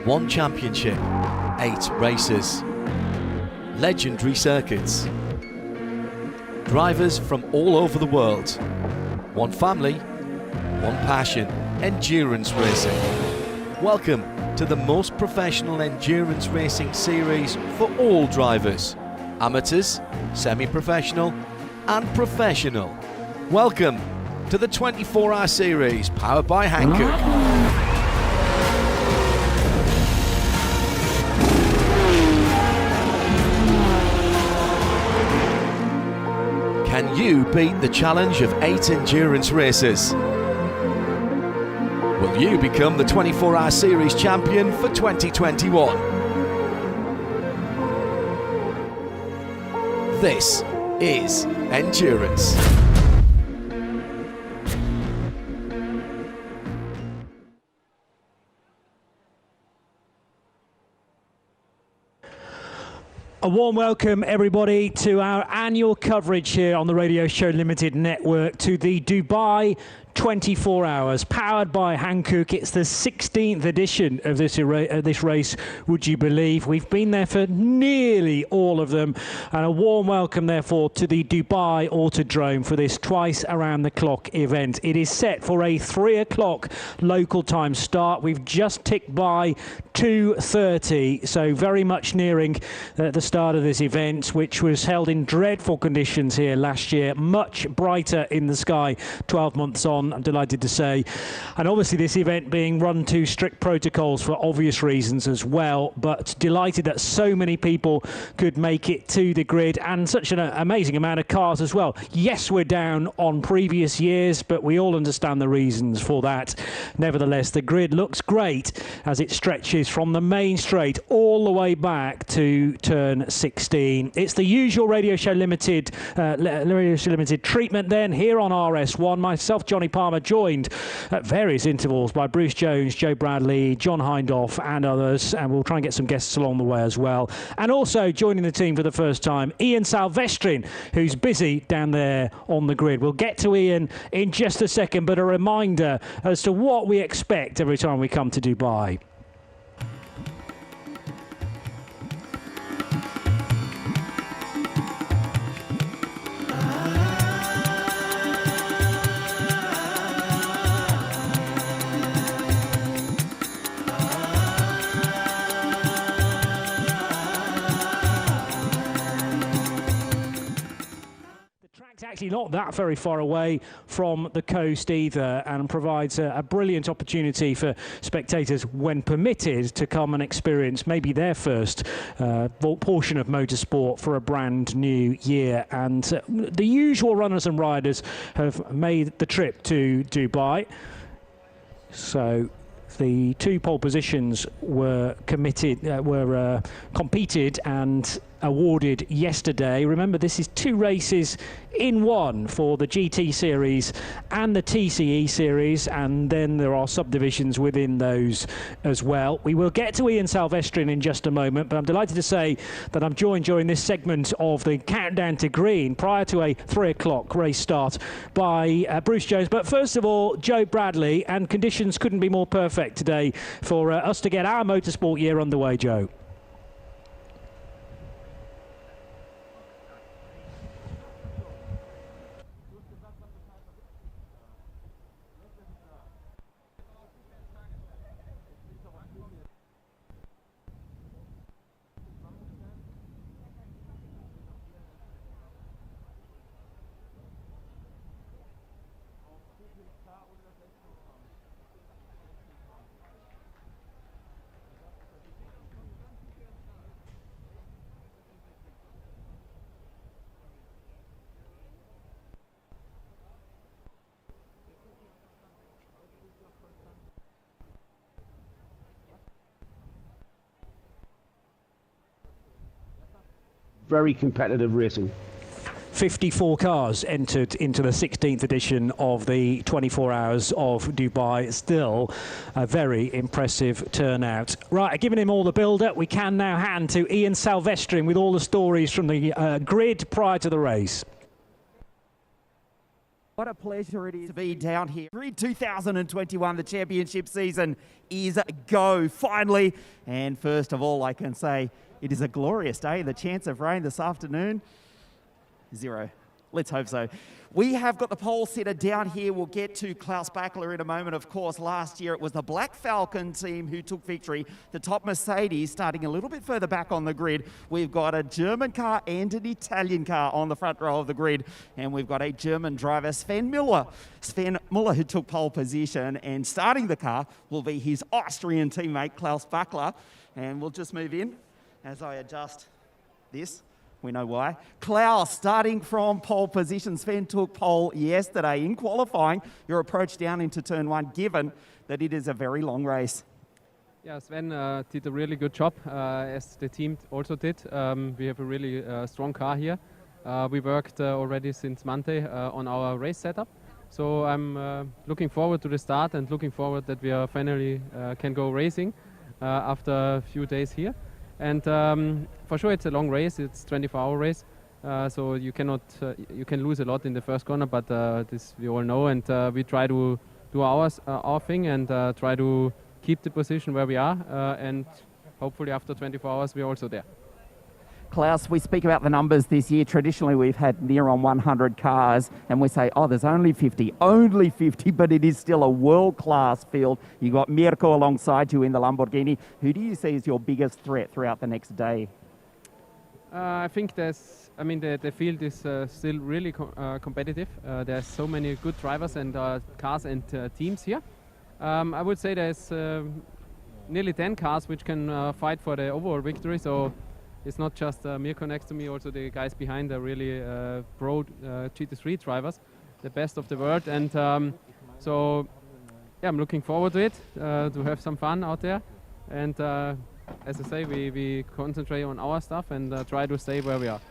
One championship, 8 races, legendary circuits, drivers from all over the world, one family, one passion, endurance racing. Welcome to the most professional endurance racing series for all drivers, amateurs, semi-professional and professional. Welcome to the 24-hour series powered by Hankook. Can you beat the challenge of 8 endurance races? Will you become the 24-hour series champion for 2021? This is endurance. A warm welcome, everybody, to our annual coverage here on the Radio Show Limited Network to the Dubai 24 hours, powered by Hankook. It's the 16th edition of this race, would you believe? We've been there for nearly all of them. And a warm welcome, therefore, to the Dubai Autodrome for this twice-around-the-clock event. It is set for a 3 o'clock local time start. We've just ticked by 2:30, so very much nearing the start of this event, which was held in dreadful conditions here last year. Much brighter in the sky 12 months on, I'm delighted to say. And obviously this event being run to strict protocols for obvious reasons as well, but delighted that so many people could make it to the grid, and such an amazing amount of cars as well. Yes, we're down on previous years, but we all understand the reasons for that. Nevertheless, the grid looks great as it stretches from the main straight all the way back to turn 16. It's the usual Radio Show Limited treatment then here on RS1. Myself, Johnny Palmer, joined at various intervals by Bruce Jones, Joe Bradley, John Hindhoff and others, and we'll try and get some guests along the way as well. And also joining the team for the first time, Ian Salvestrin, who's busy down there on the grid. We'll get to Ian in just a second, but a reminder as to what we expect every time we come to Dubai. Actually not that very far away from the coast either, and provides a brilliant opportunity for spectators, when permitted, to come and experience maybe their first portion of motorsport for a brand new year. And the usual runners and riders have made the trip to Dubai. So the 2 pole positions were competed and awarded yesterday. Remember, this is 2 races in one for the GT series and the TCE series, and then there are subdivisions within those as well. We will get to Ian Salvestrin in just a moment, but I'm delighted to say that I'm joined during this segment of the Countdown to Green, prior to a 3 o'clock race start, by Bruce Jones. But first of all, Joe Bradley, and conditions couldn't be more perfect today for us to get our motorsport year underway, Joe. Very competitive racing. 54 cars entered into the 16th edition of the 24 Hours of Dubai. Still a very impressive turnout. Right, giving him all the build-up, we can now hand to Ian Salvestrin with all the stories from the grid prior to the race. What a pleasure it is to be down here. Grid 2021, the championship season is go, finally. And first of all, I can say it is a glorious day. The chance of rain this afternoon, 0. Let's hope so. We have got the pole sitter down here. We'll get to Klaus Bachler in a moment. Of course, last year it was the Black Falcon team who took victory. The top Mercedes starting a little bit further back on the grid. We've got a German car and an Italian car on the front row of the grid. And we've got a German driver, Sven Muller, who took pole position. And starting the car will be his Austrian teammate, Klaus Bachler. And we'll just move in as I adjust this. We know why. Klaus, starting from pole position. Sven took pole yesterday in qualifying. Your approach down into turn 1, given that it is a very long race. Yeah, Sven did a really good job, as the team also did. We have a really strong car here. We worked already since Monday on our race setup. So I'm looking forward to the start and looking forward that we finally can go racing after a few days here. And for sure, it's a long race. It's 24-hour race, so you cannot you can lose a lot in the first corner. But this we all know, and we try to do our thing and try to keep the position where we are. And hopefully, after 24 hours, we're also there. Klaus, we speak about the numbers this year. Traditionally, we've had near on 100 cars, and we say, oh, there's only 50, but it is still a world-class field. You've got Mirko alongside you in the Lamborghini. Who do you see as your biggest threat throughout the next day? I think the field is still really competitive. There's so many good drivers and cars and teams here. I would say there's nearly 10 cars which can fight for the overall victory. So it's not just Mirko next to me, also the guys behind are really pro GT3 drivers, the best of the world. And so, yeah, I'm looking forward to it, to have some fun out there. And as I say, we concentrate on our stuff and try to stay where we are.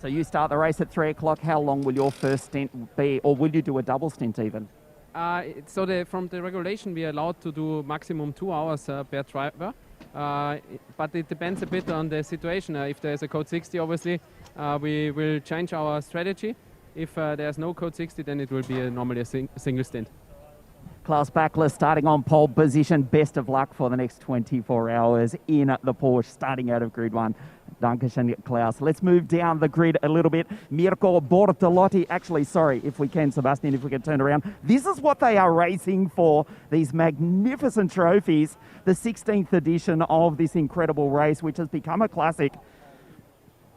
So you start the race at 3 o'clock. How long will your first stint be, or will you do a double stint even? From the regulation, we are allowed to do maximum 2 hours per driver. But it depends a bit on the situation. If there's a code 60, obviously, we will change our strategy. If there's no code 60, then it will be normally a single stint. Klaus Bachler starting on pole position. Best of luck for the next 24 hours in the Porsche, starting out of grid 1. Dankeschön, Klaus. Let's move down the grid a little bit. Mirko Bortolotti, actually, sorry, if we can, Sebastian, if we can turn around. This is what they are racing for, these magnificent trophies. The 16th edition of this incredible race, which has become a classic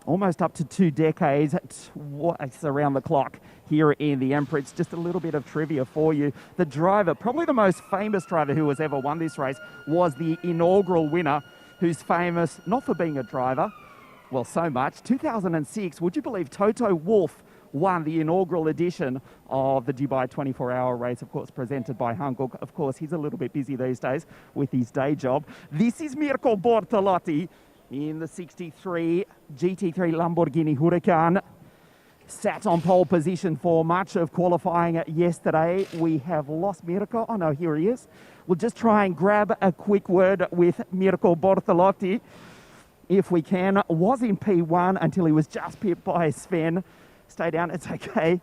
almost up to 2 decades. It's around the clock here in the Emirates. Just a little bit of trivia for you. The driver, probably the most famous driver who has ever won this race, was the inaugural winner, who's famous not for being a driver, well, so much. 2006, would you believe Toto Wolff won the inaugural edition of the Dubai 24-hour race, of course, presented by Hankook. Of course, he's a little bit busy these days with his day job. This is Mirko Bortolotti in the 63 GT3 Lamborghini Huracan. Sat on pole position for much of qualifying yesterday. We have lost Mirko. Oh, no, here he is. We'll just try and grab a quick word with Mirko Bortolotti, if we can. Was in P1 until he was just pipped by Sven. Stay down, it's okay.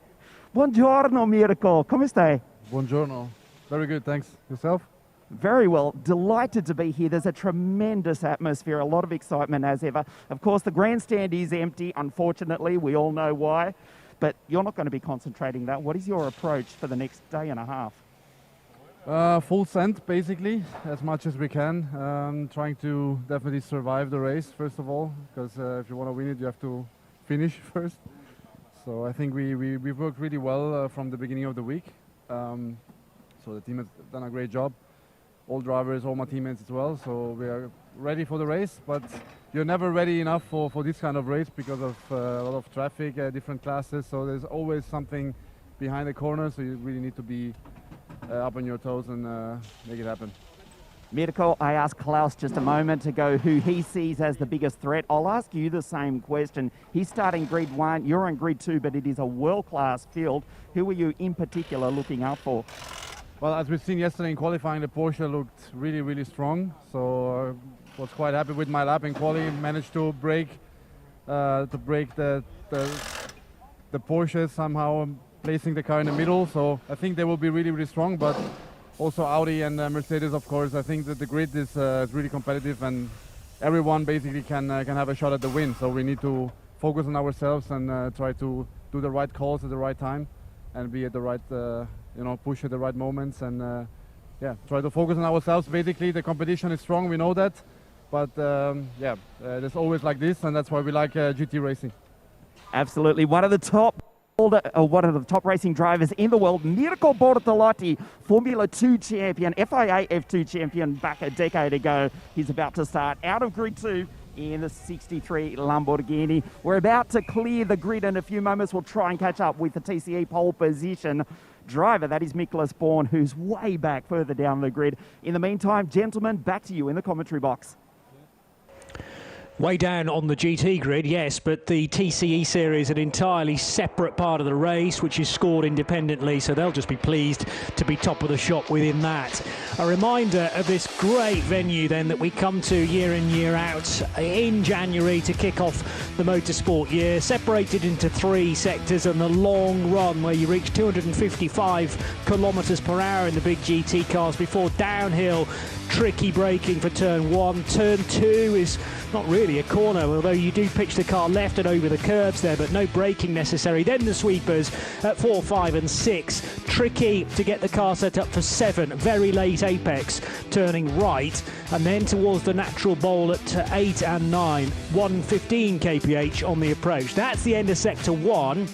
Buongiorno, Mirko. Come stai? Buongiorno. Very good, thanks. Yourself? Very well. Delighted to be here. There's a tremendous atmosphere, a lot of excitement as ever. Of course, the grandstand is empty, unfortunately. We all know why. But you're not going to be concentrating that. What is your approach for the next day and a half? Full send, basically, as much as we can. Trying to definitely survive the race, first of all, because if you want to win it, you have to finish first. So I think we've worked really well from the beginning of the week. So the team has done a great job. All drivers, all my teammates as well. So we are ready for the race, but you're never ready enough for this kind of race because of a lot of traffic, different classes. So there's always something behind the corner. So you really need to be up on your toes and make it happen. Mirko, I asked Klaus just a moment ago who he sees as the biggest threat. I'll ask you the same question. He's starting grid 1, you're in grid 2, but it is a world-class field. Who are you in particular looking out for? Well, as we've seen yesterday in qualifying, the Porsche looked really, really strong. So I was quite happy with my lap in quali. Managed to break the Porsche somehow. placing the car in the middle. So I think they will be really, really strong. But also Audi and Mercedes, of course. I think that the grid is really competitive, and everyone basically can have a shot at the win. So we need to focus on ourselves and try to do the right calls at the right time, and be at the right, push at the right moments, and try to focus on ourselves. Basically, the competition is strong. We know that, but it's always like this, and that's why we like GT racing. Absolutely. One of the top racing drivers in the world, Mirko Bortolotti, Formula 2 champion, FIA F2 champion back a decade ago. He's about to start out of grid 2 in the 63 Lamborghini. We're about to clear the grid in a few moments. We'll try and catch up with the TCE pole position driver. That is Nicholas Bourne, who's way back further down the grid. In the meantime, gentlemen, back to you in the commentary box. Way down on the GT grid, yes, but the TCE series an entirely separate part of the race, which is scored independently, so they'll just be pleased to be top of the shop within that. A reminder of this great venue then that we come to year in, year out in January to kick off the motorsport year, separated into 3 sectors, and the long run where you reach 255 kilometres per hour in the big GT cars before downhill, tricky braking for turn 1. Turn 2 is not really a corner, although you do pitch the car left and over the curbs there, but no braking necessary. Then the sweepers at 4, 5 and 6. Tricky to get the car set up for 7. Very late apex, turning right. And then towards the natural bowl at 8 and 9. 115 kph on the approach. That's the end of sector 1.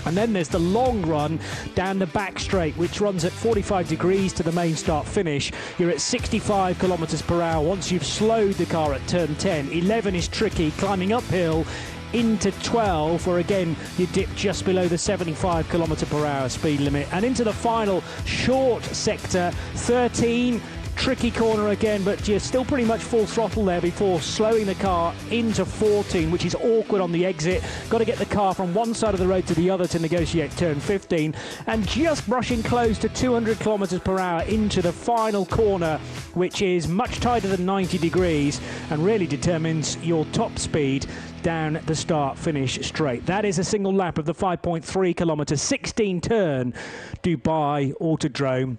And then there's the long run down the back straight, which runs at 45 degrees to the main start finish. You're at 65 kilometres per hour once you've slowed the car at turn 10. 11 is tricky, climbing uphill into 12, where again you dip just below the 75 kilometre per hour speed limit. And into the final short sector, 13. Tricky corner again, but you're still pretty much full throttle there before slowing the car into 14, which is awkward on the exit. Got to get the car from one side of the road to the other to negotiate turn 15, and just brushing close to 200 kilometers per hour into the final corner, which is much tighter than 90 degrees and really determines your top speed down the start-finish straight. That is a single lap of the 5.3 kilometer 16 turn Dubai Autodrome.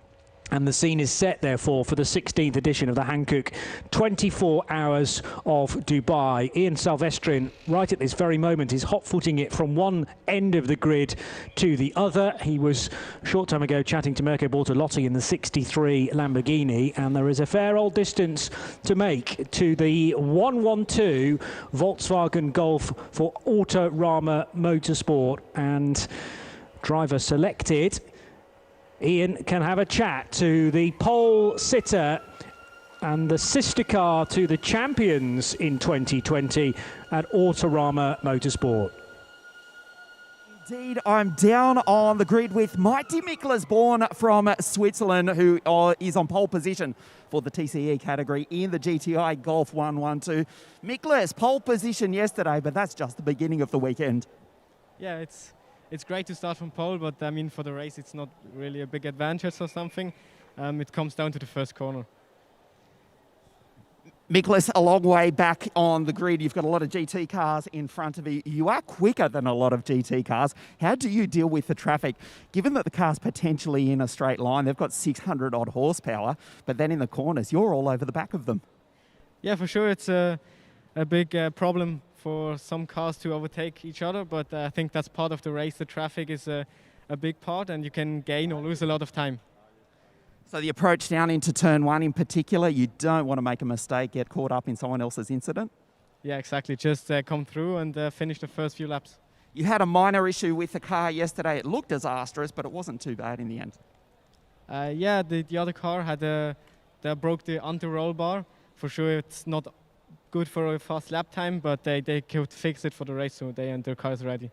And the scene is set, therefore, for the 16th edition of the Hankook 24 Hours of Dubai. Ian Silvestrin, right at this very moment, is hot-footing it from one end of the grid to the other. He was, a short time ago, chatting to Mirko Bortolotti in the 63 Lamborghini, and there is a fair old distance to make to the 112 Volkswagen Golf for Autorama Motorsport. And driver selected, Ian can have a chat to the pole sitter and the sister car to the champions in 2020 at Autorama Motorsport. Indeed, I'm down on the grid with Mighty Nicholas Bourne from Switzerland, who is on pole position for the TCE category in the GTI Golf 112. Nicholas, pole position yesterday, but that's just the beginning of the weekend. Yeah, it's great to start from pole, but I mean for the race it's not really a big advantage or something. It comes down to the first corner. Nicholas, a long way back on the grid. You've got a lot of GT cars in front of you. You are quicker than a lot of GT cars. How do you deal with the traffic? Given that the car's potentially in a straight line, they've got 600 odd horsepower, but then in the corners, you're all over the back of them. Yeah, for sure it's a big problem for some cars to overtake each other, but I think that's part of the race. The traffic is a big part, and you can gain or lose a lot of time. So the approach down into turn 1 in particular, you don't want to make a mistake, get caught up in someone else's incident? Yeah, exactly. Just come through and finish the first few laps. You had a minor issue with the car yesterday. It looked disastrous, but it wasn't too bad in the end. Yeah, the other car had they broke the anti-roll bar. For sure, it's not good for a fast lap time, but they could fix it for the race, so their car is ready.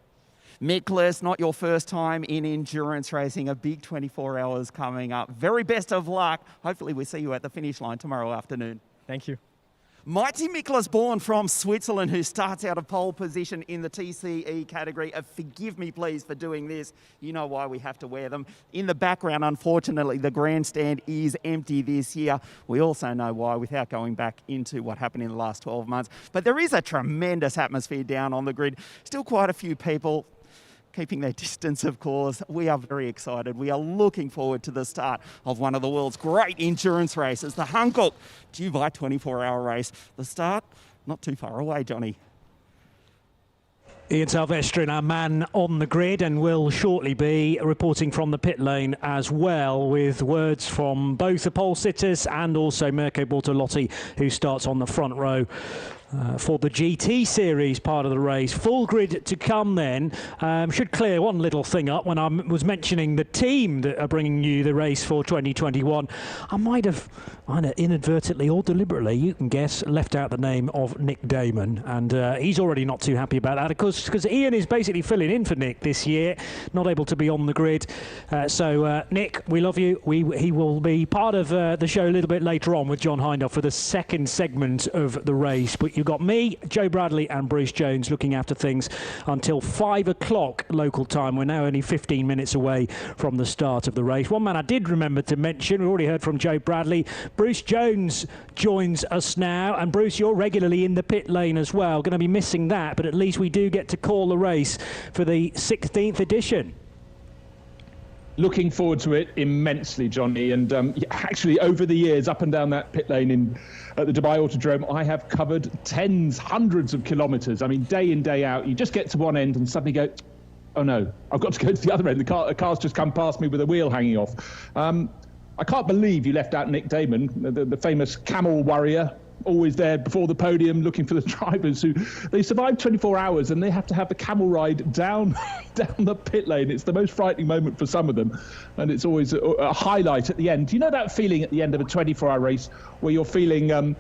Nicholas, not your first time in endurance racing, a big 24 hours coming up. Very best of luck. Hopefully we see you at the finish line tomorrow afternoon. Thank you. Mighty Nicholas Bourne from Switzerland, who starts out of pole position in the TCE category. Forgive me, please, for doing this. You know why we have to wear them. In the background, unfortunately, the grandstand is empty this year. We also know why, without going back into what happened in the last 12 months. But there is a tremendous atmosphere down on the grid. Still quite a few people keeping their distance, of course. We are very excited. We are looking forward to the start of one of the world's great endurance races, the Hankook Dubai 24-hour race. The start, not too far away, Johnny. Ian Silvestrin, our man on the grid, and will shortly be reporting from the pit lane as well, with words from both the pole sitters and also Mirko Bortolotti, who starts on the front row for the GT series part of the race. Full grid to come then. Should clear one little thing up. When I was mentioning the team that are bringing you the race for 2021, I might have either inadvertently or deliberately, you can guess, left out the name of Nick Damon, and he's already not too happy about that, because Ian is basically filling in for Nick this year, not able to be on the grid. So Nick, we love you. He will be part of the show a little bit later on with John Hindhaugh for the second segment of the race, but you've got me, Joe Bradley and Bruce Jones looking after things until 5 o'clock local time. We're now only 15 minutes away from the start of the race. One man I did remember to mention, we already heard from Joe Bradley, Bruce Jones joins us now, and Bruce, you're regularly in the pit lane as well. Going to be missing that, but at least we do get to call the race for the 16th edition. Looking forward to it immensely, Johnny. And actually, over the years, up and down that pit lane at the Dubai Autodrome, I have covered hundreds of kilometres. I mean, day in, day out. You just get to one end and suddenly go, oh no, I've got to go to the other end. The car's just come past me with a wheel hanging off. I can't believe you left out Nick Damon, the famous camel warrior, always there before the podium looking for the drivers who they survived 24 hours and they have to have the camel ride down the pit lane. It's the most frightening moment for some of them, and it's always a highlight at the end. Do you know that feeling at the end of a 24-hour race where you're feeling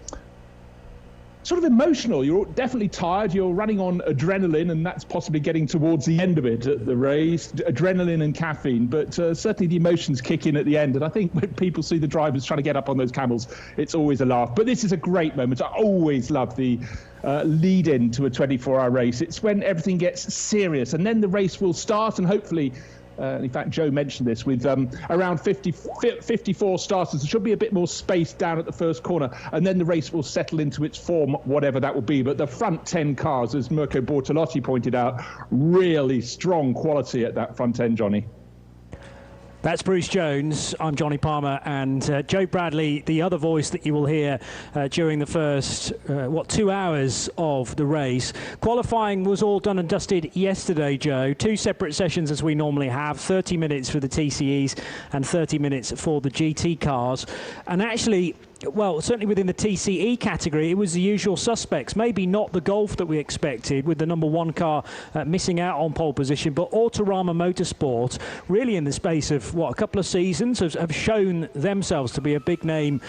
sort of emotional? You're definitely tired, you're running on adrenaline, and that's possibly getting towards the end of it at the race, adrenaline and caffeine, but certainly the emotions kick in at the end. And I think when people see the drivers trying to get up on those camels, it's always a laugh. But this is a great moment. I always love the lead in to a 24-hour race. It's when everything gets serious, and then the race will start, and hopefully in fact, Joe mentioned this, with around 54 starters. There should be a bit more space down at the first corner, and then the race will settle into its form, whatever that will be. But the front 10 cars, as Mirko Bortolotti pointed out, really strong quality at that front end, Johnny. That's Bruce Jones. I'm Johnny Palmer, and Joe Bradley, the other voice that you will hear during the first, 2 hours of the race. Qualifying was all done and dusted yesterday, Joe. 2 separate sessions as we normally have, 30 minutes for the TCEs and 30 minutes for the GT cars. And actually, well, certainly within the TCE category, it was the usual suspects. Maybe not the Golf that we expected, with the number 1 car missing out on pole position, but Autorama Motorsport, really in the space of, a couple of seasons, have shown themselves to be a big name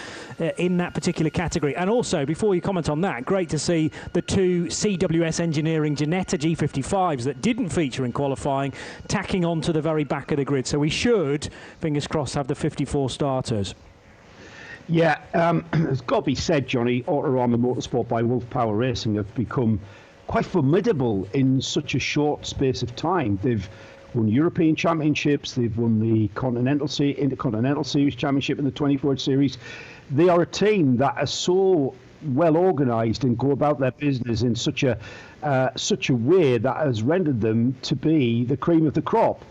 in that particular category. And also, before you comment on that, great to see the 2 CWS Engineering Ginetta G55s that didn't feature in qualifying, tacking on to the very back of the grid. So we should, fingers crossed, have the 54 starters. Yeah, it's got to be said, Johnny, Autorama Motorsport by Wolf Power Racing have become quite formidable in such a short space of time. They've won European Championships, they've won the Intercontinental Series Championship in the 24 Series. They are a team that are so well organised and go about their business in such a way that has rendered them to be the cream of the crop.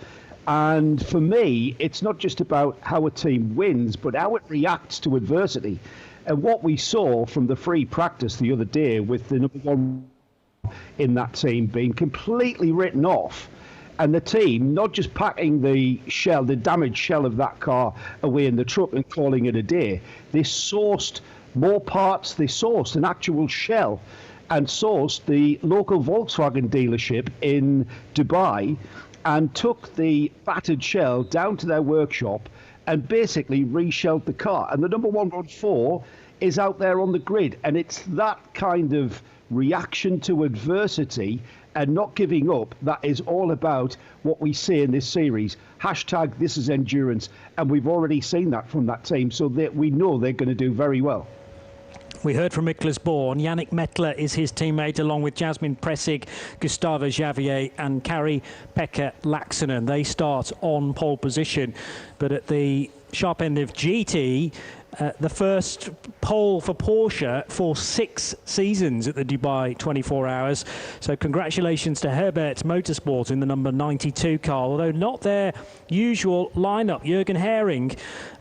And for me, it's not just about how a team wins, but how it reacts to adversity. And what we saw from the free practice the other day, with the number 1 in that team being completely written off, and the team not just packing the damaged shell of that car away in the truck and calling it a day. They sourced more parts, they sourced an actual shell, and sourced the local Volkswagen dealership in Dubai, and took the battered shell down to their workshop and basically reshelled the car. And the number 114 is out there on the grid. And it's that kind of reaction to adversity and not giving up that is all about what we see in this series. # this is endurance. And we've already seen that from that team. So we know they're going to do very well. We heard from Miklas Born. Yannick Mettler is his teammate, along with Jasmine Pressig, Gustavo Javier and Kari-Pekka Laaksonen. They start on pole position. But at the sharp end of GT, the first pole for Porsche for 6 seasons at the Dubai 24 Hours. So congratulations to Herbert Motorsport in the number 92 car, although not their usual lineup. Jürgen Hering,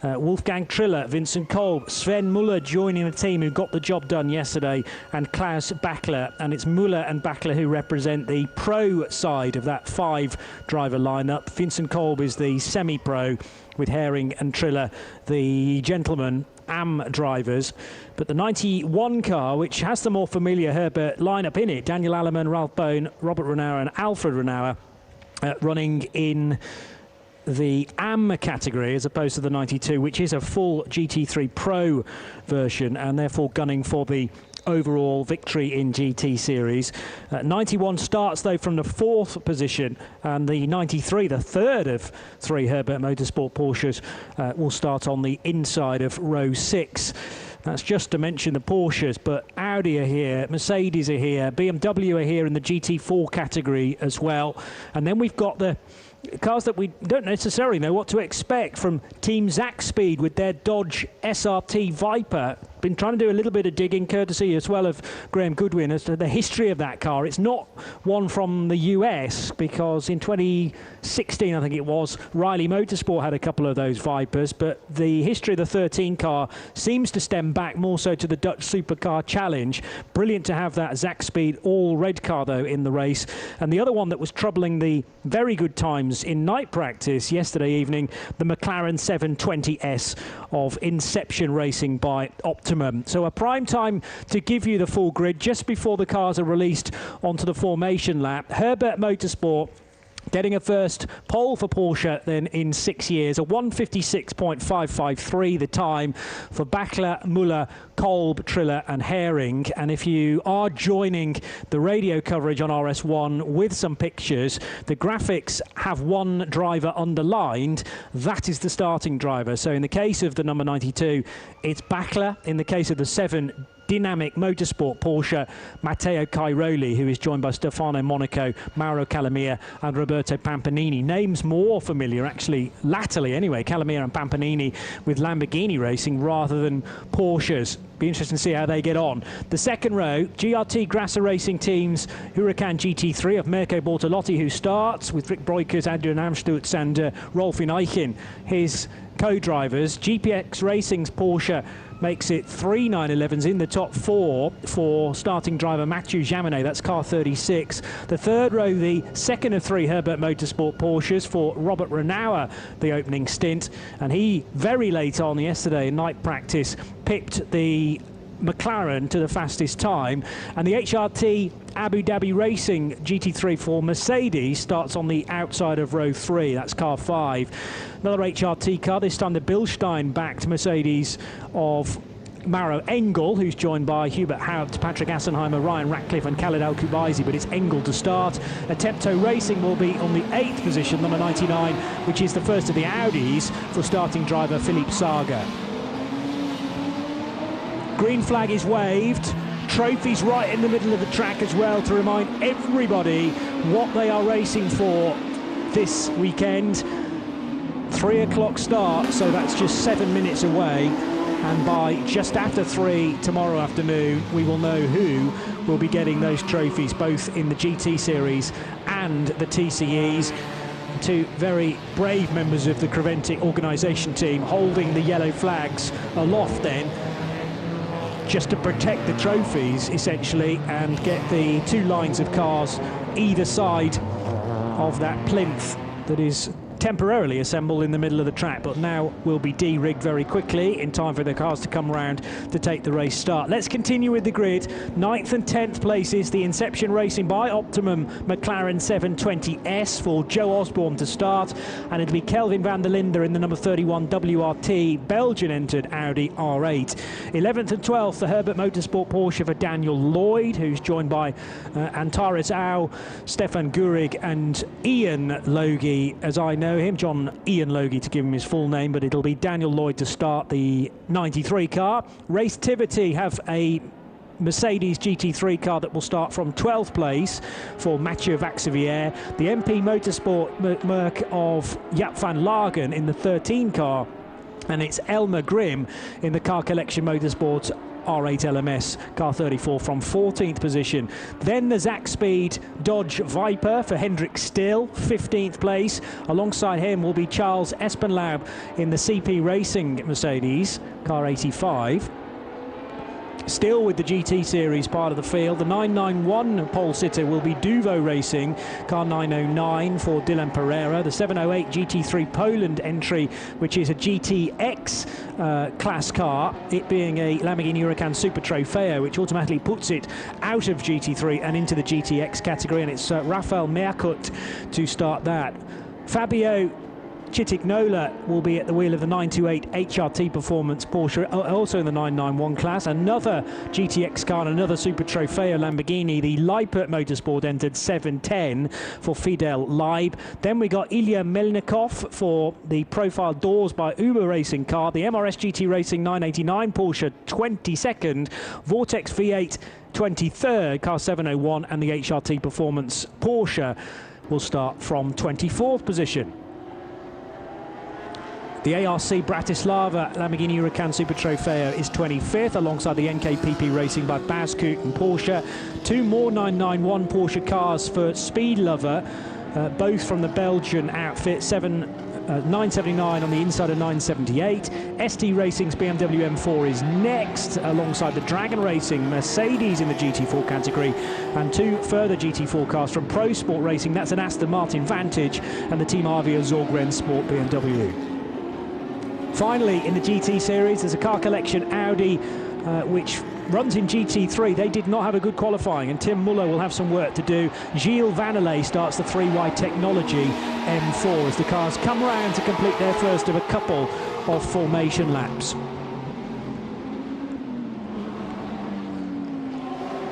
Wolfgang Triller, Vincent Kolb, Sven Muller joining the team who got the job done yesterday, and Klaus Bachler. And it's Muller and Bachler who represent the pro side of that 5-driver lineup. Vincent Kolb is the semi-pro, with Hering and Triller, the gentlemen AM drivers. But the 91 car, which has the more familiar Herbert lineup in it, Daniel Allemann, Ralph Bone, Robert Renauer and Alfred Renauer, running in the AM category as opposed to the 92, which is a full GT3 Pro version, and therefore gunning for the overall victory in GT Series. 91 starts though from the 4th position, and the 93, the third of 3 Herbert Motorsport Porsches, will start on the inside of row 6. That's just to mention the Porsches, but Audi are here, Mercedes are here, BMW are here in the GT4 category as well. And then we've got the cars that we don't necessarily know what to expect from Team Zaxpeed with their Dodge SRT Viper. Been trying to do a little bit of digging, courtesy as well of Graham Goodwin, as to the history of that car. It's not one from the US, because in 2016, I think it was, Riley Motorsport had a couple of those Vipers, but the history of the 13 car seems to stem back more so to the Dutch Supercar Challenge. Brilliant to have that Zaxpeed all-red car, though, in the race. And the other one that was troubling the very good times in night practice yesterday evening, the McLaren 720S of Inception Racing by Optimum. So a prime time to give you the full grid just before the cars are released onto the formation lap. Herbert Motorsport getting a first pole for Porsche then in 6 years, a 156.553 the time for Bachler, Muller, Kolb, Triller and Hering. And if you are joining the radio coverage on RS1 with some pictures, the graphics have one driver underlined. That is the starting driver. So in the case of the number 92, it's Bachler. In the case of the 7 Dynamic Motorsport Porsche, Matteo Cairoli, who is joined by Stefano Monaco, Mauro Calamia and Roberto Pampanini. Names more familiar, actually, latterly anyway, Calamia and Pampanini with Lamborghini Racing rather than Porsches. Be interesting to see how they get on. The second row, GRT Grasser Racing Teams, Huracan GT3 of Mirko Bortolotti, who starts with Rick Breukers, Adrian Amstutz and Rolf Eichen, his co-drivers. GPX Racing's Porsche makes it 3 911s in the top 4 for starting driver Mathieu Jaminet. That's car 36. The third row, the second of 3 Herbert Motorsport Porsches for Robert Renauer, the opening stint. And he, very late on yesterday in night practice, pipped the McLaren to the fastest time. And the HRT Abu Dhabi Racing GT3 for Mercedes starts on the outside of row 3. That's car 5. Another HRT car, this time the Bilstein-backed Mercedes of Maro Engel, who's joined by Hubert Haupt, Patrick Assenheimer, Ryan Ratcliffe and Khaled Al-Kubaisi, but it's Engel to start. Atepto Racing will be on the 8th position, number 99, which is the first of the Audis for starting driver Philippe Saga. Green flag is waved. Trophies right in the middle of the track as well to remind everybody what they are racing for this weekend. 3 o'clock start, so that's just 7 minutes away. And by just after 3 tomorrow afternoon, we will know who will be getting those trophies, both in the GT Series and the TCEs. 2 very brave members of the Creventic organisation team holding the yellow flags aloft then, just to protect the trophies, essentially, and get the 2 lines of cars either side of that plinth that is temporarily assembled in the middle of the track, but now will be de-rigged very quickly in time for the cars to come around to take the race start. Let's continue with the grid. 9th and 10th places, the Inception Racing by Optimum McLaren 720S for Joe Osborne to start, and it'll be Kelvin van der Linde in the number 31 WRT Belgian entered Audi R8. 11th and 12th, the Herbert Motorsport Porsche for Daniel Lloyd, who's joined by Antares Au, Stefan Gurig and Ian Logie, as I know him, John Ian Logie to give him his full name, but it'll be Daniel Lloyd to start the 93 car. Racetivity have a Mercedes GT3 car that will start from 12th place for Mathieu Vaxivière. The MP Motorsport Merc of Jaap van Lagen in the 13 car And it's Elmer Grimm in the Car Collection Motorsports R8 LMS car 34 from 14th position. Then the Zach Speed Dodge Viper for Hendrik Still, 15th place. Alongside him will be Charles Espenlaub in the CP Racing Mercedes car 85. Still with the GT Series part of the field, the 991 pole sitter will be Duvo Racing, car 909 for Dylan Pereira. The 708 GT3 Poland entry, which is a GTX class car, it being a Lamborghini Huracan Super Trofeo, which automatically puts it out of GT3 and into the GTX category, and it's Rafael Merkut to start that. Fabio Chitignola will be at the wheel of the 928 HRT Performance Porsche, also in the 991 class. Another GTX car and another Super Trofeo Lamborghini. The Leipert Motorsport entered 710 for Fidel Leib. Then we got Ilya Melnikov for the Profile Doors by Uber Racing car. The MRS GT Racing 989 Porsche 22nd. Vortex V8 23rd, car 701, and the HRT Performance Porsche will start from 24th position. The ARC Bratislava Lamborghini Huracan Super Trofeo is 25th, alongside the NKPP Racing by Bazkut and Porsche. Two more 991 Porsche cars for Speed Lover, both from the Belgian outfit. 979 on the inside of 978. ST Racing's BMW M4 is next, alongside the Dragon Racing Mercedes in the GT4 category, and two further GT4 cars from Pro Sport Racing. That's an Aston Martin Vantage and the Team Avia Zorgren Sport BMW. Finally, in the GT Series, there's a Car Collection Audi, which runs in GT3. They did not have a good qualifying, and Tim Muller will have some work to do. Gilles Vanelay starts the 3Y Technology M4 as the cars come around to complete their first of a couple of formation laps.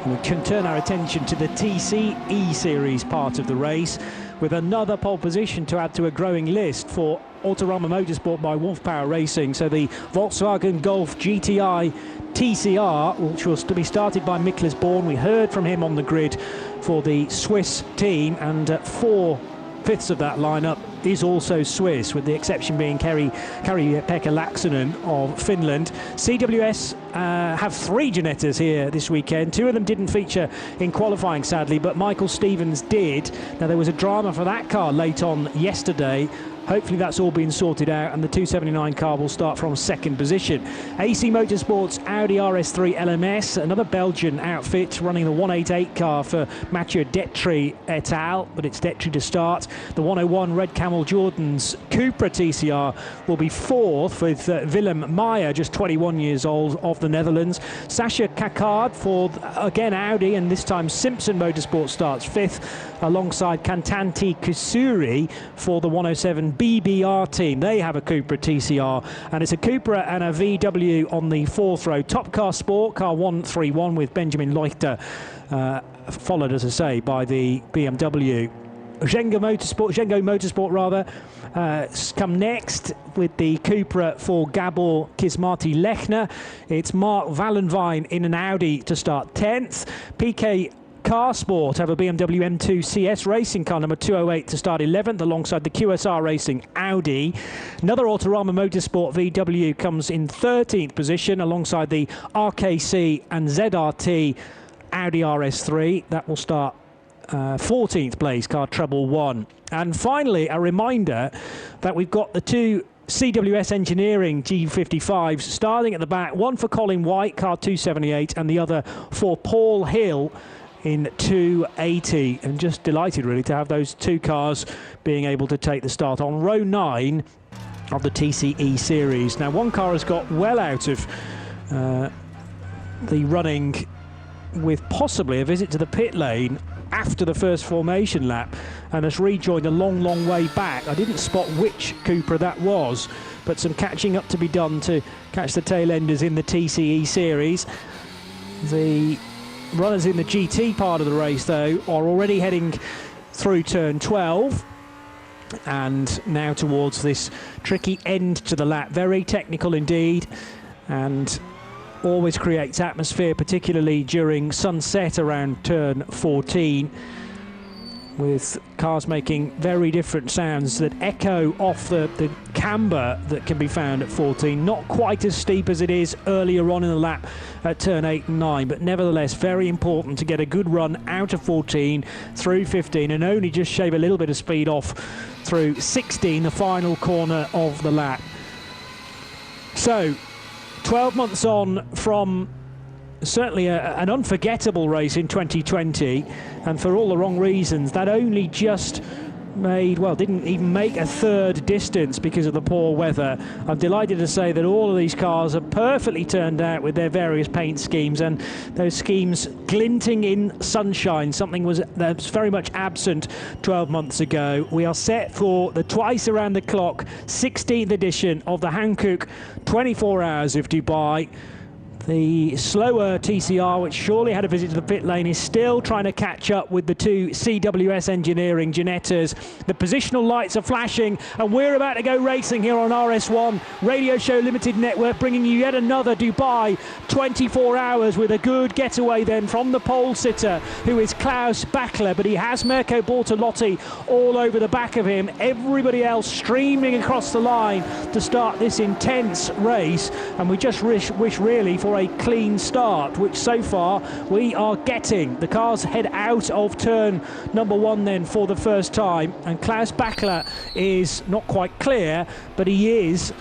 We can turn our attention to the TCE Series part of the race, with another pole position to add to a growing list for Autorama Motorsport by Wolf Power Racing. So the Volkswagen Golf GTI TCR, which was to be started by Miklas Born. We heard from him on the grid for the Swiss team, and 4/5 of that lineup is also Swiss, with the exception being Kari-Pekka Laaksonen of Finland. CWS have 3 Ginettas here this weekend. 2 of them didn't feature in qualifying, sadly, but Michael Stevens did. Now, there was a drama for that car late on yesterday. Hopefully that's all been sorted out, and the 279 car will start from 2nd position. AC Motorsports Audi RS3 LMS, another Belgian outfit, running the 188 car for Mathieu Detry et al., but it's Detry to start. The 101 Red Camel Jordan's Cupra TCR will be 4th, with Willem Meyer, just 21 years old, of the Netherlands. Sascha Kakard for, again, Audi, and this time Simpson Motorsport starts 5th, alongside Kantanti Kusuri for the 107 BBR team. They have a Cupra TCR, and it's a Cupra and a VW on the 4th row. Top Car Sport, car 131 with Benjamin Leuchter, followed, as I say, by the BMW. Zhengo Motorsport come next with the Cupra for Gabor Kismati Lechner. It's Mark Wallenwein in an Audi to start 10th. PK Car Sport have a BMW M2 CS racing car number 208 to start 11th, alongside the QSR Racing Audi. Another Autorama Motorsport VW comes in 13th position, alongside the RKC and ZRT Audi RS3. That will start 14th place, car treble 1. And finally, a reminder that we've got the 2 CWS Engineering G55s starting at the back, one for Colin White, car 278, and the other for Paul Hill in 280. And just delighted really to have those 2 cars being able to take the start on row 9 of the TCE series. Now, one car has got well out of the running, with possibly a visit to the pit lane after the first formation lap, and has rejoined a long way back. I didn't spot which Cupra that was, but some catching up to be done to catch the tail enders in the TCE series. The runners in the GT part of the race, though, are already heading through turn 12, and now towards this tricky end to the lap. Very technical indeed, and always creates atmosphere, particularly during sunset around turn 14. with cars making very different sounds that echo off the camber that can be found at 14. Not quite as steep as it is earlier on in the lap at turn 8 and 9, but nevertheless very important to get a good run out of 14 through 15 and only just shave a little bit of speed off through 16, the final corner of the lap. So 12 months on from certainly an unforgettable race in 2020, and for all the wrong reasons. That only just didn't even make a third distance because of the poor weather. I'm delighted to say that all of these cars are perfectly turned out with their various paint schemes, and those schemes glinting in sunshine, something that was very much absent 12 months ago. We are set for the twice around the clock 16th edition of the Hankook 24 Hours of Dubai. The slower TCR, which surely had a visit to the pit lane, is still trying to catch up with the two CWS Engineering Ginettas. The positional lights are flashing, and we're about to go racing here on RS1 Radio Show Limited Network, bringing you yet another Dubai 24 Hours with a good getaway then from the pole sitter, who is Klaus Bachler, but he has Mirko Bortolotti all over the back of him. Everybody else streaming across the line to start this intense race, and we just wish really for a clean start, which so far we are getting. The cars head out of turn number 1 then for the first time, and Klaus Bachler is not quite clear, but he is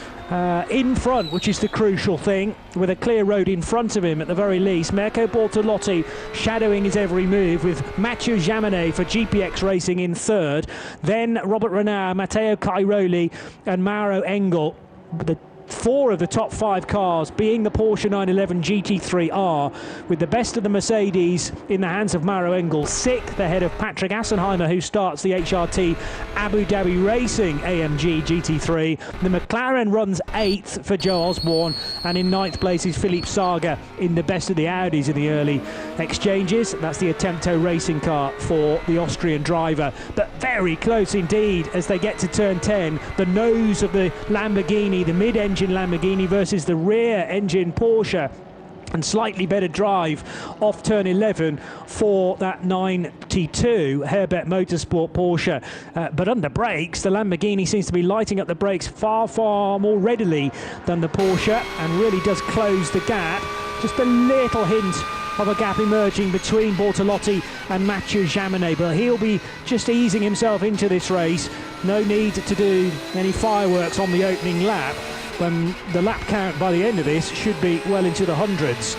in front, which is the crucial thing, with a clear road in front of him at the very least. Mirko Bortolotti shadowing his every move, with Mathieu Jaminet for GPX Racing in third, then Robert Renard, Matteo Cairoli and Mauro Engel. The 4 of the top 5 cars being the Porsche 911 GT3R, with the best of the Mercedes in the hands of Mauro Engel, 6th ahead of Patrick Assenheimer, who starts the HRT Abu Dhabi Racing AMG GT3. The McLaren runs 8th for Joe Osborne, and in 9th place is Philippe Saga in the best of the Audis in the early exchanges. That's the Attempto racing car for the Austrian driver, but very close indeed as they get to turn 10. The nose of the Lamborghini, the mid-engine Lamborghini versus the rear engine Porsche, and slightly better drive off turn 11 for that 92 Herbert Motorsport Porsche, but under brakes the Lamborghini seems to be lighting up the brakes far more readily than the Porsche, and really does close the gap. Just a little hint of a gap emerging between Bortolotti and Mathieu Jaminet, but he'll be just easing himself into this race. No need to do any fireworks on the opening lap, when the lap count by the end of this should be well into the hundreds.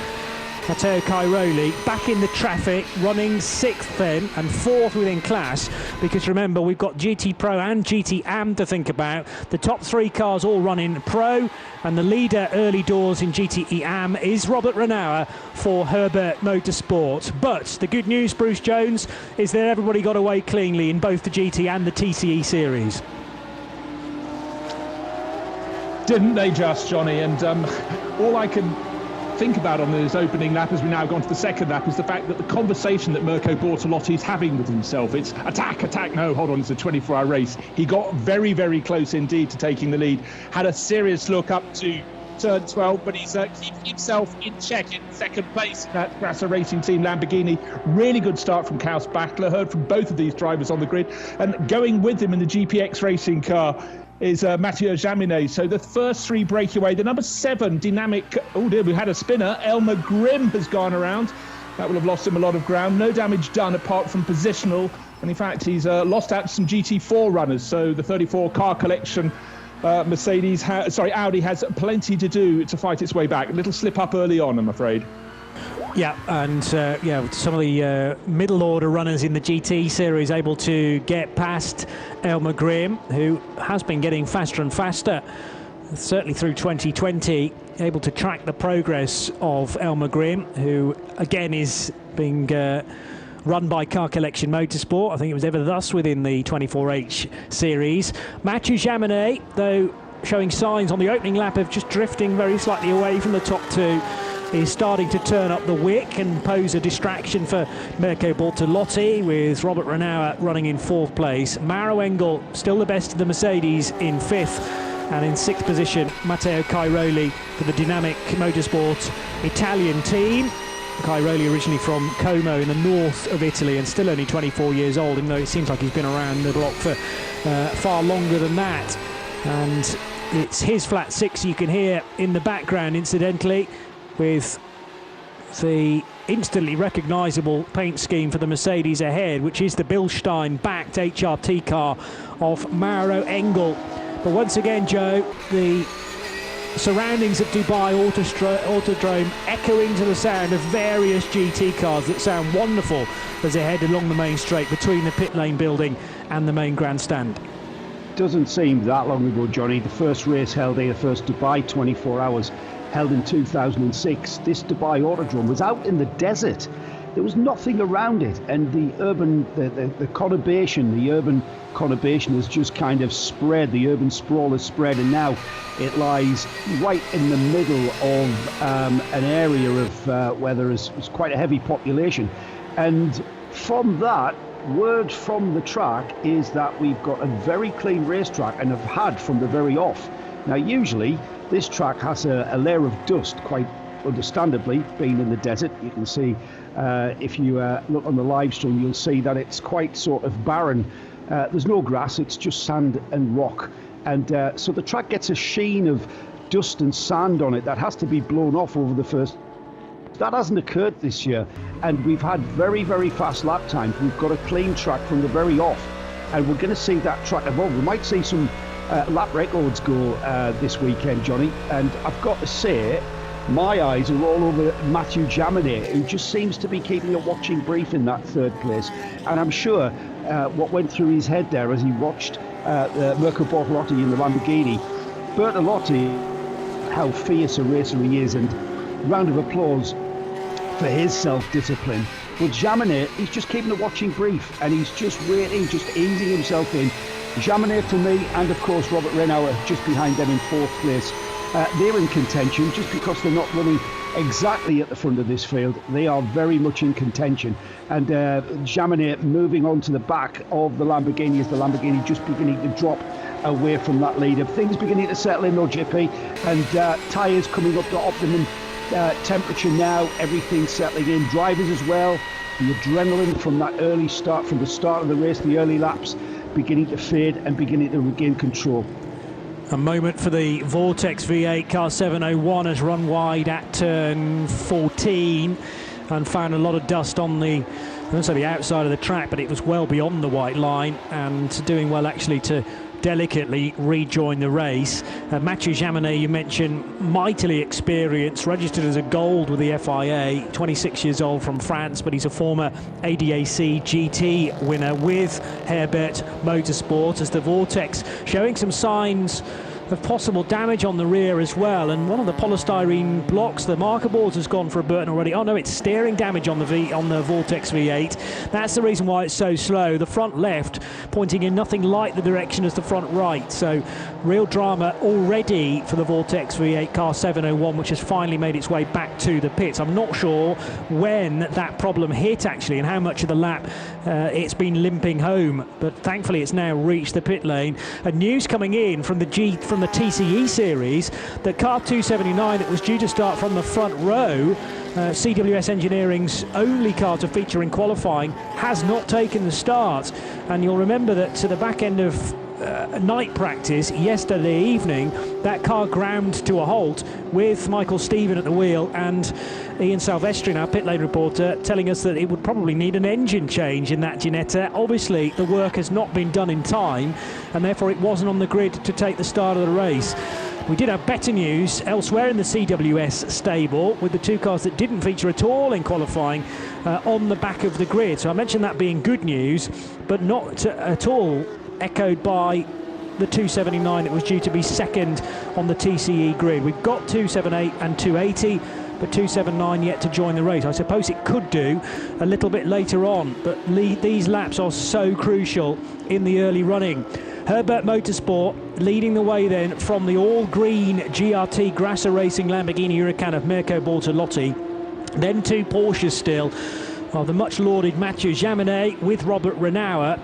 Matteo Cairoli back in the traffic, running 6th then and 4th within class, because remember we've got GT Pro and GT Am to think about. The top 3 cars all run in Pro, and the leader early doors in GTE Am is Robert Renauer for Herbert Motorsport. But the good news, Bruce Jones, is that everybody got away cleanly in both the GT and the TCE series. Didn't they just, Johnny? And all I can think about on this opening lap, as we now go on to the second lap, is the fact that the conversation that Mirko Bortolotti is having with himself, it's attack, no, hold on, it's a 24-hour race. He got very, very close indeed to taking the lead, had a serious look up to turn 12, but he's keeping himself in check in second place in that Grasser Racing Team Lamborghini. Really good start from Klaus Bachler, heard from both of these drivers on the grid, and going with him in the GPX Racing car is Mathieu Jaminet. So the first 3 break away. The number 7 dynamic, oh dear, we had a spinner. Elmer Grimm has gone around. That will have lost him a lot of ground. No damage done apart from positional. And in fact, he's lost out to some GT4 runners. So the 34 car collection Audi has plenty to do to fight its way back. A little slip up early on, I'm afraid. Yeah, and some of the middle order runners in the GT series able to get past Elmer Grimm, who has been getting faster and faster, certainly through 2020, able to track the progress of Elmer Grimm, who again is being run by Car Collection Motorsport. I think it was ever thus within the 24H series. Mathieu Jaminet, though, showing signs on the opening lap of just drifting very slightly away from the top 2. Is starting to turn up the wick and pose a distraction for Mirko Bortolotti, with Robert Renauer running in 4th place. Mauro Engel, still the best of the Mercedes, in 5th, and in 6th position Matteo Cairoli for the Dynamic Motorsport Italian team. Cairoli, originally from Como in the north of Italy and still only 24 years old, even though it seems like he's been around the block for far longer than that. And it's his flat six you can hear in the background, incidentally, with the instantly recognisable paint scheme for the Mercedes ahead, which is the Bilstein-backed HRT car of Mauro Engel. But once again, Joe, the surroundings of Dubai Autodrome echoing to the sound of various GT cars that sound wonderful as they head along the main straight between the pit lane building and the main grandstand. Doesn't seem that long ago, Johnny. The first race held here, the first Dubai 24 Hours, held in 2006. This Dubai Autodrome was out in the desert. There was nothing around it, and the urban conurbation has just kind of spread. The urban sprawl has spread, and now it lies right in the middle of an area of where there is quite a heavy population. And from that, word from the track is that we've got a very clean racetrack, and have had from the very off. Now, usually this track has a layer of dust, quite understandably, being in the desert. You can see, if you look on the live stream, you'll see that it's quite sort of barren. There's no grass, it's just sand and rock. And so the track gets a sheen of dust and sand on it that has to be blown off over the first. That hasn't occurred this year, and we've had very, very fast lap times. We've got a clean track from the very off, and we're going to see that track evolve. We might see some lap records go this weekend, Johnny, and I've got to say, my eyes are all over Mathieu Jaminet, who just seems to be keeping a watching brief in that third place. And I'm sure what went through his head there as he watched Mirko Bortolotti in the Lamborghini. Bortolotti, how fierce a racer he is, and round of applause for his self-discipline. But Jaminet, he's just keeping a watching brief, and he's just waiting, just easing himself in. Jaminet for me, and of course Robert Renauer just behind them in fourth place. They're in contention just because they're not running exactly at the front of this field. They are very much in contention. And Jaminet moving on to the back of the Lamborghini as the Lamborghini just beginning to drop away from that leader. Things beginning to settle in though, JP, and tyres coming up to optimum temperature now. Everything settling in. Drivers as well. The adrenaline from that early start, from the start of the race, the early laps, beginning to fade and beginning to regain control. A moment for the Vortex V8 car 701 has run wide at turn 14 and found a lot of dust on the, I won't say the outside of the track, but it was well beyond the white line, and doing well actually to delicately rejoin the race. Mathieu Jaminet, you mentioned, mightily experienced, registered as a gold with the FIA, 26 years old, from France, but he's a former ADAC GT winner with Herbert Motorsport, as the Vortex showing some signs of possible damage on the rear as well, and one of the polystyrene blocks, the marker boards, has gone for a burn already. Oh no, it's steering damage on the Vortex V8. That's the reason why it's so slow. The front left pointing in nothing like the direction as the front right, so real drama already for the Vortex V8 car 701, which has finally made its way back to the pits. I'm not sure when that problem hit actually and how much of the lap it's been limping home, but thankfully it's now reached the pit lane. And news coming in from the TCE series that car 279 that was due to start from the front row, CWS Engineering's only car to feature in qualifying, has not taken the start. And you'll remember that to the back end of night practice yesterday evening, that car ground to a halt with Michael Stephen at the wheel and Ian Salvestri, our pit lane reporter, telling us that it would probably need an engine change in that Ginetta. Obviously the work has not been done in time, and therefore it wasn't on the grid to take the start of the race. We did have better news elsewhere in the CWS stable, with the two cars that didn't feature at all in qualifying on the back of the grid. So I mentioned that being good news, but not at all echoed by the 279 that was due to be second on the TCE grid. We've got 278 and 280, but 279 yet to join the race. I suppose it could do a little bit later on, but these laps are so crucial in the early running. Herbert Motorsport leading the way then from the all-green GRT Grasser Racing Lamborghini Huracan of Mirko Bortolotti. Then two Porsches still of the much-lauded Mathieu Jaminet with Robert Renauer,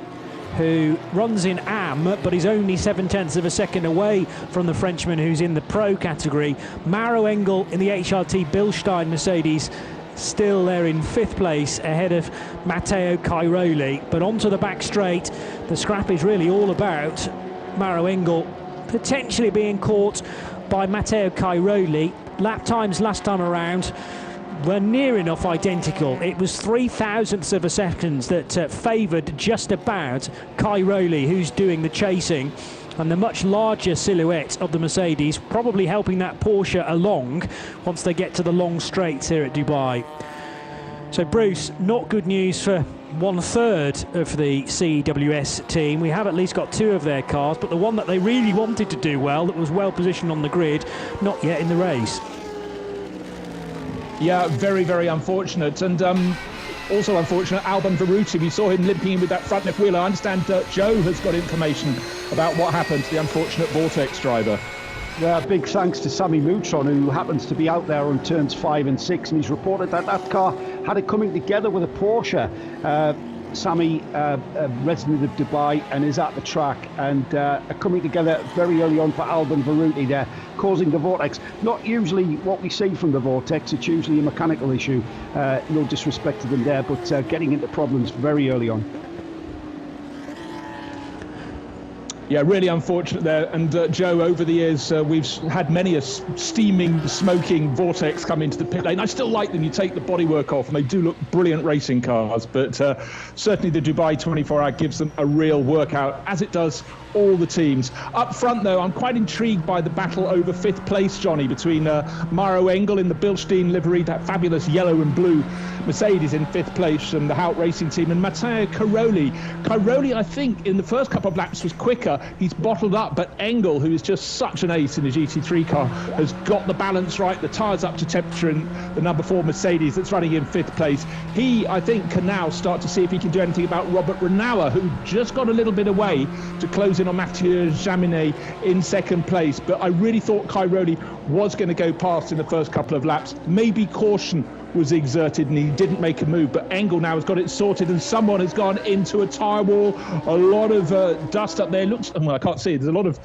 who runs in AM, but is only 0.7 of a second away from the Frenchman who's in the Pro category. Mauro Engel in the HRT Bilstein Mercedes still there in 5th place ahead of Matteo Cairoli. But onto the back straight, the scrap is really all about Maro Engel potentially being caught by Matteo Cairoli. Lap times last time around were near enough identical. It was 0.003 of a second that favoured just about Cairoli, who's doing the chasing, and the much larger silhouette of the Mercedes probably helping that Porsche along once they get to the long straights here at Dubai. So Bruce, not good news for 1/3 of the CWS team. We have at least got 2 of their cars, but the one that they really wanted to do well, that was well positioned on the grid, not yet in the race. Yeah, very, very unfortunate. And also unfortunate, Alban Veruti, we saw him limping in with that front left wheel. I understand Joe has got information about what happened to the unfortunate Vortex driver. Yeah, big thanks to Sammy Moutron, who happens to be out there on turns 5 and 6, and he's reported that that car had it coming together with a Porsche. Sammy, a resident of Dubai, and is at the track, and coming together very early on for Alban Veruti there, causing the Vortex. Not usually what we see from the Vortex, it's usually a mechanical issue. No disrespect to them there, but getting into problems very early on. Yeah, really unfortunate there. And Joe, over the years, we've had many a steaming, smoking Vortex come into the pit lane. I still like them. You take the bodywork off and they do look brilliant racing cars. But certainly the Dubai 24-hour gives them a real workout, as it does all the teams. Up front, though, I'm quite intrigued by the battle over 5th place, Johnny, between Maro Engel in the Bilstein livery, that fabulous yellow and blue Mercedes in 5th place, and the Hout Racing team, and Matteo Cairoli. Cairoli, I think, in the first couple of laps was quicker. He's bottled up, but Engel, who is just such an ace in the GT3 car, has got the balance right. The tyres up to temperature in the number 4 Mercedes that's running in 5th place. He, I think, can now start to see if he can do anything about Robert Renauer, who just got a little bit away to close in on Mathieu Jaminet in 2nd place. But I really thought Cairoli was going to go past in the first couple of laps. Maybe caution was exerted and he didn't make a move, but Engel now has got it sorted, and someone has gone into a tyre wall. A lot of dust up there. Looks, well, I can't see. There's a lot of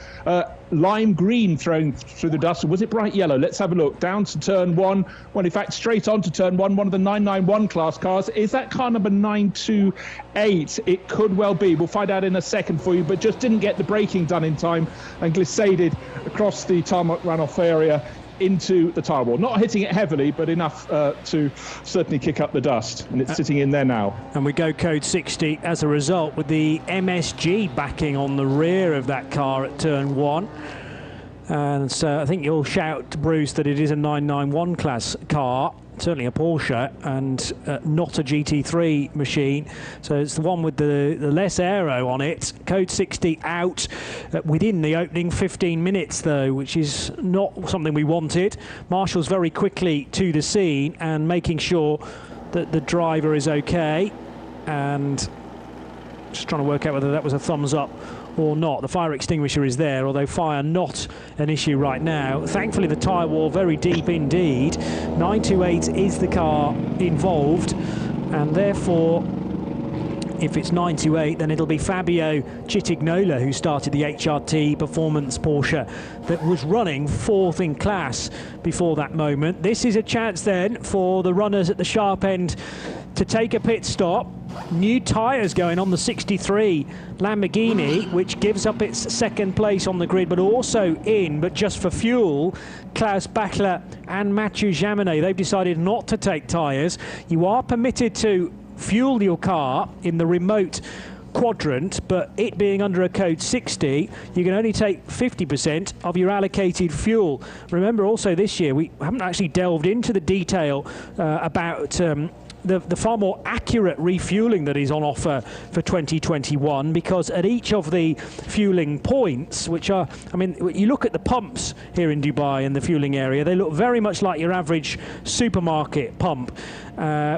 lime green thrown through the dust. Was it bright yellow? Let's have a look. Down to turn 1. Well, in fact, straight on to turn 1. One of the 991 class cars. Is that car number 928? It could well be. We'll find out in a second for you, but just didn't get the braking done in time and glissaded across the tarmac runoff area into the tyre wall. Not hitting it heavily, but enough to certainly kick up the dust, and it's sitting in there now. And we go code 60 as a result, with the MSG backing on the rear of that car at turn 1. And so I think you'll shout, Bruce, that it is a 991 class car, certainly a Porsche, and not a GT3 machine. So it's the one with the less aero on it. Code 60 out within the opening 15 minutes, though, which is not something we wanted. Marshall's very quickly to the scene and making sure that the driver is okay, and just trying to work out whether that was a thumbs up or not. The fire extinguisher is there, although fire not an issue right now. Thankfully the tyre wall very deep indeed. 928 is the car involved, and therefore if it's 928 then it'll be Fabio Citignola who started the HRT Performance Porsche that was running 4th in class before that moment. This is a chance then for the runners at the sharp end to take a pit stop. New tyres going on the 63 Lamborghini, which gives up its 2nd place on the grid, but also in, but just for fuel, Klaus Bachler and Mathieu Jaminet. They've decided not to take tyres. You are permitted to fuel your car in the remote quadrant, but it being under a code 60, you can only take 50% of your allocated fuel. Remember also this year, we haven't actually delved into the detail about the far more accurate refueling that is on offer for 2021, because at each of the fueling points, which are, I mean, you look at the pumps here in Dubai in the fueling area, they look very much like your average supermarket pump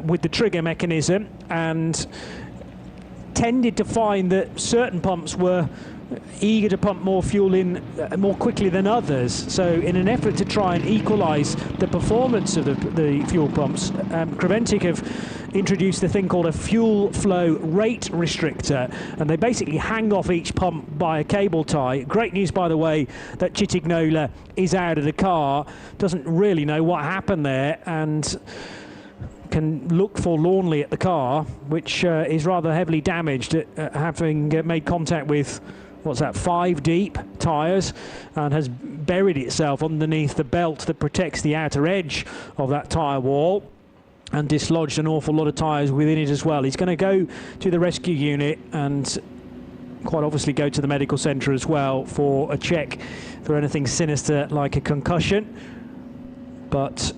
with the trigger mechanism, and tended to find that certain pumps were eager to pump more fuel in more quickly than others. So in an effort to try and equalise the performance of the fuel pumps, Creventic have introduced a thing called a fuel flow rate restrictor, and they basically hang off each pump by a cable tie. Great news, by the way, that Citignola is out of the car. Doesn't really know what happened there, and can look forlornly at the car, which is rather heavily damaged at having made contact with, what's that, 5 deep tyres, and has buried itself underneath the belt that protects the outer edge of that tyre wall and dislodged an awful lot of tyres within it as well. He's going to go to the rescue unit and quite obviously go to the medical centre as well for a check for anything sinister like a concussion. But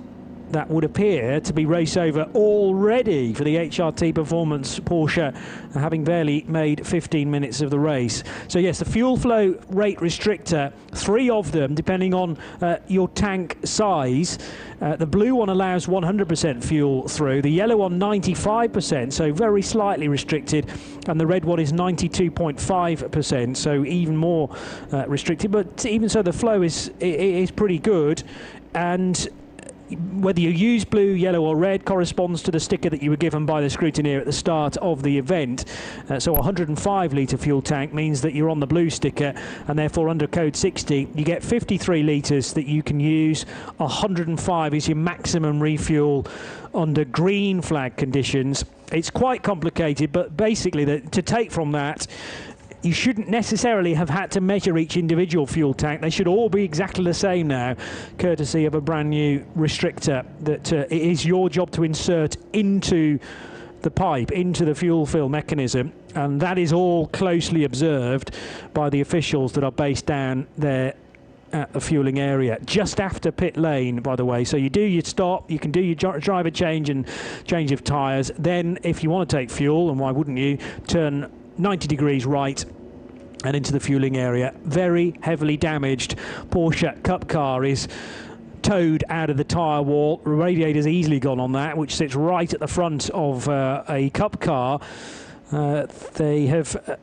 that would appear to be race over already for the HRT Performance Porsche, having barely made 15 minutes of the race. So yes, the fuel flow rate restrictor, 3 of them depending on your tank size. The blue one allows 100% fuel through, the yellow one 95%, so very slightly restricted, and the red one is 92.5%, so even more restricted. But even so, the flow is pretty good, and whether you use blue, yellow or red corresponds to the sticker that you were given by the scrutineer at the start of the event. So a 105 litre fuel tank means that you're on the blue sticker, and therefore under code 60 you get 53 litres that you can use. 105 is your maximum refuel under green flag conditions. It's quite complicated, but basically to take from that, you shouldn't necessarily have had to measure each individual fuel tank. They should all be exactly the same now, courtesy of a brand new restrictor that it is your job to insert into the pipe, into the fuel fill mechanism, and that is all closely observed by the officials that are based down there at the fueling area, just after pit lane, by the way. So you do your stop, you can do your driver change and change of tyres. Then if you want to take fuel, and why wouldn't you, turn 90 degrees right and into the fueling area. Very heavily damaged Porsche Cup car is towed out of the tyre wall. The radiator's easily gone on that, which sits right at the front of a Cup car. They have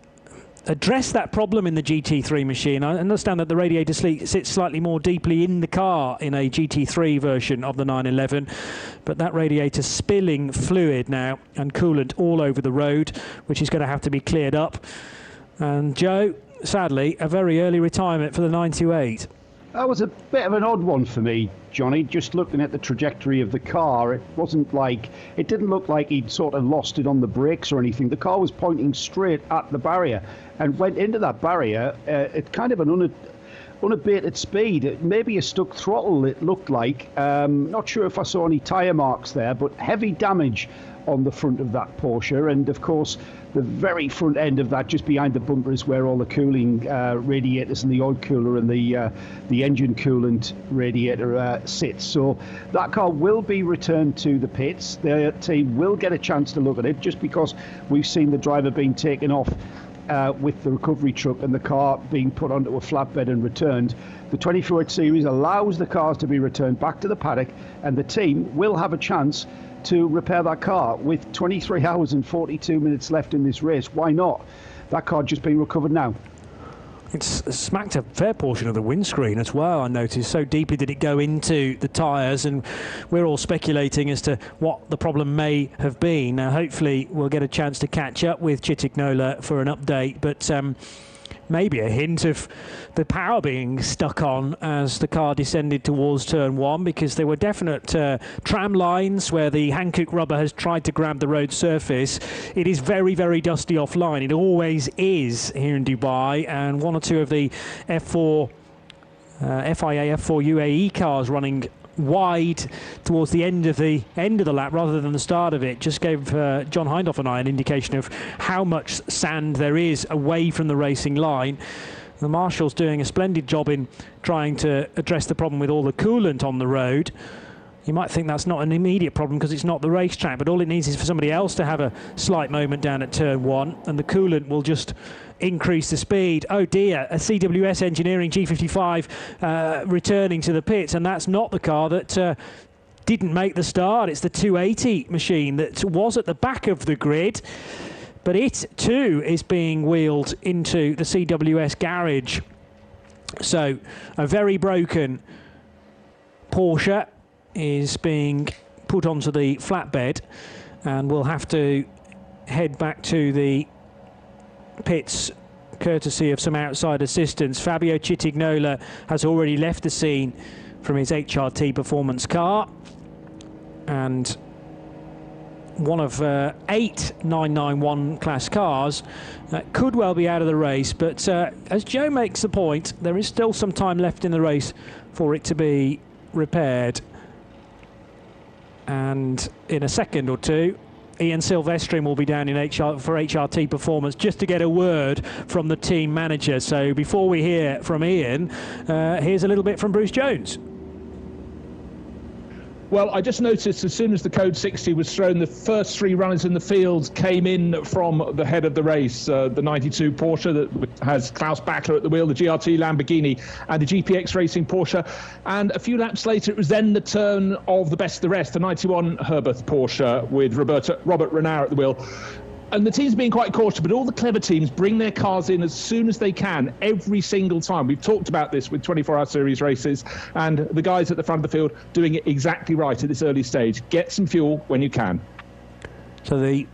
addressed that problem in the GT3 machine. I understand that the radiator sits slightly more deeply in the car in a GT3 version of the 911, but that radiator's spilling fluid now and coolant all over the road, which is going to have to be cleared up. And Joe, sadly, a very early retirement for the 928. That was a bit of an odd one for me, Johnny. Just looking at the trajectory of the car, it didn't look like he'd sort of lost it on the brakes or anything. The car was pointing straight at the barrier and went into that barrier at kind of an unabated speed. Maybe a stuck throttle, it looked like. Not sure if I saw any tyre marks there, but heavy damage on the front of that Porsche. And of course, the very front end of that, just behind the bumper, is where all the cooling radiators and the oil cooler and the engine coolant radiator sits. So that car will be returned to the pits. The team will get a chance to look at it, just because we've seen the driver being taken off with the recovery truck and the car being put onto a flatbed and returned. The 24-hour series allows the cars to be returned back to the paddock, and the team will have a chance to repair that car. With 23 hours and 42 minutes left in this race, why not? That car just being recovered now. It's smacked a fair portion of the windscreen as well, I noticed. So deeply did it go into the tyres, and we're all speculating as to what the problem may have been. Now, hopefully we'll get a chance to catch up with Chitiknola for an update, but maybe a hint of the power being stuck on as the car descended towards turn 1, because there were definite tram lines where the Hankook rubber has tried to grab the road surface. It is very, very dusty offline. It always is here in Dubai, and one or two of the F4 FIA F4 UAE cars running wide towards the end of the lap rather than the start of it just gave John Hindhoff and I an indication of how much sand there is away from the racing line. The marshal's doing a splendid job in trying to address the problem with all the coolant on the road. You might think that's not an immediate problem because it's not the racetrack, but all it needs is for somebody else to have a slight moment down at turn 1 and the coolant will just increase the speed. Oh dear, a CWS Engineering G55 returning to the pits, and that's not the car that didn't make the start. It's the 280 machine that was at the back of the grid, but it too is being wheeled into the CWS garage. So a very broken Porsche is being put onto the flatbed, and we'll have to head back to the pits courtesy of some outside assistance. Fabio Chitignola has already left the scene from his HRT performance car, and one of 8 991 class cars, could well be out of the race. But as Joe makes the point, there is still some time left in the race for it to be repaired. And in a second or two, Ian Silvestrin will be down in for HRT Performance just to get a word from the team manager. So before we hear from Ian, here's a little bit from Bruce Jones. Well, I just noticed as soon as the code 60 was thrown, the first 3 runners in the field came in from the head of the race. The 92 Porsche that has Klaus Bachler at the wheel, the GRT Lamborghini and the GPX Racing Porsche. And a few laps later, it was then the turn of the best of the rest, the 91 Herberth Porsche with Robert Renard at the wheel. And the team's being quite cautious, but all the clever teams bring their cars in as soon as they can, every single time. We've talked about this with 24-hour series races, and the guys at the front of the field doing it exactly right at this early stage. Get some fuel when you can. So the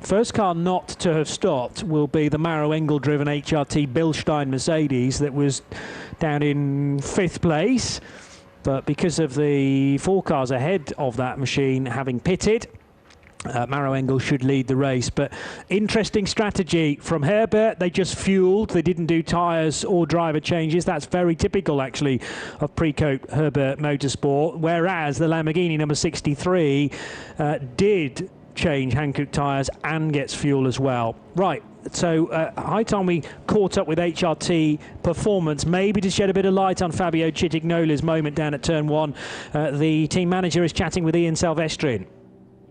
first car not to have stopped will be the Maro Engel-driven HRT Bilstein Mercedes that was down in 5th place. But because of the 4 cars ahead of that machine having pitted, Maro Engel should lead the race. But interesting strategy from Herbert. They just fueled. They didn't do tyres or driver changes. That's very typical, actually, of pre-coat Herbert Motorsport. Whereas the Lamborghini number 63 did change Hankook tyres and gets fuel as well. Right. So high time we caught up with HRT Performance, maybe to shed a bit of light on Fabio Citignola's moment down at turn 1. The team manager is chatting with Ian Silvestrin.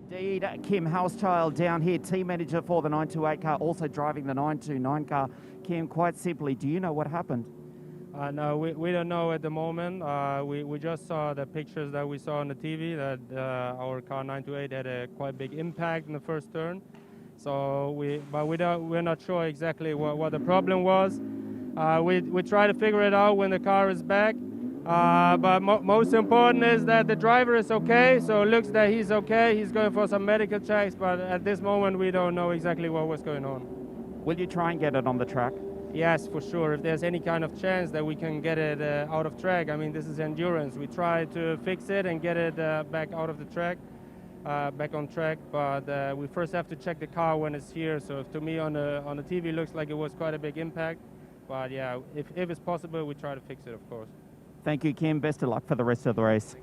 Indeed, Kim Housechild down here, team manager for the 928 car, also driving the 929 car. Kim, quite simply, do you know what happened? No, we don't know at the moment. We just saw the pictures that we saw on the TV that our car 928 had a quite big impact in the first turn. So we're not sure exactly what the problem was. We try to figure it out when the car is back. But most important is that the driver is okay, so it looks that he's okay. He's going for some medical checks, but at this moment we don't know exactly what was going on. Will you try and get it on the track? Yes, for sure. If there's any kind of chance that we can get it out of track, I mean, this is endurance. We try to fix it and get it back out of the track, back on track, but we first have to check the car when it's here. So to me on the TV looks like it was quite a big impact, but yeah, if it's possible, we try to fix it, of course. Thank you, Kim. Best of luck for the rest of the race.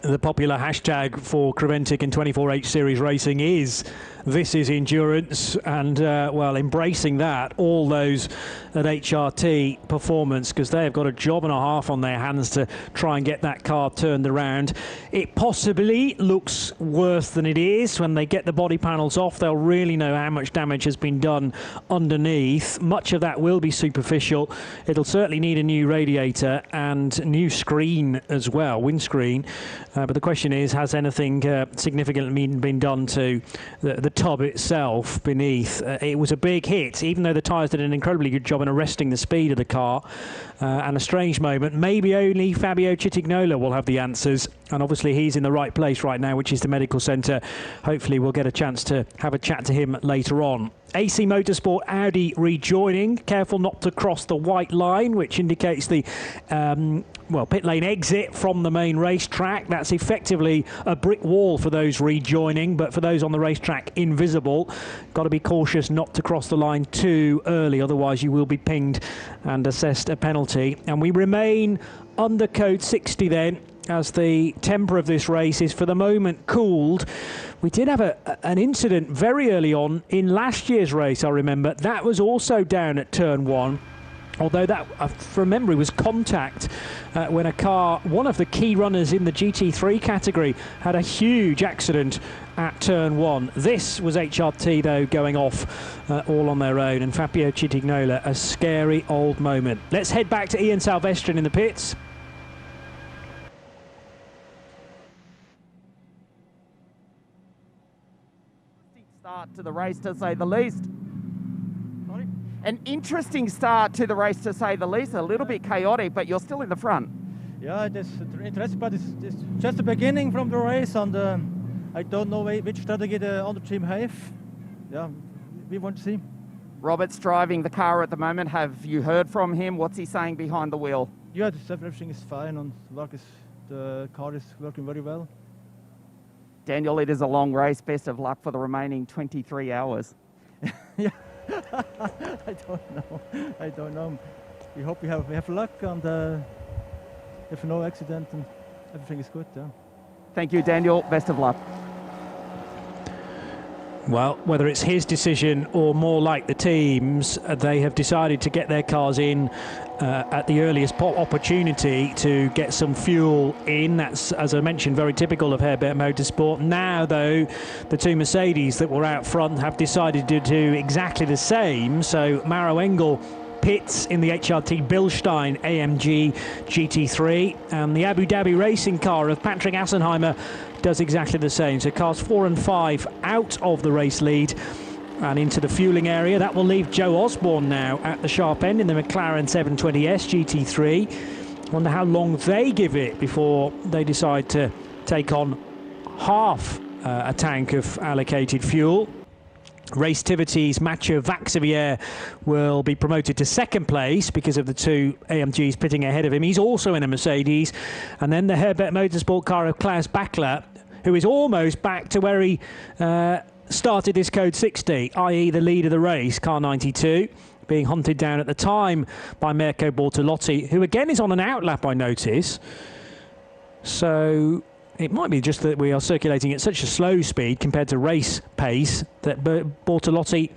The popular hashtag for Creventic and 24H Series Racing is "This is Endurance," and well, embracing that, all those at HRT Performance, because they have got a job and a half on their hands to try and get that car turned around. It possibly looks worse than it is. When they get the body panels off, they'll really know how much damage has been done underneath. Much of that will be superficial. It'll certainly need a new radiator and new screen as well, windscreen. But the question is, has anything significantly been done to the tub itself beneath? It was a big hit, even though the tyres did an incredibly good job in arresting the speed of the car. And a strange moment. Maybe only Fabio Citignola will have the answers. And obviously he's in the right place right now, which is the medical centre. Hopefully we'll get a chance to have a chat to him later on. AC Motorsport Audi rejoining. Careful not to cross the white line, which indicates the pit lane exit from the main racetrack. That's effectively a brick wall for those rejoining, but for those on the racetrack, invisible. Got to be cautious not to cross the line too early, otherwise you will be pinged and assessed a penalty. And we remain under code 60 then, as the temper of this race is for the moment cooled. We did have an incident very early on in last year's race, I remember. That was also down at turn 1. Although that, from memory, was contact when a car, one of the key runners in the GT3 category, had a huge accident at turn 1. This was HRT, though, going off all on their own, and Fabio Citignola, a scary old moment. Let's head back to Ian Silvestrin in the pits. Start to the race, to say the least. An interesting start to the race, to say the least. A little bit chaotic, but you're still in the front. Yeah, it is interesting, but it's just the beginning from the race, and I don't know which strategy the other team have. Yeah, we want to see. Robert's driving the car at the moment. Have you heard from him? What's he saying behind the wheel? Yeah, everything is fine, and the car is working very well. Daniel, it is a long race. Best of luck for the remaining 23 hours. Yeah, I don't know. We hope we have luck and if no accident and everything is good. Yeah. Thank you, Daniel. Best of luck. Well, whether it's his decision or more like the team's, they have decided to get their cars in at the earliest opportunity to get some fuel in. That's, as I mentioned, very typical of Herbert Motorsport. Now, though, the two Mercedes that were out front have decided to do exactly the same. So Maro Engel pits in the HRT Bilstein AMG GT3, and the Abu Dhabi racing car of Patrick Assenheimer does exactly the same. So cars 4 and 5 out of the race lead and into the fueling area. That will leave Joe Osborne now at the sharp end in the McLaren 720S GT3. Wonder how long they give it before they decide to take on half a tank of allocated fuel. Racetivity's Mathieu Vaxivière will be promoted to second place because of the two AMGs pitting ahead of him. He's also in a Mercedes. And then the Herbert Motorsport car of Klaus Bachler, who is almost back to where he started this Code 60, i.e. the lead of the race, car 92, being hunted down at the time by Mirko Bortolotti, who again is on an outlap, I notice. So it might be just that we are circulating at such a slow speed compared to race pace that Bortolotti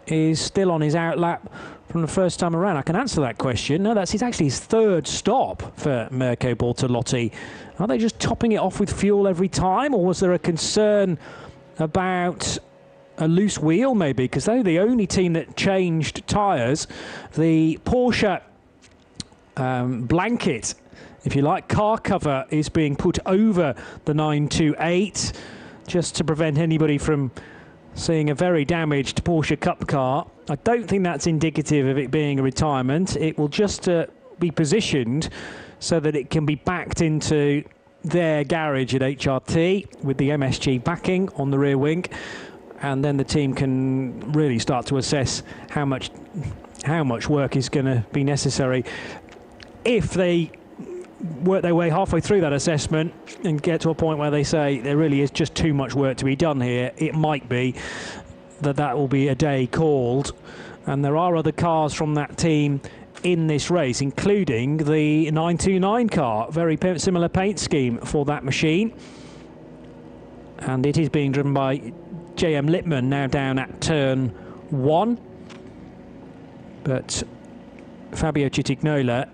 is still on his outlap from the first time around. I can answer that question. No, that's actually his third stop for Mirko Bortolotti. Are they just topping it off with fuel every time, or was there a concern about a loose wheel maybe? Because they're the only team that changed tyres. The Porsche blanket, if you like, car cover is being put over the 928 just to prevent anybody from seeing a very damaged Porsche Cup car. I don't think that's indicative of it being a retirement. It will just be positioned so that it can be backed into their garage at HRT with the MSG backing on the rear wing, and then the team can really start to assess how much work is going to be necessary. If they work their way halfway through that assessment and get to a point where they say there really is just too much work to be done here, it might be that will be a day called. And there are other cars from that team in this race, including the 929 car, very similar paint scheme for that machine, and it is being driven by JM Littmann, now down at turn 1. But Fabio Citignola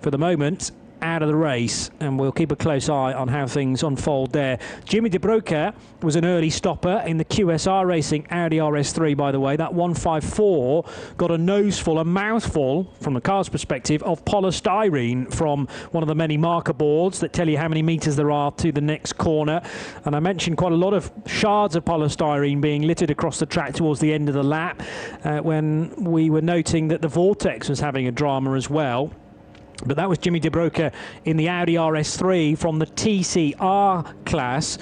for the moment out of the race, and we'll keep a close eye on how things unfold there. Jimmy De Broca was an early stopper in the QSR Racing Audi RS3, by the way. That 154 got a noseful, a mouthful, from the car's perspective, of polystyrene from one of the many marker boards that tell you how many metres there are to the next corner. And I mentioned quite a lot of shards of polystyrene being littered across the track towards the end of the lap when we were noting that the Vortex was having a drama as well. But that was Jimmy De Broca in the Audi RS3 from the TCR class.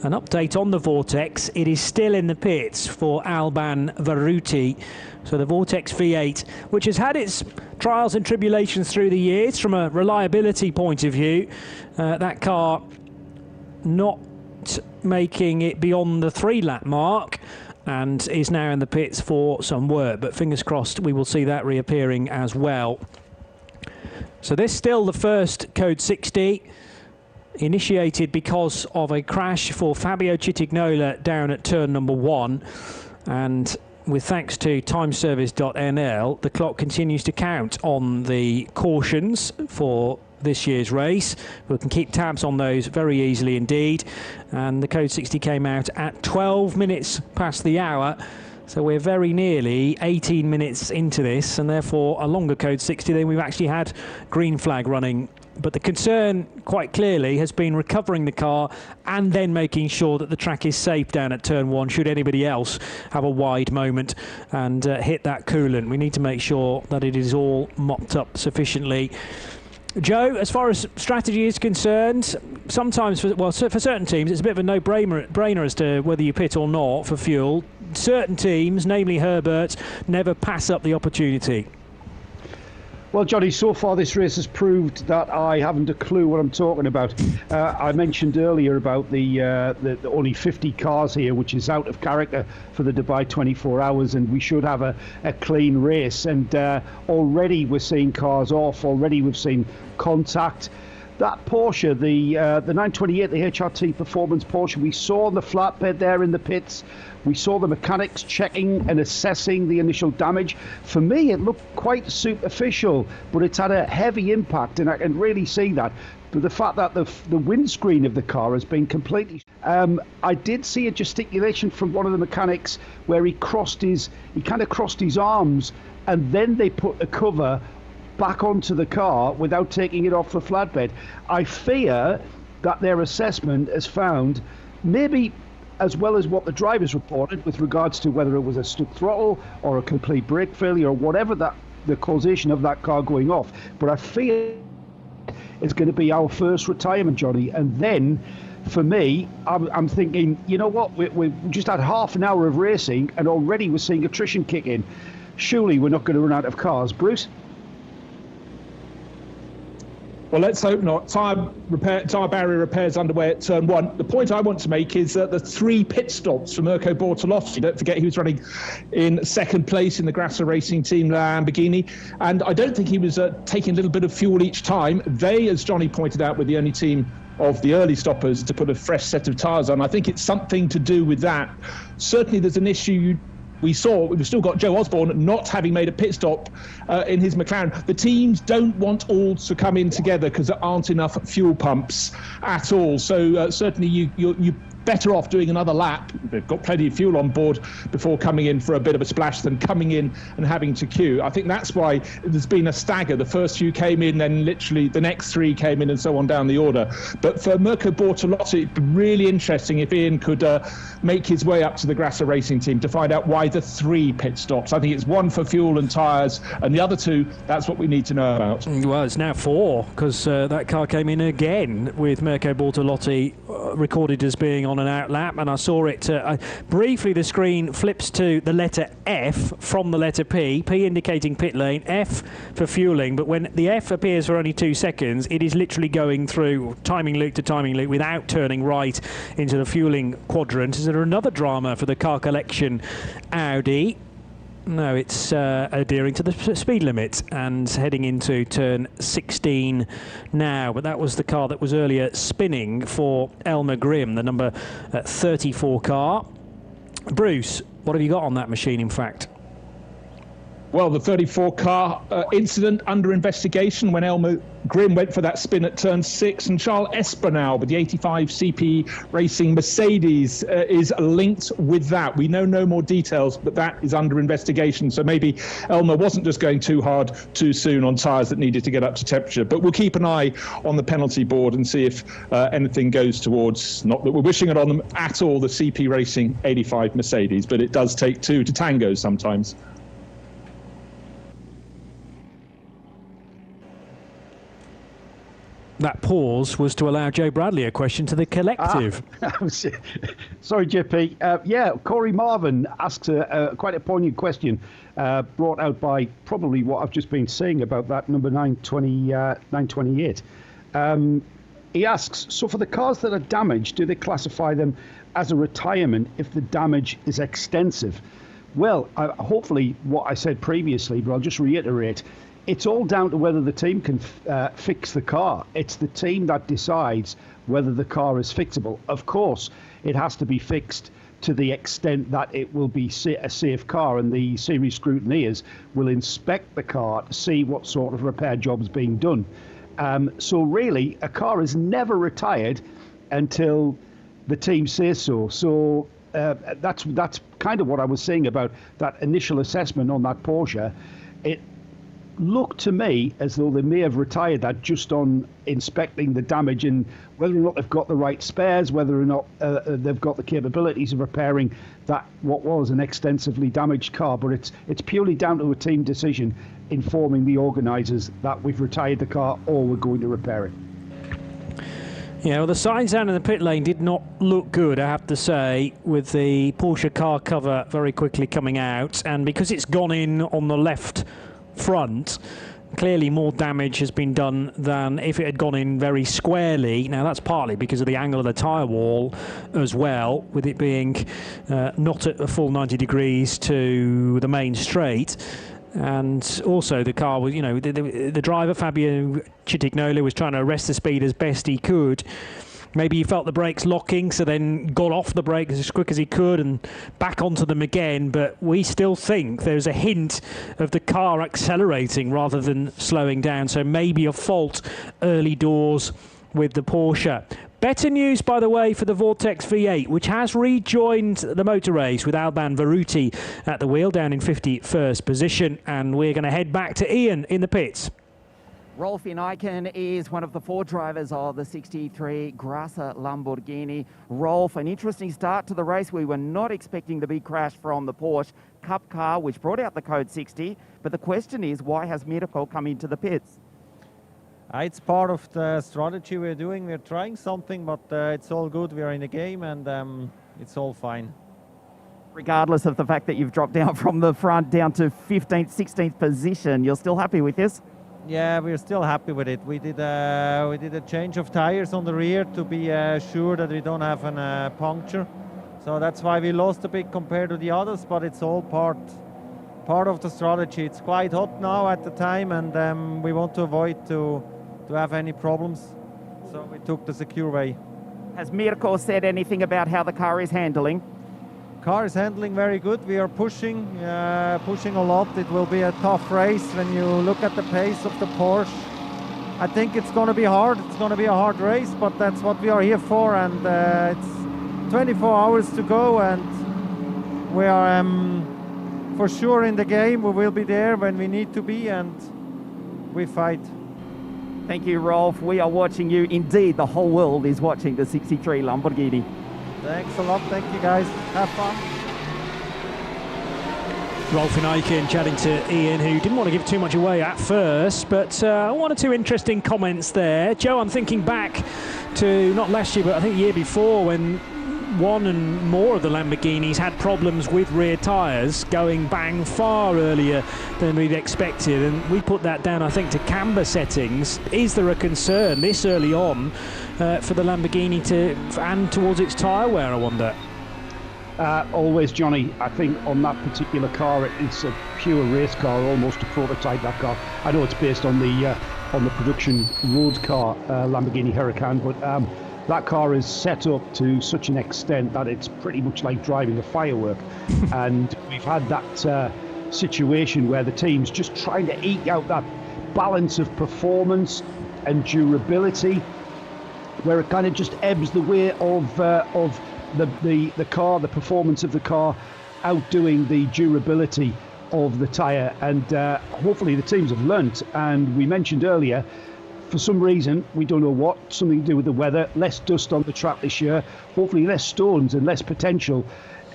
An update on the Vortex. It is still in the pits for Alban Varuti. So the Vortex V8, which has had its trials and tribulations through the years from a reliability point of view. That car not making it beyond the 3-lap mark and is now in the pits for some work. But fingers crossed we will see that reappearing as well. So this is still the first Code 60, initiated because of a crash for Fabio Citignola down at turn number 1. And with thanks to timeservice.nl, the clock continues to count on the cautions for this year's race. We can keep tabs on those very easily indeed. And the Code 60 came out at 12 minutes past the hour. So we're very nearly 18 minutes into this, and therefore a longer Code 60 than we've actually had green flag running. But the concern, quite clearly, has been recovering the car and then making sure that the track is safe down at turn 1 should anybody else have a wide moment and hit that coolant. We need to make sure that it is all mopped up sufficiently. Joe, as far as strategy is concerned, sometimes, for certain teams, it's a bit of a no-brainer as to whether you pit or not for fuel. Certain teams, namely Herbert, never pass up the opportunity. Well, Johnny, so far this race has proved that I haven't a clue what I'm talking about. I mentioned earlier about the only 50 cars here, which is out of character for the Dubai 24 Hours, and we should have a clean race. And already we're seeing cars off. Already we've seen contact. That Porsche, the 928, the HRT Performance Porsche, we saw the flatbed there in the pits. We saw the mechanics checking and assessing the initial damage. For me, it looked quite superficial, but it's had a heavy impact, and I can really see that. But the fact that the windscreen of the car has been completely... I did see a gesticulation from one of the mechanics where he kind of crossed his arms, and then they put a cover back onto the car without taking it off the flatbed. I fear that their assessment has found, maybe as well as what the drivers reported with regards to whether it was a stuck throttle or a complete brake failure or whatever the causation of that car going off, but I fear it's going to be our first retirement, Johnny. And then for me, I'm thinking, you know what, we've just had half an hour of racing and already we're seeing attrition kick in. Surely we're not going to run out of cars. Bruce? Well, let's hope not. Tyre barrier repairs underway at turn 1. The point I want to make is that the 3 pit stops for Mirko Bortolotti. Don't forget he was running in second place in the Grasser Racing Team Lamborghini, and I don't think he was taking a little bit of fuel each time. They, as Johnny pointed out, were the only team of the early stoppers to put a fresh set of tyres on. I think it's something to do with that. Certainly there's an issue we've still got Joe Osborne not having made a pit stop in his McLaren. The teams don't want all to come in together because there aren't enough fuel pumps at all. So certainly you better off doing another lap. They've got plenty of fuel on board before coming in for a bit of a splash than coming in and having to queue. I think that's why there's been a stagger. The first few came in, then literally the next 3 came in, and so on down the order. But for Mirko Bortolotti, it'd be really interesting if Ian could make his way up to the Grasser Racing Team to find out why the 3 pit stops. I think it's 1 for fuel and tyres, and the other 2, that's what we need to know about. Well, it's now 4, because that car came in again with Mirko Bortolotti recorded as being on an out lap, and I saw it briefly. The screen flips to the letter F from the letter P indicating pit lane, F for fueling, but when the F appears for only 2 seconds, it is literally going through timing loop to timing loop without turning right into the fueling quadrant. Is there another drama for the car collection Audi? No, it's adhering to the speed limit and heading into turn 16 now. But that was the car that was earlier spinning for Elmer Grimm, the number 34 car. Bruce, what have you got on that machine, in fact? Well, the 34 car incident under investigation when Elmer Grimm went for that spin at turn 6, and Charles Espinal with the 85 CP Racing Mercedes is linked with that. We know no more details, but that is under investigation. So maybe Elmer wasn't just going too hard too soon on tyres that needed to get up to temperature. But we'll keep an eye on the penalty board and see if anything goes towards, not that we're wishing it on them at all, the CP Racing 85 Mercedes, but it does take 2 to tango sometimes. That pause was to allow Joe Bradley a question to the collective. Sorry, JP. Corey Marvin asks quite a poignant question brought out by probably what I've just been saying about that number 928. He asks, so for the cars that are damaged, do they classify them as a retirement if the damage is extensive? Well, hopefully what I said previously, but I'll just reiterate, it's all down to whether the team can fix the car. It's the team that decides whether the car is fixable. Of course, it has to be fixed to the extent that it will be a safe car, and the series scrutineers will inspect the car to see what sort of repair job is being done. So really, a car is never retired until the team says so. So that's kind of what I was saying about that initial assessment on that Porsche. It looked to me as though they may have retired that just on inspecting the damage and whether or not they've got the right spares, whether or not they've got the capabilities of repairing that what was an extensively damaged car. But it's purely down to a team decision informing the organisers that we've retired the car or we're going to repair it. Yeah, well, the signs down in the pit lane did not look good, I have to say, with the Porsche car cover very quickly coming out, and because it's gone in on the left front, Clearly more damage has been done than if it had gone in very squarely. Now that's partly because of the angle of the tyre wall as well, with it being not at a full 90 degrees to the main straight. And also the car was, you know, the driver, Fabio Citignola, was trying to arrest the speed as best he could. Maybe he felt the brakes locking, so then got off the brakes as quick as he could and back onto them again. But we still think there's a hint of the car accelerating rather than slowing down. So maybe a fault early doors with the Porsche. Better news, by the way, for the Vortex V8, which has rejoined the motor race with Alban Veruti at the wheel, down in 51st position. And we're going to head back to Ian in the pits. Rolf Ineiken is one of the 4 drivers of the 63 Grasser Lamborghini. Rolf, an interesting start to the race. We were not expecting the big crash from the Porsche Cup car, which brought out the code 60. But the question is, why has Mirko come into the pits? It's part of the strategy we're doing. We're trying something, but it's all good. We are in the game, and it's all fine. Regardless of the fact that you've dropped down from the front down to 15th, 16th position, you're still happy with this? Yeah, we're still happy with it. We did a change of tires on the rear to be sure that we don't have a puncture. So that's why we lost a bit compared to the others, but it's all part of the strategy. It's quite hot now at the time, and we want to avoid to have any problems. So we took the secure way. Has Mirko said anything about how the car is handling? Car is handling very good. We are pushing a lot. It will be a tough race when you look at the pace of the Porsche. I think it's going to be hard. It's going to be a hard race, but that's what we are here for. And it's 24 hours to go, and we are for sure in the game. We will be there when we need to be, and we fight. Thank you, Rolf. We are watching you. Indeed, the whole world is watching the 63 Lamborghini. Thanks a lot. Thank you, guys. Have fun. Rolf Ineiken chatting to Ian, who didn't want to give too much away at first, but one or two interesting comments there. Joe, I'm thinking back to not last year, but I think the year before, when one and more of the Lamborghinis had problems with rear tyres going bang far earlier than we'd expected, and we put that down, I think, to camber settings. Is there a concern this early on for the Lamborghini and towards its tyre wear, I wonder? Always, Johnny. I think on that particular car, it's a pure race car, almost a prototype. That car. I know it's based on the production road car Lamborghini Huracan, but that car is set up to such an extent that it's pretty much like driving a firework. And we've had that situation where the team's just trying to eke out that balance of performance and durability, where it kind of just ebbs the way of the car, the performance of the car, outdoing the durability of the tyre. And hopefully the teams have learnt. And we mentioned earlier, for some reason, we don't know what, something to do with the weather, less dust on the track this year, hopefully less stones and less potential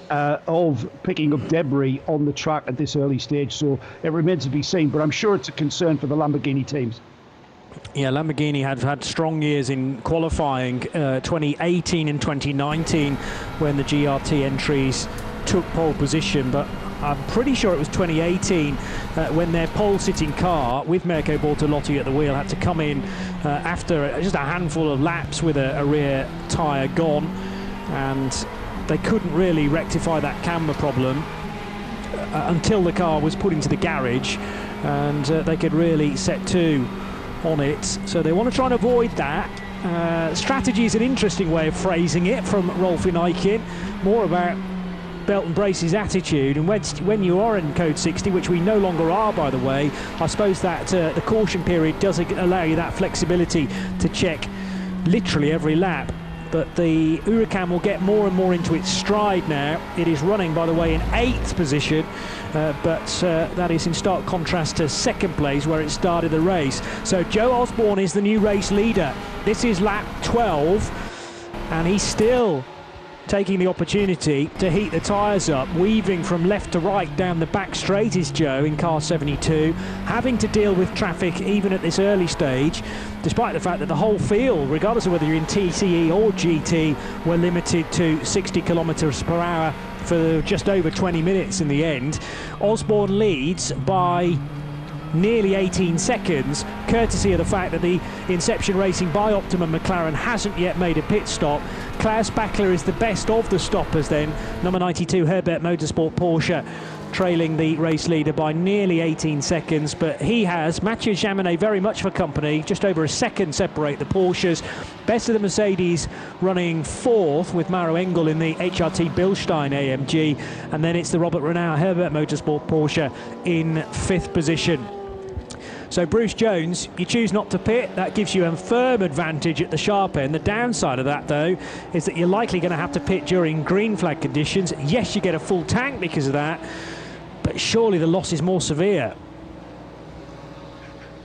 of picking up debris on the track at this early stage. So it remains to be seen, but I'm sure it's a concern for the Lamborghini teams. Yeah, Lamborghini had strong years in qualifying, 2018 and 2019, when the GRT entries took pole position, but I'm pretty sure it was 2018 when their pole-sitting car with Mirko Bortolotti at the wheel had to come in after just a handful of laps with a rear tyre gone, and they couldn't really rectify that camber problem until the car was put into the garage, and they could really set to on it. So they want to try and avoid that. Strategy is an interesting way of phrasing it from Rolf Ineiken, more about belt and braces attitude, and when you are in code 60, which we no longer are, by the way, I suppose that the caution period does allow you that flexibility to check literally every lap. But the Huracan will get more and more into its stride now. It is running, by the way, in 8th position, but that is in stark contrast to 2nd place where it started the race. So Joe Osborne is the new race leader. This is lap 12, and he's still taking the opportunity to heat the tyres up, weaving from left to right down the back straight is Joe in car 72, having to deal with traffic even at this early stage, despite the fact that the whole field, regardless of whether you're in TCE or GT, were limited to 60 kilometres per hour for just over 20 minutes in the end. Osborne leads by nearly 18 seconds, courtesy of the fact that the Inception Racing by Optimum McLaren hasn't yet made a pit stop. Klaus Bachler is the best of the stoppers then. Number 92 Herbert Motorsport Porsche trailing the race leader by nearly 18 seconds, but he has Mathieu Jaminet very much for company, just over a second separate the Porsches. Best of the Mercedes running fourth with Maro Engel in the HRT Bilstein AMG, and then it's the Robert Renau Herbert Motorsport Porsche in fifth position. So Bruce Jones, you choose not to pit, that gives you a firm advantage at the sharp end. The downside of that, though, is that you're likely going to have to pit during green flag conditions. Yes, you get a full tank because of that, but surely the loss is more severe.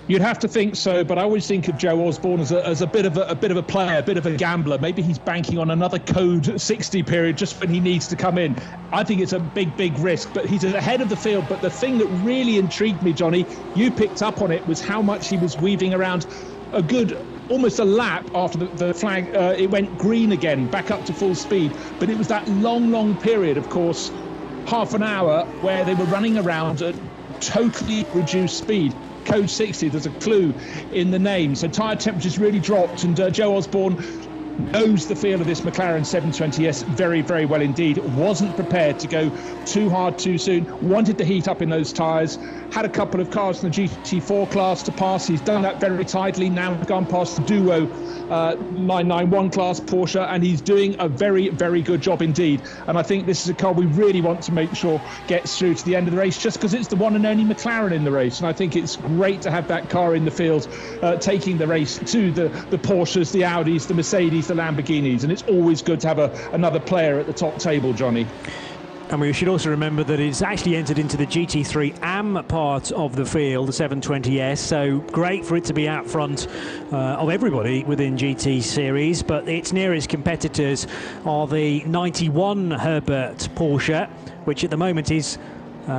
You'd have to think so, but I always think of Joe Osborne as a bit of a player, a bit of a gambler. Maybe he's banking on another code 60 period just when he needs to come in. I think it's a big risk, but he's ahead of the field. But the thing that really intrigued me, Johnny, you picked up on it, was how much he was weaving around a good, almost a lap after the flag. It went green again, back up to full speed. But it was that long period, of course, half an hour, where they were running around at totally reduced speed. Code 60, there's a clue in the name. So tyre temperatures really dropped, and Joe Osborne knows the feel of this McLaren 720S very well indeed. Wasn't prepared to go too hard too soon, wanted to heat up in those tyres, had a couple of cars in the GT4 class to pass. He's done that very tidily, now gone past the Duo 991 class Porsche, and he's doing a very good job indeed. And I think this is a car we really want to make sure gets through to the end of the race, just because it's the one and only McLaren in the race. And I think it's great to have that car in the field, taking the race to the Porsches, the Audis, the Mercedes, the Lamborghinis, and it's always good to have another player at the top table, Johnny. And we should also remember that it's actually entered into the GT3 AM part of the field, the 720S, so great for it to be out front of everybody within GT series, but its nearest competitors are the 91 Herbert Porsche, which at the moment is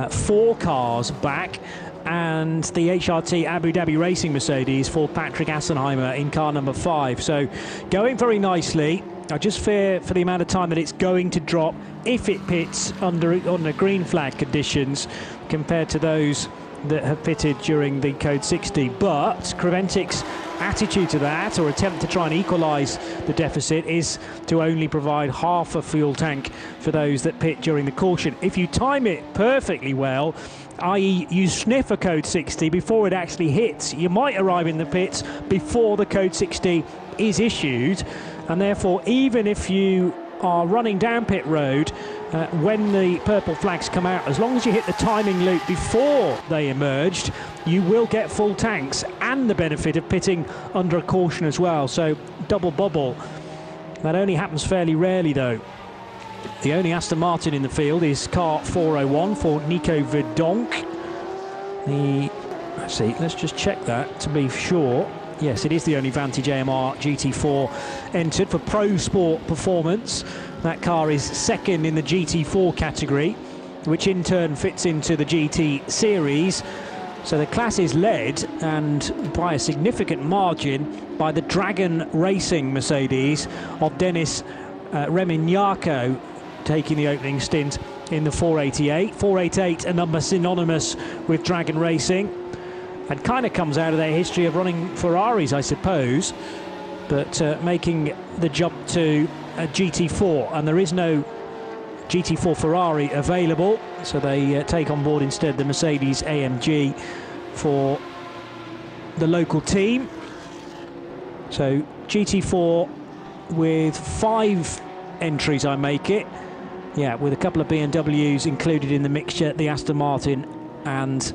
4 cars back, and the HRT Abu Dhabi Racing Mercedes for Patrick Assenheimer in car number 5. So going very nicely. I just fear for the amount of time that it's going to drop if it pits on the green flag conditions compared to those that have pitted during the Code 60. But Creventic's attitude to that, or attempt to try and equalise the deficit, is to only provide half a fuel tank for those that pit during the caution. If you time it perfectly well, i.e. you sniff a Code 60 before it actually hits, you might arrive in the pits before the Code 60 is issued, and therefore even if you are running down pit road when the purple flags come out, as long as you hit the timing loop before they emerged, you will get full tanks and the benefit of pitting under a caution as well. So double bubble. That only happens fairly rarely though. The only Aston Martin in the field is car 401 for Nico Verdonk. Let's just check that to be sure. Yes, it is the only Vantage AMR GT4 entered for Pro Sport Performance. That car is second in the GT4 category, which in turn fits into the GT Series. So the class is led, and by a significant margin, by the Dragon Racing Mercedes of Denis Remignacco, taking the opening stint in the 488. 488, a number synonymous with Dragon Racing, and kind of comes out of their history of running Ferraris, I suppose, but making the jump to a GT4, and there is no GT4 Ferrari available, so they take on board instead the Mercedes AMG for the local team. So GT4 with 5 entries, I make it. Yeah, with a couple of BMWs included in the mixture, the Aston Martin and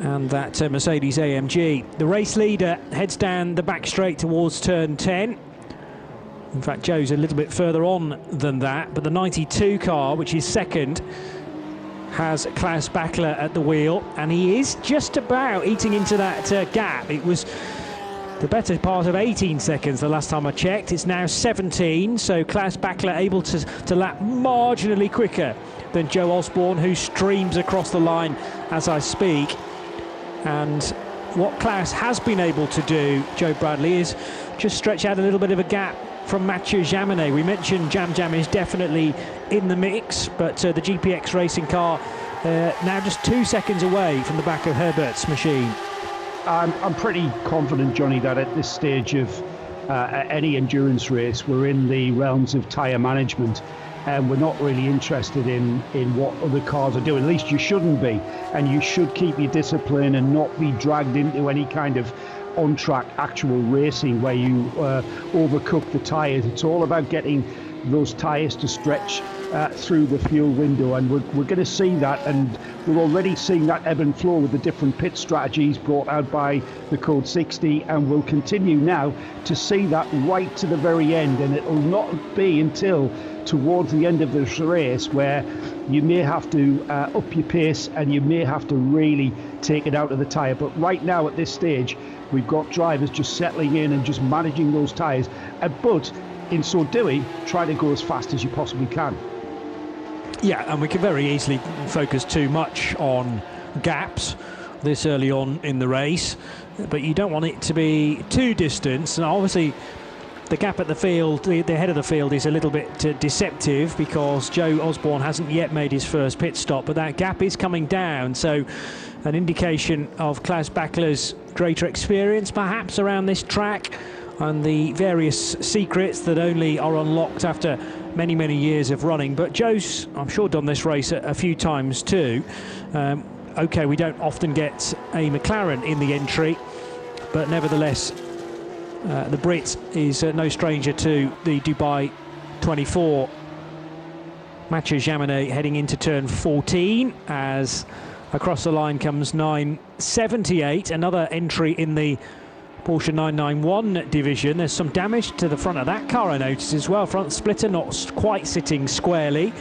that Mercedes AMG. The race leader heads down the back straight towards turn 10. In fact, Joe's a little bit further on than that, but the 92 car, which is second, has Klaus Bachler at the wheel, and he is just about eating into that gap. It was the better part of 18 seconds the last time I checked. It's now 17, so Klaus Bachler able to lap marginally quicker than Joe Osborne, who streams across the line as I speak. And what Klaus has been able to do, Joe Bradley, is just stretch out a little bit of a gap from Mathieu Jaminet. We mentioned Jam is definitely in the mix, but the GPX racing car now just 2 seconds away from the back of Herbert's machine. I'm pretty confident, Johnny, that at this stage of any endurance race, we're in the realms of tyre management, and we're not really interested in what other cars are doing. At least you shouldn't be, and you should keep your discipline and not be dragged into any kind of on-track actual racing where you overcook the tyres. It's all about getting those tyres to stretch through the fuel window, and we're going to see that, and we're already seeing that ebb and flow with the different pit strategies brought out by the Code 60, and we'll continue now to see that right to the very end. And it will not be until towards the end of this race where you may have to up your pace and you may have to really take it out of the tyre. But right now at this stage, we've got drivers just settling in and just managing those tyres, but in so doing, try to go as fast as you possibly can. Yeah, and we can very easily focus too much on gaps this early on in the race, but you don't want it to be too distant. And obviously the gap at the field, the head of the field, is a little bit deceptive because Joe Osborne hasn't yet made his first pit stop, but that gap is coming down, so an indication of Klaus Bachler's greater experience perhaps around this track and the various secrets that only are unlocked after many, many years of running. But Joe's, I'm sure, done this race a few times too. OK, we don't often get a McLaren in the entry, but nevertheless, the Brit is no stranger to the Dubai 24. Mathieu Jaminet heading into turn 14 as across the line comes 978, another entry in the Porsche 991 division. There's some damage to the front of that car, I noticed as well. Front splitter not quite sitting squarely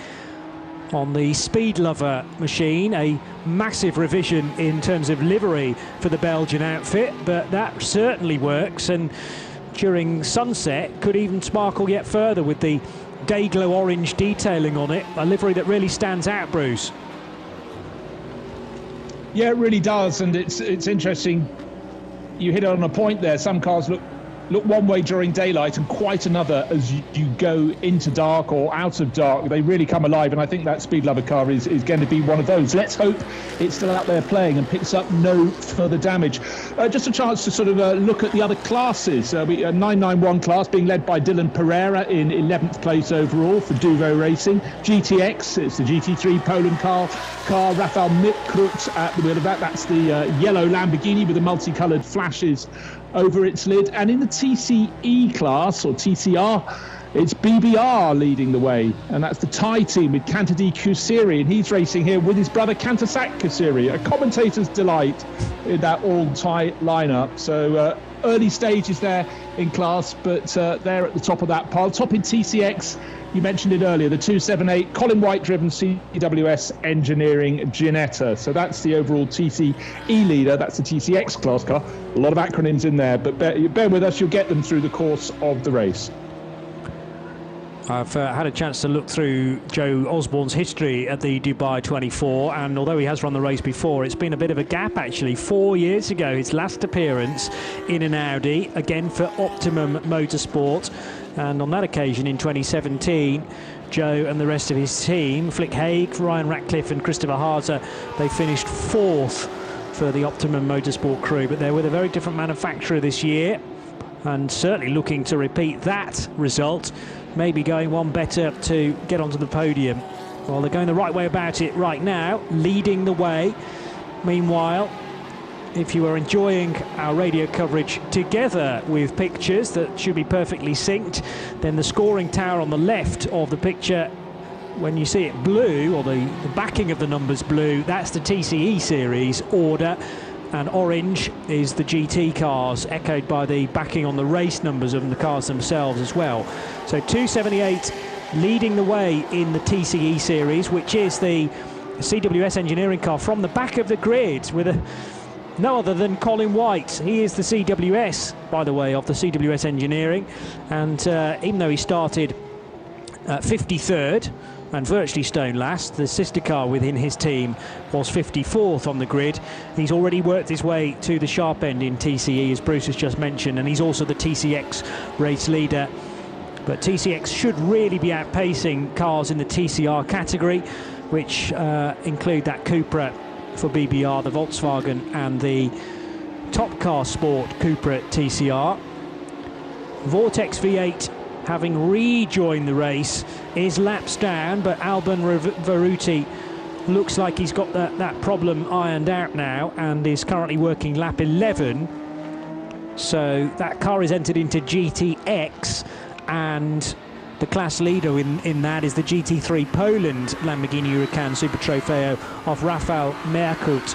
on the Speed Lover machine. A massive revision in terms of livery for the Belgian outfit, but that certainly works, and during sunset could even sparkle yet further with the day glow orange detailing on it. A livery that really stands out, Bruce. Yeah, it really does, and it's interesting. You hit it on a point there. Some cars look one way during daylight and quite another as you go into dark or out of dark. They really come alive, and I think that Speed Lover car is going to be one of those. Let's hope it's still out there playing and picks up no further damage. Just a chance to sort of look at the other classes. A 991 class being led by Dylan Pereira in 11th place overall for Duvo Racing. GTX, it's the GT3 Poland car. Rafael Mikrut at the wheel of that. That's the yellow Lamborghini with the multicoloured flashes over its lid. And in the TCE class, or TCR, it's BBR leading the way, and that's the Thai team with Kantadi Kusiri, and he's racing here with his brother Kantasak Kusiri, a commentator's delight in that all-Thai lineup. So early stages there in class, but they're at the top of that pile. Top in TCX, you mentioned it earlier, the 278 Colin White driven CWS Engineering Ginetta. So that's the overall TCE leader. That's the TCX class car. A lot of acronyms in there, but bear with us, you'll get them through the course of the race. I've had a chance to look through Joe Osborne's history at the Dubai 24, and although he has run the race before, it's been a bit of a gap actually. 4 years ago, his last appearance in an Audi, again for Optimum Motorsport, and on that occasion in 2017, Joe and the rest of his team, Flick Haig, Ryan Ratcliffe and Christopher Harzer, they finished 4th for the Optimum Motorsport crew, but they're with a very different manufacturer this year, and certainly looking to repeat that result, maybe going one better to get onto the podium. Well, they're going the right way about it right now, leading the way. Meanwhile, if you are enjoying our radio coverage together with pictures that should be perfectly synced, then the scoring tower on the left of the picture, when you see it blue, or the backing of the numbers blue, that's the TCE series order, and orange is the GT cars, echoed by the backing on the race numbers of the cars themselves as well. So 278 leading the way in the TCE series, which is the CWS engineering car from the back of the grid with no other than Colin White. He is the CWS, by the way, of the CWS engineering, and even though he started 53rd and virtually stone last, the sister car within his team was 54th on the grid. He's already worked his way to the sharp end in TCE, as Bruce has just mentioned, and he's also the TCX race leader. But TCX should really be outpacing cars in the TCR category. which include that Cupra for BBR, the Volkswagen, and the Top Car Sport Cupra TCR. Vortex V8, having rejoined the race, is laps down, but Alban Veruti looks like he's got that problem ironed out now and is currently working lap 11. So that car is entered into GTX, and the class leader in that is the GT3 Poland Lamborghini Huracan Super Trofeo of Rafał Merkut.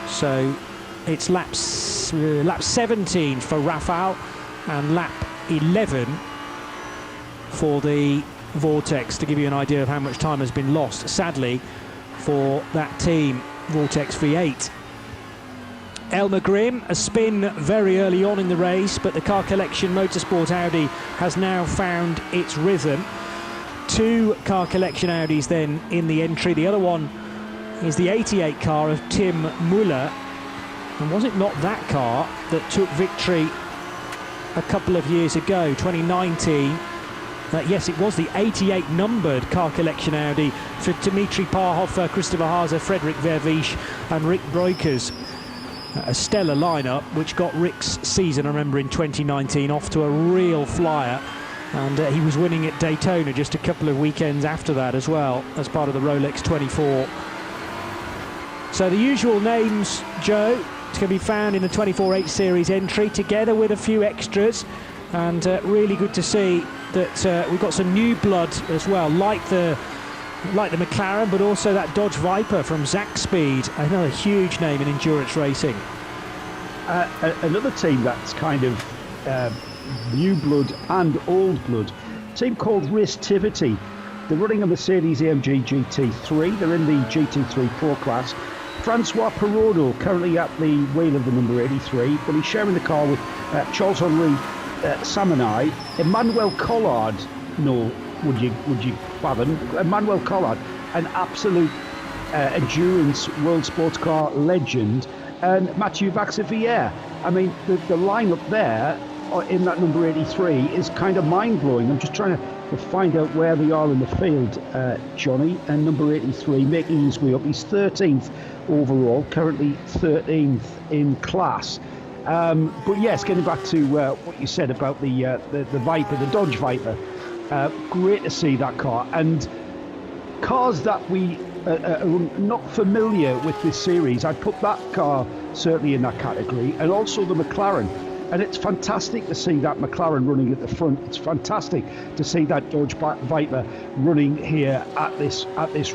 So it's lap 17 for Rafał and lap 11 for the Vortex, to give you an idea of how much time has been lost, sadly, for that team, Vortex V8. Elmer Grimm, a spin very early on in the race, but the Car Collection Motorsport Audi has now found its rhythm. 2 Car Collection Audis then in the entry. The other one is the 88 car of Tim Muller. And was it not that car that took victory a couple of years ago, 2019? Yes, it was the 88 numbered Car Collection Audi for Dimitri Parhofer, Christopher Haase, Frederick Vervisch and Rick Breukers. A stellar lineup which got Rick's season, I remember, in 2019 off to a real flyer, and he was winning at Daytona just a couple of weekends after that as well, as part of the Rolex 24. So the usual names, Joe, can be found in the 24H Series entry, together with a few extras, and really good to see that we've got some new blood as well, like the McLaren, but also that Dodge Viper from Zack Speed, another huge name in endurance racing. Another team that's kind of new blood and old blood, a team called Racetivity. They're running a Mercedes AMG GT3. They're in the GT3 Pro class. Francois Perrodo currently at the wheel of the number 83, but he's sharing the car with Charles-Henri Samanai, Emmanuel Collard. No, would you fathom? Emmanuel Collard, an absolute endurance world sports car legend, and Mathieu Vaxivière. I mean, the lineup there in that number 83 is kind of mind-blowing. I'm just trying to find out where they are in the field, Johnny. And number 83 making his way up. He's 13th overall, currently 13th in class. But yes, getting back to what you said about the Viper, the Dodge Viper. Great to see that car, and cars that we are not familiar with this series. I'd put that car certainly in that category, and also the McLaren. And it's fantastic to see that McLaren running at the front. It's fantastic to see that Dodge Viper running here at this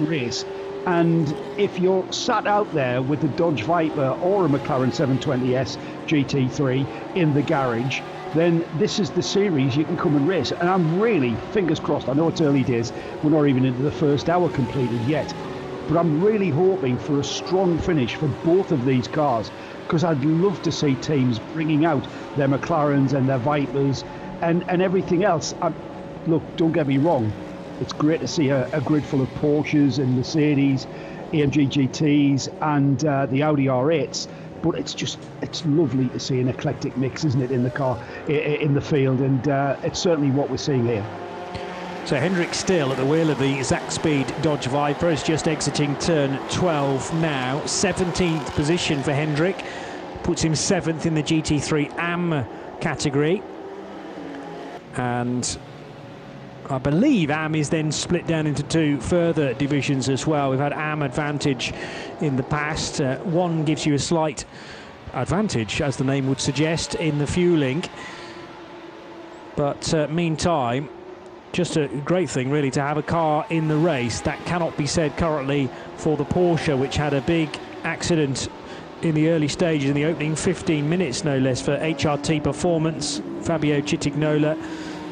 race. And if you're sat out there with the Dodge Viper or a McLaren 720S GT3 in the garage, then this is the series you can come and race. And I'm really, fingers crossed, I know it's early days, we're not even into the first hour completed yet, but I'm really hoping for a strong finish for both of these cars, because I'd love to see teams bringing out their McLarens and their Vipers and everything else. Look, don't get me wrong, it's great to see a grid full of Porsches and Mercedes, AMG GTs and the Audi R8s, but it's lovely to see an eclectic mix, isn't it, in the car, in the field, and it's certainly what we're seeing here. So Hendrik Still at the wheel of the Zack Speed Dodge Viper is just exiting turn 12 now. 17th position for Hendrik, puts him 7th in the GT3 AM category, and I believe AM is then split down into 2 further divisions as well. We've had AM Advantage in the past. One gives you a slight advantage, as the name would suggest, in the fueling. But meantime, just a great thing really to have a car in the race. That cannot be said currently for the Porsche, which had a big accident in the early stages, in the opening 15 minutes no less, for HRT Performance, Fabio Citignola,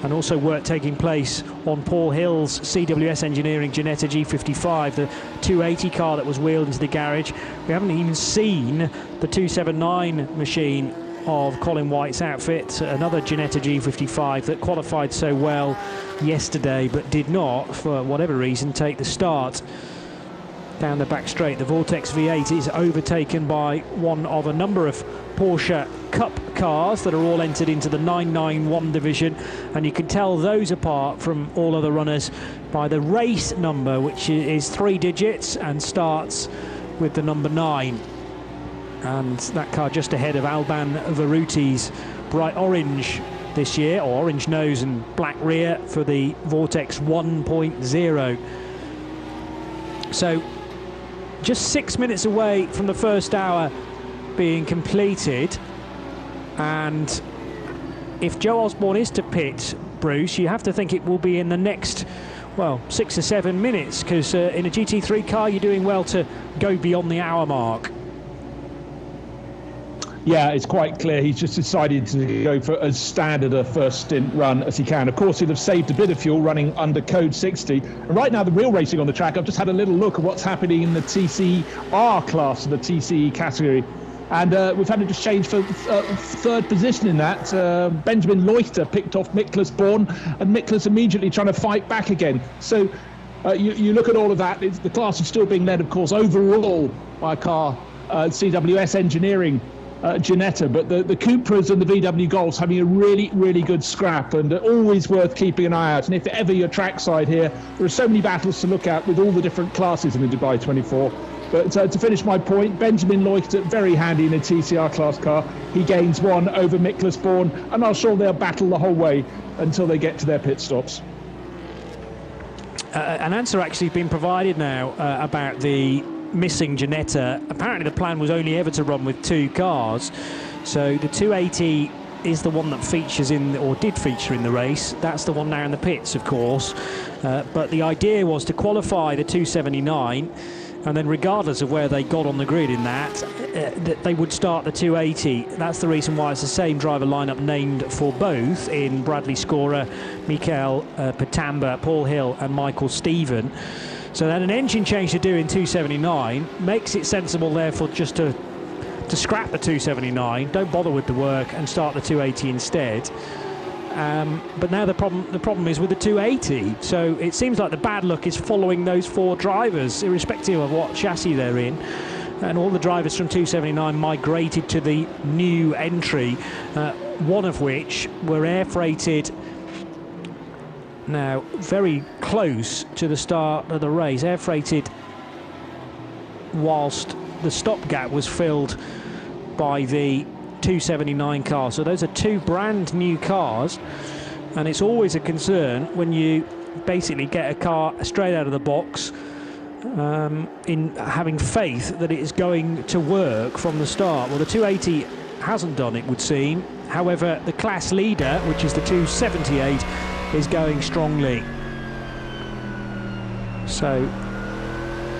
and also work taking place on Paul Hill's CWS Engineering Ginetta G55, the 280 car that was wheeled into the garage. We haven't even seen the 279 machine of Colin White's outfit, another Ginetta G55 that qualified so well yesterday but did not, for whatever reason, take the start. down the back straight. The Vortex V8 is overtaken by one of a number of Porsche Cup cars that are all entered into the 991 division, and you can tell those apart from all other runners by the race number, which is 3 digits and starts with the number 9. And that car just ahead of Alban Veruti's bright orange this year, or orange nose and black rear for the Vortex 1.0. So just 6 minutes away from the first hour being completed, and if Joe Osborne is to pit, Bruce, you have to think it will be in the next, well, 6 or 7 minutes, because in a GT3 car you're doing well to go beyond the hour mark. Yeah, it's quite clear he's just decided to go for as standard a first stint run as he can. Of course, he'll have saved a bit of fuel running under code 60. And right now, the real racing on the track, I've just had a little look at what's happening in the TCR class, the TCE category. And we've had to just change for third position in that. Benjamin Leuchter picked off Miklas Born, and Miklas immediately trying to fight back again. So you look at all of that, the class is still being led, of course, overall by a car, CWS Engineering, Ginetta, but the Cupras and the VW Golfs having a really, really good scrap, and always worth keeping an eye out. And if ever you're trackside here, there are so many battles to look at with all the different classes in the Dubai 24. But to finish my point, Benjamin Leuchter, very handy in a TCR class car. He gains 1 over Miklas Born, and I'm sure they'll battle the whole way until they get to their pit stops. An answer actually been provided now about the missing Ginetta. Apparently the plan was only ever to run with 2 cars, so the 280 is the one that features in, or did feature in the race. That's the one now in the pits, of course, but the idea was to qualify the 279, and then regardless of where they got on the grid in that, they would start the 280. That's the reason why it's the same driver lineup named for both, in Bradley Scorer, Mikael Petamba, Paul Hill and Michael Stephen. So then an engine change to do in 279 makes it sensible, therefore, just to scrap the 279, don't bother with the work, and start the 280 instead. But now the problem is with the 280. So it seems like the bad luck is following those 4 drivers, irrespective of what chassis they're in. And all the drivers from 279 migrated to the new entry, one of which were air freighted now very close to the start of the race, air freighted whilst the stopgap was filled by the 279 car. So those are 2 brand new cars, and it's always a concern when you basically get a car straight out of the box, in having faith that it is going to work from the start. Well, the 280 hasn't done, it would seem. However, the class leader, which is the 278, is going strongly. So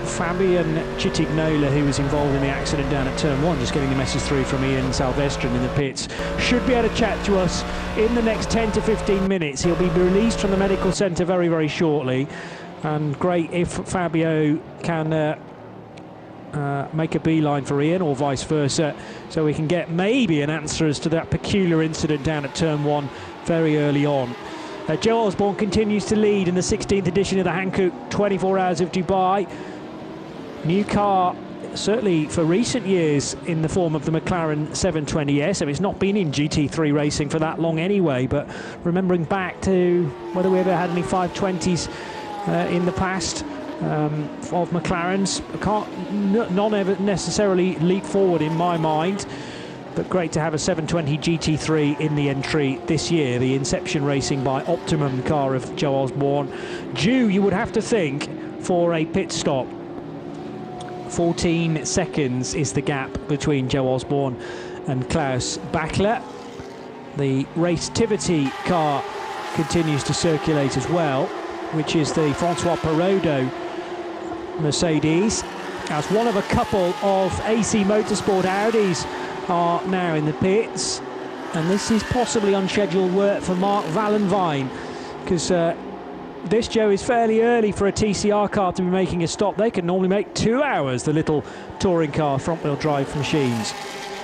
Fabian Chitignola, who was involved in the accident down at turn 1, just getting the message through from Ian Salvestrin in the pits, should be able to chat to us in the next 10 to 15 minutes. He'll be released from the medical centre very, very shortly, and great if Fabio can make a beeline for Ian, or vice versa, so we can get maybe an answer as to that peculiar incident down at turn 1 very early on. Joe Osborne continues to lead in the 16th edition of the Hankook 24 Hours of Dubai. New car, certainly for recent years, in the form of the McLaren 720S. So it's not been in GT3 racing for that long anyway, but remembering back to whether we ever had any 520s in the past of McLarens, none ever necessarily leap forward in my mind. But great to have a 720 GT3 in the entry this year, the Inception Racing by Optimum car of Joe Osborne. Due, you would have to think, for a pit stop. 14 seconds is the gap between Joe Osborne and Klaus Bachler. The Racetivity car continues to circulate as well, which is the Francois Perrodo Mercedes, as one of a couple of AC Motorsport Audis are now in the pits, and this is possibly unscheduled work for Mark Vallenvine, because this, Joe, is fairly early for a TCR car to be making a stop. They can normally make 2 hours, the little touring car front-wheel drive machines.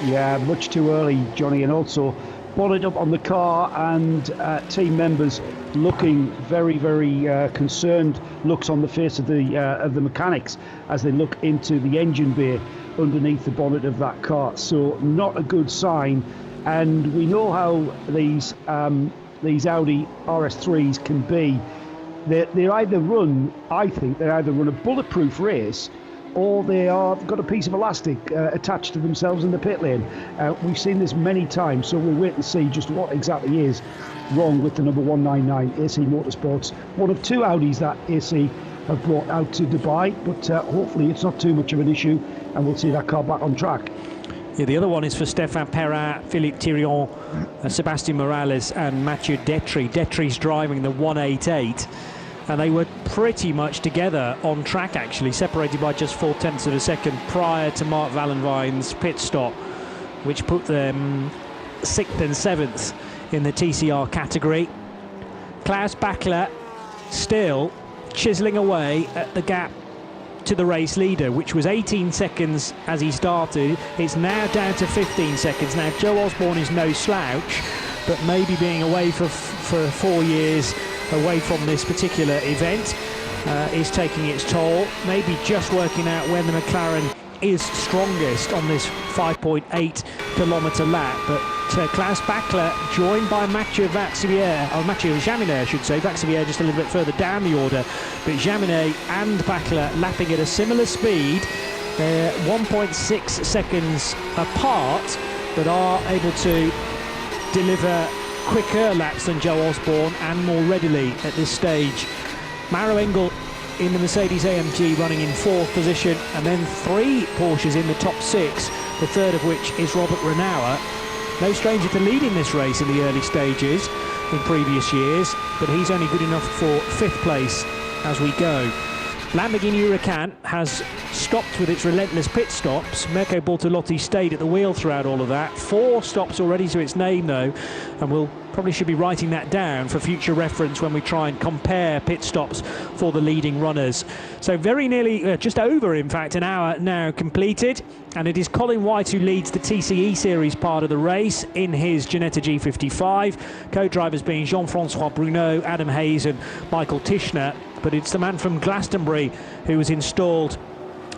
Yeah, much too early, Johnny, and also bonnet up on the car, and team members looking very, very concerned looks on the face of the mechanics as they look into the engine bay underneath the bonnet of that car. So not a good sign, and we know how these Audi RS3s can be. They either run, I think, they either run a bulletproof race, or they've got a piece of elastic attached to themselves in the pit lane. We've seen this many times, so we'll wait and see just what exactly is wrong with the number 199 AC Motorsports. One of two Audis that AC have brought out to Dubai, but hopefully it's not too much of an issue and we'll see that car back on track. Yeah, the other one is for Stéphane Perrin, Philippe Thirion, Sébastien Morales and Mathieu Detry. Detry's driving the 188. And they were pretty much together on track, actually, separated by just 0.4 of a second prior to Mark Vallenwijn's pit stop, which put them 6th and 7th in the TCR category. Klaus Bachler still chiseling away at the gap to the race leader, which was 18 seconds as he started. It's now down to 15 seconds. Now, Joe Osborne is no slouch, but maybe being away for 4 years away from this particular event is taking its toll. Maybe just working out when the McLaren is strongest on this 5.8 kilometre lap. But Klaus Bachler, joined by Mathieu Jaminet, I should say. Vaxivière just a little bit further down the order, but Jaminet and Bachler lapping at a similar speed. They're 1.6 seconds apart, but are able to deliver quicker laps than Joe Osborne and more readily at this stage. Maro Engel in the Mercedes AMG running in 4th position, and then 3 Porsches in the top 6, the third of which is Robert Renauer. No stranger to leading this race in the early stages in previous years, but he's only good enough for 5th place as we go. Lamborghini Huracan has stopped with its relentless pit stops. Mirko Bortolotti stayed at the wheel throughout all of that. 4 stops already to its name, though, and we'll probably should be writing that down for future reference when we try and compare pit stops for the leading runners. So very nearly, just over, in fact, an hour now completed, and it is Colin White who leads the TCE Series part of the race in his Ginetta G55. Co-drivers being Jean-Francois Bruno, Adam Hayes and Michael Tischner. But it's the man from Glastonbury who was installed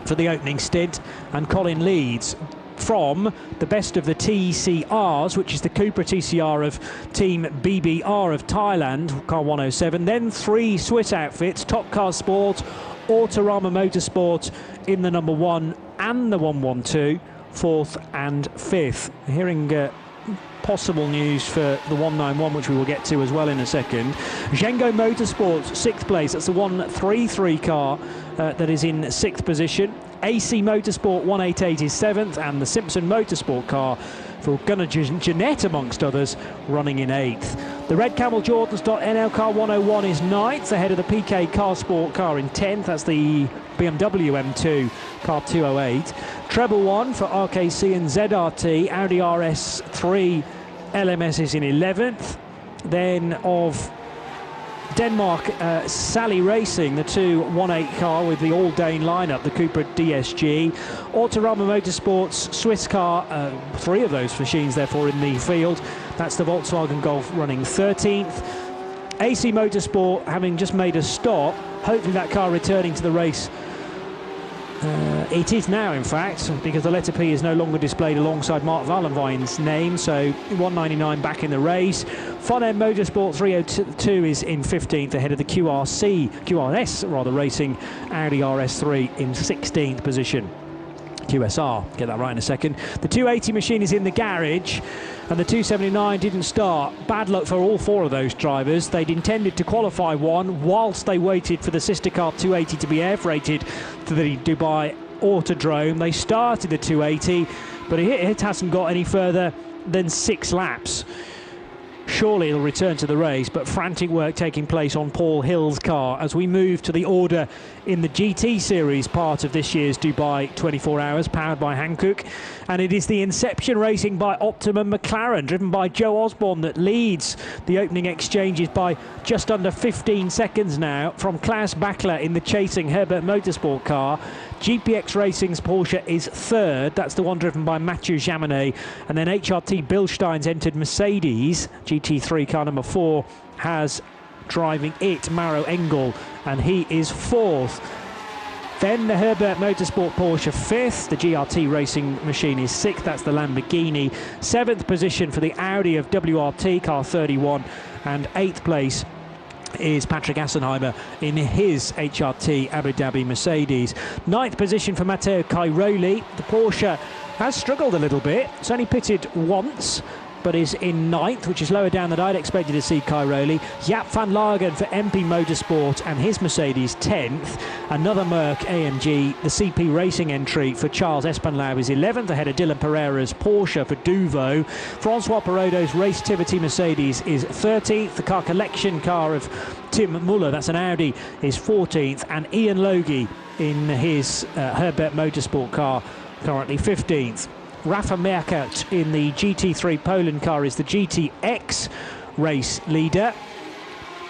for the opening stint, and Colin leads from the best of the TCRs, which is the Cupra TCR of Team BBR of Thailand, car 107, then 3 Swiss outfits, Top Car Sport, Autorama Motorsport in the number 1 and the 112, 4th and 5th. Hearing possible news for the 191, which we will get to as well in a second. Zhengo Motorsports, 6th place. That's the 133 car that is in 6th position. AC Motorsport 188 is 7th, and the Simpson Motorsport car for Gunnar Jeanette, amongst others, running in 8th. The Red Camel Jordans.NL car 101 is 9th, ahead of the PK Car Sport car in 10th. That's the BMW M2 car 208. Treble 1 for RKC and ZRT. Audi RS3 LMS is in 11th. Then of Denmark, Sally Racing, the 218 car with the all-Dane lineup, the Cupra DSG. Autorama Motorsports, Swiss car, 3 of those machines therefore in the field. That's the Volkswagen Golf running 13th. AC Motorsport having just made a stop, hopefully that car returning to the race. It is now, in fact, because the letter P is no longer displayed alongside Mark Vallenwijn's name, so 199 back in the race. Fun-End Motorsport 302 is in 15th, ahead of the QRS racing Audi RS3 in 16th position. QSR, get that right in a second. The 280 machine is in the garage, and the 279 didn't start. Bad luck for all 4 of those drivers. They'd intended to qualify one whilst they waited for the sister car 280 to be air freighted to the Dubai Autodrome. They started the 280, but it hasn't got any further than 6 laps. Surely it'll return to the race, but frantic work taking place on Paul Hill's car as we move to the order in the GT Series part of this year's Dubai 24 Hours, powered by Hankook. And it is the Inception Racing by Optimum McLaren, driven by Joe Osborne, that leads the opening exchanges by just under 15 seconds now, from Klaus Bachler in the chasing Herbert Motorsport car GPX Racing's Porsche is third. That's the one driven by Mathieu Jaminet. And then HRT Bilstein's entered Mercedes. GT3 car number 4 has driving it Maro Engel, and he is fourth. Then the Herbert Motorsport Porsche fifth. The GRT Racing machine is sixth. That's the Lamborghini. Seventh position for the Audi of WRT car 31, and eighth place is Patrick Assenheimer in his HRT Abu Dhabi Mercedes. Ninth position for Matteo Cairoli. The Porsche has struggled a little bit. It's only pitted once, but is in ninth, which is lower down than I'd expected to see Cairoli. Jaap van Lagen for MP Motorsport and his Mercedes 10th. Another Merc AMG, the CP Racing entry for Charles Espenlaub is 11th, ahead of Dylan Pereira's Porsche for Duvo. Francois Perraudot's Racetivity Mercedes is 13th. The car collection car of Tim Muller, that's an Audi, is 14th. And Ian Logie in his Herbert Motorsport car, currently 15th. Rafa Merkert in the GT3 Poland car is the GTX race leader.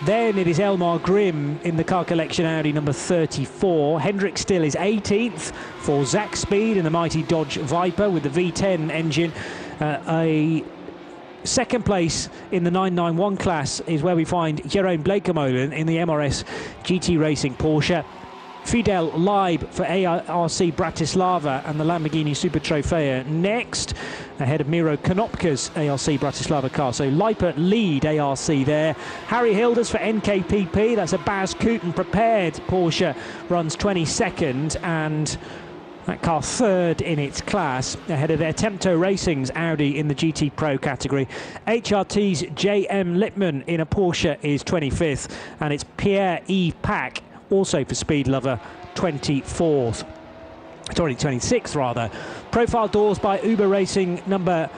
Then it is Elmar Grimm in the car collection Audi number 34. Hendrik Still is 18th for Zach Speed in the mighty Dodge Viper with the V10 engine. A second place in the 991 class is where we find Jeroen Blekemolen in the MRS GT Racing Porsche. Fidel Leib for ARC Bratislava and the Lamborghini Super Trofeo next, ahead of Miro Konopka's ARC Bratislava car. So Leipert lead ARC there. Harry Hilders for NKPP, that's a Baz Kooten prepared Porsche, runs 22nd, and that car third in its class, ahead of their Temto Racing's Audi in the GT Pro category. HRT's J.M. Lippmann in a Porsche is 25th, and it's Pierre-Yves Pack, also for Speed Lover, 24th. Sorry, 26th rather. Profile doors by Uber Racing number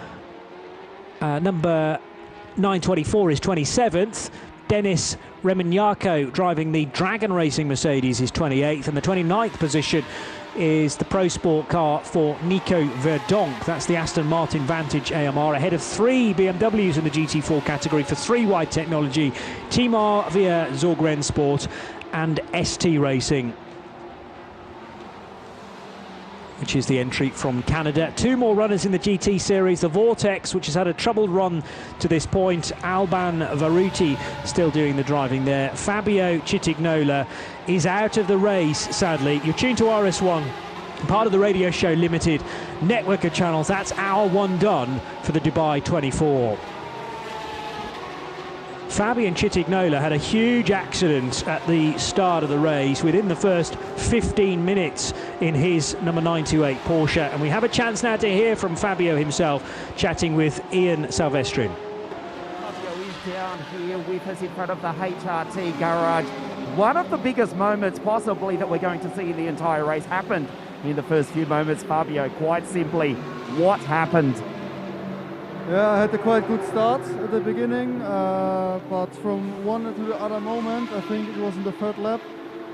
924 is 27th. Dennis Remignaco driving the Dragon Racing Mercedes is 28th, and the 29th position is the Pro Sport car for Nico Verdonk. That's the Aston Martin Vantage AMR, ahead of 3 BMWs in the GT4 category for 3-wide technology, Timar via Zorgren Sport and ST Racing, which is the entry from Canada. 2 more runners in the GT series. The Vortex, which has had a troubled run to this point. Alban Varuti still doing the driving there. Fabio Citignola is out of the race, sadly. You're tuned to RS1, part of the Radio Show Limited network of channels. That's hour 1 done for the Dubai 24. Fabian Citignola had a huge accident at the start of the race within the first 15 minutes in his number 928 Porsche, and we have a chance now to hear from Fabio himself chatting with Ian Salvestrin. Fabio is down here with us in front of the HRT garage. One of the biggest moments possibly that we're going to see in the entire race happened in the first few moments. Fabio, quite simply, what happened? Yeah, I had a quite good start at the beginning, but from one to the other moment, I think it was in the third lap,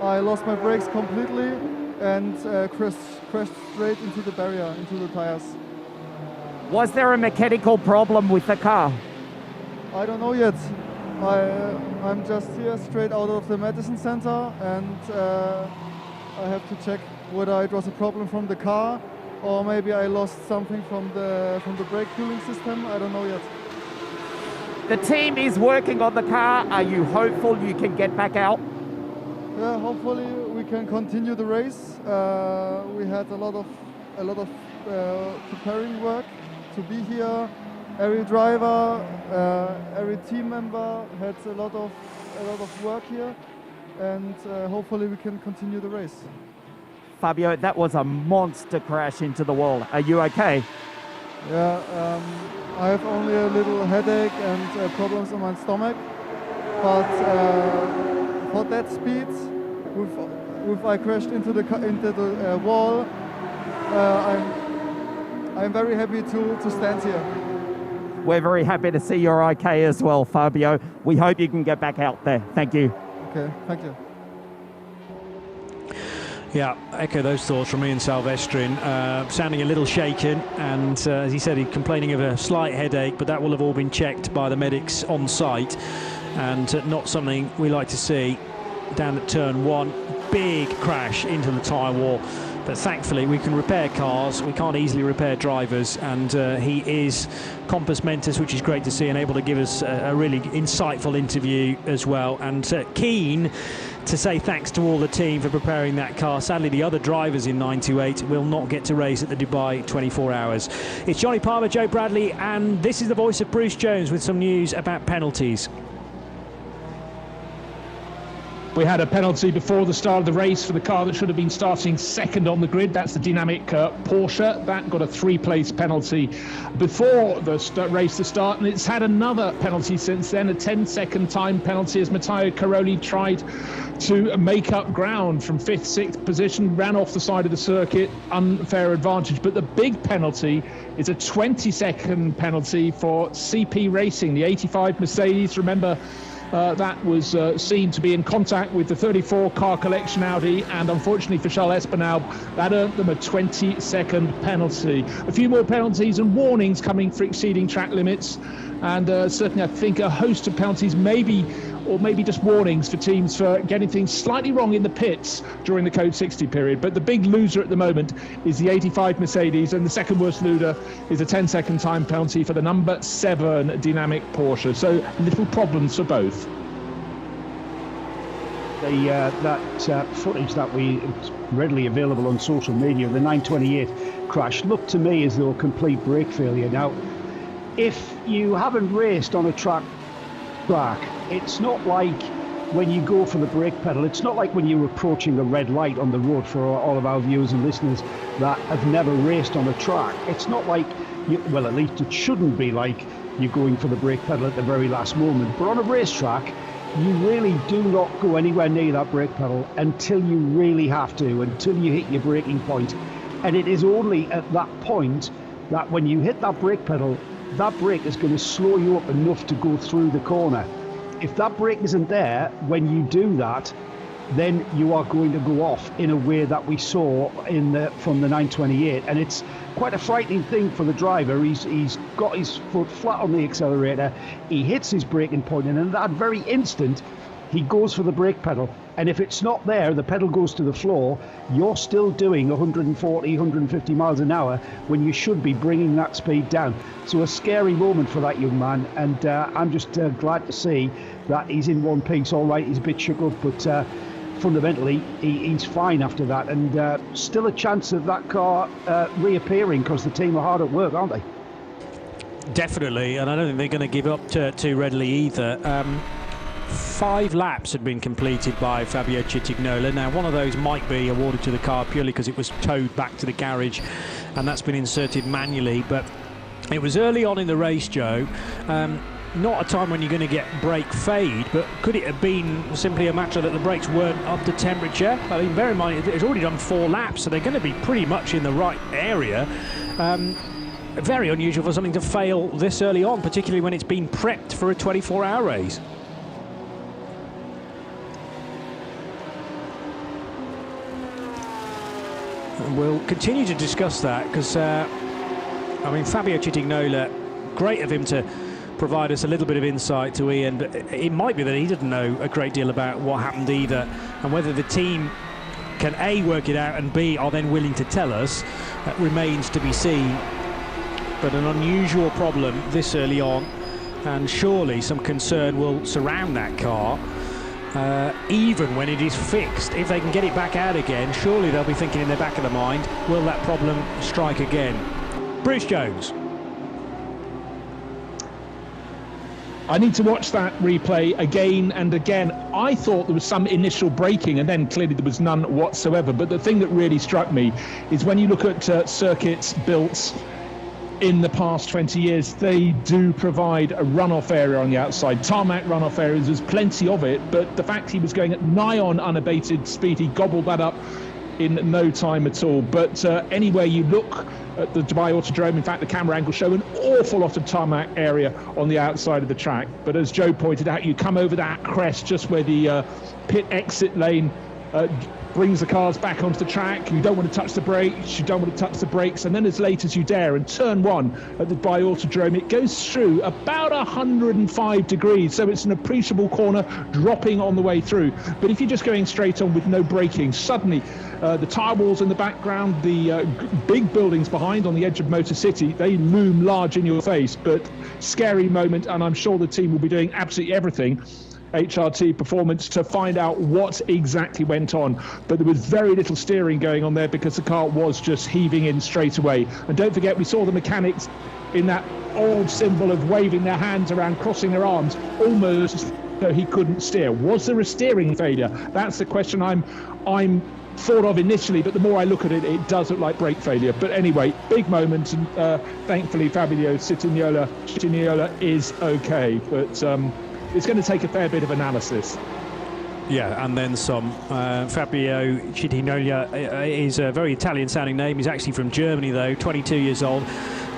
I lost my brakes completely and crashed straight into the barrier, into the tires. Was there a mechanical problem with the car? I don't know yet. I'm just here straight out of the medicine center, and I have to check whether it was a problem from the car, or maybe I lost something from the brake cooling system. I don't know yet. The team is working on the car. Are you hopeful you can get back out? Yeah, hopefully we can continue the race. We had a lot of preparing work to be here. Every driver, every team member had a lot of work here, and hopefully we can continue the race. Fabio, that was a monster crash into the wall. Are you okay? Yeah, I have only a little headache and problems on my stomach, but for that speed, if I crashed into the wall, I'm very happy to stand here. We're very happy to see you're okay as well, Fabio. We hope you can get back out there. Thank you. Okay, thank you. Yeah, echo those thoughts from Ian Salvestrin, sounding a little shaken, and as he said, he's complaining of a slight headache, but that will have all been checked by the medics on site, and not something we like to see. down at turn 1. Big crash into the tyre wall. But thankfully, we can repair cars. We can't easily repair drivers. And he is compos mentis, which is great to see, and able to give us a really insightful interview as well. And keen to say thanks to all the team for preparing that car. Sadly, the other drivers in 928 will not get to race at the Dubai 24 Hours. It's Johnny Palmer, Joe Bradley, and this is the voice of Bruce Jones with some news about penalties. We had a penalty before the start of the race for the car that should have been starting second on the grid. That's the dynamic Porsche. That got a 3-place penalty before the race to start, and it's had another penalty since then, a 10-second time penalty as Matteo Caroli tried to make up ground from 5th, 6th position, ran off the side of the circuit, unfair advantage. But the big penalty is a 20-second penalty for CP Racing, the 85 Mercedes. Remember, that was seen to be in contact with the 34 car collection Audi, and unfortunately for Charles Espenal, that earned them a 20-second penalty. A few more penalties and warnings coming for exceeding track limits, and certainly I think a host of penalties, maybe just warnings for teams for getting things slightly wrong in the pits during the Code 60 period. But the big loser at the moment is the 85 Mercedes, and the second worst loser is a 10-second time penalty for the number 7 dynamic Porsche. So little problems for both. That footage that it's readily available on social media, the 928 crash, looked to me as though a complete brake failure. Now, if you haven't raced on a track, it's not like when you go for the brake pedal, it's not like when you're approaching a red light on the road, for all of our viewers and listeners that have never raced on a track. It's not like, well, at least it shouldn't be like you're going for the brake pedal at the very last moment. But on a racetrack, you really do not go anywhere near that brake pedal until you really have to, until you hit your braking point. And it is only at that point that when you hit that brake pedal, that brake is going to slow you up enough to go through the corner. If that brake isn't there when you do that, then you are going to go off in a way that we saw from the 928, and it's quite a frightening thing for the driver. He's got his foot flat on the accelerator, he hits his braking point, and in that very instant he goes for the brake pedal, and if it's not there, the pedal goes to the floor. You're still doing 140, 150 miles an hour when you should be bringing that speed down. So a scary moment for that young man, and I'm just glad to see that he's in one piece. All right, he's a bit shook up, but fundamentally he's fine after that, and still a chance of that car reappearing, because the team are hard at work, aren't they? Definitely, and I don't think they're going to give up too readily either. 5 laps had been completed by Fabio Citignola. Now, one of those might be awarded to the car purely because it was towed back to the garage, and that's been inserted manually. But it was early on in the race, Joe. Not a time when you're going to get brake fade, but could it have been simply a matter that the brakes weren't up to temperature? I mean, bear in mind, it's already done 4 laps, so they're going to be pretty much in the right area. Very unusual for something to fail this early on, particularly when it's been prepped for a 24-hour race. And we'll continue to discuss that, because, I mean, Fabio Citignola, great of him to provide us a little bit of insight to Ian, but it might be that he didn't know a great deal about what happened either, and whether the team can A, work it out, and B, are then willing to tell us, remains to be seen. But an unusual problem this early on, and surely some concern will surround that car, even when it is fixed. If they can get it back out again, surely they'll be thinking in the back of their mind, will that problem strike again? Bruce Jones. I need to watch that replay again and again. I thought there was some initial braking, and then clearly there was none whatsoever. But the thing that really struck me is when you look at circuits built in the past 20 years, they do provide a runoff area on the outside. Tarmac runoff areas, there's plenty of it, but the fact he was going at nigh on unabated speed, he gobbled that up in no time at all. But anywhere you look at the Dubai Autodrome, in fact the camera angles show an awful lot of tarmac area on the outside of the track. But as Joe pointed out, you come over that crest just where the pit exit lane brings the cars back onto the track. You don't want to touch the brakes, you don't want to touch the brakes, and then as late as you dare, and turn 1 at the Dubai Autodrome, it goes through about 105 degrees, so it's an appreciable corner, dropping on the way through. But if you're just going straight on with no braking, suddenly the tyre walls in the background, the big buildings behind on the edge of Motor City, they loom large in your face. But scary moment, and I'm sure the team will be doing absolutely everything, HRT Performance, to find out what exactly went on. But there was very little steering going on there because the car was just heaving in straight away. And don't forget, we saw the mechanics in that old symbol of waving their hands around, crossing their arms, almost so he couldn't steer. Was there a steering failure? That's the question I'm thought of initially, but the more I look at it, it does look like brake failure. But anyway, big moment, and thankfully Fabio Cittignola is okay. But it's going to take a fair bit of analysis. Yeah, and then some. Fabio Cittignola is a very Italian-sounding name. He's actually from Germany, though, 22 years old.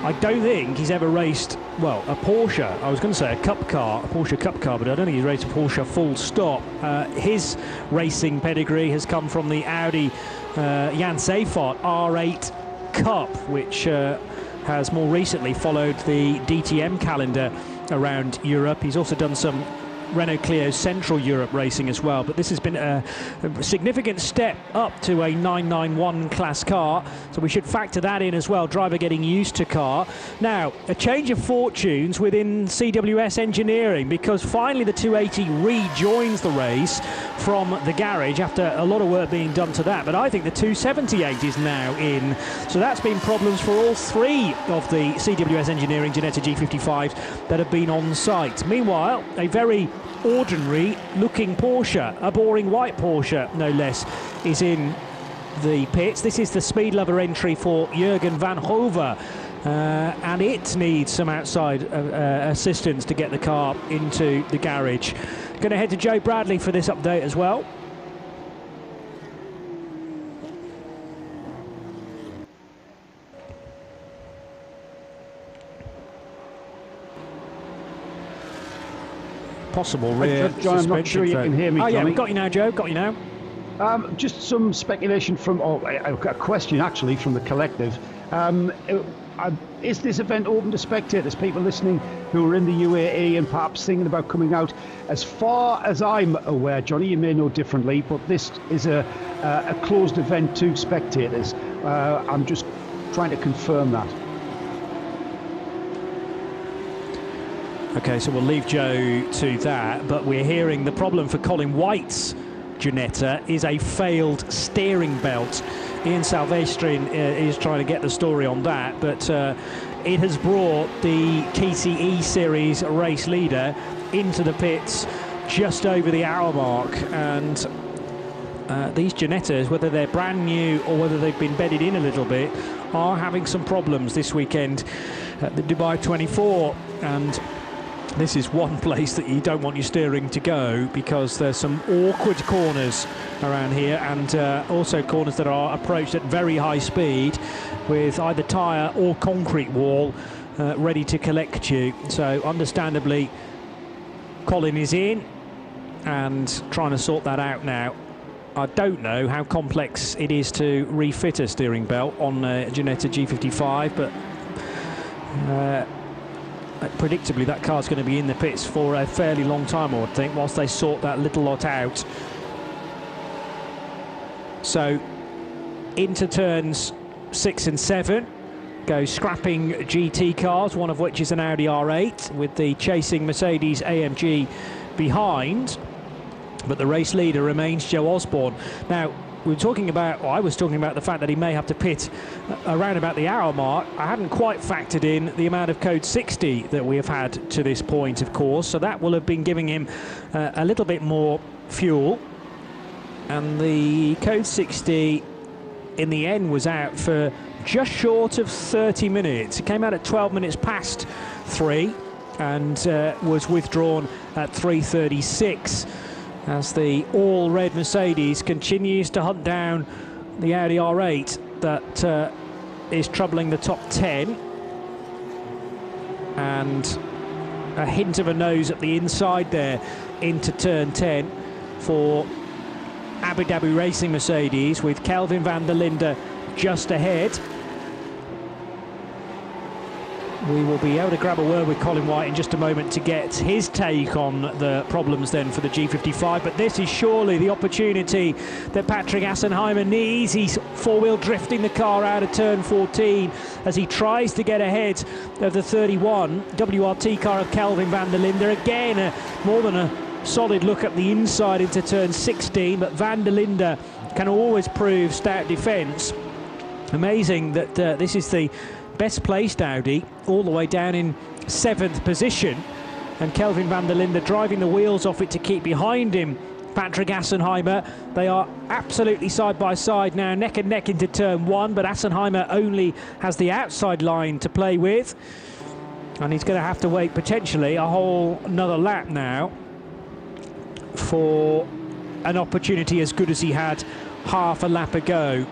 I don't think he's ever raced, well, a Porsche. I was going to say a cup car, a Porsche cup car, but I don't think he's raced a Porsche full stop. His racing pedigree has come from the Audi Jan Seifert R8 Cup, which has more recently followed the DTM calendar around Europe. He's also done some Renault Clio Central Europe racing as well, but this has been a significant step up to a 991 class car, so we should factor that in as well, driver getting used to car. Now, a change of fortunes within CWS Engineering, because finally the 280 rejoins the race from the garage after a lot of work being done to that, but I think the 278 is now in, so that's been problems for all 3 of the CWS Engineering Ginetta G55s that have been on site. Meanwhile, a very ordinary looking Porsche, a boring white Porsche no less, is in the pits. This is the speed lover entry for Jürgen van Hove, and it needs some outside assistance to get the car into the garage. Going to head to Joe Bradley for this update as well. Possible rear John, I'm not sure you can hear me, Oh, yeah, Johnny. we've got you now, Joe. Got you now. Just some speculation from, a question actually from the collective. Is this event open to spectators, people listening who are in the UAE and perhaps thinking about coming out? As far as I'm aware, Johnny, you may know differently, but this is a closed event to spectators. I'm just trying to confirm that. Okay, so we'll leave Joe to that, but we're hearing the problem for Colin White's Ginetta is a failed steering belt. Ian Salvestrin is trying to get the story on that, but it has brought the TCE Series race leader into the pits just over the hour mark, and these Ginettas, whether they're brand new or whether they've been bedded in a little bit, are having some problems this weekend at the Dubai 24, and this is one place that you don't want your steering to go, because there's some awkward corners around here, and also corners that are approached at very high speed with either tyre or concrete wall ready to collect you. So understandably, Colin is in and trying to sort that out now. I don't know how complex it is to refit a steering belt on a Ginetta G55, but predictably that car's going to be in the pits for a fairly long time, I would think, whilst they sort that little lot out. So into turns 6 and 7 go scrapping GT cars, one of which is an Audi R8 with the chasing Mercedes AMG behind, but the race leader remains Joe Osborne. Now, we were talking about, or I was talking about the fact that he may have to pit around about the hour mark. I hadn't quite factored in the amount of code 60 that we have had to this point, of course, so that will have been giving him a little bit more fuel. And the code 60 in the end was out for just short of 30 minutes. It came out at 12 minutes past 3 and was withdrawn at 3:36. As the all-red Mercedes continues to hunt down the Audi R8 that is troubling the top 10. And a hint of a nose at the inside there into turn 10 for Abu Dhabi Racing Mercedes, with Kelvin van der Linde just ahead. We will be able to grab a word with Colin White in just a moment to get his take on the problems then for the G55, but this is surely the opportunity that Patrick Assenheimer needs. He's four-wheel drifting the car out of turn 14 as he tries to get ahead of the 31 WRT car of Kelvin van der Linde. Again, more than a solid look at the inside into turn 16, but van der Linde can always prove stout defence. Amazing that this is the best placed Audi, all the way down in 7th position, and Kelvin van der Linde driving the wheels off it to keep behind him Patrick Assenheimer. They are absolutely side by side now, neck and neck into turn 1, but Assenheimer only has the outside line to play with, and he's going to have to wait potentially a whole another lap now for an opportunity as good as he had half a lap ago.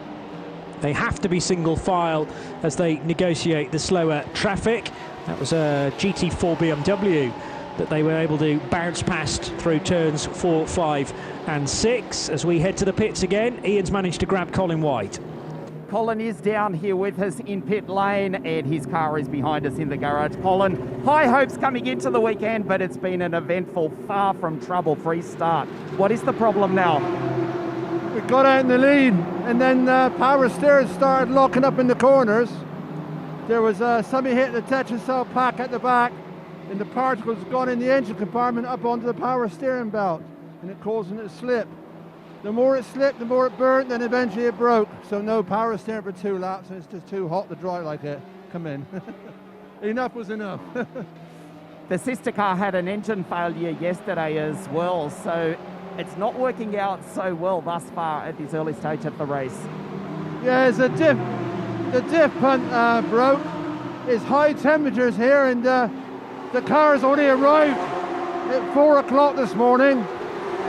They have to be single file as they negotiate the slower traffic. That was a GT4 BMW that they were able to bounce past through turns 4, 5 and 6. As we head to the pits again, Ian's managed to grab Colin White. Colin is down here with us in pit lane, and his car is behind us in the garage. Colin, high hopes coming into the weekend, but it's been an eventful, far from trouble-free start. What is the problem now? We got out in the lead, and then power steering started locking up in the corners. There was somebody hitting the Tetra cell pack at the back, and the particles got in the engine compartment up onto the power steering belt, and it caused it to slip. The more it slipped, the more it burnt, then eventually it broke. So no power steering for 2 laps, and it's just too hot to drive like it. Come in. Enough was enough. The sister car had an engine failure yesterday as well, so it's not working out so well thus far at this early stage of the race. Yeah, the diff punt broke. It's high temperatures here, and the cars only arrived at 4 o'clock this morning,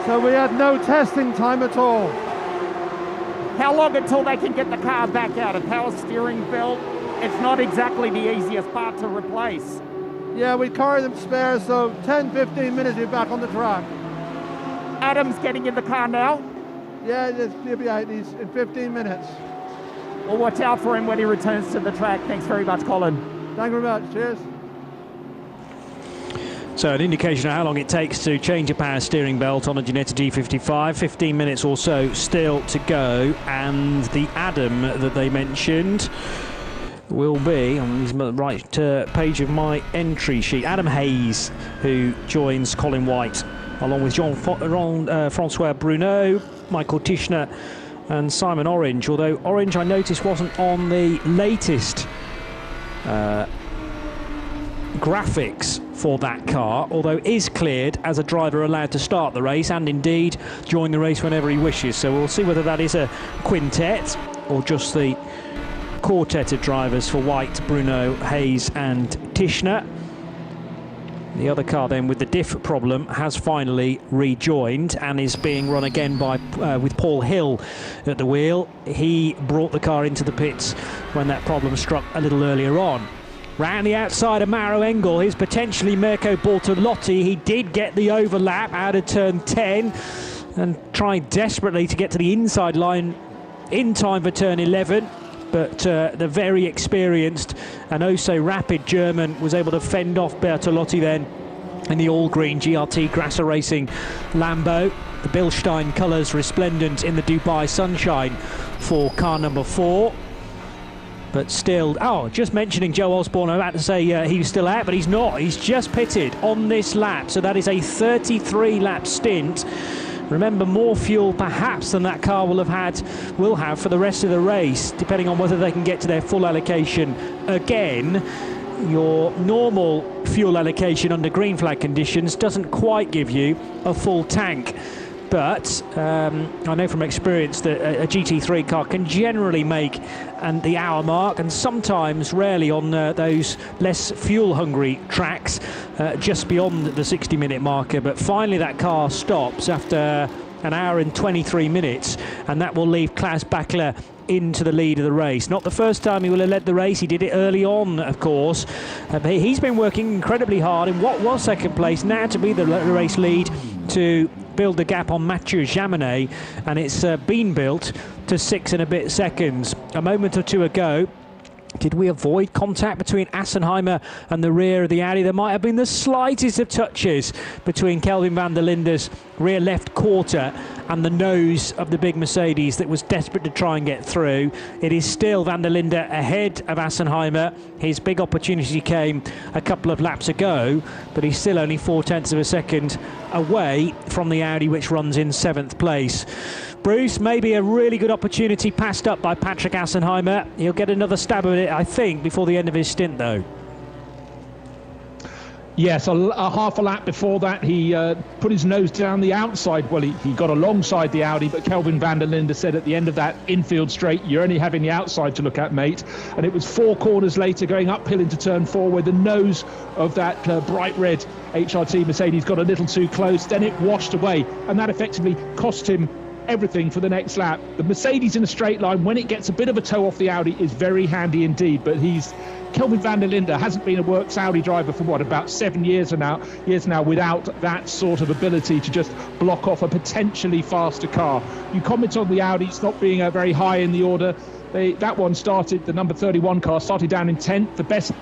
so we had no testing time at all. How long until they can get the car back out? A power steering belt, it's not exactly the easiest part to replace. Yeah, we carry them spares, so 10-15 minutes we're back on the track. Adam's getting in the car now? Yeah, he'll be out in 15 minutes. We'll watch out for him when he returns to the track. Thanks very much, Colin. Thank you very much. Cheers. So an indication of how long it takes to change a power steering belt on a Ginetta G55. 15 minutes or so still to go, and the Adam that they mentioned will be on the right page of my entry sheet. Adam Hayes, who joins Colin White, along with Francois Bruno, Michael Tischner and Simon Orange, although Orange I noticed wasn't on the latest graphics for that car, although is cleared as a driver allowed to start the race and indeed join the race whenever he wishes. So we'll see whether that is a quintet or just the quartet of drivers for White, Bruno, Hayes and Tischner. The other car then with the diff problem has finally rejoined and is being run again by with Paul Hill at the wheel. He brought the car into the pits when that problem struck a little earlier on. Round the outside of Mauro Engel is potentially Mirko Bortolotti. He did get the overlap out of turn 10 and tried desperately to get to the inside line in time for turn 11. But the very experienced and oh so rapid German was able to fend off Bertolotti then in the all-green GRT Grasser Racing Lambo. The Bilstein colours resplendent in the Dubai sunshine for car number 4. But still, just mentioning Joe Osborne, I'm about to say he was still out, but he's not. He's just pitted on this lap, so that is a 33-lap stint. Remember, more fuel perhaps than that car will have for the rest of the race, depending on whether they can get to their full allocation again. Your normal fuel allocation under green flag conditions doesn't quite give you a full tank. But I know from experience that a GT3 car can generally make the hour mark, and sometimes, rarely on those less fuel-hungry tracks, just beyond the 60-minute marker. But finally that car stops after an hour and 23 minutes, and that will leave Klaus Bachler into the lead of the race. Not the first time he will have led the race. He did it early on, of course. But he's been working incredibly hard in what was second place, now to be the race lead, to build the gap on Mathieu Jaminet, and it's been built to 6 and a bit seconds. A moment or two ago, did we avoid contact between Assenheimer and the rear of the Audi? There might have been the slightest of touches between Kelvin van der Linde's rear left quarter and the nose of the big Mercedes that was desperate to try and get through. It is still van der Linde ahead of Assenheimer. His big opportunity came a couple of laps ago, but he's still only 0.4 of a second away from the Audi, which runs in 7th place. Bruce, maybe a really good opportunity passed up by Patrick Assenheimer. He'll get another stab at it, I think, before the end of his stint, though. Yes, a half a lap before that, he put his nose down the outside. Well, he got alongside the Audi, but Kelvin van der Linde said at the end of that infield straight, you're only having the outside to look at, mate. And it was 4 corners later, going uphill into turn 4, where the nose of that bright red HRT Mercedes got a little too close. Then it washed away, and that effectively cost him everything for the next lap. The Mercedes in a straight line, when it gets a bit of a toe off the Audi, is very handy indeed. But Kelvin van der Linde hasn't been a works Audi driver for about 7 years now without that sort of ability to just block off a potentially faster car. You comment on the Audis not being very high in the order. That one started, the number 31 car started down in 10th. The best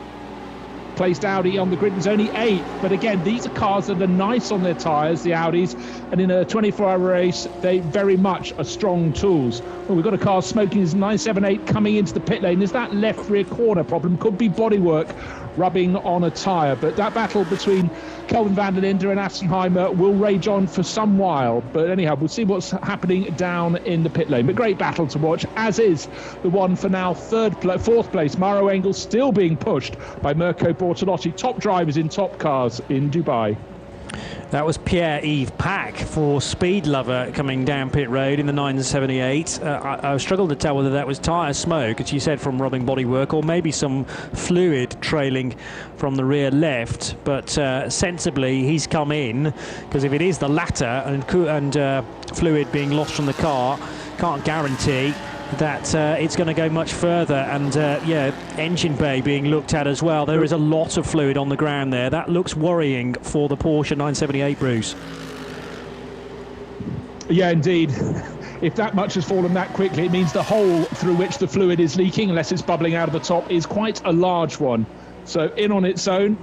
placed Audi on the grid was only 8th, but again, these are cars that are nice on their tyres, the Audis, and in a 24-hour race they very much are strong tools. Well, we've got a car smoking his 978 coming into the pit lane. There's that left rear corner problem, could be bodywork rubbing on a tyre, but that battle between Kelvin van der Linde and Assenheimer will rage on for some while. But anyhow, we'll see what's happening down in the pit lane. But great battle to watch, as is the one for now 4th place. Mauro Engel still being pushed by Mirko Bortolotti, top drivers in top cars in Dubai. That was Pierre-Yves Pack for Speed Lover coming down pit road in the 978. I struggled to tell whether that was tyre smoke, as you said, from rubbing bodywork, or maybe some fluid trailing from the rear left. But sensibly, he's come in, because if it is the latter and fluid being lost from the car, can't guarantee that it's going to go much further. And engine bay being looked at as well. There is a lot of fluid on the ground there. That looks worrying for the Porsche 978, Bruce. Yeah, indeed. If that much has fallen that quickly, it means the hole through which the fluid is leaking, unless it's bubbling out of the top, is quite a large one. So in on its own,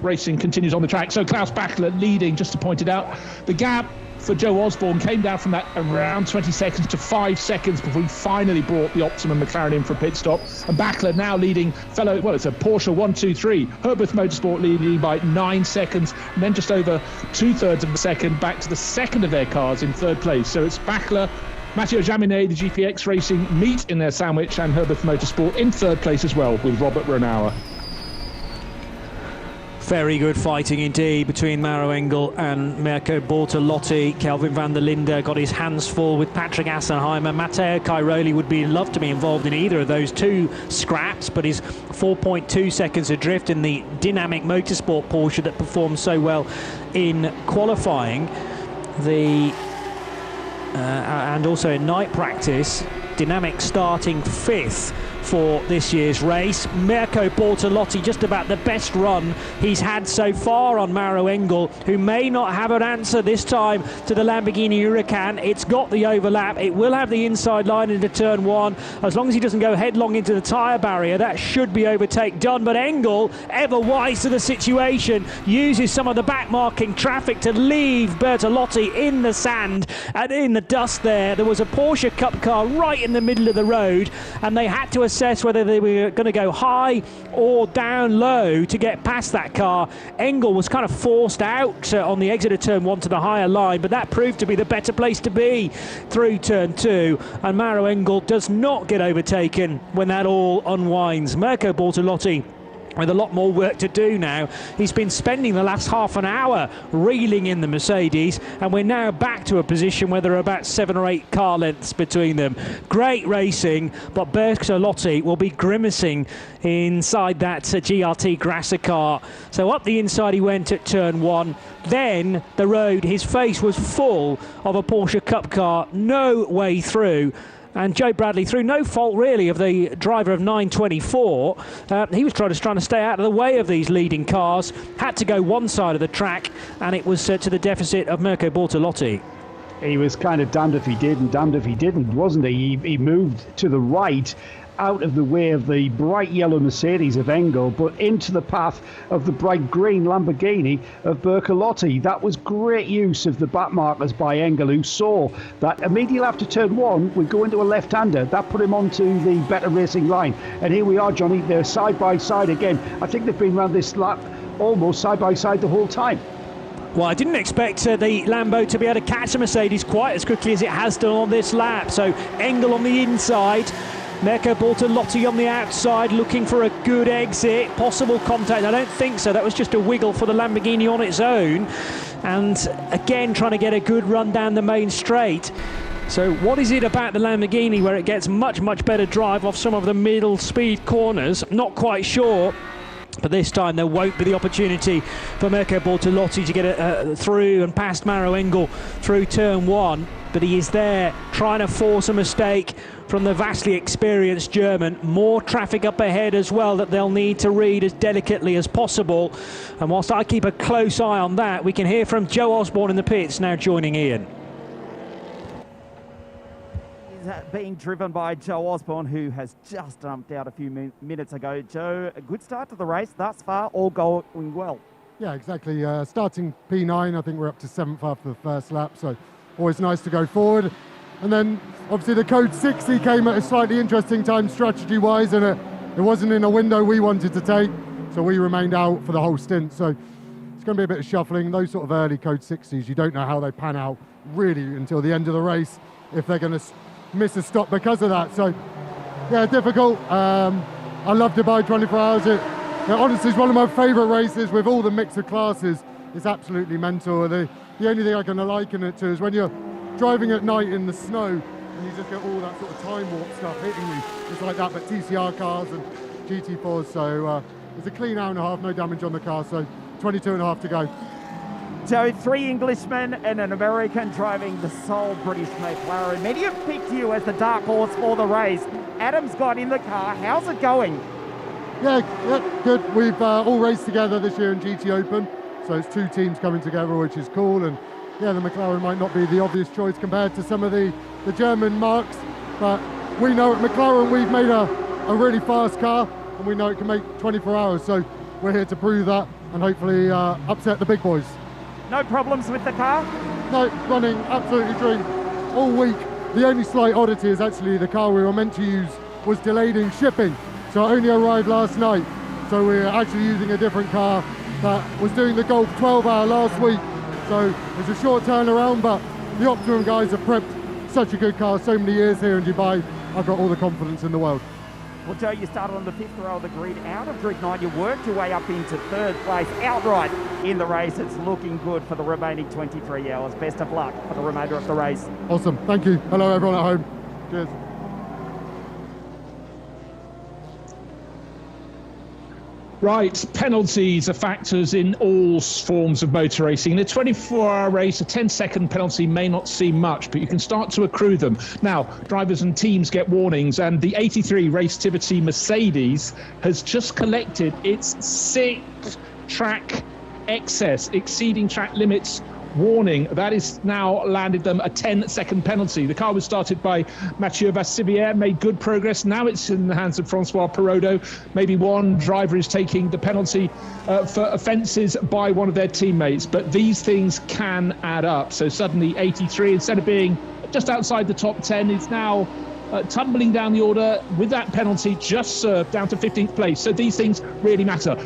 racing continues on the track. So Klaus Bachler leading, just to point it out. The gap for Joe Osborne came down from that around 20 seconds to 5 seconds before he finally brought the Optimum McLaren in for a pit stop. And Bachler now leading it's a Porsche 123. Herbert Motorsport leading by 9 seconds, and then just over 2/3 of a second back to the second of their cars in 3rd place. So it's Bachler, Mathieu Jaminet, the GPX Racing meet in their sandwich, and Herbert Motorsport in 3rd place as well with Robert Renauer. Very good fighting indeed between Mauro Engel and Mirko Bortolotti. Kelvin van der Linde got his hands full with Patrick Assenheimer. Matteo Cairoli would love to be involved in either of those two scraps, but his 4.2 seconds adrift in the dynamic motorsport Porsche that performed so well in qualifying, and also in night practice. Dynamic starting 5th for this year's race. Mirko Bortolotti, just about the best run he's had so far on Mauro Engel, who may not have an answer this time to the Lamborghini Huracan. It's got the overlap. It will have the inside line into turn 1. As long as he doesn't go headlong into the tyre barrier, that should be overtake done. But Engel, ever wise to the situation, uses some of the back-marking traffic to leave Bortolotti in the sand and in the dust there. There was a Porsche Cup car right in the middle of the road, and they had to assess whether they were going to go high or down low to get past that car. Engel was kind of forced out on the exit of turn 1 to the higher line, but that proved to be the better place to be through turn 2, and Mauro Engel does not get overtaken when that all unwinds. Mirko Bortolotti with a lot more work to do now. He's been spending the last half an hour reeling in the Mercedes, and we're now back to a position where there are about 7 or 8 car lengths between them. Great racing, but Bortolotti will be grimacing inside that GRT Grasser car. So up the inside he went at turn 1. Then the road, his face was full of a Porsche Cup car, no way through. And Joe Bradley, through no fault really of the driver of 924, he was trying to stay out of the way of these leading cars, had to go one side of the track, and it was to the deficit of Mirko Bortolotti. He was kind of damned if he did and damned if he didn't, wasn't he? He moved to the right, out of the way of the bright yellow Mercedes of Engel, but into the path of the bright green Lamborghini of Bertolotti. That was great use of the back markers by Engel, who saw that immediately after turn one, we go into a left-hander. That put him onto the better racing line. And here we are, Johnny, they're side by side again. I think they've been around this lap almost side by side the whole time. Well, I didn't expect the Lambo to be able to catch a Mercedes quite as quickly as it has done on this lap. So Engel on the inside, Mirko Bortolotti on the outside, looking for a good exit, possible contact. I don't think so. That was just a wiggle for the Lamborghini on its own. And again, trying to get a good run down the main straight. So what is it about the Lamborghini where it gets much, much better drive off some of the middle speed corners? Not quite sure. But this time there won't be the opportunity for Mirko Bortolotti to get through and past Maro Engel through turn one. But he is there trying to force a mistake from the vastly experienced German. More traffic up ahead as well that they'll need to read as delicately as possible. And whilst I keep a close eye on that, we can hear from Joe Osborne in the pits now joining Ian. Being driven by Joe Osborne, who has just jumped out a few minutes ago. Joe, a good start to the race thus far, all going well. Yeah, exactly. Starting P9, I think we're up to 7th after the first lap, so always nice to go forward. And then obviously the code 60 came at a slightly interesting time strategy-wise, and it wasn't in a window we wanted to take, so we remained out for the whole stint. So it's going to be a bit of shuffling. Those sort of early code 60s, you don't know how they pan out really until the end of the race, if they're going to miss a stop because of that. So yeah, difficult. I love Dubai 24 Hours. It honestly is one of my favourite races with all the mix of classes. It's absolutely mental. The only thing I can liken it to is when you're driving at night in the snow and you just get all that sort of time warp stuff hitting you. It's like that, but TCR cars and GT4s. So it's a clean hour and a half, no damage on the car. So 22 and a half to go. Joe, 3 Englishmen and an American driving the sole British McLaren. Many have picked you as the dark horse for the race. Adam's got in the car. How's it going? Yeah, good. We've all raced together this year in GT Open, so it's 2 teams coming together, which is cool. And yeah, the McLaren might not be the obvious choice compared to some of the German marques, but we know at McLaren we've made a really fast car, and we know it can make 24 hours. So we're here to prove that and hopefully upset the big boys. No problems with the car? No, running absolutely dream all week. The only slight oddity is actually the car we were meant to use was delayed in shipping, so it only arrived last night. So we're actually using a different car that was doing the Golf 12-hour last week. So it's a short turnaround, but the Optimum guys have prepped such a good car so many years here in Dubai. I've got all the confidence in the world. Well, Joe, you started on the 5th row of the grid, out of grid 9. You worked your way up into 3rd place, outright in the race. It's looking good for the remaining 23 hours. Best of luck for the remainder of the race. Awesome. Thank you. Hello, everyone at home. Cheers. Right, penalties are factors in all forms of motor racing. In a 24-hour race, a 10-second penalty may not seem much, but you can start to accrue them. Now, drivers and teams get warnings, and the 83 Racetivity Mercedes has just collected its 6th track excess, exceeding track limits warning. That is now landed them a 10-second penalty. The car was started by Mathieu Vassivière, made good progress. Now it's in the hands of Francois Perraudot. Maybe one driver is taking the penalty for offences by one of their teammates, but these things can add up. So suddenly 83, instead of being just outside the top 10, is now tumbling down the order with that penalty just served, down to 15th place. So these things really matter.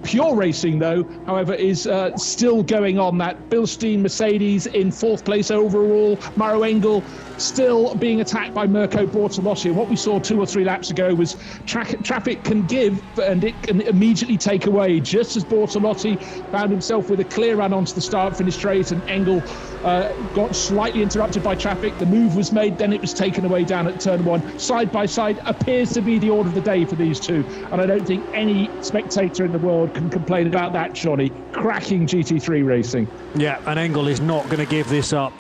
Pure racing, though, however, is still going on. That Bilstein Mercedes in 4th place overall. Maro Engel still being attacked by Mirko Bortolotti. What we saw 2 or 3 laps ago was traffic can give and it can immediately take away. Just as Bortolotti found himself with a clear run onto the start-finish straight and Engel got slightly interrupted by traffic. The move was made, then it was taken away down at turn 1. Side by side appears to be the order of the day for these two, and I don't think any spectator in the world can complain about that, Johnny. Cracking GT3 racing. Yeah, and Engel is not going to give this up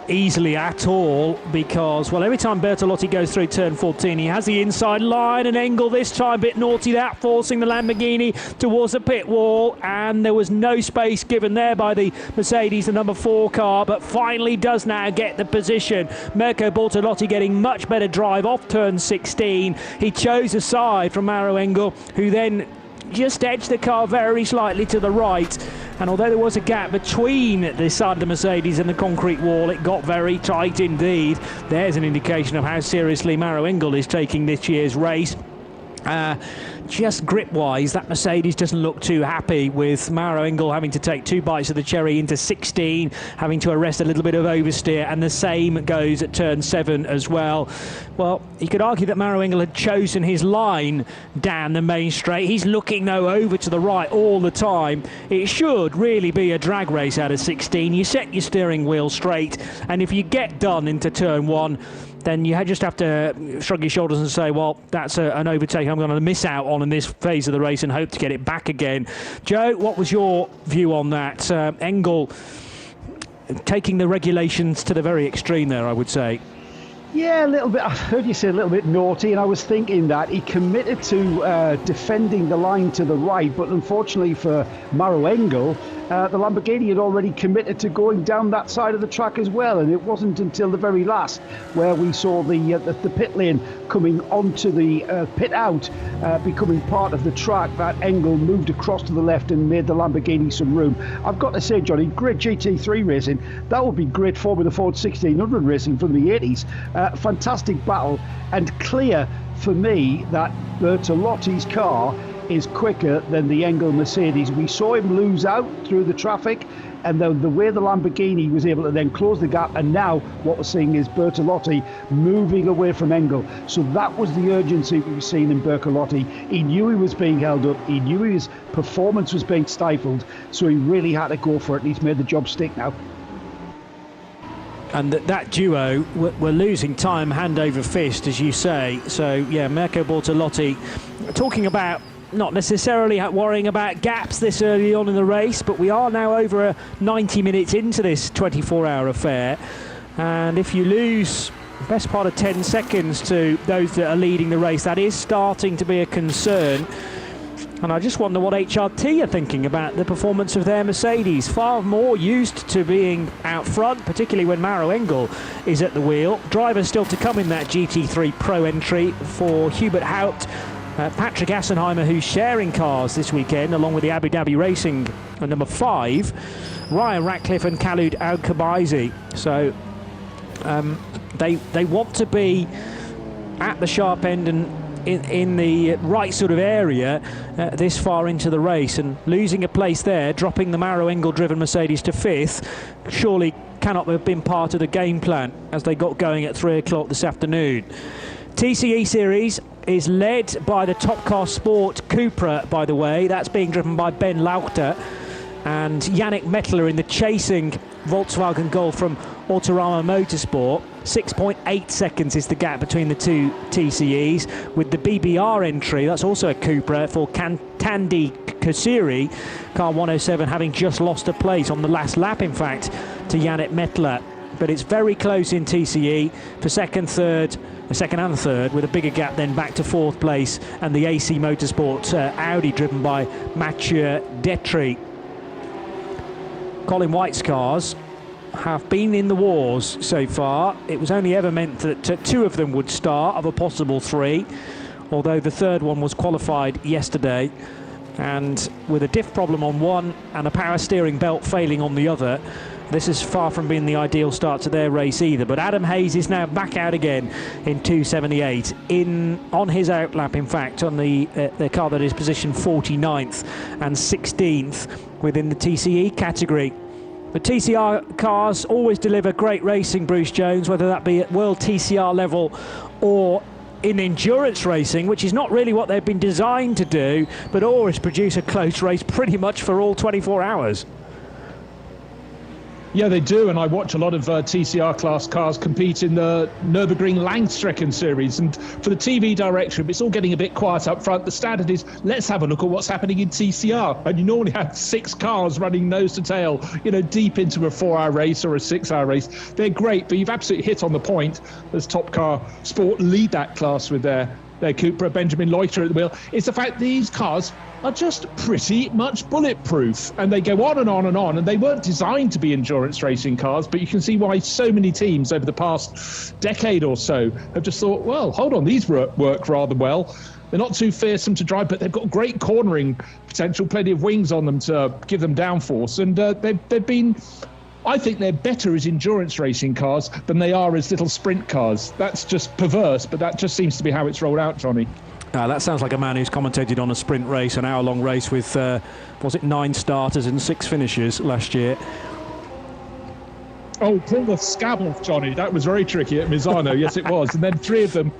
easily at all, because, well, every time Bertolotti goes through turn 14, he has the inside line, and Engel this time a bit naughty that, forcing the Lamborghini towards the pit wall, and there was no space given there by the Mercedes, the number 4 car, but finally does now get the position. Mirko Bortolotti getting much better drive off turn 16. He chose a side from Maro Engel, who then just edged the car very slightly to the right, and although there was a gap between the side of the Mercedes and the concrete wall, it got very tight indeed. There's an indication of how seriously Maro Engel is taking this year's race. Just grip-wise, that Mercedes doesn't look too happy, with Maro Engel having to take 2 bites of the cherry into 16, having to arrest a little bit of oversteer, and the same goes at turn 7 as well. Well, you could argue that Maro Engel had chosen his line down the main straight. He's looking, though, over to the right all the time. It should really be a drag race out of 16. You set your steering wheel straight, and if you get done into turn 1, then you just have to shrug your shoulders and say, well, that's an overtake I'm going to miss out on in this phase of the race, and hope to get it back again. Joe, what was your view on that? Engel taking the regulations to the very extreme there, I would say. Yeah, a little bit. I heard you say a little bit naughty, and I was thinking that he committed to defending the line to the right, but unfortunately for Maro Engel, the Lamborghini had already committed to going down that side of the track as well, and it wasn't until the very last where we saw the pit lane coming onto the pit out, becoming part of the track, that Engel moved across to the left and made the Lamborghini some room. I've got to say, Johnny, great GT3 racing. That would be great Formula Ford 1600 racing from the 80s. Fantastic battle, and clear for me that Bertolotti's car is quicker than the Engel Mercedes. We saw him lose out through the traffic, and the way the Lamborghini was able to then close the gap, and now what we're seeing is Bertolotti moving away from Engel. So that was the urgency we were seeing in Bertolotti. He knew he was being held up, he knew his performance was being stifled, so he really had to go for it, and he's made the job stick now. And that duo were losing time hand over fist, as you say. So, yeah, Mirko Bortolotti talking about not necessarily worrying about gaps this early on in the race, but we are now over 90 minutes into this 24-hour affair. And if you lose the best part of 10 seconds to those that are leading the race, that is starting to be a concern. And I just wonder what HRT are thinking about the performance of their Mercedes. Far more used to being out front, particularly when Maro Engel is at the wheel. Drivers still to come in that GT3 Pro entry for Hubert Haupt, Patrick Assenheimer, who's sharing cars this weekend, along with the Abu Dhabi Racing number 5, Ryan Ratcliffe and Khalid Al-Khabaizi. So they want to be at the sharp end and in the right sort of area this far into the race, and losing a place there, dropping the Maro Engel driven Mercedes to 5th, surely cannot have been part of the game plan as they got going at 3 o'clock this afternoon. TCE Series is led by the Top Car Sport Cupra, by the way. That's being driven by Ben Lauchter and Yannick Mettler in the chasing Volkswagen Golf from Autorama Motorsport. 6.8 seconds is the gap between the two TCEs, with the BBR entry, that's also a Cupra, for Tandy Kusiri, car 107, having just lost a place on the last lap, in fact, to Yannick Mettler. But it's very close in TCE for second and third, with a bigger gap then back to 4th place, and the AC Motorsport Audi driven by Mathieu Detry. Colin White's cars have been in the wars so far. It was only ever meant that 2 of them would start of a possible 3, although the third one was qualified yesterday, and with a diff problem on one and a power steering belt failing on the other, this is far from being the ideal start to their race either. But Adam Hayes is now back out again in 278, on his outlap, in fact, on the car that is positioned 49th and 16th within the TCE category. The TCR cars always deliver great racing, Bruce Jones, whether that be at world TCR level or in endurance racing, which is not really what they've been designed to do, but always produce a close race pretty much for all 24 hours. Yeah, they do, and I watch a lot of TCR class cars compete in the Nürburgring Langstrecken series, and for the TV directorship, it's all getting a bit quiet up front. The standard is, let's have a look at what's happening in TCR, and you normally have 6 cars running nose to tail, deep into a 4-hour race or a 6-hour race. They're great, but you've absolutely hit on the point. As Top Car Sport lead that class with their Cupra, Benjamin Leuchter at the wheel. It's the fact these cars are just pretty much bulletproof, and they go on and on and on, and they weren't designed to be endurance racing cars, but you can see why so many teams over the past decade or so have just thought, well, hold on, these work rather well. They're not too fearsome to drive, but they've got great cornering potential, plenty of wings on them to give them downforce, and they've been... I think they're better as endurance racing cars than they are as little sprint cars. That's just perverse, but that just seems to be how it's rolled out, Johnny. That sounds like a man who's commentated on a sprint race, an hour-long race with, 9 starters and 6 finishes last year. Oh, pull the scab off, Johnny. That was very tricky at Misano. Yes, it was. And then 3 of them,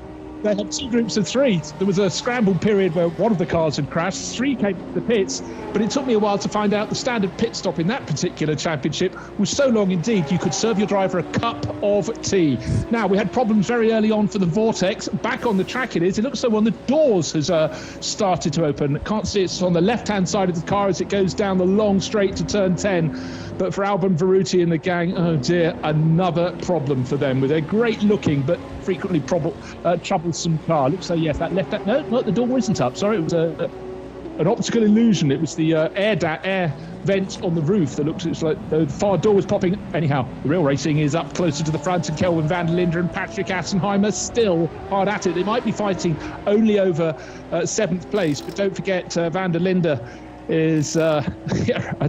they had 2 groups of 3. There was a scramble period where one of the cars had crashed. 3 came to the pits, but it took me a while to find out the standard pit stop in that particular championship was so long indeed you could serve your driver a cup of tea. Now, we had problems very early on for the Vortex. Back on the track it is. It looks like one of the doors has started to open. Can't see it's on the left-hand side of the car as it goes down the long straight to turn 10. But for Albon Veruti and the gang, oh dear, another problem for them with a great-looking but frequently troublesome car. Looks like, yes, that left... No, the door isn't up. Sorry, it was an optical illusion. It was the air vent on the roof that looks like the far door was popping. Anyhow, the real racing is up closer to the front, and Kelvin van der Linde and Patrick Assenheimer still hard at it. They might be fighting only over 7th place, but don't forget van der Linde is a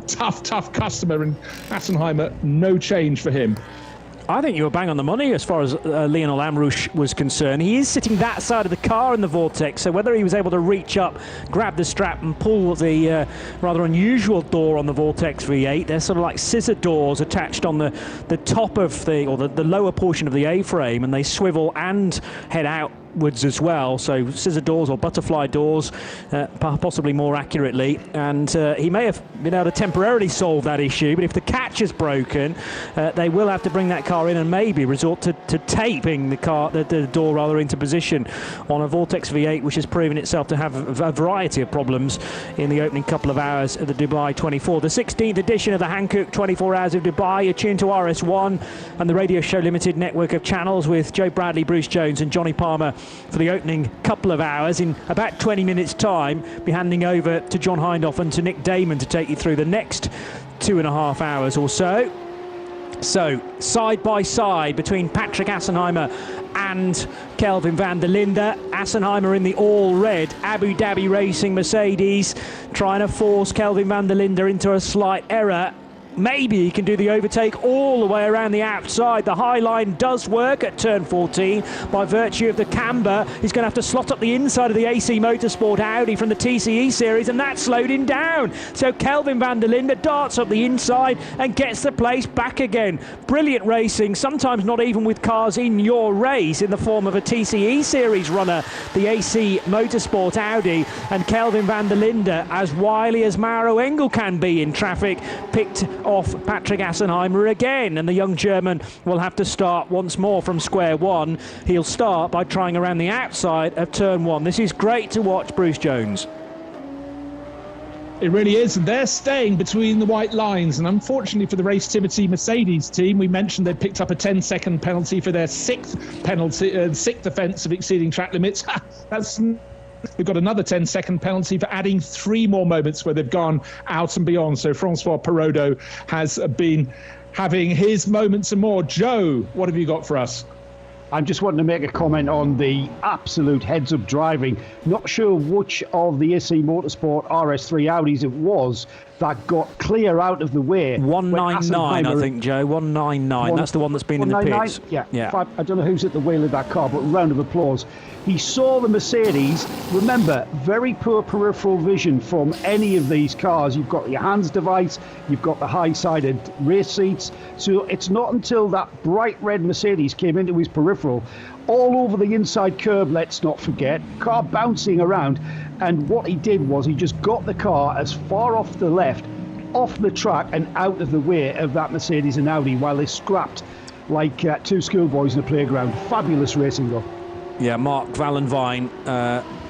tough customer, and Assenheimer, no change for him. I think you were bang on the money as far as Lionel Amrouche was concerned. He is sitting that side of the car in the Vortex, so whether he was able to reach up, grab the strap and pull the rather unusual door on the Vortex V8, they're sort of like scissor doors attached on the top of the lower portion of the A-frame, and they swivel and head outwards as well, so scissor doors or butterfly doors, possibly more accurately, and he may have been able to temporarily solve that issue, but if the catch is broken, they will have to bring that car in and maybe resort to taping the door rather into position on a Vortex V8, which has proven itself to have a variety of problems in the opening couple of hours of the Dubai 24. The 16th edition of the Hankook 24 Hours of Dubai. You're tuned to RS1 and the Radio Show Limited network of channels with Joe Bradley, Bruce Jones and Johnny Palmer for the opening couple of hours. In about 20 minutes time, be handing over to John Hindhoff and to Nick Damon to take you through the next 2.5 hours or so. So, side by side between Patrick Assenheimer and Kelvin van der Linde. Assenheimer in the all-red Abu Dhabi Racing Mercedes, trying to force Kelvin van der Linde into a slight error. Maybe he can do the overtake all the way around the outside. The high line does work at turn 14 by virtue of the camber. He's going to have to slot up the inside of the AC Motorsport Audi from the TCE series, and that slowed him down. So Kelvin van der Linde darts up the inside and gets the place back again. Brilliant racing, sometimes not even with cars in your race, in the form of a TCE series runner, the AC Motorsport Audi, and Kelvin van der Linde, as wily as Mauro Engel can be in traffic, picked off Patrick Assenheimer again, and the young German will have to start once more from square one. He'll start by trying around the outside of turn 1. This is great to watch, Bruce Jones. It really is, and they're staying between the white lines, and unfortunately for the Racetivity Mercedes team, we mentioned they picked up a 10-second penalty for their sixth offence of exceeding track limits. They've got another 10-second penalty for adding 3 more moments where they've gone out and beyond. So Francois Perrodo has been having his moments and more. Joe, what have you got for us? I'm just wanting to make a comment on the absolute heads-up driving. Not sure which of the AC Motorsport RS3 Audis it was that got clear out of the way. 199, I think, Joe. 199. That's the one that's been in the pits. Yeah. I don't know who's at the wheel of that car, but round of applause. He saw the Mercedes. Remember, very poor peripheral vision from any of these cars. You've got your hands device, you've got the high-sided race seats. So it's not until that bright red Mercedes came into his peripheral, all over the inside curb, let's not forget, car bouncing around. And what he did was he just got the car as far off the left off the track and out of the way of that Mercedes and Audi while they scrapped like two schoolboys in the playground. Fabulous racing though. Yeah, Mark Wallenvijn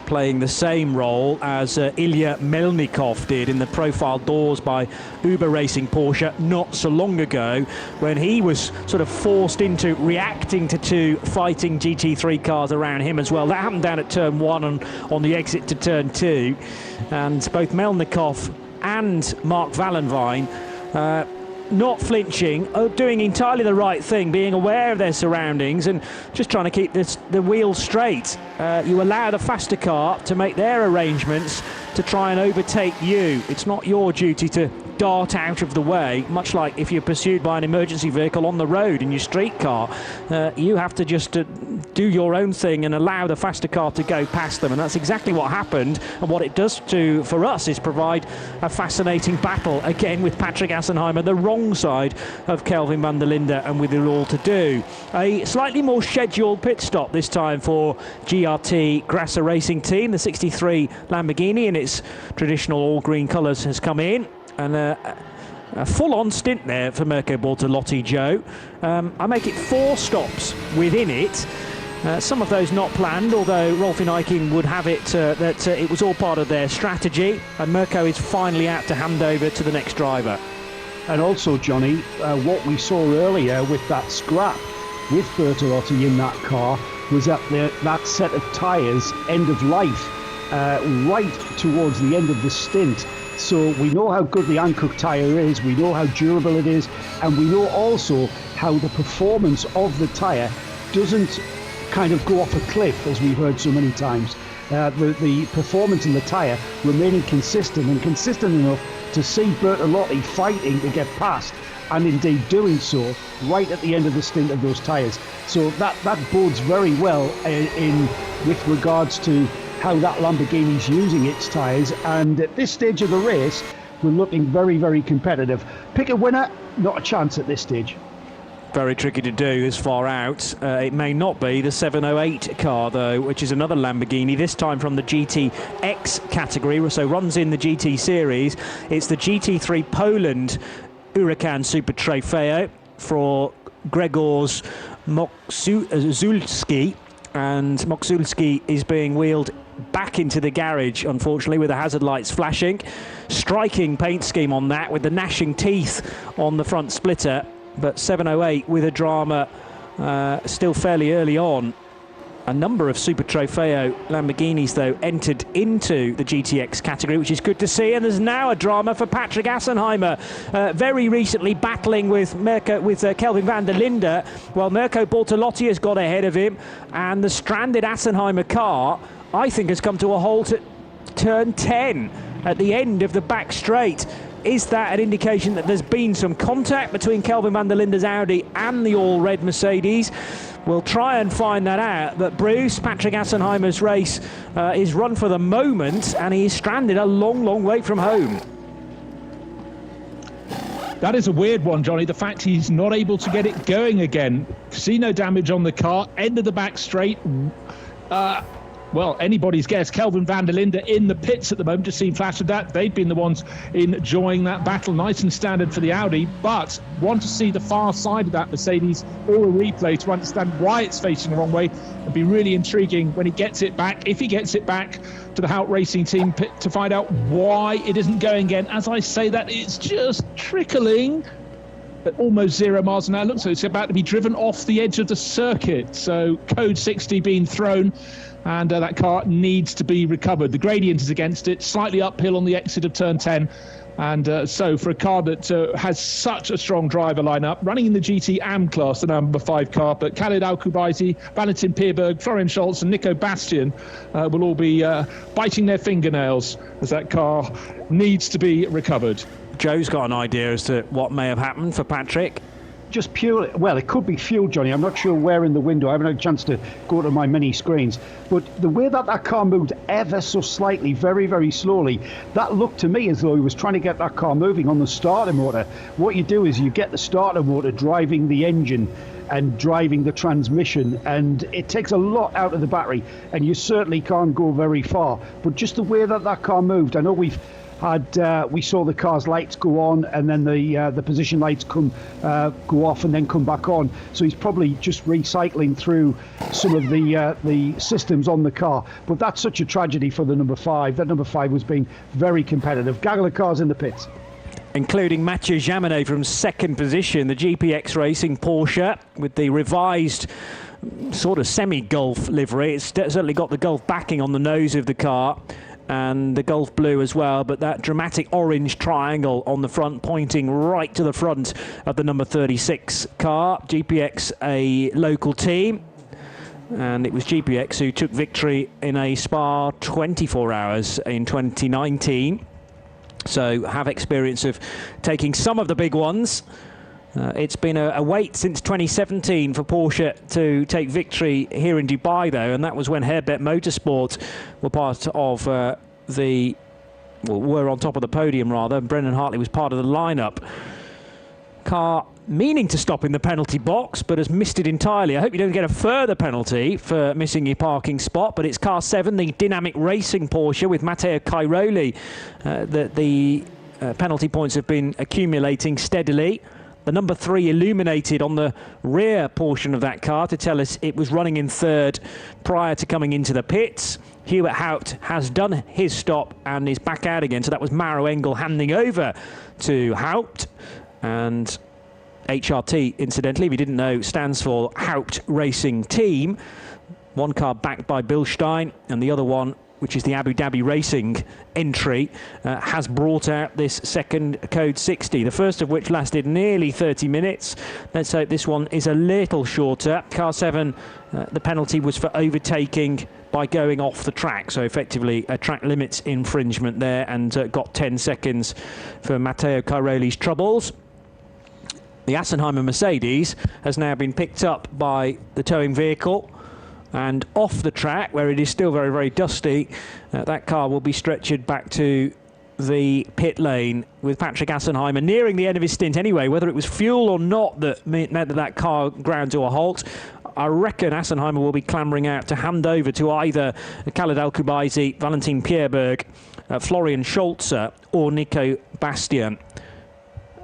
playing the same role as Ilya Melnikov did in the profile doors by Uber Racing Porsche not so long ago, when he was sort of forced into reacting to two fighting GT3 cars around him as well. That happened down at turn 1 on the exit to turn 2, and both Melnikov and Mark Wallenvijn not flinching, doing entirely the right thing, being aware of their surroundings and just trying to keep the wheels straight. You allow the faster car to make their arrangements to try and overtake you. It's not your duty to dart out of the way, much like if you're pursued by an emergency vehicle on the road in your street car. You have to just do your own thing and allow the faster car to go past them, and that's exactly what happened. And what it does for us is provide a fascinating battle again with Patrick Assenheimer, the wrong side of Kelvin van der Linde, and with it all to do. A slightly more scheduled pit stop this time for GRT Grasser Racing Team. The 63 Lamborghini in its traditional all-green colours has come in, and a full-on stint there for Mirko Bortolotti, Joe. I make it 4 stops within it. Some of those not planned, although Rolf Eiking would have it that it was all part of their strategy, and Mirko is finally out to hand over to the next driver. And also, Johnny, what we saw earlier with that scrap with Bertolotti in that car was that that set of tyres, end of life, right towards the end of the stint. So we know how good the Hankook tyre is, we know how durable it is, and we know also how the performance of the tyre doesn't kind of go off a cliff, as we've heard so many times. The performance in the tyre remaining consistent enough to see Bertolotti fighting to get past, and indeed doing so right at the end of the stint of those tyres. So that bodes very well with regards to how that Lamborghini's using its tyres, and at this stage of the race we're looking very, very competitive. Pick a winner, not a chance at this stage. Very tricky to do this far out. It may not be the 708 car though, which is another Lamborghini, this time from the GTX category, so runs in the GT series. It's the GT3 Poland Huracan Super Trofeo for Grzegorz Moczulski, and Moczulski is being wheeled back into the garage, unfortunately, with the hazard lights flashing. Striking paint scheme on that, with the gnashing teeth on the front splitter. But 708 with a drama still fairly early on. A number of Super Trofeo Lamborghinis, though, entered into the GTX category, which is good to see. And there's now a drama for Patrick Assenheimer, very recently battling with Kelvin van der Linde. Well, Mirko Bortolotti has got ahead of him, and the stranded Assenheimer car, I think, has come to a halt at turn 10 at the end of the back straight. Is that an indication that there's been some contact between Kelvin van der Linde's Audi and the all-red Mercedes? We'll try and find that out. But Bruce, Patrick Assenheimer's race is run for the moment, and he is stranded a long, long way from home. That is a weird one, Johnny. The fact he's not able to get it going again. Casino damage on the car, end of the back straight. Well, anybody's guess. Kelvin van der Linde in the pits at the moment, just seen flash of that. They've been the ones enjoying that battle, nice and standard for the Audi, but want to see the far side of that Mercedes or a replay to understand why it's facing the wrong way. It'd be really intriguing when he gets it back, if he gets it back to the Hout Racing Team pit, to find out why it isn't going again. As I say that, it's just trickling at almost 0 miles an hour. Looks like it's about to be driven off the edge of the circuit. So code 60 being thrown, and that car needs to be recovered. The gradient is against it, slightly uphill on the exit of turn 10. And so for a car that has such a strong driver lineup, running in the GT AM class, the number 5 car, but Khalid Al-Kubaisi, Valentin Pierberg, Florian Scholz and Nico Bastian will all be biting their fingernails as that car needs to be recovered. Joe's got an idea as to what may have happened for Patrick. Just purely, well, it could be fuel, Johnny. I'm not sure where in the window. I haven't had a chance to go to my mini screens. But the way that car moved ever so slightly, very, very slowly, that looked to me as though he was trying to get that car moving on the starter motor. What you do is you get the starter motor driving the engine and driving the transmission, and it takes a lot out of the battery, and you certainly can't go very far. But just the way that car moved, I know we've we saw the car's lights go on, and then the position lights go off and then come back on. So he's probably just recycling through some of the systems on the car. But that's such a tragedy for the number 5. That number 5 was being very competitive. Gaggle of cars in the pits, including Mathieu Jaminet from second position, the GPX Racing Porsche with the revised sort of semi-Gulf livery. It's certainly got the Gulf backing on the nose of the car and the Gulf blue as well, but that dramatic orange triangle on the front pointing right to the front of the number 36 car. GPX, a local team, and it was GPX who took victory in a Spa 24 Hours in 2019. So have experience of taking some of the big ones. It's been a wait since 2017 for Porsche to take victory here in Dubai, though, and that was when Herbert Motorsport were part of were on top of the podium, rather. Brendan Hartley was part of the lineup. Car meaning to stop in the penalty box, but has missed it entirely. I hope you don't get a further penalty for missing your parking spot, but it's car 7, the Dynamic Racing Porsche with Matteo Cairoli. The penalty points have been accumulating steadily. The number 3 illuminated on the rear portion of that car to tell us it was running in third prior to coming into the pits. Hewitt Haupt has done his stop and is back out again. So that was Maro Engel handing over to Haupt. And HRT, incidentally, if you didn't know, stands for Haupt Racing Team. One car backed by Bilstein, and the other one, which is the Abu Dhabi Racing entry, has brought out this second Code 60, the first of which lasted nearly 30 minutes. Let's hope this one is a little shorter. Car 7, the penalty was for overtaking by going off the track, so effectively a track limits infringement there, and got 10 seconds for Matteo Cairoli's troubles. The Assenheimer Mercedes has now been picked up by the towing vehicle, and off the track, where it is still very, very dusty, that car will be stretchered back to the pit lane, with Patrick Assenheimer nearing the end of his stint anyway. Whether it was fuel or not that meant that car ground to a halt, I reckon Assenheimer will be clambering out to hand over to either Khaled Al-Kubaisi, Valentin Pierberg, Florian Scholzer or Nico Bastian.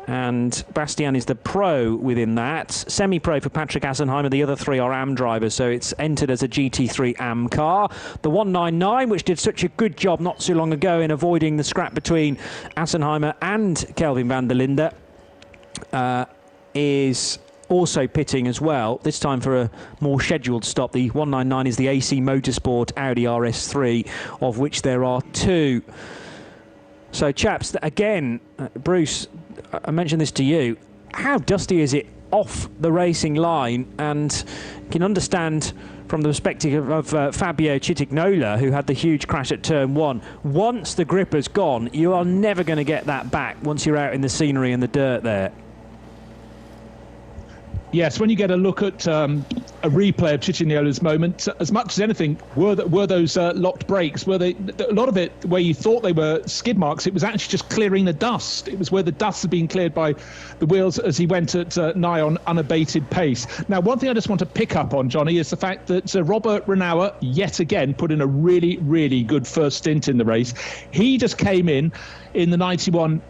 And Bastian is the pro within that. Semi-pro for Patrick Assenheimer. The other 3 are AM drivers, so it's entered as a GT3 AM car. The 199, which did such a good job not so long ago in avoiding the scrap between Assenheimer and Kelvin van der Linde, is also pitting as well, this time for a more scheduled stop. The 199 is the AC Motorsport Audi RS3, of which there are 2. So, chaps, again, Bruce, I mentioned this to you. How dusty is it off the racing line? And you can understand from the perspective of Fabio Chitignola, who had the huge crash at turn 1. Once the gripper's gone, you are never going to get that back once you're out in the scenery and the dirt there. Yes, when you get a look at a replay of Chichignola's moment, as much as anything, were those locked brakes? Were they a lot of it where you thought they were skid marks? It was actually just clearing the dust. It was where the dust had been cleared by the wheels as he went at nigh on unabated pace. Now, one thing I just want to pick up on, Johnny, is the fact that Robert Renauer yet again put in a really, really good first stint in the race. He just came in the 91.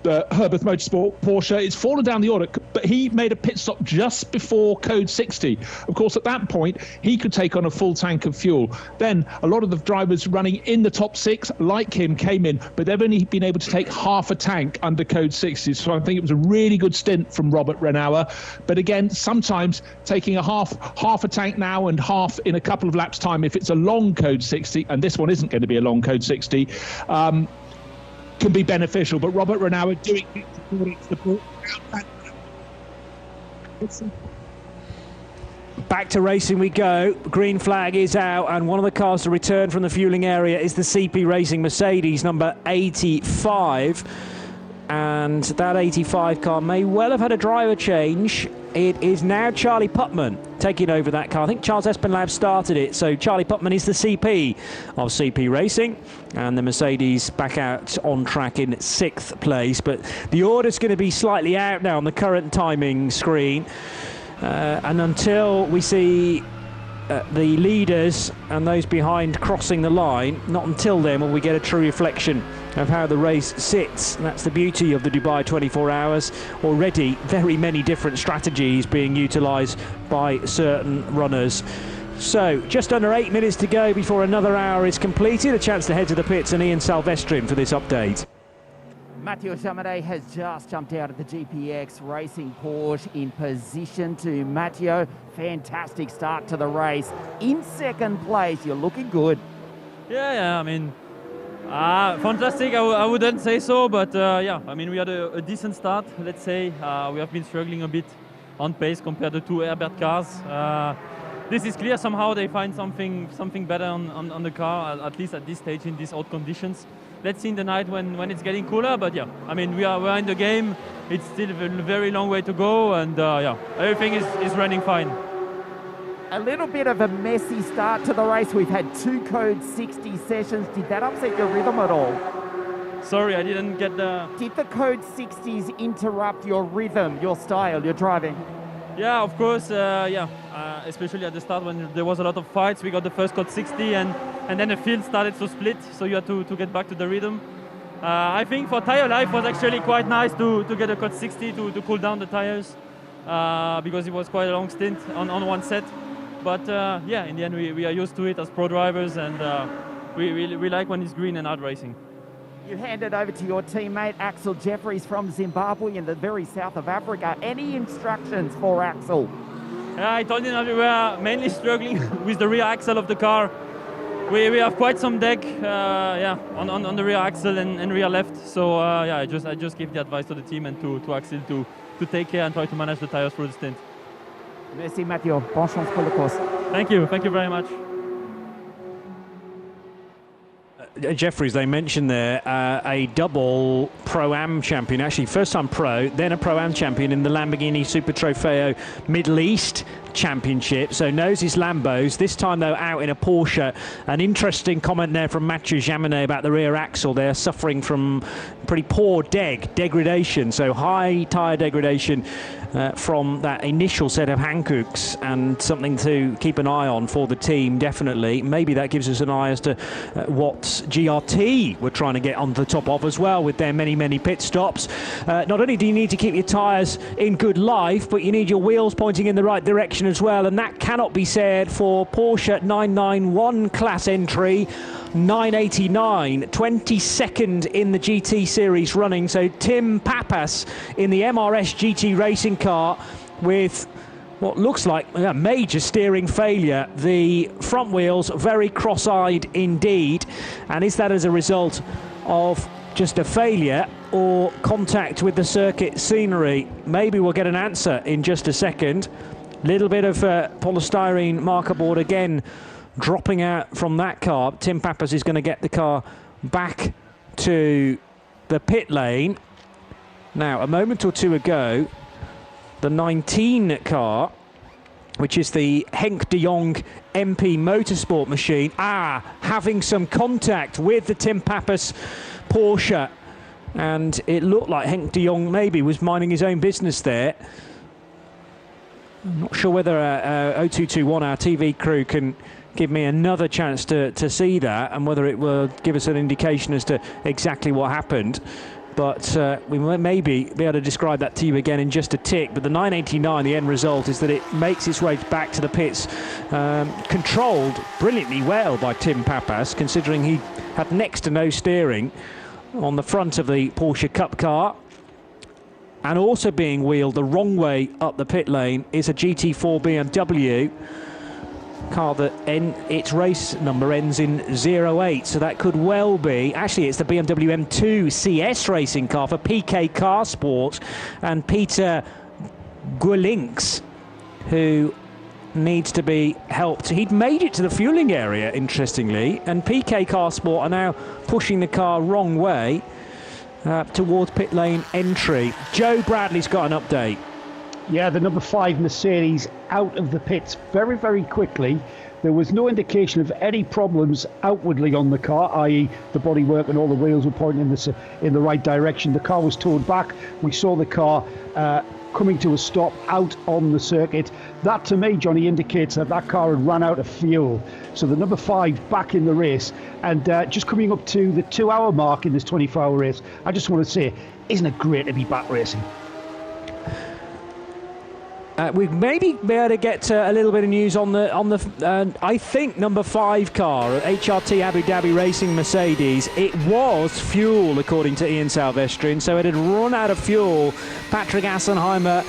Herbert Motorsport Porsche. It's fallen down the order, but he made a pit stop just before Code 60. Of course, at that point, he could take on a full tank of fuel. Then a lot of the drivers running in the top 6, like him, came in, but they've only been able to take half a tank under Code 60. So I think it was a really good stint from Robert Renauer. But again, sometimes taking a half a tank now and half in a couple of laps' time, if it's a long Code 60, and this one isn't going to be a long Code 60, can be beneficial. But Robert Renauer doing it according to the book. Back to racing we go. Green flag is out, and one of the cars to return from the fueling area is the CP Racing Mercedes, number 85. And that 85 car may well have had a driver change. It is now Charlie Putman taking over that car. I think Charles Espenlaub started it, so Charlie Putman is the CP of CP Racing, and the Mercedes back out on track in 6th place. But the order's going to be slightly out now on the current timing screen, and until we see the leaders and those behind crossing the line, not until then will we get a true reflection of how the race sits. That's the beauty of the Dubai 24 Hours. Already very many different strategies being utilised by certain runners. So just under 8 minutes to go before another hour is completed. A chance to head to the pits and Ian Salvestrin for this update. Mathieu Jamadet has just jumped out of the GPX Racing Porsche in position to Mathieu. Fantastic start to the race. In second place, you're looking good. Yeah, I mean, fantastic, I wouldn't say so, but yeah, I mean, we had a decent start, let's say. We have been struggling a bit on pace compared to two Herbert cars. This is clear, somehow they find something better on the car, at least at this stage in these hot conditions. Let's see in the night when it's getting cooler, but yeah, I mean, we're in the game. It's still a very long way to go, and yeah, everything is running fine. A little bit of a messy start to the race. We've had 2 code 60 sessions. Did that upset your rhythm at all? Sorry, I didn't get the... Did the code 60s interrupt your rhythm, your style, your driving? Yeah, of course, yeah. Especially at the start when there was a lot of fights. We got the first code 60 and then the field started to split, so you had to get back to the rhythm. I think for tire life was actually quite nice to get a code 60 to cool down the tires because it was quite a long stint on one set. But yeah, in the end we are used to it as pro drivers, and we like when it's green and out racing. You hand it over to your teammate Axel Jeffries from Zimbabwe in the very south of Africa. Any instructions for Axel? Yeah, I told him that we were mainly struggling with the rear axle of the car. We have quite some deck, yeah, on the rear axle and rear left. So yeah, I just gave the advice to the team and to Axel to take care and try to manage the tires through the stint. Merci Mathieu. Bonne chance pour le course. Thank you very much. Jeffries, they mentioned there a double Pro-Am champion, actually first time Pro, then a Pro-Am champion in the Lamborghini Super Trofeo Middle East Championship, so knows his Lambos, this time though out in a Porsche. An interesting comment there from Mathieu Jamanet about the rear axle. They're suffering from pretty poor degradation, so high tyre degradation from that initial set of Hankooks, and something to keep an eye on for the team, definitely. Maybe that gives us an eye as to what GRT were trying to get on the top of as well with their many pit stops. Not only do you need to keep your tyres in good life, but you need your wheels pointing in the right direction as well, and that cannot be said for Porsche 991 class entry 989, 22nd in the GT series running. So Tim Pappas in the MRS GT racing car with what looks like a major steering failure. The front wheels very cross-eyed indeed. And is that as a result of just a failure or contact with the circuit scenery? Maybe we'll get an answer in just a second. Little bit of polystyrene marker board again dropping out from that car. Tim Pappas is going to get the car back to the pit lane. Now, a moment or two ago, the 19 car, which is the Henk de Jong MP Motorsport machine, having some contact with the Tim Pappas Porsche. And it looked like Henk de Jong maybe was minding his own business there. I'm not sure whether 0221, our TV crew, can give me another chance to see that, and whether it will give us an indication as to exactly what happened. But we might maybe be able to describe that to you again in just a tick. But the 989, the end result is that it makes its way back to the pits, controlled brilliantly well by Tim Pappas, considering he had next to no steering on the front of the Porsche Cup car. And also being wheeled the wrong way up the pit lane is a GT4 BMW car that its race number ends in 08, so that could well be, actually it's the BMW M2 CS racing car for PK Car Sport and Peter Guelinks, who needs to be helped. He'd made it to the fueling area, interestingly, and PK Car Sport are now pushing the car wrong way towards pit lane entry. Joe Bradley's got an update. Yeah, the number 5 Mercedes out of the pits very quickly. There was no indication of any problems outwardly on the car, i.e. the bodywork and all the wheels were pointing in the right direction. The car was towed back. We saw the car coming to a stop out on the circuit. That, to me, Johnny, indicates that that car had run out of fuel. So the number 5 back in the race, and just coming up to the 2-hour mark in this 24-hour race, I just want to say, isn't it great to be back racing? We maybe be able to get a little bit of news on the I think number 5 car, HRT Abu Dhabi Racing Mercedes. It was fuel, according to Ian Silvestri, so it had run out of fuel. Patrick Assenheimer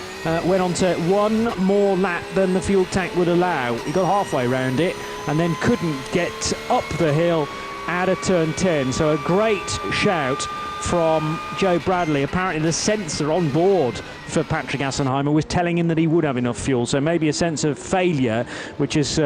went on to one more lap than the fuel tank would allow. He got halfway around it and then couldn't get up the hill out of turn 10. So a great shout from Joe Bradley. Apparently the sensor on board for Patrick Assenheimer was telling him that he would have enough fuel, so maybe a sense of failure which has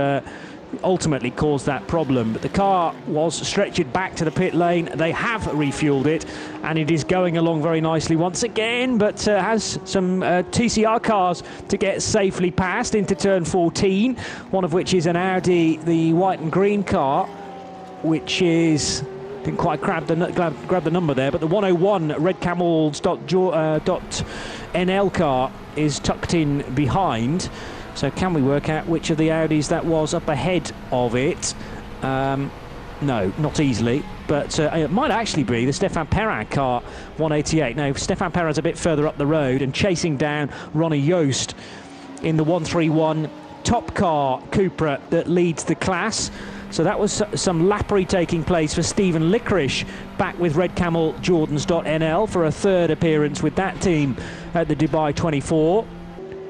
ultimately caused that problem. But the car was stretched back to the pit lane. They have refueled it and it is going along very nicely once again, but has some TCR cars to get safely past into turn 14, one of which is an Audi, the white and green car, which is, didn't quite grab the number there, but the 101 Red Camels .NL car is tucked in behind. So can we work out which of the Audis that was up ahead of it? No, not easily, but it might actually be the Stefan Perrin car 188. No, Stefan Perrin's a bit further up the road and chasing down Ronnie Joost in the 131 Top Car Cupra that leads the class. So that was some lappery taking place for Stephen Licorice, back with Red Camel Jordans.nl for a third appearance with that team at the Dubai 24.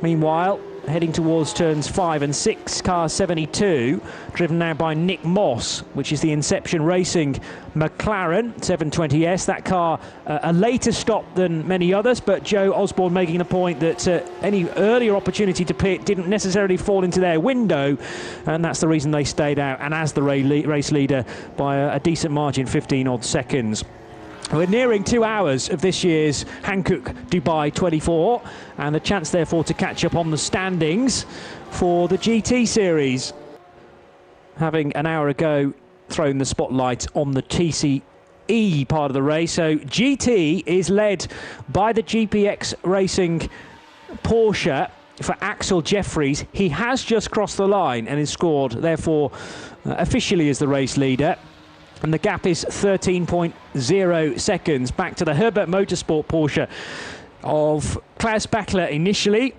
Meanwhile, heading towards turns 5 and 6, car 72, driven now by Nick Moss, which is the Inception Racing McLaren 720S. That car a later stop than many others, but Joe Osborne making the point that any earlier opportunity to pit didn't necessarily fall into their window, and that's the reason they stayed out, and as the race leader by a decent margin, 15 odd seconds. We're nearing 2 hours of this year's Hankook Dubai 24, and the chance therefore to catch up on the standings for the GT series. Having an hour ago thrown the spotlight on the TCE part of the race. So GT is led by the GPX Racing Porsche for Axel Jeffries. He has just crossed the line and is scored, therefore, officially as the race leader. And the gap is 13.0 seconds back to the Herbert Motorsport Porsche of Klaus Bachler initially.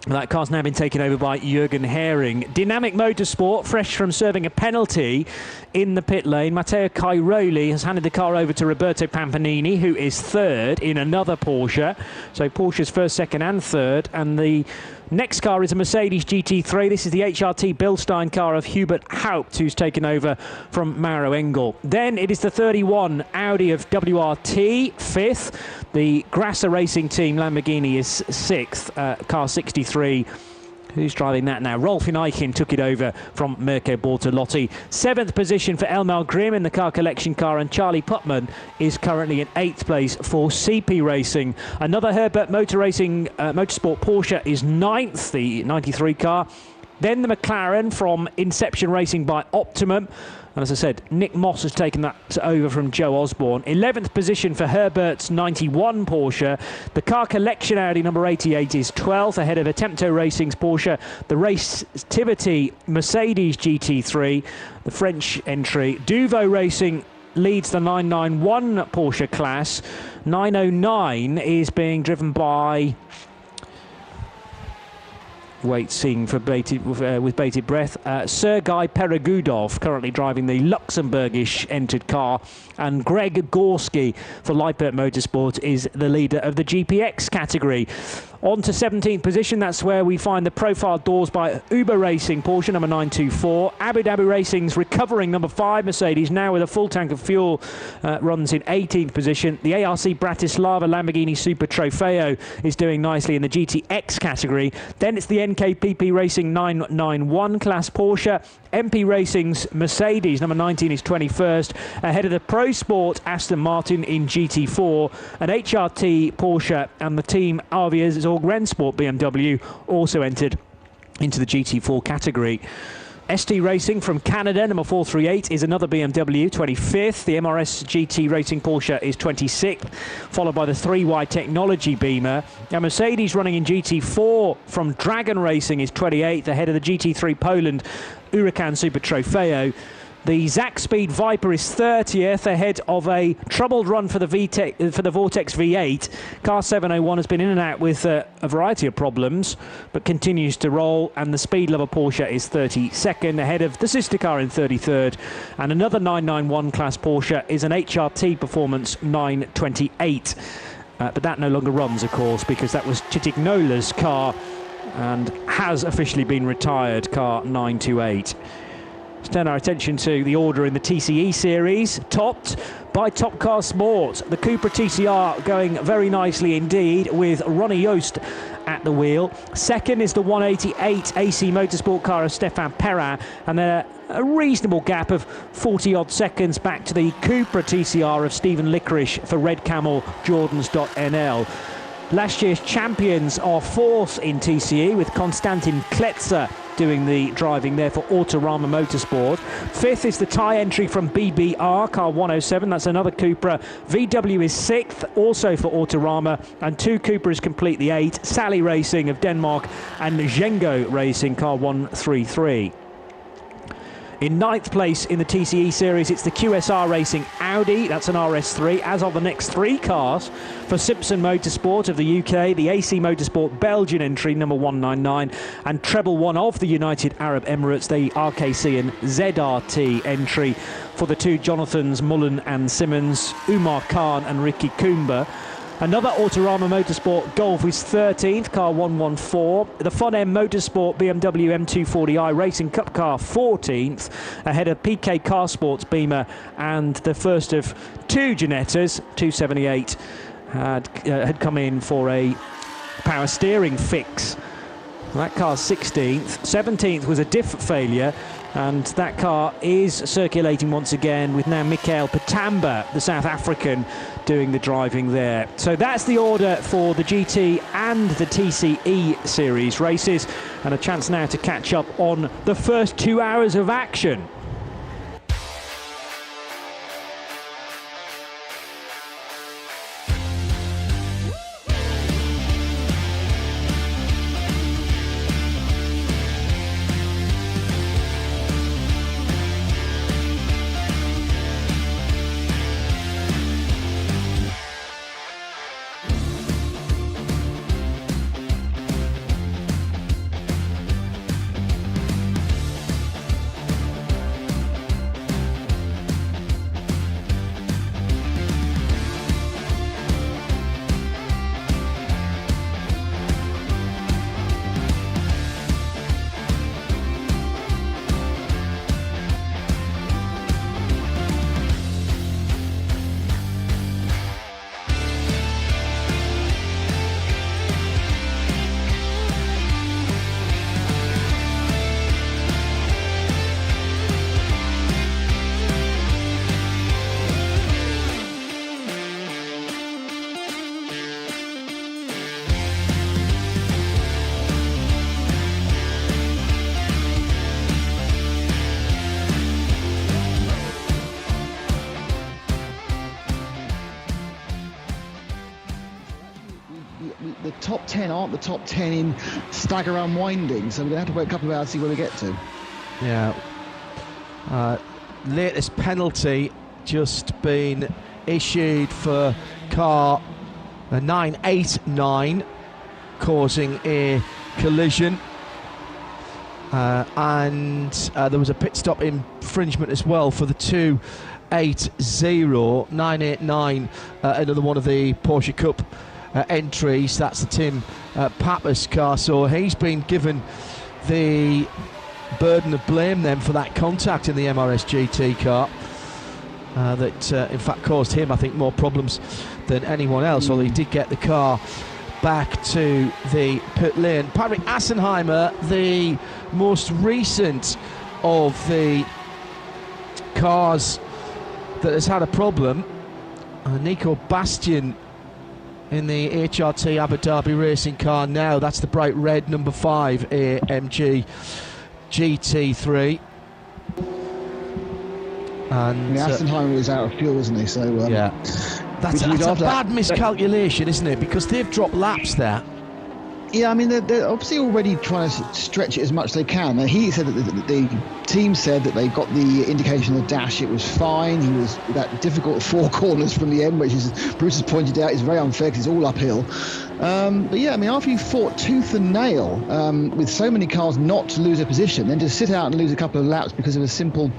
That car's now been taken over by Jürgen Hering. Dynamic Motorsport, fresh from serving a penalty in the pit lane. Matteo Cairoli has handed the car over to Roberto Pampanini, who is third in another Porsche. So Porsche's first, second and third. And the next car is a Mercedes GT3. This is the HRT Bilstein car of Hubert Haupt, who's taken over from Mauro Engel. Then it is the 31 Audi of WRT, fifth. The Grasser Racing Team Lamborghini is sixth, car 63. Who's driving that now? Rolf Ineichen took it over from Mirko Bortolotti. Seventh position for Elmar Grimm in the car collection car, and Charlie Putman is currently in eighth place for CP Racing. Another Herbert Motorsport Porsche is ninth, the 93 car. Then the McLaren from Inception Racing by Optimum. And as I said, Nick Moss has taken that over from Joe Osborne. 11th position for Herbert's 91 Porsche. The car collection Audi number 88 is 12th, ahead of Attempto Racing's Porsche. The Racetivity Mercedes GT3, the French entry. Duvo Racing leads the 991 Porsche class. 909 is being driven by... seeing for with bated breath. Sergei Peregudov currently driving the Luxembourgish entered car, and Greg Gorski for Lippert Motorsport is the leader of the GPX category. On to 17th position, that's where we find the profile doors by Uber Racing Porsche number 924. Abu Dhabi Racing's recovering number 5 Mercedes, now with a full tank of fuel, runs in 18th position. The ARC Bratislava Lamborghini Super Trofeo is doing nicely in the GTX category. Then it's the NKPP Racing 991 class Porsche. MP Racing's Mercedes number 19 is 21st, ahead of the Pro Sport Aston Martin in GT4, and HRT Porsche and the team Avia's Rennsport BMW also entered into the GT4 category. ST Racing from Canada, number 438, is another BMW, 25th. The MRS GT Racing Porsche is 26th, followed by the 3Y Technology Beamer. Now Mercedes running in GT4 from Dragon Racing is 28th, ahead of the GT3 Poland Huracan Super Trofeo. The Zack Speed Viper is 30th, ahead of a troubled run for the Vortex V8. Car 701 has been in and out with a variety of problems, but continues to roll. And the Speed Lover Porsche is 32nd, ahead of the sister car in 33rd. And another 991 class Porsche is an HRT Performance 928. But that no longer runs, of course, because that was Chitignola's car and has officially been retired, car 928. Let's turn our attention to the order in the TCE series, topped by Top Car Sport. The Cupra TCR going very nicely indeed, with Ronnie Joost at the wheel. Second is the 188 AC Motorsport car of Stefan Perrin, and then a reasonable gap of 40-odd seconds back to the Cupra TCR of Stephen Licorice for Red Camel Jordans.nl. Last year's champions are fourth in TCE, with Konstantin Kletzer doing the driving there for Autorama Motorsport. Fifth is the tie entry from BBR, car 107. That's another Cupra. VW is sixth, also for Autorama. And two Cupras complete the eight. Sally Racing of Denmark and Zhengo Racing, car 133. In ninth place in the TCE series, it's the QSR Racing Audi. That's an RS3, as are the next three cars for Simpson Motorsport of the UK, the AC Motorsport Belgian entry, number 199, and treble one of the United Arab Emirates, the RKC and ZRT entry for the two Jonathans, Mullen and Simmons, Umar Khan and Ricky Kumba. Another Autorama Motorsport Golf is 13th, car 114. The Fun M Motorsport BMW M240i Racing Cup car 14th, ahead of PK Car Sports Beamer, and the first of two Ginettas, 278, had come in for a power steering fix. That car's 16th. 17th was a diff failure, and that car is circulating once again, with now Mikael Patamba, the South African, doing the driving there. So that's the order for the GT and the TCE series races, and a chance now to catch up on the first 2 hours of action. The top 10 aren't the top 10 in stagger unwinding, so we're going to have to wait a couple of hours to see where we get to. Yeah. Latest penalty just been issued for car 989, causing a collision. And there was a pit stop infringement as well for the 280. 989, another one of the Porsche Cup entries. That's the Tim Pappas car, so he's been given the burden of blame then for that contact in the MRS GT car that in fact caused him, I think, more problems than anyone else, although he did get the car back to the pit lane. Patrick Assenheimer, the most recent of the cars that has had a problem. Nico Bastian in the HRT Abu Dhabi racing car now. That's the bright red number 5 AMG GT3. And Aston was out of fuel, isn't he? So yeah, that's a bad miscalculation, isn't it? Because they've dropped laps there. Yeah, I mean, they're obviously already trying to stretch it as much as they can. He said that the team said that they got the indication of the dash, it was fine. He was that difficult 4 corners from the end, which is, Bruce has pointed out, is very unfair because it's all uphill. But yeah, I mean, after you fought tooth and nail with so many cars not to lose a position, then to sit out and lose a couple of laps because of a simple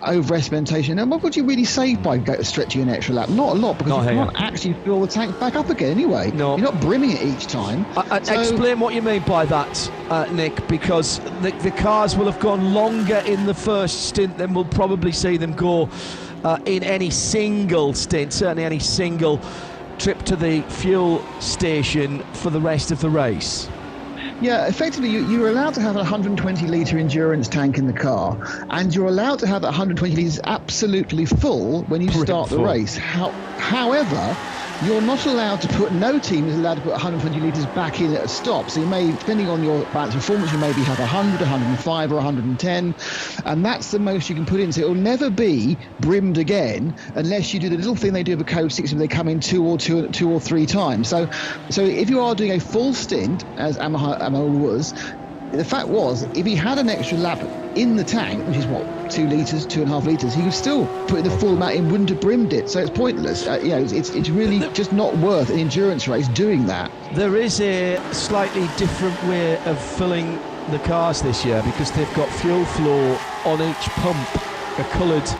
over-experimentation. And what would you really save by stretching an extra lap? Not a lot, because you can't actually fill the tank back up again anyway. No. You're not brimming it each time. Explain what you mean by that, Nick, because the cars will have gone longer in the first stint than we'll probably see them go in any single stint, certainly any single trip to the fuel station for the rest of the race. Yeah, effectively, you're allowed to have a 120-litre endurance tank in the car, and you're allowed to have that 120 litres absolutely full when you start the race. However, you're not allowed to put, no team is allowed to put 120 litres back in at a stop. So you may, depending on your balance performance, you maybe have 100, 105 or 110, and that's the most you can put in. So it'll never be brimmed again unless you do the little thing they do with Code 6 when they come in two or 3 times. So if you are doing a full stint, as Amol was, the fact was, if he had an extra lap in the tank, which is what, 2 litres, 2.5 litres, he could still put the full amount in, wouldn't have brimmed it. So it's pointless. It's really just not worth an endurance race doing that. There is a slightly different way of filling the cars this year, because they've got fuel flow on each pump, a coloured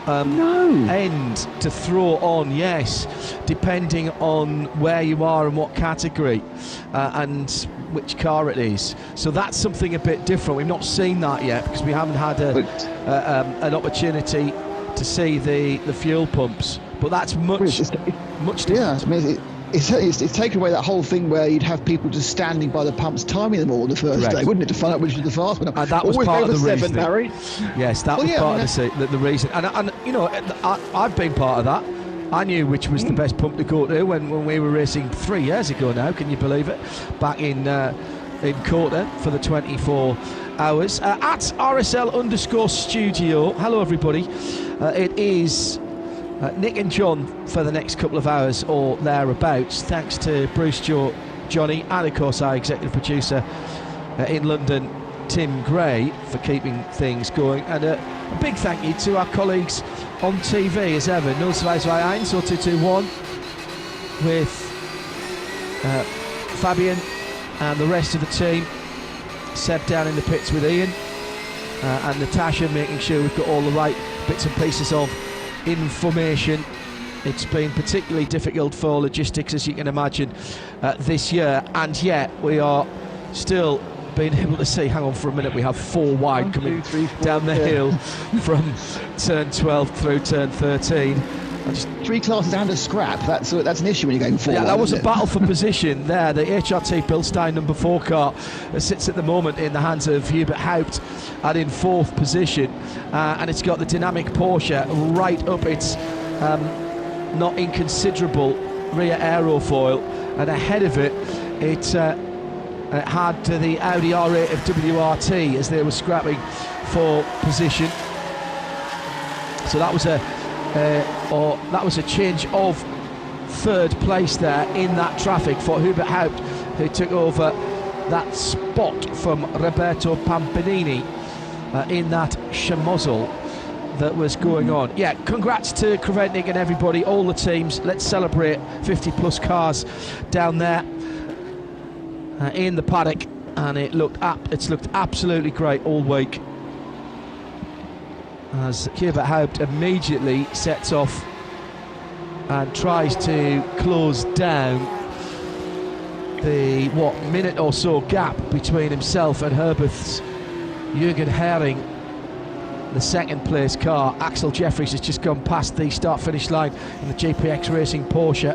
end to throw on, yes, depending on where you are and what category and which car it is. So that's something a bit different. We've not seen that yet because we haven't had an opportunity to see the fuel pumps. But that's much different. Yeah, I mean, it's taken away that whole thing where you'd have people just standing by the pumps timing them all the first day, wouldn't it, to find out which was the fast one? And that was part of the reason. Harry. Yes, that was part of the reason. And you know, I've been part of that. I knew which was the best pump to go to when we were racing 3 years ago now, can you believe it? Back in Quarter for the 24 hours. At RSL_studio, hello everybody. It is Nick and John for the next couple of hours or thereabouts. Thanks to Bruce, Joe, Johnny, and of course our executive producer in London, Tim Gray, for keeping things going. And a big thank you to our colleagues on TV as ever. 0221 or 221 with Fabian and the rest of the team. Seb down in the pits with Ian and Natasha, making sure we've got all the right bits and pieces of information. It's been particularly difficult for logistics, as you can imagine, this year, and yet we are still being able to see, hang on for a minute, we have 4 wide coming down the hill from turn 12 through turn 13. 3 classes and a scrap, that's an issue when you're going forward. Yeah, that was a battle for position there. The HRT Bilstein number 4 car sits at the moment in the hands of Hubert Haupt and in 4th position, and it's got the dynamic Porsche right up its not inconsiderable rear aerofoil, and ahead of it had the Audi R8 of WRT as they were scrapping for position. So that was a change of 3rd place there in that traffic for Hubert Haupt, who took over that spot from Roberto Pampinini in that schmozzle that was going on. Yeah, congrats to Krevetnik and everybody, all the teams. Let's celebrate 50 plus cars down there in the paddock, and it's looked absolutely great all week as Hubert Haupt immediately sets off and tries to close down the minute or so gap between himself and Herbert's Jürgen Hering, the 2nd place car. Axel Jeffries has just gone past the start finish line in the GPX Racing Porsche,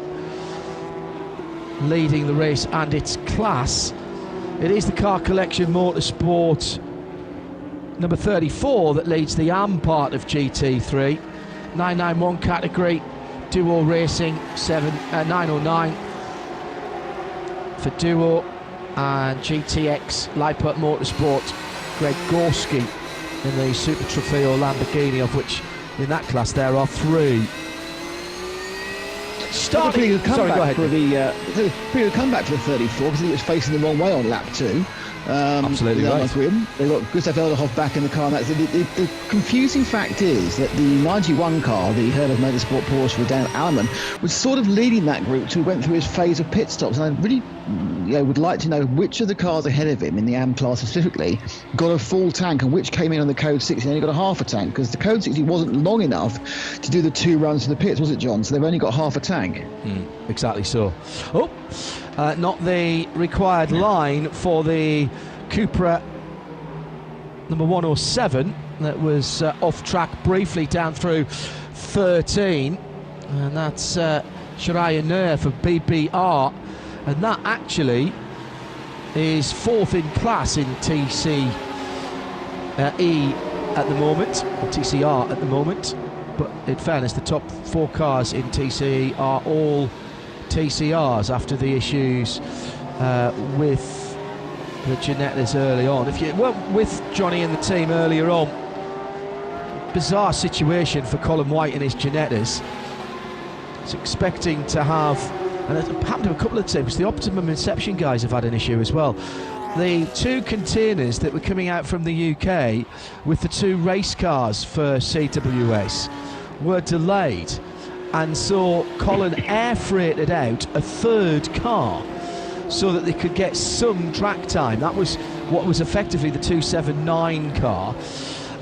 leading the race and its class. It is the Car Collection Motorsport number 34 that leads the AM part of GT3. 991 category, Duo Racing 909 for Duo, and GTX Light Motorsport Greg Gorski in the Super Trofeo Lamborghini, of which in that class there are 3. Starting a Sorry, go ahead. pretty good comeback for the 34 because he was facing the wrong way on lap 2. Absolutely right. They've got Gustav Elderhoff back in the car. And the confusing fact is that the 91 car, the Herbert Motorsport Porsche with Dan Alleman, was sort of leading that group till he went through his phase of pit stops. And I really would like to know which of the cars ahead of him in the AM class specifically got a full tank and which came in on the Code 60 and only got a half a tank, because the Code 60 wasn't long enough to do the 2 runs to the pits, was it, John? So they've only got half a tank. Exactly so. Not the required line for the Cupra number 107 that was off track briefly down through 13, and that's Shiraya Nair for BBR, and that actually is 4th in class in TCE at the moment, or TCR at the moment. But in fairness, the top 4 cars in TCE are all TCRs after the issues with the Ginettas early on. If you were with Johnny and the team earlier on, bizarre situation for Colin White and his Ginettas. He's expecting to have, and it happened to a couple of teams, the Optimum Inception guys have had an issue as well. The 2 containers that were coming out from the UK with the 2 race cars for CWS were delayed, and so Colin air freighted out a 3rd car so that they could get some track time. That was what was effectively the 279 car,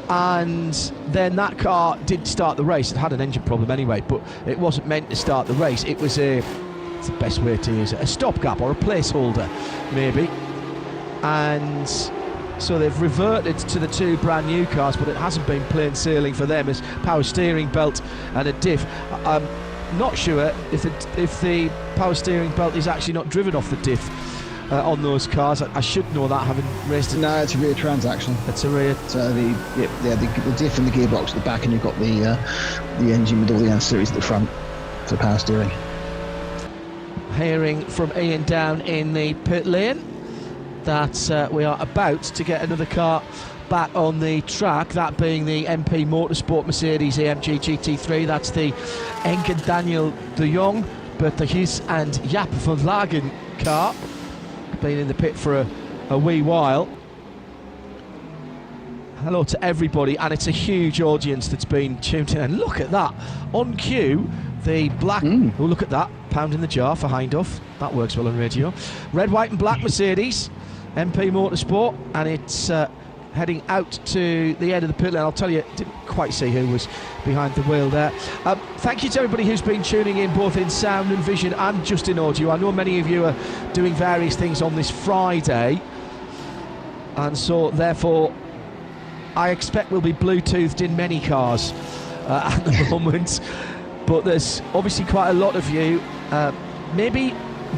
and then that car did start the race. It had an engine problem anyway, but it wasn't meant to start the race. It was it's the best way to use it, a stopgap or a placeholder maybe, and so they've reverted to the 2 brand new cars, but it hasn't been plain sailing for them, as power steering belt and a diff. I'm not sure if the power steering belt is actually not driven off the diff on those cars. I should know that, having raced it. No, it's a rear transaction. It's a rear. So the diff and the gearbox at the back, and you've got the engine with all the ancillaries at the front for power steering. Hearing from Ian down in the pit lane that we are about to get another car back on the track, that being the MP Motorsport Mercedes AMG GT3. That's the Engen Daniel de Jong, Bertha Hughes and Jaap van Lagen car. Been in the pit for a wee while. Hello to everybody, and it's a huge audience that's been tuned in. And look at that, on cue, the black, oh look at that, pound in the jar for Hindhoff. That works well on radio. Red, white and black Mercedes, MP Motorsport, and it's heading out to the end of the pit lane. I'll tell you, didn't quite see who was behind the wheel there. Thank you to everybody who's been tuning in, both in sound and vision and just in audio. I know many of you are doing various things on this Friday, and so therefore I expect we'll be Bluetoothed in many cars at the moment, but there's obviously quite a lot of you maybe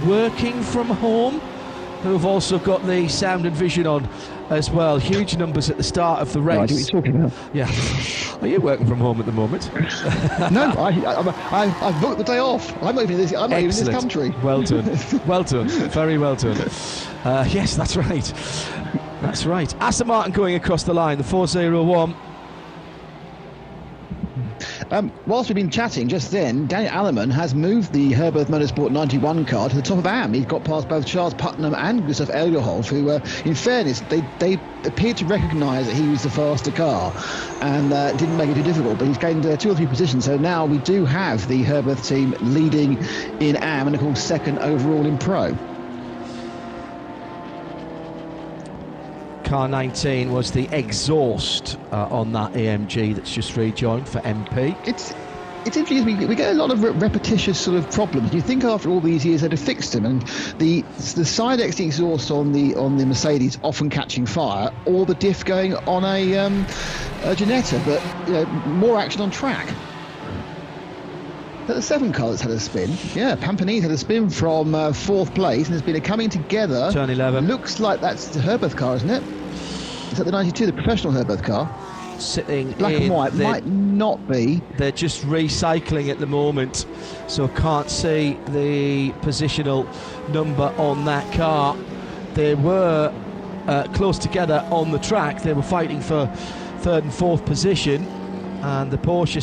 working from home who have also got the sound and vision on as well. Huge numbers at the start of the race. No, I know what you're talking about. Yeah. Are you working from home at the moment? No, I've booked the day off. I'm not even in this country. Well done. Well done. Very well done. Yes, that's right. That's right. Aston Martin going across the line, the 401. Whilst we've been chatting just then, Daniel Alleman has moved the Herbert Motorsport 91 car to the top of AM. He's got past both Charles Putnam and Gustav Elderhoff, who, in fairness, they appeared to recognise that he was the faster car and didn't make it too difficult, but he's gained 2 or 3 positions. So now we do have the Herbert team leading in AM and, of course, second overall in Pro. Car 19 was the exhaust on that AMG that's just rejoined for MP. It's interesting. We get a lot of repetitious sort of problems. You think after all these years they'd have fixed them, and the side X exhaust on the Mercedes often catching fire, or the diff going on a Ginetta, but more action on track. The 7 car that's had a spin. Yeah, Pampani's had a spin from 4th place, and there's been a coming together. Turn 11. Looks like that's the Herbert car, isn't it? Is that the 92, the professional Herbert car? Sitting black in, and white, might not be. They're just recycling at the moment, so can't see the positional number on that car. They were close together on the track. They were fighting for third and fourth position, and the Porsche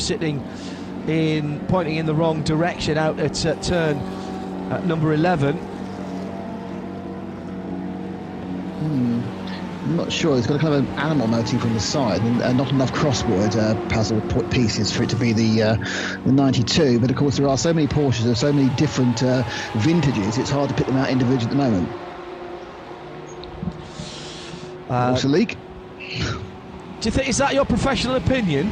pointing in the wrong direction out at turn number 11. I'm not sure. It's got a kind of an animal motif on the side and not enough crossword puzzle pieces for it to be the 92. But of course, there are so many Porsches, there are so many different vintages. It's hard to pick them out individually at the moment. Water leak. Do you think, is that your professional opinion?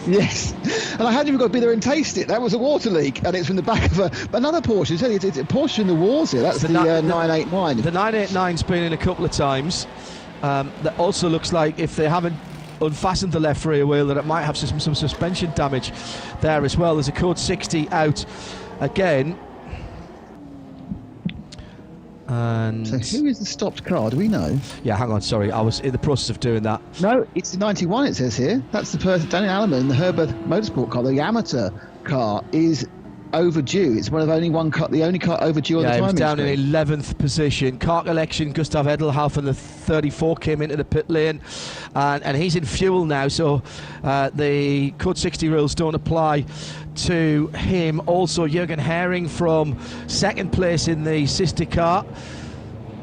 Yes, and I hadn't even got to be there and taste it. That was a water leak, and it's from the back of another Porsche. It's a Porsche in the wars here. That's the 989. The 989's been in a couple of times. That also looks like, if they haven't unfastened the left rear wheel, that it might have some suspension damage there as well. There's a code 60 out again. And so who is the stopped car? Do we know? Yeah, hang on, sorry, I was in the process of doing that. No, it's the 91, it says here. That's the person, Daniel Alleman, the Herbert Motorsport car. The amateur car is overdue. It's one of only one car, the only car overdue on the timing. Yeah, it was down screen. in 11th position. Car collection, Gustav Edelhoff, and the 34 came into the pit lane, and he's in fuel now, so the code 60 rules don't apply to him. Also, Jürgen Hering from second place in the sister car.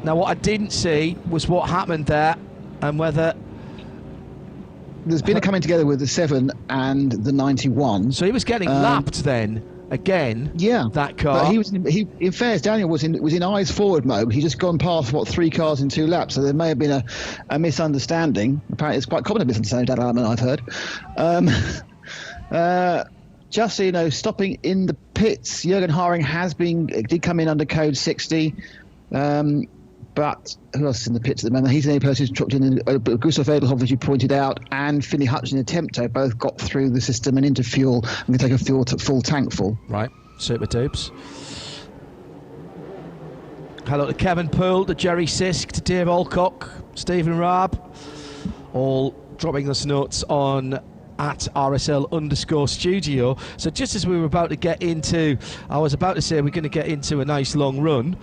Now, what I didn't see was what happened there, and whether there's been a coming together with the 7 and the 91. So he was getting lapped then. Again, yeah, that car. But in fairness, Daniel was in eyes forward mode. He's just gone past 3 cars in 2 laps, so there may have been a misunderstanding. Apparently, it's quite common to misunderstand that element, I've heard. Just so you know, stopping in the pits, Jürgen Hering did come in under code 60. But who else is in the pits at the moment? He's the only person who's dropped in. Gustav Edelhoff, as you pointed out, and Finney Hutchinson and Tempto both got through the system and into fuel. I'm going to take a full tank full. Right, super dupes. Hello to Kevin Poole, to Jerry Sisk, to Dave Alcock, Stephen Raab, all dropping us notes on at RSL_studio. So just as we were about to get into, I was about to say we're going to get into a nice long run.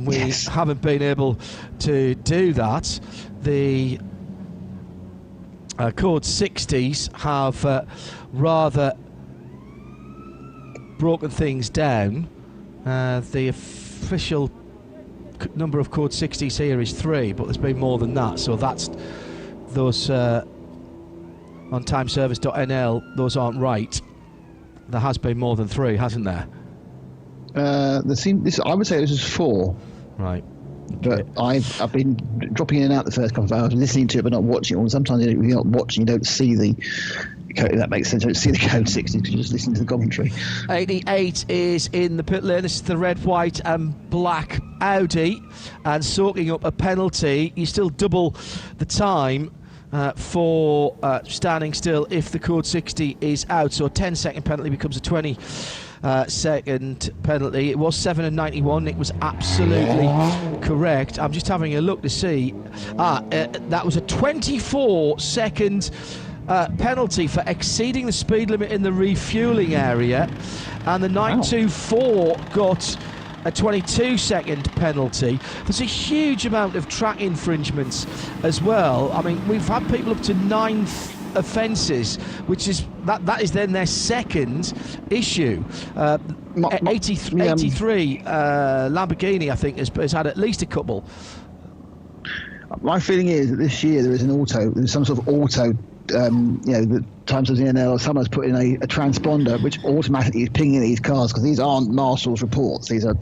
We haven't been able to do that. The code 60s have rather broken things down. The official number of code 60s here is 3, but there's been more than that. So that's those on timeservice.nl. Those aren't right. There has been more than 3, hasn't there? I would say this is 4. Right. But I've been dropping in and out the first couple of hours, listening to it but not watching it. Or sometimes if you're not watching, you don't see the code. That makes sense. You don't see the code 60 because you're just listening to the commentary. 88 is in the pit lane. This is the red, white and black Audi, and soaking up a penalty. You still double the time for standing still if the code 60 is out. So a 10-second penalty becomes a 20 second penalty. It was 7 and 91. It was absolutely correct. I'm just having a look to see. That was a 24-second penalty for exceeding the speed limit in the refueling area, and the 924 got a 22-second penalty. There's a huge amount of track infringements as well. I mean, we've had people up to 9 offences, which is that is then their second issue. 83 Lamborghini, I think, has had at least a couple. My feeling is that this year there's some sort of auto. The Times of the NL or someone's put in a transponder which automatically is pinging these cars, because these aren't Marshall's reports. These are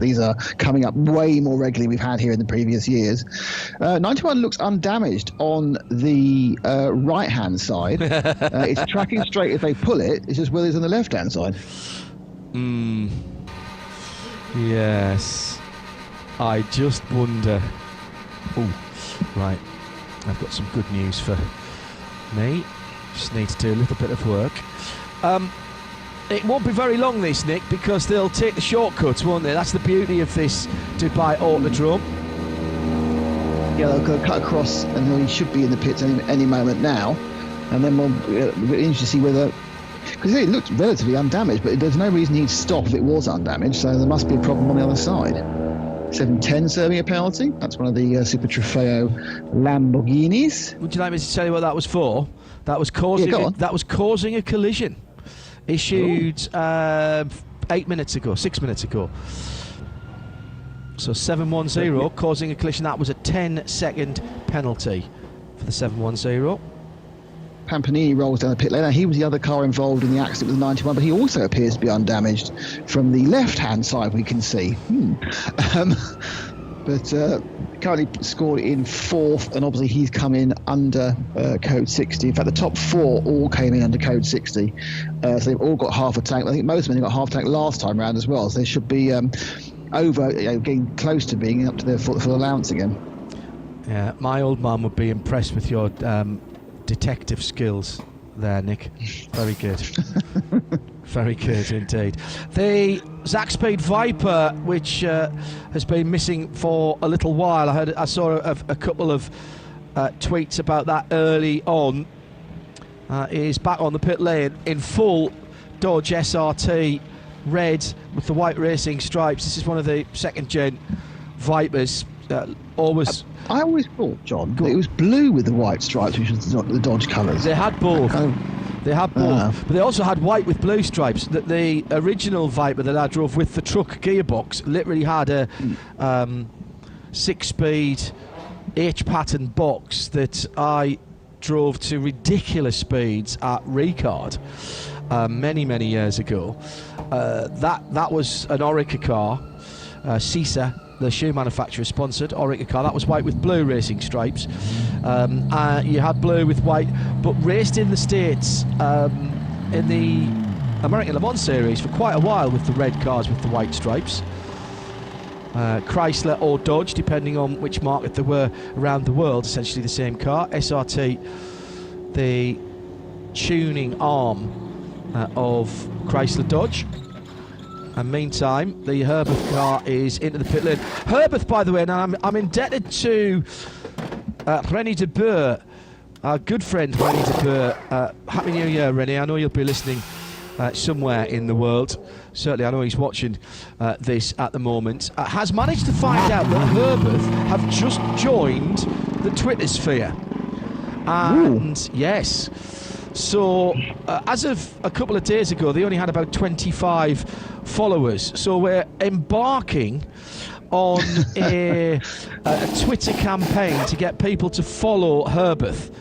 coming up way more regularly than we've had here in the previous years. 91 looks undamaged on the right hand side. It's tracking straight if they pull it. It's just Willie's on the left hand side. Yes, I just wonder. Right, I've got some good news for me. Just need to do a little bit of work. It won't be very long, this, Nick, because they'll take the shortcuts, won't they? That's the beauty of this Dubai Autodrome. Yeah, they'll cut across, and he should be in the pits any moment now. And then we'll be interested to see whether, because it looked relatively undamaged, but there's no reason he'd stop if it was undamaged. So there must be a problem on the other side. 710 serving a penalty. That's one of the Super Trofeo Lamborghinis. Would you like me to tell you what that was for? That was causing a collision. Issued 6 minutes ago. So 710 causing a collision. That was a 10-second penalty for the 710. Pampanini rolls down the pit lane. Now, he was the other car involved in the accident with the 91, but he also appears to be undamaged from the left-hand side, we can see. But currently scored in 4th, and obviously he's come in under code 60. In fact, the top 4 all came in under code 60. So they've all got half a tank. I think most of them got half a tank last time round as well. So they should be getting close to being up to their full allowance again. Yeah, my old man would be impressed with your detective skills there, Nick. Very good. Very good indeed. The Zach Speed Viper, which has been missing for a little while. I saw a couple of tweets about that early on. Is back on the pit lane in full Dodge SRT red with the white racing stripes. This is one of the second-gen Vipers. I always thought, John, that it was blue with the white stripes, which was not the Dodge colours. They had both. But they also had white with blue stripes. The original Viper that I drove with the truck gearbox literally had a 6-speed H-pattern box that I drove to ridiculous speeds at Ricard many years ago. That was an Orica car, CISA. The shoe manufacturer sponsored Orica car. That was white with blue racing stripes. You had blue with white, but raced in the States in the American Le Mans series for quite a while with the red cars with the white stripes. Chrysler or Dodge, depending on which market there were around the world, essentially the same car. SRT, the tuning arm of Chrysler Dodge. And meantime, the Herberth car is into the pit lane. Herberth, by the way, now I'm indebted to René de Boer, our good friend René de Boer. Happy New Year, René. I know you'll be listening somewhere in the world. Certainly, I know he's watching this at the moment. Has managed to find out that Herberth have just joined the Twitter sphere. And yes. So, as of a couple of days ago, they only had about 25 followers. So we're embarking on a Twitter campaign to get people to follow Herberth.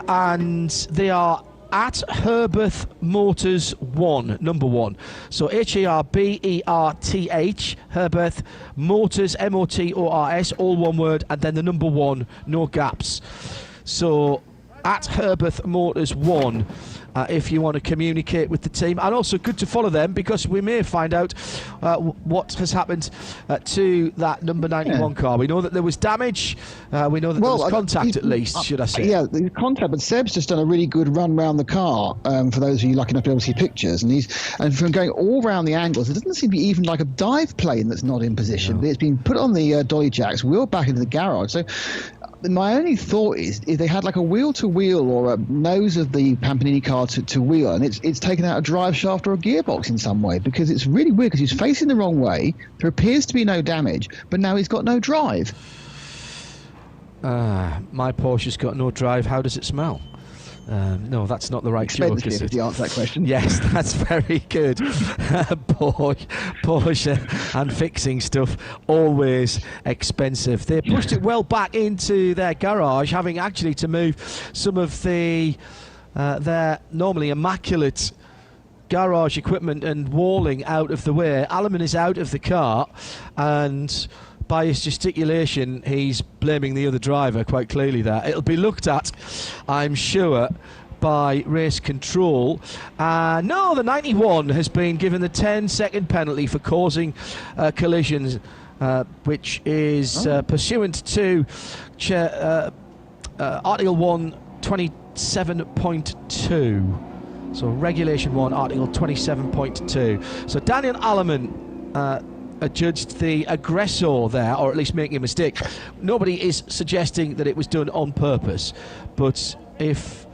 And they are at Herberth Motors 1, number 1. So Herberth, Herberth Motors, MOTORS, all one word, and then the number 1, no gaps. So at Herberth Motors 1, if you want to communicate with the team, and also good to follow them because we may find out what has happened to that number 91 car. We know that there was damage. We know that there was contact, at least, should I say? Yeah, the contact. But Seb's just done a really good run around the car. For those of you lucky enough to be able to see pictures, and from going all around the angles, there doesn't seem to be even like a dive plane that's not in position. No. It's been put on the dolly jacks, wheeled back into the garage. So my only thought is if they had like a wheel-to-wheel or a nose of the Pampanini car to wheel, and it's taken out a drive shaft or a gearbox in some way, because it's really weird because he's facing the wrong way. There appears to be no damage, but now he's got no drive. My Porsche's got no drive. How does it smell? No, that's not the right joke, is it? To answer that question. Yes, that's very good. Porsche and fixing stuff, always expensive. They pushed it well back into their garage, having actually to move some of their normally immaculate garage equipment and walling out of the way. Alleman is out of the car, and by his gesticulation, he's blaming the other driver quite clearly there. It'll be looked at, I'm sure, by race control. No, the 91 has been given the 10-second penalty for causing collisions, which is pursuant to Article 1, 27.2. So Regulation 1, Article 27.2. So Daniel Alleman adjudged the aggressor there, or at least making a mistake. Nobody is suggesting that it was done on purpose, but if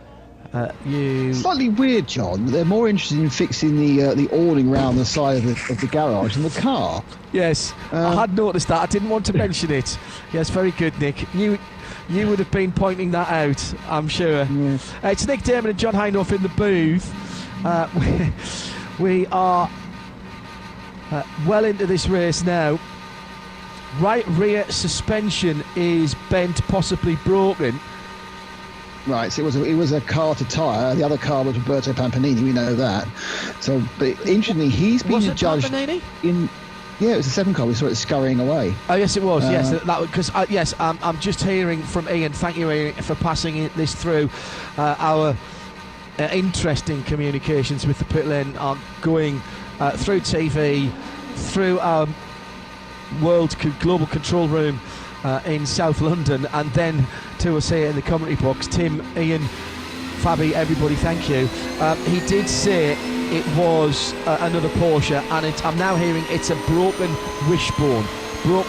Slightly weird, John. They're more interested in fixing the awning around the side of the garage than the car. Yes, I had noticed that. I didn't want to mention it. Yes, very good, Nick. You would have been pointing that out, I'm sure. Yeah. It's Nick Damon and John Hindhaugh in the booth. We are well into this race now. Right rear suspension is bent, possibly broken. Right, so it was a car to tyre. The other car was Roberto Pampanini. We know that. So, but interestingly, he's been judged in. Yeah, it was the 7 car. We saw it scurrying away. Oh yes, it was. Yes, because yes, I'm just hearing from Ian. Thank you, Ian, for passing this through. Our interesting communications with the pit lane are going through TV, through our global control room in South London, and then to us here in the commentary box. Tim, Ian, Fabi, everybody, thank you. He did say it was another Porsche, and I'm now hearing it's a broken wishbone. Well,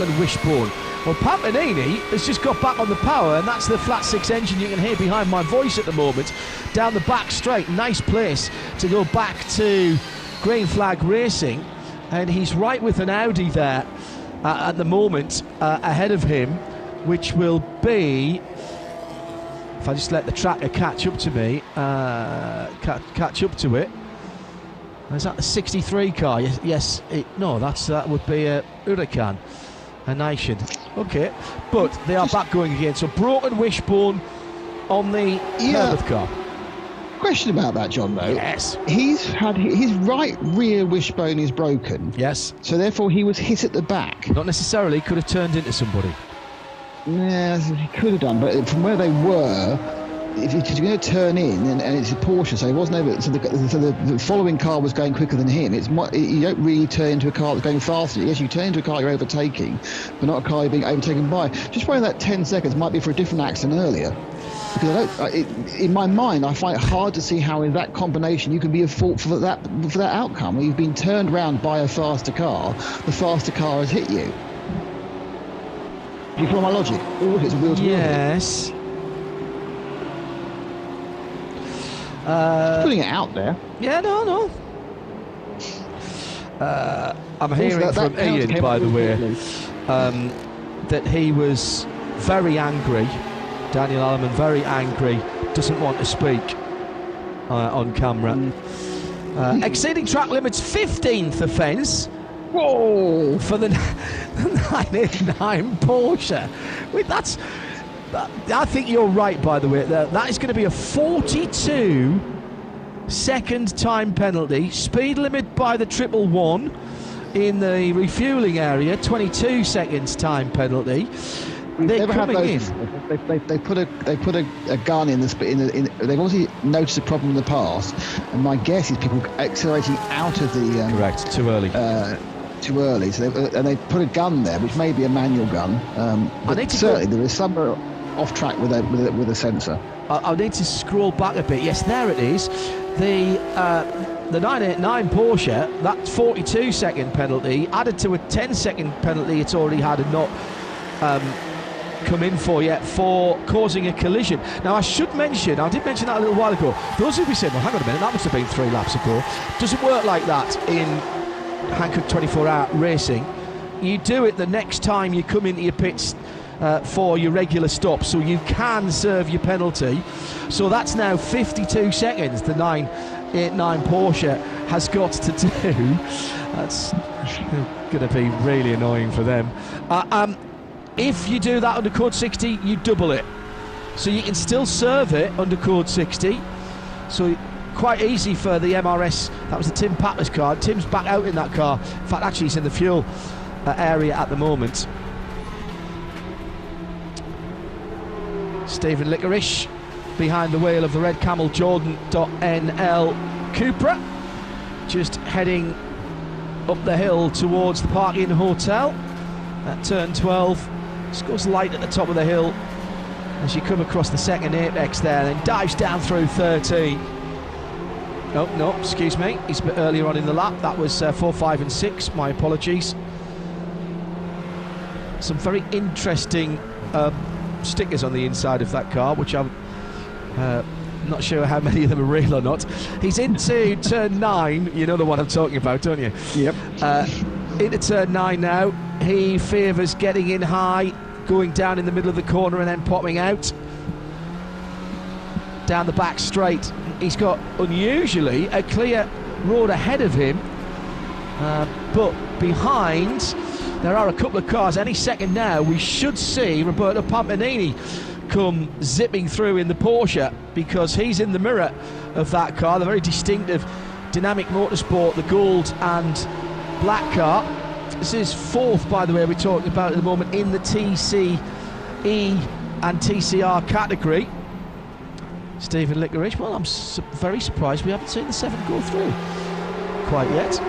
Pampanini has just got back on the power, and that's the flat 6 engine you can hear behind my voice at the moment, down the back straight. Nice place to go back to Green Flag Racing, and he's right with an Audi there at the moment ahead of him, which will be, if I just let the tracker catch up to me, catch up to it. Is that the 63 car? Yes. That would be a Huracan, a Nation. Okay, but they are back going again. So broken wishbone on the Herbert car. Question about that, John, though. Yes. He's had his right rear wishbone is broken. Yes. So therefore he was hit at the back. Not necessarily. Could have turned into somebody. Yeah, he could have done, but from where they were, if you're going to turn in, and it's a Porsche, so he wasn't over. So the following car was going quicker than him. You don't really turn into a car that's going faster. Yes, you turn into a car you're overtaking, but not a car you're being overtaken by. Just wondering that 10 seconds might be for a different accident earlier. Because in my mind, I find it hard to see how in that combination you can be at fault for that outcome, where you've been turned round by a faster car. The faster car has hit you. Do you follow my logic? Or it's a wheel to wheel. Yes. Putting it out there. Yeah, no. I'm hearing from Ian, by the way, that he was very angry. Daniel Alleman, very angry, doesn't want to speak on camera. Exceeding track limits, 15th offence. Whoa! For the 989 Porsche. Wait, I think you're right, by the way. That is going to be a 42-second time penalty. Speed limit by the 111 in the refuelling area, 22 seconds time penalty. They're coming in. They put a gun in the. They've obviously noticed a problem in the past, and my guess is people accelerating out of the. Correct. Too early. Too early. So they put a gun there, which may be a manual gun. But certainly there is somewhere off track with a sensor. I'll need to scroll back a bit. Yes, there it is. The 989 Porsche, that 42-second penalty added to a 10-second penalty it's already had and not come in for yet for causing a collision. Now I did mention that a little while ago. Those who be saying, well, hang on a minute, that must have been 3 laps ago. Doesn't work like that in Hankook 24-hour racing. You do it the next time you come into your pits for your regular stop, so you can serve your penalty. So that's now 52 seconds the 989 Porsche has got to do. That's going to be really annoying for them. If you do that under code 60, you double it. So you can still serve it under code 60. So quite easy for the MRS. That was the Tim Patler's car. Tim's back out in that car. In fact, actually he's in the fuel area at the moment. Stephen Licorice behind the wheel of the red Camel Jordan.NL Cupra, just heading up the hill towards the Park Inn Hotel at turn 12. Just goes light at the top of the hill as you come across the second apex there, then dives down through 13. Oh no, excuse me, he's a bit earlier on in the lap. That was 4, 5 and 6, my apologies. Some very interesting stickers on the inside of that car, which I not sure how many of them are real or not. He's into turn 9. You know the one I'm talking about, don't you? Yep. Into turn 9 now. He favours getting in high, going down in the middle of the corner and then popping out. Down the back straight. He's got, unusually, a clear road ahead of him. But behind, there are a couple of cars. Any second now, we should see Roberto Pampinini come zipping through in the Porsche, because he's in the mirror of that car, the very distinctive Dynamic Motorsport, the gold and black car. This is 4th, by the way, we're talking about at the moment in the TCE and TCR category. Stephen Licorice, well, I'm very surprised we haven't seen the 7 go through quite yet.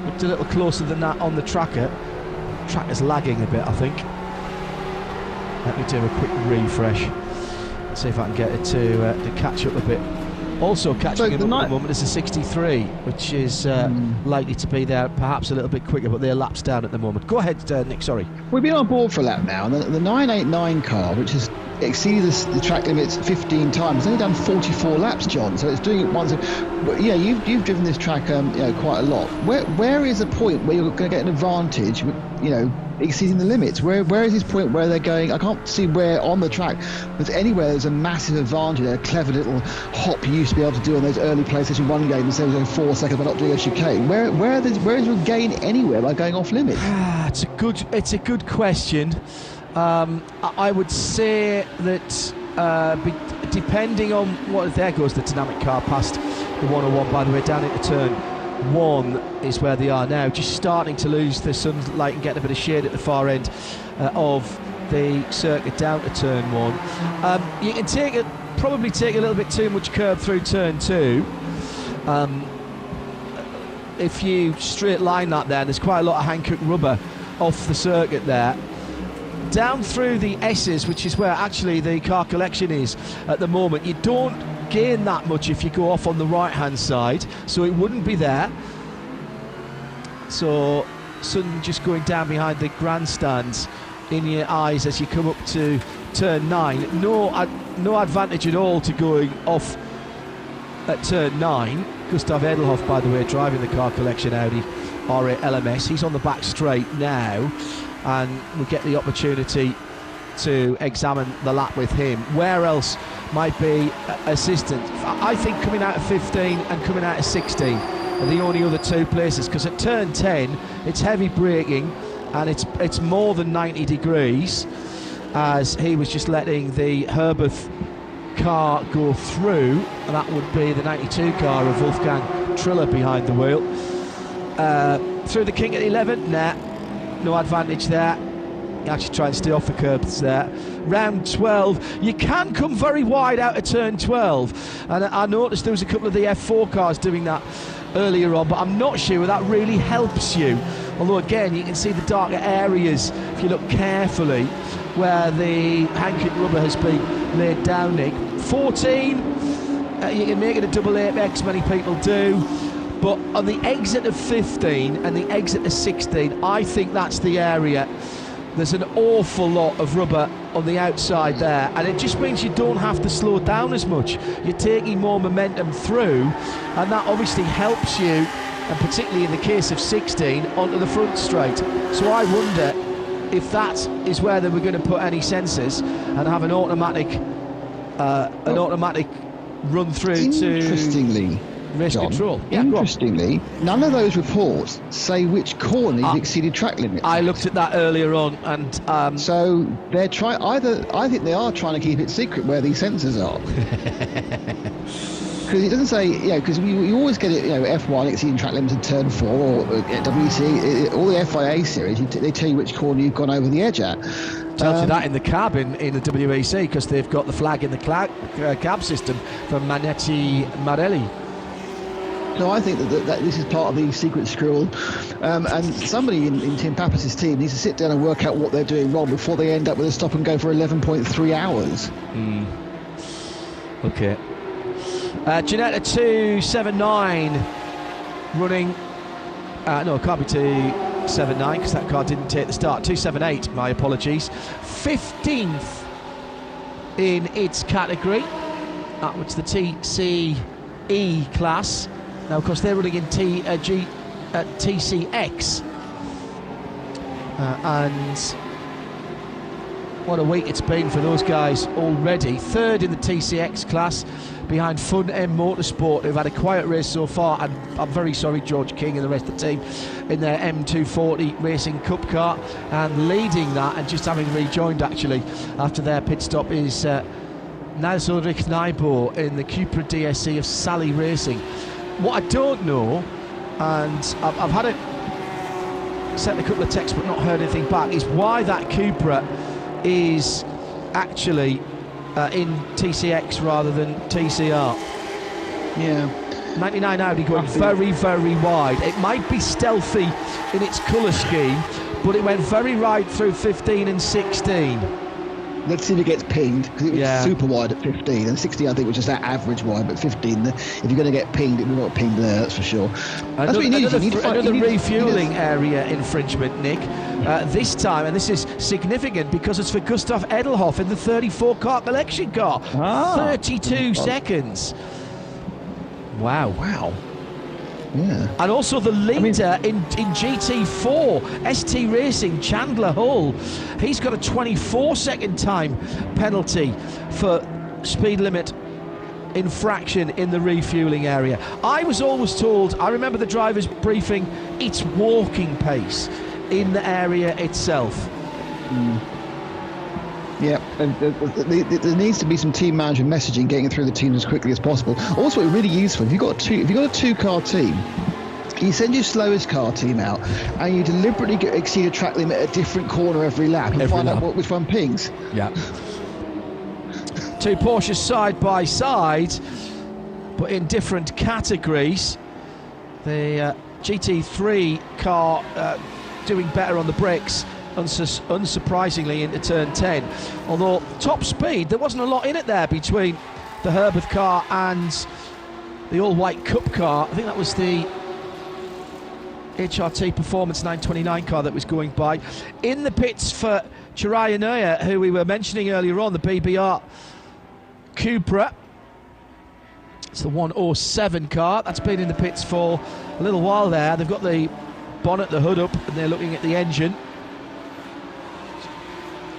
Looked a little closer than that on the tracker. Tracker's lagging a bit, I think. Let me do a quick refresh. See if I can get it to catch up a bit. Also catching him up at the moment is a 63, which is likely to be there perhaps a little bit quicker, but they're laps down at the moment. Go ahead, Nick, sorry. We've been on board for a lap now, and the 989 car, which has exceeded the track limits 15 times, it's only done 44 laps, John, so it's doing it once. But yeah, you've driven this track quite a lot. Where is the point where you're going to get an advantage, exceeding the limits? Where is this point where they're going? I can't see where on the track there's anywhere there's a massive advantage, a clever little hop you used to be able to do on those early PlayStation 1 games, instead of going 4 seconds by not doing a chicane. Where is your gain anywhere by going off limits? It's a good question. I would say that depending on what, there goes the dynamic car past the 101, by the way, down into turn 1 is where they are now, just starting to lose the sunlight and getting a bit of shade at the far end of the circuit down to turn 1. You can probably take a little bit too much curb through turn 2. If you straight line that there, there's quite a lot of Hankook rubber off the circuit there. Down through the S's, which is where actually the car collection is at the moment, you don't gain that much if you go off on the right hand side, so it wouldn't be there. So suddenly just going down behind the grandstands in your eyes as you come up to turn 9. No advantage at all to going off at turn 9. Gustav Edelhoff, by the way, driving the car collection Audi R8 LMS. He's on the back straight now, and we'll get the opportunity to examine the lap with him. Where else might be assistant? I think coming out of 15 and coming out of 16 are the only other two places, because at turn 10 it's heavy braking and it's more than 90 degrees, as he was just letting the Herberth car go through, and that would be the 92 car of Wolfgang Triller behind the wheel. Through the kink at 11, no advantage there. You actually try and stay off the curbs there. Round 12, you can come very wide out of turn 12, and I noticed there was a couple of the F4 cars doing that earlier on, but I'm not sure that really helps you. Although again, you can see the darker areas if you look carefully where the Hankook rubber has been laid down, Nick. 14, you can make it a double apex, many people do. But on the exit of 15 and the exit of 16, I think that's the area. There's an awful lot of rubber on the outside there, and it just means you don't have to slow down as much. You're taking more momentum through, and that obviously helps you, and particularly in the case of 16, onto the front straight. So I wonder if that is where they were going to put any sensors and have an automatic run through to race John, control. Yeah, interestingly, none of those reports say which corner you've exceeded track limits. I looked at that earlier on, and so they're trying. I think they are trying to keep it secret where these sensors are. Because it doesn't say, because you always get it, F1 exceeding track limits in turn 4, or WC, all the FIA series, they tell you which corner you've gone over the edge at. Tells you that in the cab in the WEC, because they've got the flag in the cab system from Manetti Marelli. No, I think that this is part of the secret scroll, and somebody in Tim Pappas' team needs to sit down and work out what they're doing wrong before they end up with a stop and go for 11.3 hours. Okay. Ginetta 279 running. No, it can't be 279 because that car didn't take the start. 278, my apologies. 15th in its category. It's the TCE class. Now, of course, they're running in TCX. And what a week it's been for those guys already. Third in the TCX class, behind Fun M Motorsport, who've had a quiet race so far, and I'm very sorry, George King and the rest of the team, in their M240 Racing Cup car. And leading that, and just having rejoined actually after their pit stop, is Nils Ulrich Nybo in the Cupra DSC of Sally Racing. What I don't know, and I've had it sent a couple of texts but not heard anything back, is why that Cupra is actually in TCX rather than TCR. Yeah. 99 Audi going very, very wide. It might be stealthy in its colour scheme, but it went very right through 15 and 16. Let's see if it gets pinged, because it was super wide at 15, and 16 I think was just that average wide, but 15, if you're going to get pinged, it will not ping there, that's for sure. That's what you need. Another refuelling area infringement, Nick. This time, and this is significant because it's for Gustav Edelhoff in the 34 car collection car. 32 seconds. Wow. Yeah. And also the leader in GT4, ST Racing, Chandler Hull. He's got a 24-second time penalty for speed limit infraction in the refueling area. I was always told, I remember the driver's briefing, it's walking pace in the area itself. Yeah, there needs to be some team management messaging getting it through the teams as quickly as possible. Also, it's really useful if you've got a two-car team. You send your slowest car team out, and you deliberately exceed a track limit at a different corner every lap. You find out which one pings. Yeah. Two Porsches side by side, but in different categories. The GT3 car doing better on the brakes, unsurprisingly, into turn 10. Although top speed, there wasn't a lot in it there between the Herbert car and the all-white Cup car. I think that was the HRT Performance 929 car that was going by. In the pits for Chiraya Neuer, who we were mentioning earlier on, the BBR Cupra. It's the 107 car. That's been in the pits for a little while there. They've got the bonnet, the hood up, and they're looking at the engine.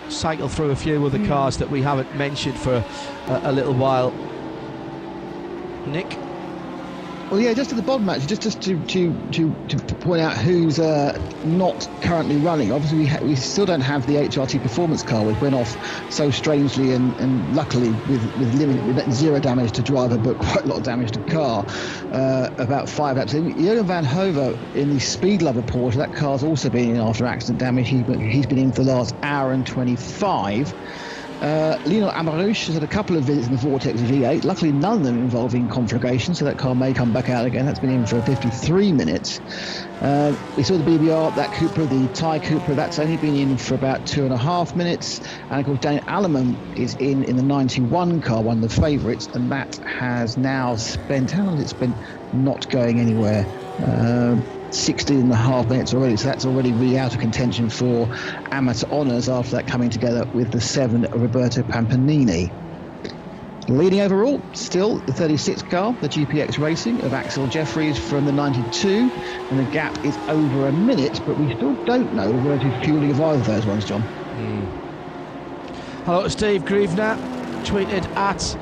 Cycle through a few other cars that we haven't mentioned for a little while. Nick? Well, yeah, just at the bottom, actually, just to point out who's not currently running. Obviously, we still don't have the HRT Performance car, which went off so strangely and luckily with zero damage to driver, but quite a lot of damage to car. About 5 laps. Johan van Hove in the Speed Lover Porsche, that car's also been in after accident damage. He's been in for the last hour and 25. Lionel Amarouche has had a couple of visits in the Vortex V8, luckily none of them involving conflagration, so that car may come back out again. That's been in for 53 minutes. We saw the BBR, that Cupra, the Thai Cupra, that's only been in for about 2.5 minutes. And of course, Daniel Alleman is in the 91 car, one of the favourites, and that has now spent, how long has it spent not going anywhere? 16.5 minutes already, so that's already really out of contention for amateur honours after that coming together with the 7 Roberto Pampanini. Leading overall, still the 36 car, the GPX Racing of Axel Jeffries from the 92, and the gap is over a minute, but we still don't know the relative fueling of either of those ones, John. Hello to Steve Grievner, tweeted at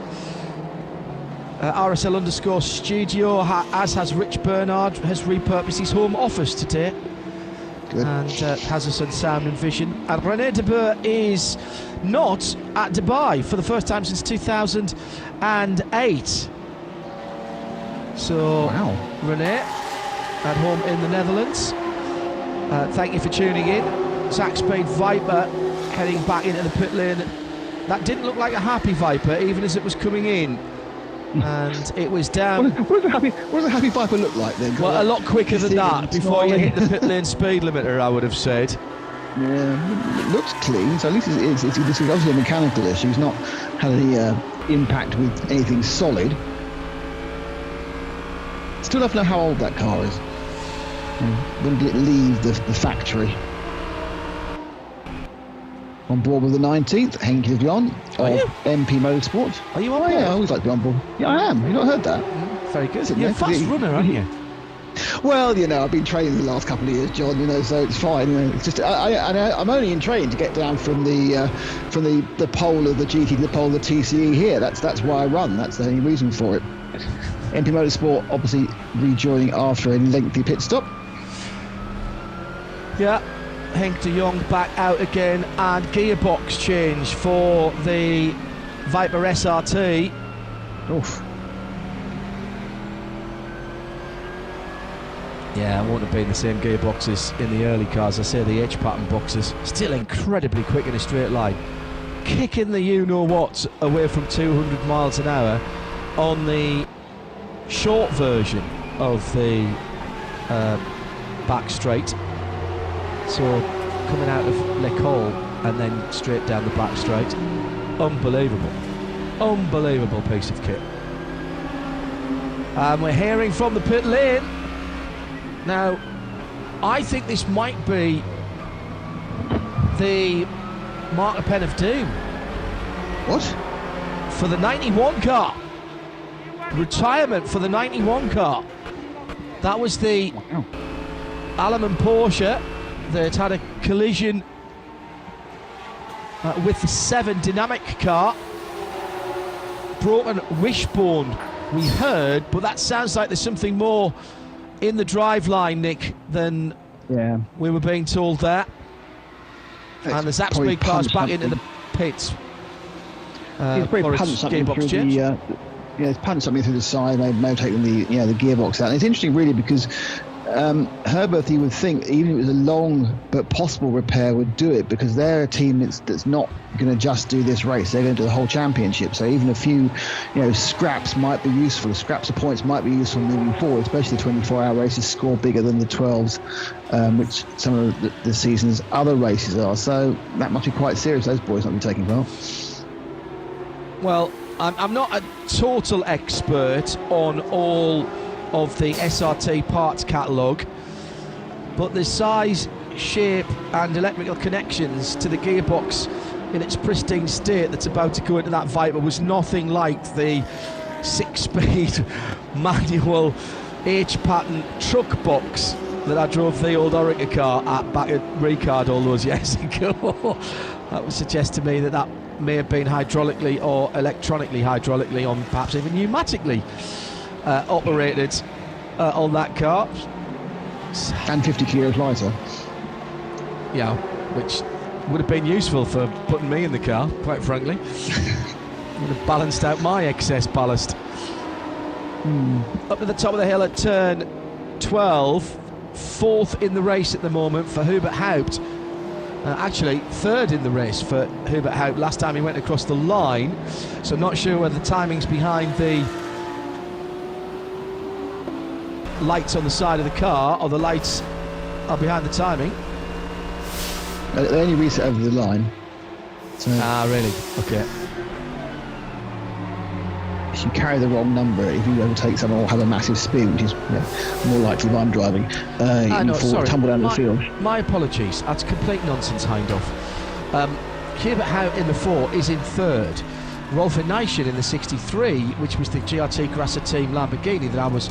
RSL_studio, as has Rich Bernard, has repurposed his home office today. Good. And has us on sound and vision. And René de Boer is not at Dubai for the first time since 2008. So, wow. René, at home in the Netherlands. Thank you for tuning in. Zach Spade Viper heading back into the pit lane. That didn't look like a happy Viper, even as it was coming in. And it was down. What does a happy Viper look like then? Well, a lot quicker than that before you hit the pit lane speed limiter, I would have said. Yeah, it looks clean, so at least it's obviously a mechanical issue. It's not had any impact with anything solid. Still don't know how old that car is. When did it leave the factory? On board with the 19th, Henk de Jong of MP Motorsport. Are you on board? Yeah, I always like to be on board. Yeah, I am. You've not heard that? Very good. You're a fast runner, aren't you? Well, I've been training the last couple of years, John. So it's fine. It's just I'm only in training to get down from the pole of the GT to the pole of the TCE here. That's why I run. That's the only reason for it. MP Motorsport obviously rejoining after a lengthy pit stop. Yeah, Henk de Jong back out again, and gearbox change for the Viper SRT. Oof. Yeah, it won't have been the same gearboxes in the early cars. I say the H-pattern boxes, still incredibly quick in a straight line. Kicking the you-know-what away from 200 miles an hour on the short version of the back straight. So coming out of L'École and then straight down the back straight. Unbelievable. Unbelievable piece of kit. And we're hearing from the pit lane. Now, I think this might be the marker pen of doom. What? For the 91 car. Retirement for the 91 car. That was the Alemann Porsche that had a collision with the 7 dynamic car. Broken wishbone, we heard, but that sounds like there's something more in the drive line, Nick, than we were being told there. And the Zapspeed car's back into the pits. He's probably punched something through he's punched something through the side, may have taken the gearbox out. And it's interesting, really, because Herbert, you would think, even if it was a long but possible repair, would do it, because they're a team that's not going to just do this race. They're going to do the whole championship. So even a few, scraps might be useful. Scraps of points might be useful moving forward, especially the 24-hour races score bigger than the 12s, which some of the season's other races are. So that must be quite serious. Those boys not be taking part. Well, I'm not a total expert on all of the SRT parts catalogue, but the size, shape and electrical connections to the gearbox in its pristine state that's about to go into that Viper was nothing like the 6-speed manual H-pattern truck box that I drove the old Orica car back at Ricard all those years ago. That would suggest to me that may have been hydraulically or electronically hydraulically, or perhaps even pneumatically operated on that car. And 50 kilos lighter. Yeah, which would have been useful for putting me in the car, quite frankly. Would have balanced out my excess ballast. Up to the top of the hill at turn 12, 4th in the race at the moment for Hubert Haupt. Actually, 3rd in the race for Hubert Haupt. Last time he went across the line, so not sure whether the timing's behind the lights on the side of the car or the lights are behind the timing. They only reset over the line. So really? Okay. If you carry the wrong number, if you overtake someone or have a massive spin, which is more likely if I'm driving, you tumble down the field. My apologies. That's complete nonsense, Heindorf. Hubert Haupt in the 4 is in 3rd. Rolf Eneischen in the 63, which was the GRT Grasser Team Lamborghini that I was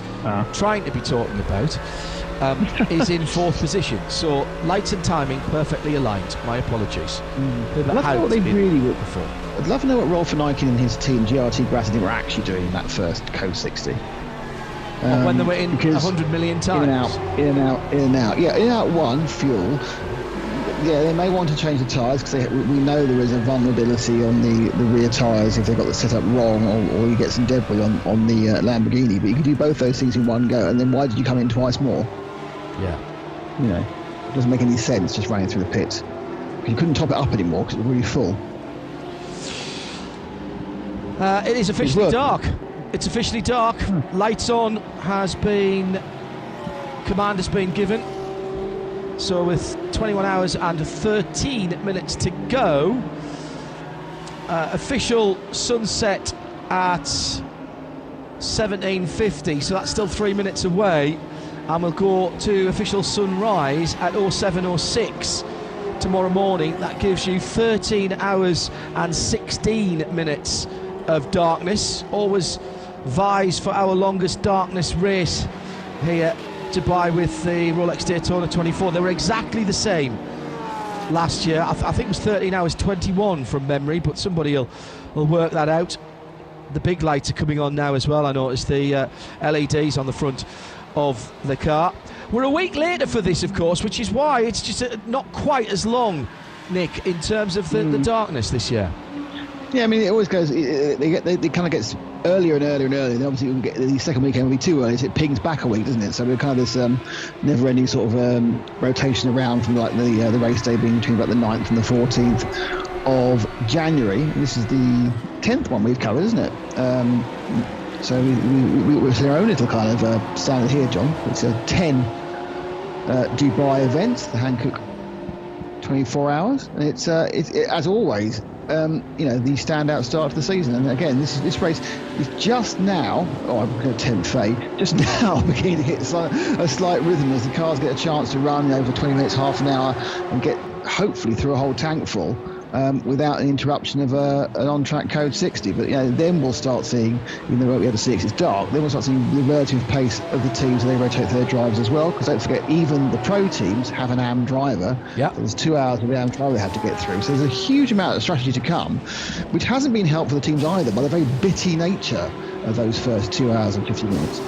trying to be talking about, is in 4th position. So lights and timing perfectly aligned. My apologies. Hubert Haupt in the 4. I'd love to know what Rolf Eneischen and his team, GRT Grasser, were actually doing in that first Code 60. When they were in 100 million times. In and out. Yeah, in and out one, fuel. Yeah, they may want to change the tyres because we know there is a vulnerability on the rear tyres if they've got the setup wrong, or you get some debris on the Lamborghini. But you can do both those things in one go, and then why did you come in twice more? Yeah. It doesn't make any sense just running through the pits. You couldn't top it up anymore because it was really full. It is officially dark. It's officially dark. Lights on command has been given. So with 21 hours and 13 minutes to go, official sunset at 17:50, so that's still 3 minutes away, and we'll go to official sunrise at 07:06 tomorrow morning. That gives you 13 hours and 16 minutes of darkness. Always vies for our longest darkness race here Dubai with the Rolex Daytona 24. They were exactly the same last year. I think it was 13 hours 21 from memory, but somebody will work that out. The big lights are coming on now as well. I noticed the LEDs on the front of the car. We're a week later for this, of course, which is why it's just not quite as long, Nick, in terms of the darkness this year. Yeah, I mean, it always goes. They kind of gets earlier and earlier and earlier. And obviously, we'll get the second weekend will be too early, so it pings back a week, doesn't it? So we're kind of this never-ending sort of rotation around from like the race day being between about the 9th and the 14th of January. This is the 10th one we've covered, isn't it? So we're our own little kind of standard here, John. It's a 10 Dubai events, the Hankook 24 hours, and it's as always. The standout start to the season, and again, this race is just now. I'm going to tempt fate. Just now, beginning to hit a slight rhythm as the cars get a chance to run over 20 minutes, half an hour, and get hopefully through a whole tank full without an interruption of an on-track code 60. But then we'll start seeing, even though we won't be able to see it 'cause it's dark, then we'll start seeing the relative pace of the teams as they rotate their drivers as well. Because don't forget, even the pro teams have an AM driver. Yeah. So there's 2 hours of the AM driver they have to get through. So there's a huge amount of strategy to come, which hasn't been helped for the teams either by the very bitty nature of those first 2 hours and 50 minutes.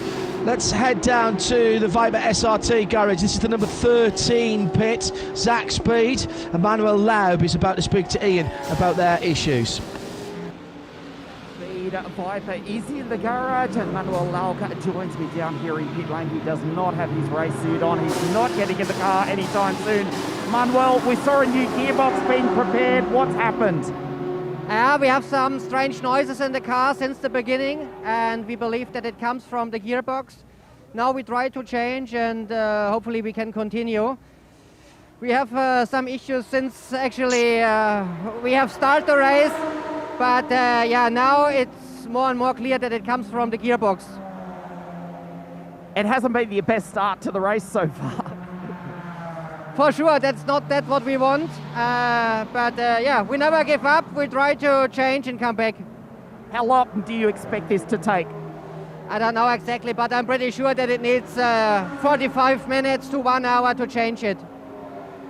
Let's head down to the Viper SRT garage. This is the number 13 pit. Zach Speed. Emmanuel Laub is about to speak to Ian about their issues. Speed Viper is in the garage, and Manuel Laub joins me down here in pit lane. He does not have his race suit on. He's not getting in the car anytime soon. Manuel, we saw a new gearbox being prepared. What's happened? We have some strange noises in the car since the beginning, and we believe that it comes from the gearbox. Now we try to change, and hopefully we can continue. We have some issues since actually we have started the race, but now it's more and more clear that it comes from the gearbox. It hasn't been the best start to the race so far. For sure, that's not what we want, but we never give up. We try to change and come back. How long do you expect this to take? I don't know exactly, but I'm pretty sure that it needs 45 minutes to 1 hour to change it.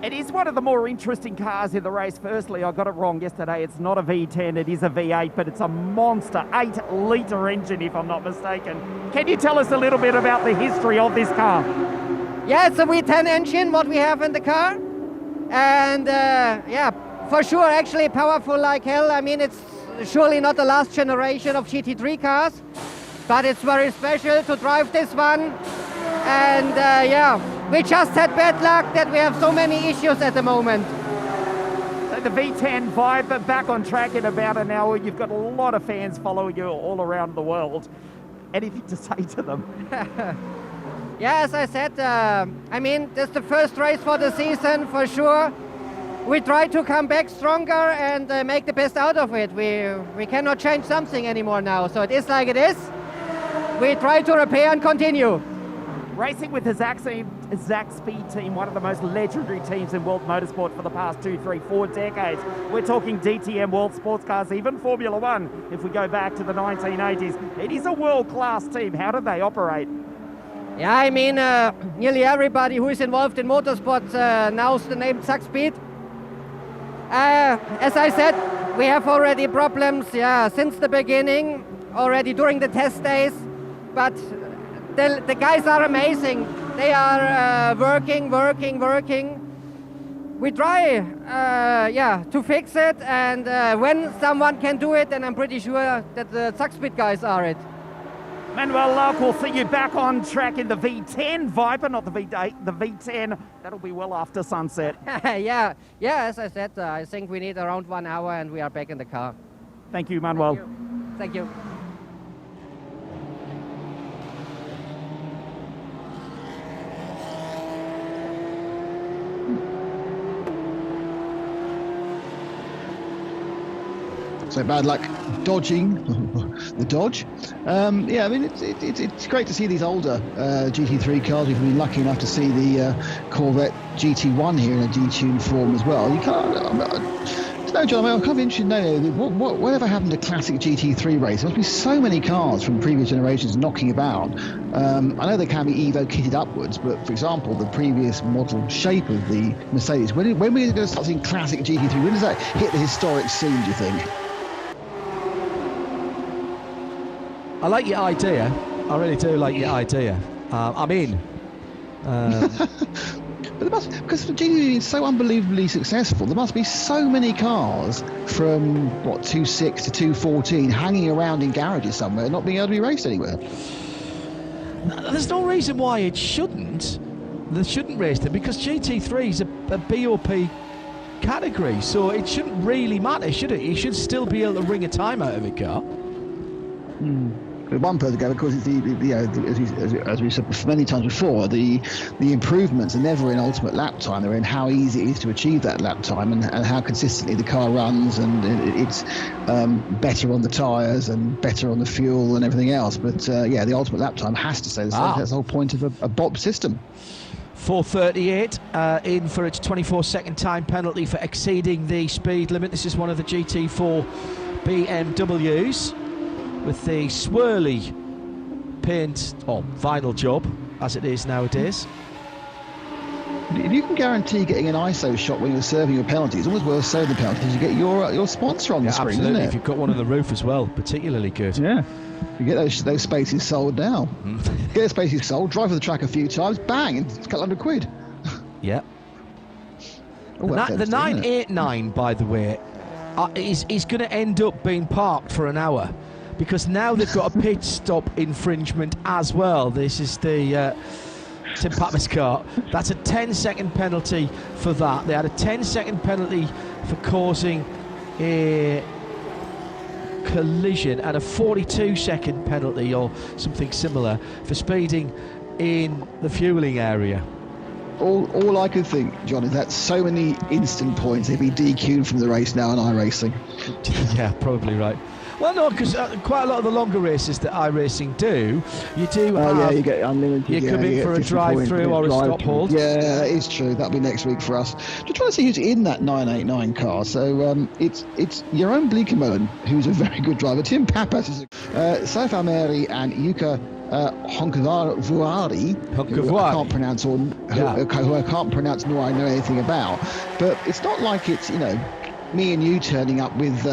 It is one of the more interesting cars in the race. Firstly, I got it wrong yesterday. It's not a V10, it is a V8, but it's a monster 8-litre engine, if I'm not mistaken. Can you tell us a little bit about the history of this car? Yeah, it's a V10 engine, what we have in the car. And for sure, actually powerful like hell. I mean, it's surely not the last generation of GT3 cars, but it's very special to drive this one. And we just had bad luck that we have so many issues at the moment. So the V10 Viper back on track in about an hour. You've got a lot of fans following you all around the world. Anything to say to them? Yeah, as I said, this is the first race for the season for sure. We try to come back stronger and make the best out of it. We cannot change something anymore now, so it is like it is. We try to repair and continue. Racing with the Zach Speed team, one of the most legendary teams in world motorsport for the past 2, 3, 4 decades. We're talking DTM World Sports Cars, even Formula One, if we go back to the 1980s. It is a world-class team. How do they operate? Yeah, I mean, nearly everybody who is involved in motorsport knows the name Zach Speed. As I said, we have already problems since the beginning, already during the test days, but the guys are amazing. They are working. We try to fix it, and when someone can do it, then I'm pretty sure that the Zach Speed guys are it. Manuel Laub, we'll see you back on track in the V10 Viper, not the V8, the V10. That'll be well after sunset. Yeah, as I said, I think we need around 1 hour and we are back in the car. Thank you, Manuel. Thank you. So bad luck dodging the Dodge. I mean, it's great to see these older GT3 cars. We've been lucky enough to see the Corvette GT1 here in a detuned form as well. You can't. No, John, I'm kind of interested to know whatever happened to classic GT3 race. There must be so many cars from previous generations knocking about. I know they can be Evo kitted upwards, but for example, the previous model shape of the Mercedes, when are we going to start seeing classic GT3? When does that hit the historic scene, do you think? I like your idea. I really do like your idea. I'm in. But there must, because GT3 is so unbelievably successful, there must be so many cars from 2.6 to 2.14 hanging around in garages somewhere, not being able to be raced anywhere. There's no reason why it shouldn't. They shouldn't race them, because GT3 is a BOP category, so it shouldn't really matter, should it? You should still be able to wring a time out of a car. One person ago, of course, as we said many times before, the improvements are never in ultimate lap time. They're in how easy it is to achieve that lap time and how consistently the car runs, and it's better on the tyres and better on the fuel and everything else. But the ultimate lap time has to stay the same. That's the whole point of a BOP system. 4:38 in for its 24-second time penalty for exceeding the speed limit. This is one of the GT4 BMWs with the swirly paint or vinyl job, as it is nowadays. If you can guarantee getting an ISO shot when you're serving your penalty, it's almost worth serving the penalty because you get your sponsor on the screen, absolutely. isn't it? If you've got one on the roof as well, particularly good. Yeah. You get those spaces sold now. Get those spaces sold, drive for the track a few times, bang, and it's a couple hundred quid. Yeah. Oh, the 989, by the way, is going to end up being parked for an hour, because now they've got a pit stop infringement as well. This is the Tim Pappas car. That's a 10-second penalty for that. They had a 10-second penalty for causing a collision and a 42-second penalty or something similar for speeding in the fueling area. All I could think, John, is that so many instant points, they'd be DQ'd from the race now in iRacing. Yeah, probably right. Well, no, because quite a lot of the longer races that iRacing do, you do have... you get unlimited. You come in for a drive-through or a stop hold. Yeah, that is true. That'll be next week for us. Just trying to see who's in that 989 car. So it's Jeroen Bleekemolen, who's a very good driver. Tim Pappas is Saif Almeri and Yuka Honkavari, who I can't pronounce who I can't pronounce nor I know anything about. But it's not like it's, me and you turning up with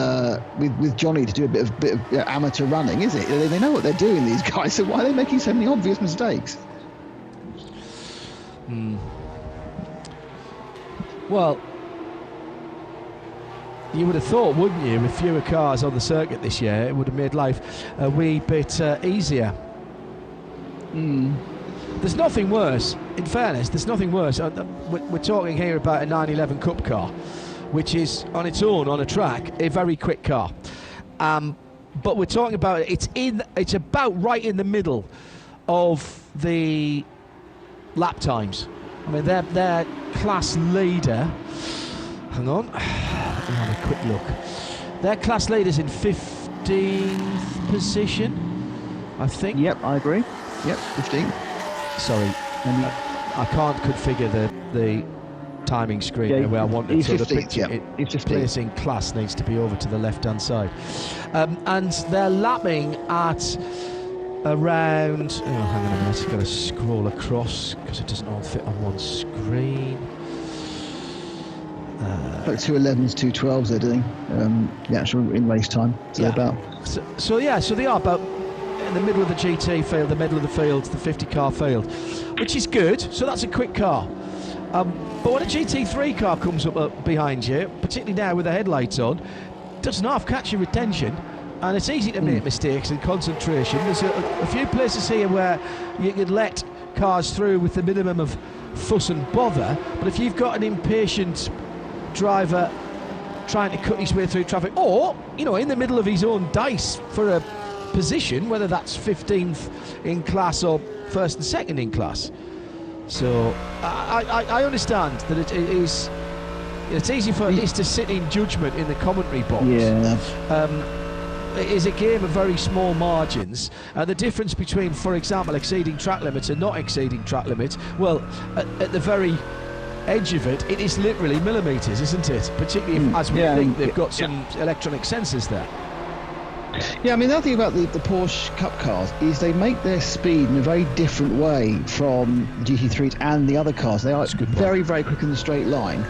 Johnny to do a bit of amateur running, is it? They know what they're doing, these guys, so why are they making so many obvious mistakes? Well, you would have thought, wouldn't you, with fewer cars on the circuit this year, it would have made life a wee bit easier. There's nothing worse, in fairness, there's nothing worse. We're talking here about a 911 Cup car, which is on its own on a track a very quick car, but we're talking about it's about right in the middle of the lap times. I mean, their class leader, hang on, let me have a quick look. Their class leader's in 15th position, I think. Yep, I agree. Yep, 15. Sorry, I can't configure the timing screen where I want it, so the picture place in class needs to be over to the left hand side, and they're lapping at around, hang on a minute, I've got to scroll across because it doesn't all fit on one screen. Like 211s, 212s they're doing, the actual in race time. So so they are about in the middle of the GT field, the middle of the field, the 50 car field, which is good, so that's a quick car. But when a GT3 car comes up behind you, particularly now with the headlights on, it doesn't half catch your attention, and it's easy to make mistakes in concentration. There's a few places here where you could let cars through with the minimum of fuss and bother, but if you've got an impatient driver trying to cut his way through traffic, or, in the middle of his own dice for a position, whether that's 15th in class or first and second in class. So I understand that it's easy for us to sit in judgment in the commentary box. is a game of very small margins. The difference between, for example, exceeding track limits and not exceeding track limits, well, at the very edge of it, it is literally millimetres, isn't it? Particularly as we think they've got some electronic sensors there. Yeah, I mean, the other thing about the Porsche Cup cars is they make their speed in a very different way from the GT3s and the other cars. They are very, very quick in the straight line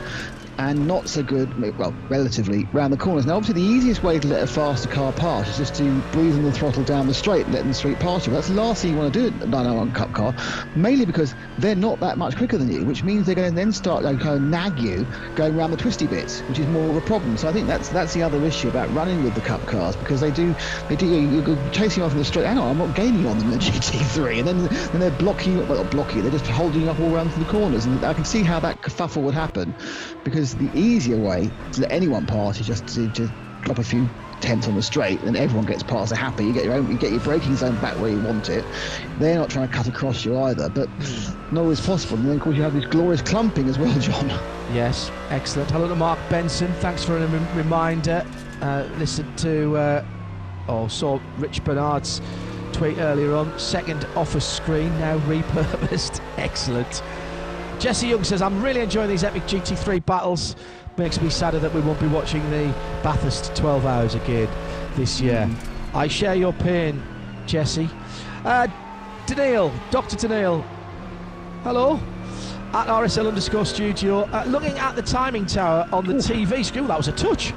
and not so good, well, relatively, round the corners. Now, obviously, the easiest way to let a faster car pass is just to breathe on the throttle down the straight and let the straight pass you. But that's the last thing you want to do at a 991 Cup car, mainly because they're not that much quicker than you, which means they're going to then start kind of nag you going around the twisty bits, which is more of a problem. So I think that's the other issue about running with the Cup cars, because you're chasing off in the straight. Hang on, I'm not gaining on them in the GT3, and then they're blocking you, well, not blocking you, they're just holding you up all around the corners, and I can see how that kerfuffle would happen, because the easier way to let anyone pass is just to drop a few tenths on the straight, and everyone gets past. They're happy. You get your braking zone back where you want it. They're not trying to cut across you either, but not always possible. And then of course you have this glorious clumping as well, John. Yes, excellent. Hello to Mark Benson. Thanks for a reminder. Listen to saw Rich Bernard's tweet earlier on. Second off a screen, now repurposed. Excellent. Jesse Young says, I'm really enjoying these epic GT3 battles. Makes me sadder that we won't be watching the Bathurst 12 hours again this year. I share your pain, Jesse. Daniil, Dr. Daniil, hello. At RSL_studio. Looking at the timing tower on the TV screen. That was a touch.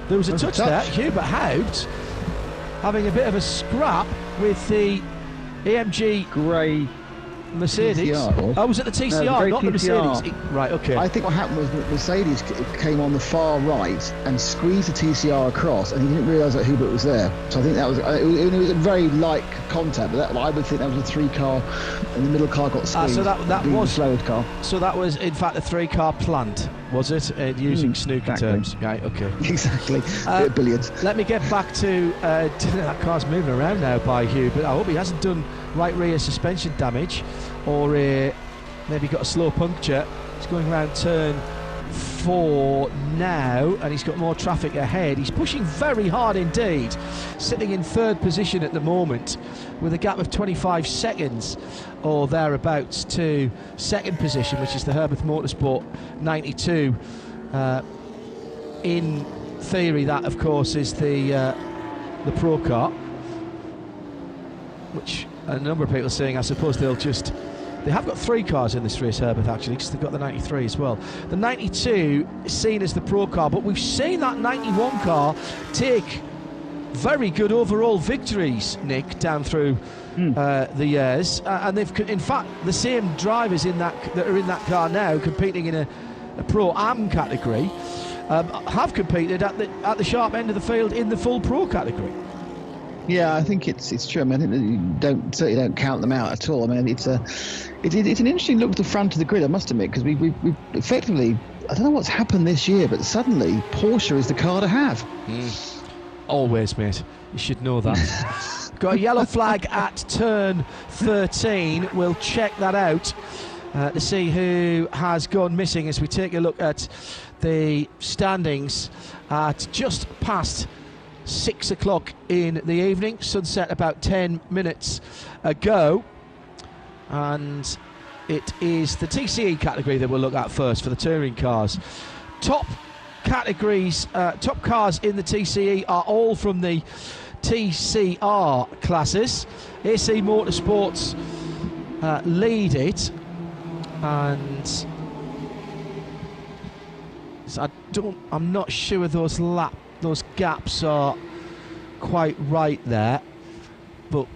There was a touch there. Hubert Haupt having a bit of a scrap with the AMG Grey Mercedes. TCR. I was at the TCR, not the Mercedes. Right, okay. I think what happened was that Mercedes came on the far right and squeezed the TCR across, and he didn't realise that Hubert was there. So I think that was it was a very light contact, but I would think that was a 3-car, and the middle car got squeezed. So that was the slowest car. So that was in fact a 3-car plant, was it? Using snooker terms. Right, okay. Exactly. Billiards. Let me get back to that car's moving around now by Hubert. I hope he hasn't done right rear suspension damage, or maybe got a slow puncture. He's going around turn 4 now, and he's got more traffic ahead. He's pushing very hard indeed, sitting in 3rd position at the moment with a gap of 25 seconds or thereabouts to 2nd position, which is the Herbert Motorsport 92. In theory, that of course is the Pro car, which a number of people are saying I suppose they have got 3 cars in this race, Herbert, actually, because they've got the 93 as well. The 92 is seen as the Pro car, but we've seen that 91 car take very good overall victories, Nick, down through the years, and they've, in fact, the same drivers that are in that car now competing in a Pro-Am category have competed at the sharp end of the field in the full Pro category. Yeah, I think it's true. I mean, I think you certainly don't count them out at all. I mean, it's an interesting look at the front of the grid, I must admit, because we effectively, I don't know what's happened this year, but suddenly Porsche is the car to have. Always, mate. You should know that. Got a yellow flag at turn 13. We'll check that out to see who has gone missing as we take a look at the standings at just past 6 o'clock in the evening. Sunset about 10 minutes ago, and it is the TCE category that we'll look at first for the touring cars. Top categories, top cars in the TCE are all from the TCR classes. AC Motorsports lead it, and I'm not sure those gaps are quite right there, but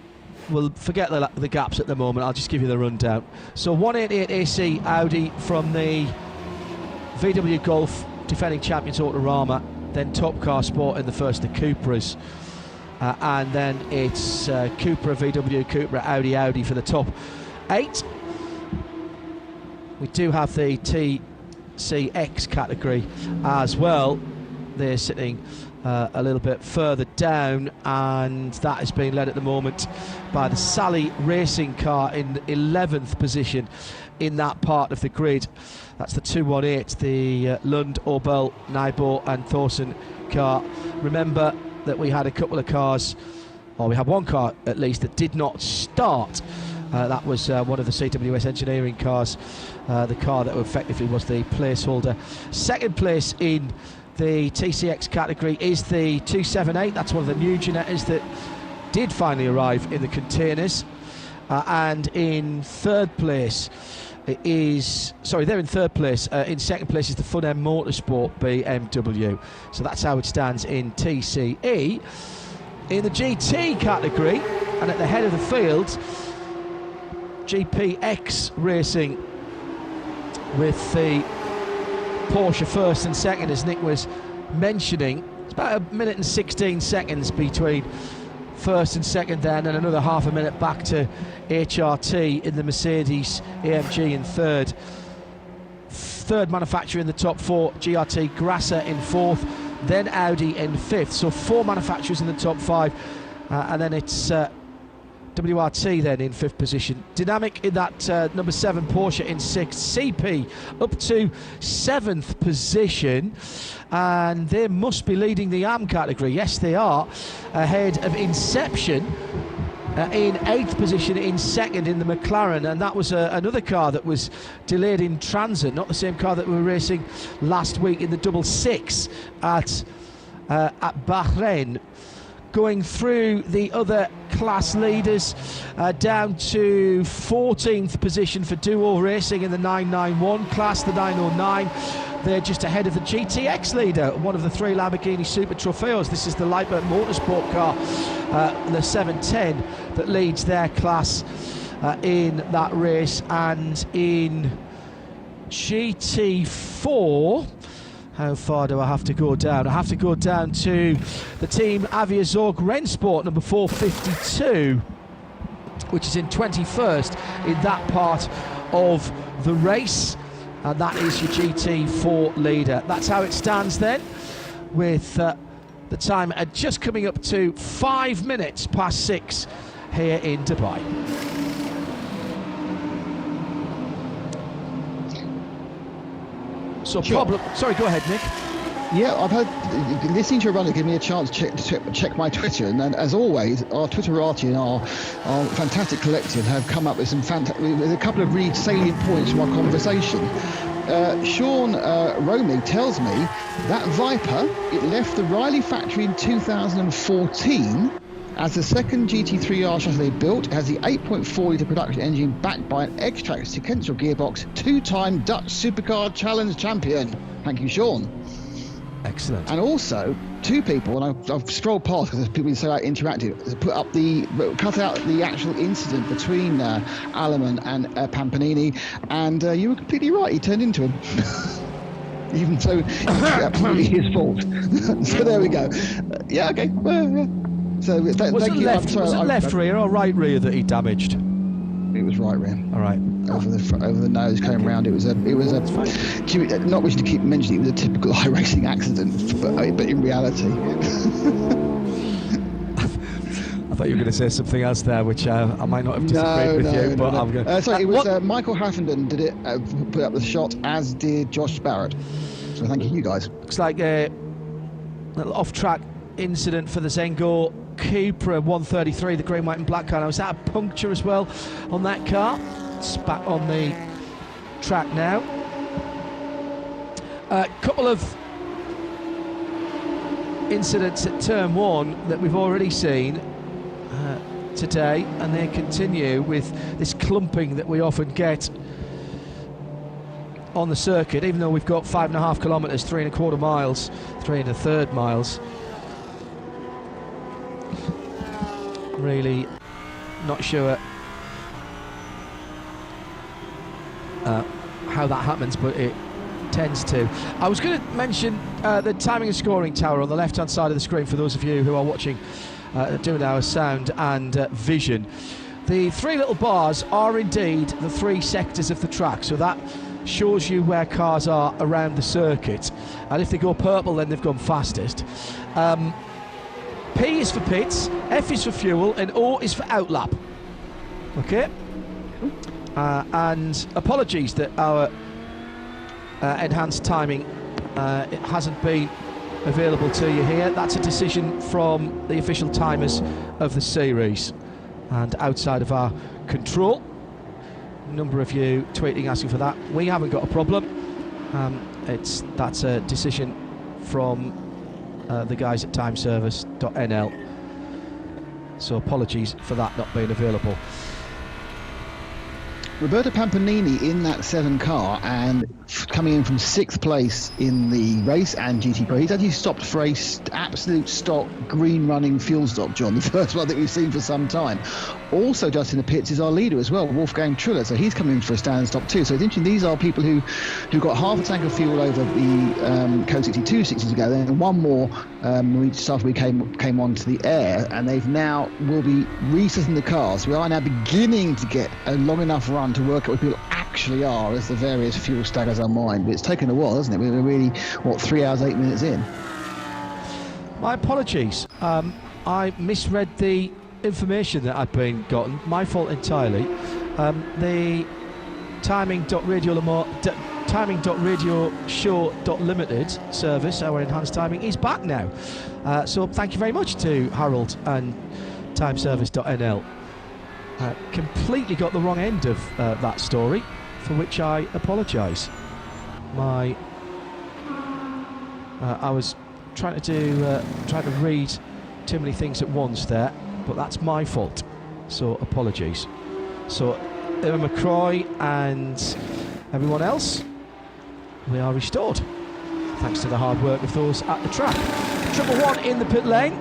we'll forget the gaps at the moment. I'll just give you the rundown. So 188 AC Audi from the VW Golf, defending champions Autorama, then Top Car Sport in the first, the Cupras, and then it's Cupra, VW, Cupra, Audi for the top 8. We do have the TCX category as well. They're sitting a little bit further down, and that is being led at the moment by the Sally Racing car in 11th position in that part of the grid. That's the 218, the Lund, Orbel, Nybo and Thorsen car. Remember, that we had a couple of cars, or we had one car at least, that did not start. That was one of the CWS engineering cars, the car that effectively was the placeholder. Second place in the TCX category is the 278. That's one of the new Ginetta's that did finally arrive in the containers. And in third place is, they're in third place. In second place is the Fun M Motorsport BMW. So that's how it stands in TCE. In the GT category, and at the head of the field, GPX Racing with the Porsche first and second, as Nick was mentioning. It's about 1 minute and 16 seconds between first and second then, and another half a minute back to HRT in the Mercedes AMG in third. Third manufacturer in the top four, GRT Grasser in fourth, then Audi in fifth. So 4 manufacturers in the top 5, and then it's WRT then in 5th position. Dynamic in that number 7 Porsche in 6th. CP up to 7th position, and they must be leading the AM category. Yes, they are, ahead of Inception in 8th position in 2nd in the McLaren, and that was another car that was delayed in transit, not the same car that we were racing last week in the double 6 at Bahrain. Going through the other class leaders, down to 14th position for Duo Racing in the 991 class, the 909. They're just ahead of the GTX leader, one of the 3 Lamborghini Super Trofeos. This is the Lightbird Motorsport car, the 710, that leads their class in that race. And in GT4, how far do I have to go down? I have to go down to the team Avia Zorg Rennsport, number 452, which is in 21st in that part of the race. And that is your GT4 leader. That's how it stands then, with the time just coming up to 5 minutes past 6 here in Dubai. So sure. Sorry, go ahead, Nick. Yeah, I've heard, listening to your runner give me a chance to check my Twitter, and as always, our Twitterati and our fantastic collective have come up with with a couple of really salient points from our conversation. Sean Romig tells me that Viper, it left the Riley factory in 2014 as the second GT3R shuttle they built. It has the 8.4 litre production engine backed by an X-Track sequential gearbox, 2-time Dutch Supercar Challenge champion. Thank you, Sean. Excellent. And also, 2 people, and I've scrolled past because people are so interactive, cut out the actual incident between Alleman and Pampanini, and you were completely right, he turned into him. Even though it's absolutely his fault. So there we go. Yeah, okay. So was it left rear or right rear that he damaged? It was right rear. All right. Over the nose, coming round. It was a. Not wishing to keep mentioning, it was a typical iRacing accident, but in reality. I thought you were going to say something else there, which I might not have disagreed with you. But I'm going. Sorry, it was Michael Haffenden did it. Put up the shot, as did Josh Barrett. So thank you guys. Looks like a little off-track incident for the Zengo Cupra 133, the green, white and black car. Now, was that a puncture as well on that car? It's back on the track now. A couple of incidents at turn 1 that we've already seen today, and they continue with this clumping that we often get on the circuit, even though we've got 5.5 kilometres, 3.25 miles, 3.3 miles. Really not sure how that happens, but it tends to. I was going to mention the timing and scoring tower on the left-hand side of the screen for those of you who are watching doing our sound and vision. The 3 little bars are indeed the 3 sectors of the track, so that shows you where cars are around the circuit, and if they go purple then they've gone fastest. P is for pits, F is for fuel, and O is for outlap. Okay? And apologies that our enhanced timing it hasn't been available to you here. That's a decision from the official timers of the series, and outside of our control. A number of you tweeting asking for that. We haven't got a problem. That's a decision from the guys at timeservice.nl. So apologies for that not being available. Roberto Pampanini in that 7 car and coming in from 6th place in the race and GT Pro. He's actually stopped for a absolute stock green running fuel stop, John, the first one that we've seen for some time. Also just in the pits is our leader as well, Wolfgang Triller, so he's coming in for a stand stop too. So it's interesting, these are people who got half a tank of fuel over the Code 62 6 years ago, then one more just after we came onto the air, and they've now will be resetting the cars. We are now beginning to get a long enough run to work out what people actually are as the various fuel staggers unwind. But it's taken a while, hasn't it? We're really, 3 hours, 8 minutes in. My apologies. I misread the information that I'd been gotten. My fault entirely. The timing.radioshow.limited service, our enhanced timing, is back now. So thank you very much to Harold and timeservice.nl. Completely got the wrong end of that story, for which I apologise. I was trying to read too many things at once there, but that's my fault. So apologies. So Emma McCroy and everyone else, we are restored, thanks to the hard work of those at the track. 111 in the pit lane.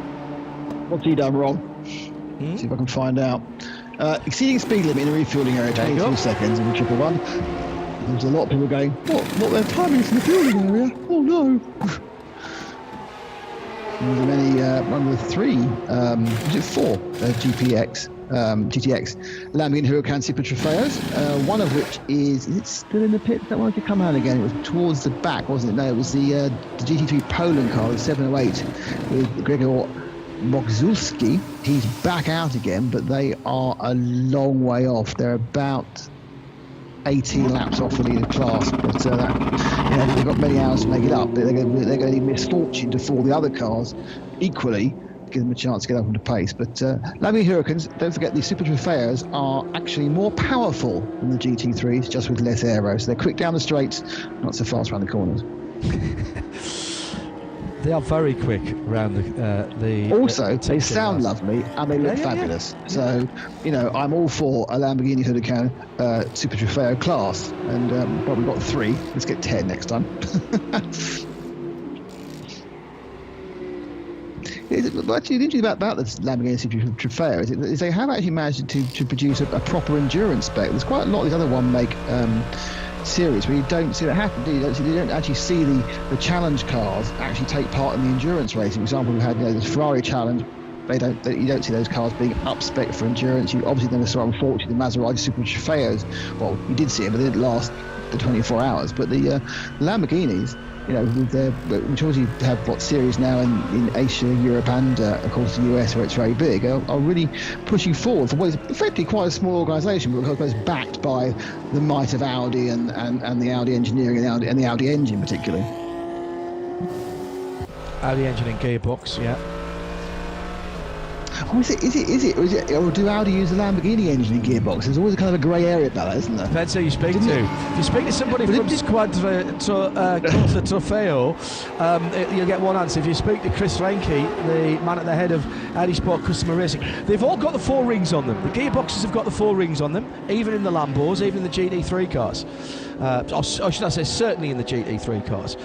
What's he done wrong? See if I can find out. Exceeding speed limit in the refueling area, 22 seconds in the 111. There's a lot of people going, what their timing is in the fueling area? Oh no. One of the 4 GTX Lamborghini Huracan Super Trofeos, one of which is it still in the pit? That one could come out again. It was towards the back, wasn't it? No, it was the GT3 Poland car, the 708 with Gregor Bogzulski. He's back out again, but they are a long way off. They're about 18 laps off the leading class, but they've got many hours to make it up. They're going to need misfortune to fall the other cars equally, give them a chance to get up into pace. But Lamborghini Huracans, don't forget, the Super Trofeos are actually more powerful than the GT3s, just with less aero. So they're quick down the straights, not so fast around the corners. They are very quick around the also, they sound lovely and they look fabulous. So, I'm all for a Lamborghini Huracan Super Trofeo class, and probably got 3. Let's get 10 next time. Actually, the interesting about this Lamborghini Super Trofeo is they have actually managed to produce a proper endurance spec. There's quite a lot of these other one-make series where you don't see that happen, do you? You don't actually see the challenge cars actually take part in the endurance racing. For example, we had the Ferrari Challenge. You don't see those cars being up spec for endurance. You obviously never saw, unfortunately, the Maserati Super Trofeos. Well, you did see them, but they didn't last the 24 hours. But the Lamborghinis, with which obviously have series now in Asia, Europe, and of course the US, where it's very big, are really pushing forward for what is effectively quite a small organisation, but of course backed by the might of Audi and the Audi engineering and the Audi engine particularly. Audi engine and gearbox, yeah. Oh, is it, or do Audi use the Lamborghini engine and gearbox? There's always a kind of a grey area about that, isn't there? Depends who you speak to. If you speak to somebody from Squadra Trofeo, you'll get one answer. If you speak to Chris Reinke, the man at the head of Audi Sport Customer Racing, they've all got the 4 rings on them. The gearboxes have got the 4 rings on them, even in the Lambos, even in the GT3 cars. Or should I say, certainly in the GT3 cars.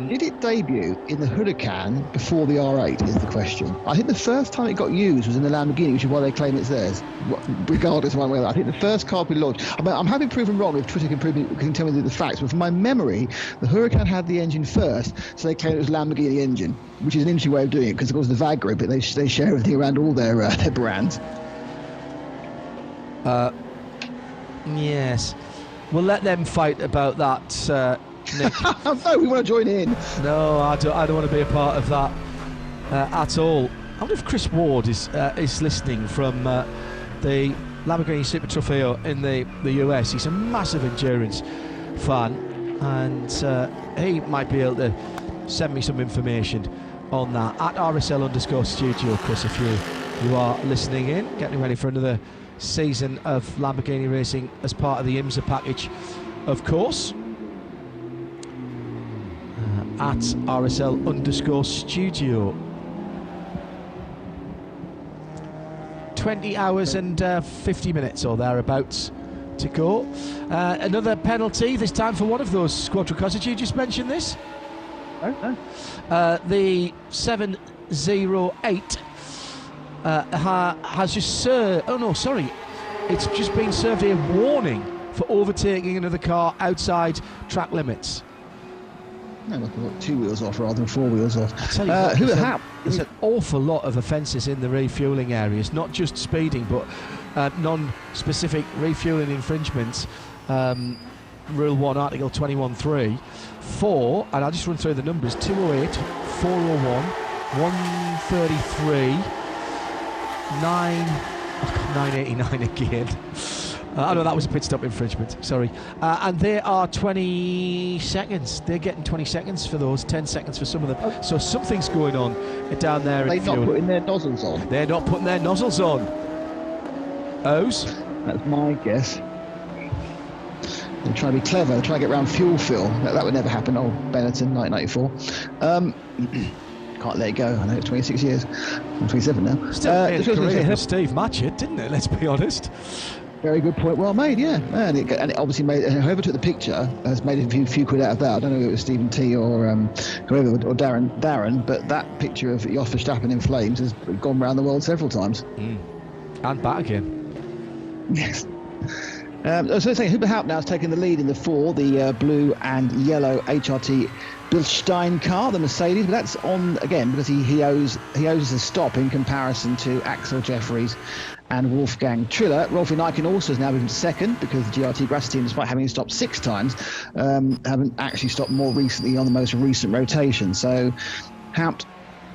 Did it debut in the Huracan before the R8 is the question. I think the first time it got used was in the Lamborghini, which is why they claim it's theirs, regardless of one way or the other. I think the first car we launched, I'm happy to prove them wrong if Twitter can tell me the facts, but from my memory, the Huracan had the engine first, so they claim it was Lamborghini engine, which is an interesting way of doing it, because of course the VAG group, they share everything around all their brands. Yes. We'll let them fight about that, Nick. No, we want to join in. No, I don't want to be a part of that at all. I wonder if Chris Ward is listening from the Lamborghini Super Trofeo in the US. He's a massive endurance fan, and he might be able to send me some information on that at RSL_studio, Chris, if you are listening in, getting ready for another season of Lamborghini racing as part of the IMSA package, of course. At RSL_studio. 20 hours and 50 minutes or thereabouts to go. Another penalty, this time for one of those Quattro cars. Did you just mention this? No. The 708 has just it's just been served a warning for overtaking another car outside track limits. No, look, I've got 2 wheels off rather than 4 wheels off. I tell you what, there's an awful lot of offences in the refuelling areas, not just speeding, but non-specific refuelling infringements. Rule 1, Article 21.3, 4, and I'll just run through the numbers: 208, 401, 133, 989 again. I know that was a pit stop infringement, sorry. And they are 20 seconds. They're getting 20 seconds for those, 10 seconds for some of them. So something's going on down there. They're not putting their nozzles on. They're not putting their nozzles on. O's? That's my guess. They're trying to be clever. They're trying to get around fuel fill. That would never happen. Oh, Benetton, 1994. Can't let it go. I know it's 26 years. I'm 27 now. Still made a career for Steve Matchett, didn't it? Let's be honest. Very good point, well made, yeah. And it obviously made, whoever took the picture has made a few quid out of that. I don't know if it was Stephen T or whoever, or Darren, but that picture of Jos Verstappen in flames has gone around the world several times. And back again. Yes. So saying Hubert Haupt now has taken the lead in the 4, the blue and yellow HRT Bilstein car, the Mercedes, but that's on again because he owes us a stop in comparison to Axel Jeffries and Wolfgang Triller. Rolf Nyken also has now moved to second because the GRT Grass team, despite having stopped 6 times, haven't actually stopped more recently on the most recent rotation. So Haupt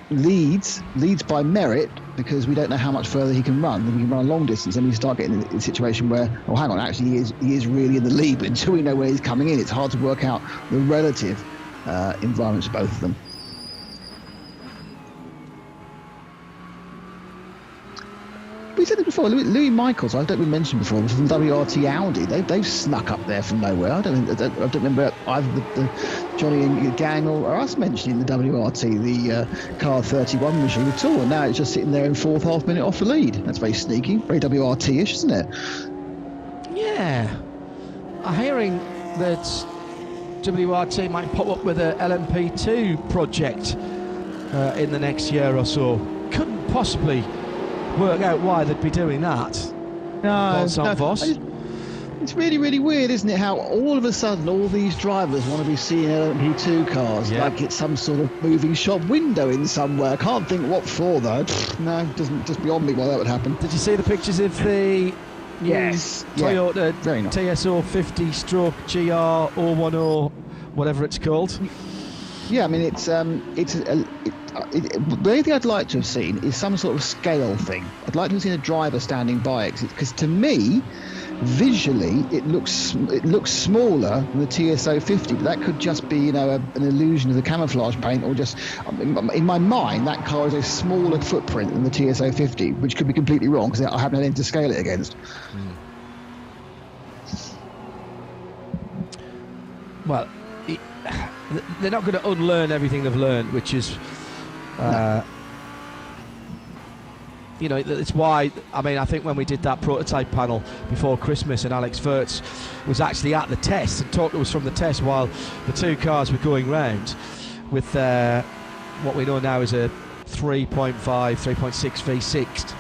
leads by merit because we don't know how much further he can run. If he can run a long distance, then you start getting in a situation where, oh, hang on, actually he is really in the lead, but until we know where he's coming in, it's hard to work out the relative environments of both of them. We said it before, Louis Michaels, I don't think we mentioned before, from WRT Audi. They've snuck up there from nowhere. I don't remember either the Johnny and gang or us mentioning the WRT, the car 31 machine at all. And now it's just sitting there in 4th half minute off the lead. That's very sneaky, very WRT-ish, isn't it? Yeah. I'm hearing that WRT might pop up with a LMP2 project in the next year or so. Couldn't possibly work out why they'd be doing that. No, it's really, really weird, isn't it? How all of a sudden all these drivers want to be seeing LMP2 cars, like it's some sort of moving shop window in somewhere. I can't think what for though. No, it doesn't, just beyond me why that would happen. Did you see the pictures of the Toyota TSO 50/GR 010, whatever it's called? Yeah, I mean the only thing I'd like to have seen is some sort of scale thing. I'd like to have seen a driver standing by it because to me, visually, it looks smaller than the TSO 50, but that could just be an illusion of the camouflage paint, or just in my mind that car is a smaller footprint than the TSO 50, which could be completely wrong because I haven't had anything to scale it against. Well, they're not going to unlearn everything they've learned, which is it's why, I think when we did that prototype panel before Christmas and Alex Wirtz was actually at the test and talked to us from the test while the 2 cars were going round with what we know now is a 3.5, 3.6 V6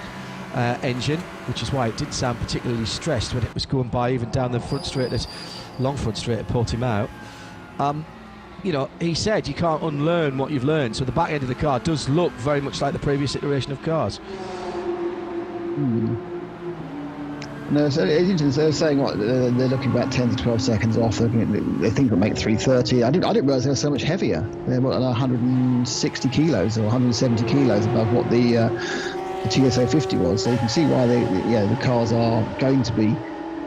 engine, which is why it didn't sound particularly stressed when it was going by even down the long front straight at Portimao. He said you can't unlearn what you've learned, so the back end of the car does look very much like the previous iteration of cars. No, so they're saying they're looking about 10 to 12 seconds off. They think it'll make 330. I didn't realise they were so much heavier. They're 160 kilos or 170 kilos above what the TSO 50 was. So you can see why the cars are going to be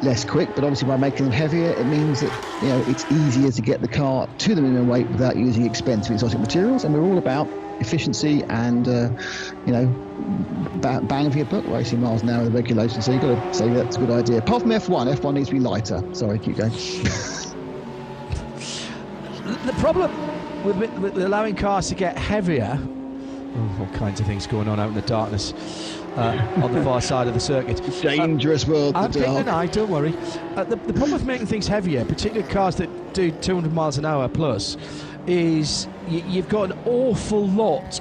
less quick, but obviously by making them heavier, it means that it's easier to get the car to the minimum weight without using expensive exotic materials. And we're all about efficiency and bang for your buck racing miles an hour the regulations. So you've got to say that's a good idea. Apart from F1 needs to be lighter. Sorry, keep going. The problem with allowing cars to get heavier, all kinds of things going on out in the darkness on the far side of the circuit. Dangerous world. I'm keeping an eye, don't worry. The problem with making things heavier, particularly cars that do 200 miles an hour plus, is you've got an awful lot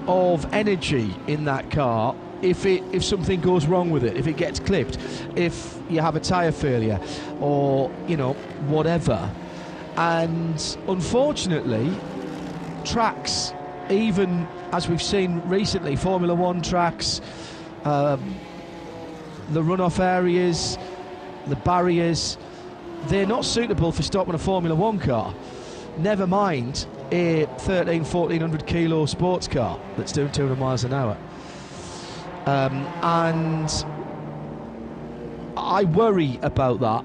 of energy in that car if something goes wrong with it, if it gets clipped, if you have a tyre failure, or whatever. And unfortunately, tracks, even as we've seen recently, Formula One tracks, the runoff areas, the barriers, they're not suitable for stopping a Formula One car. Never mind a 1,400 kilo sports car that's doing 200 miles an hour. And I worry about that.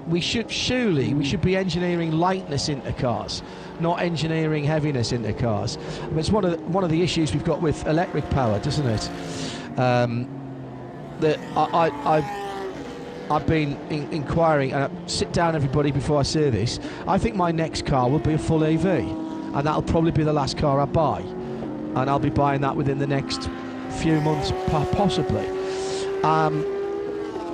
We should be engineering lightness into cars, not engineering heaviness into cars. I mean, it's one of the issues we've got with electric power, doesn't it? That I've been inquiring, and sit down everybody before I say this. I think my next car will be a full EV, and that'll probably be the last car I buy, and I'll be buying that within the next few months, possibly.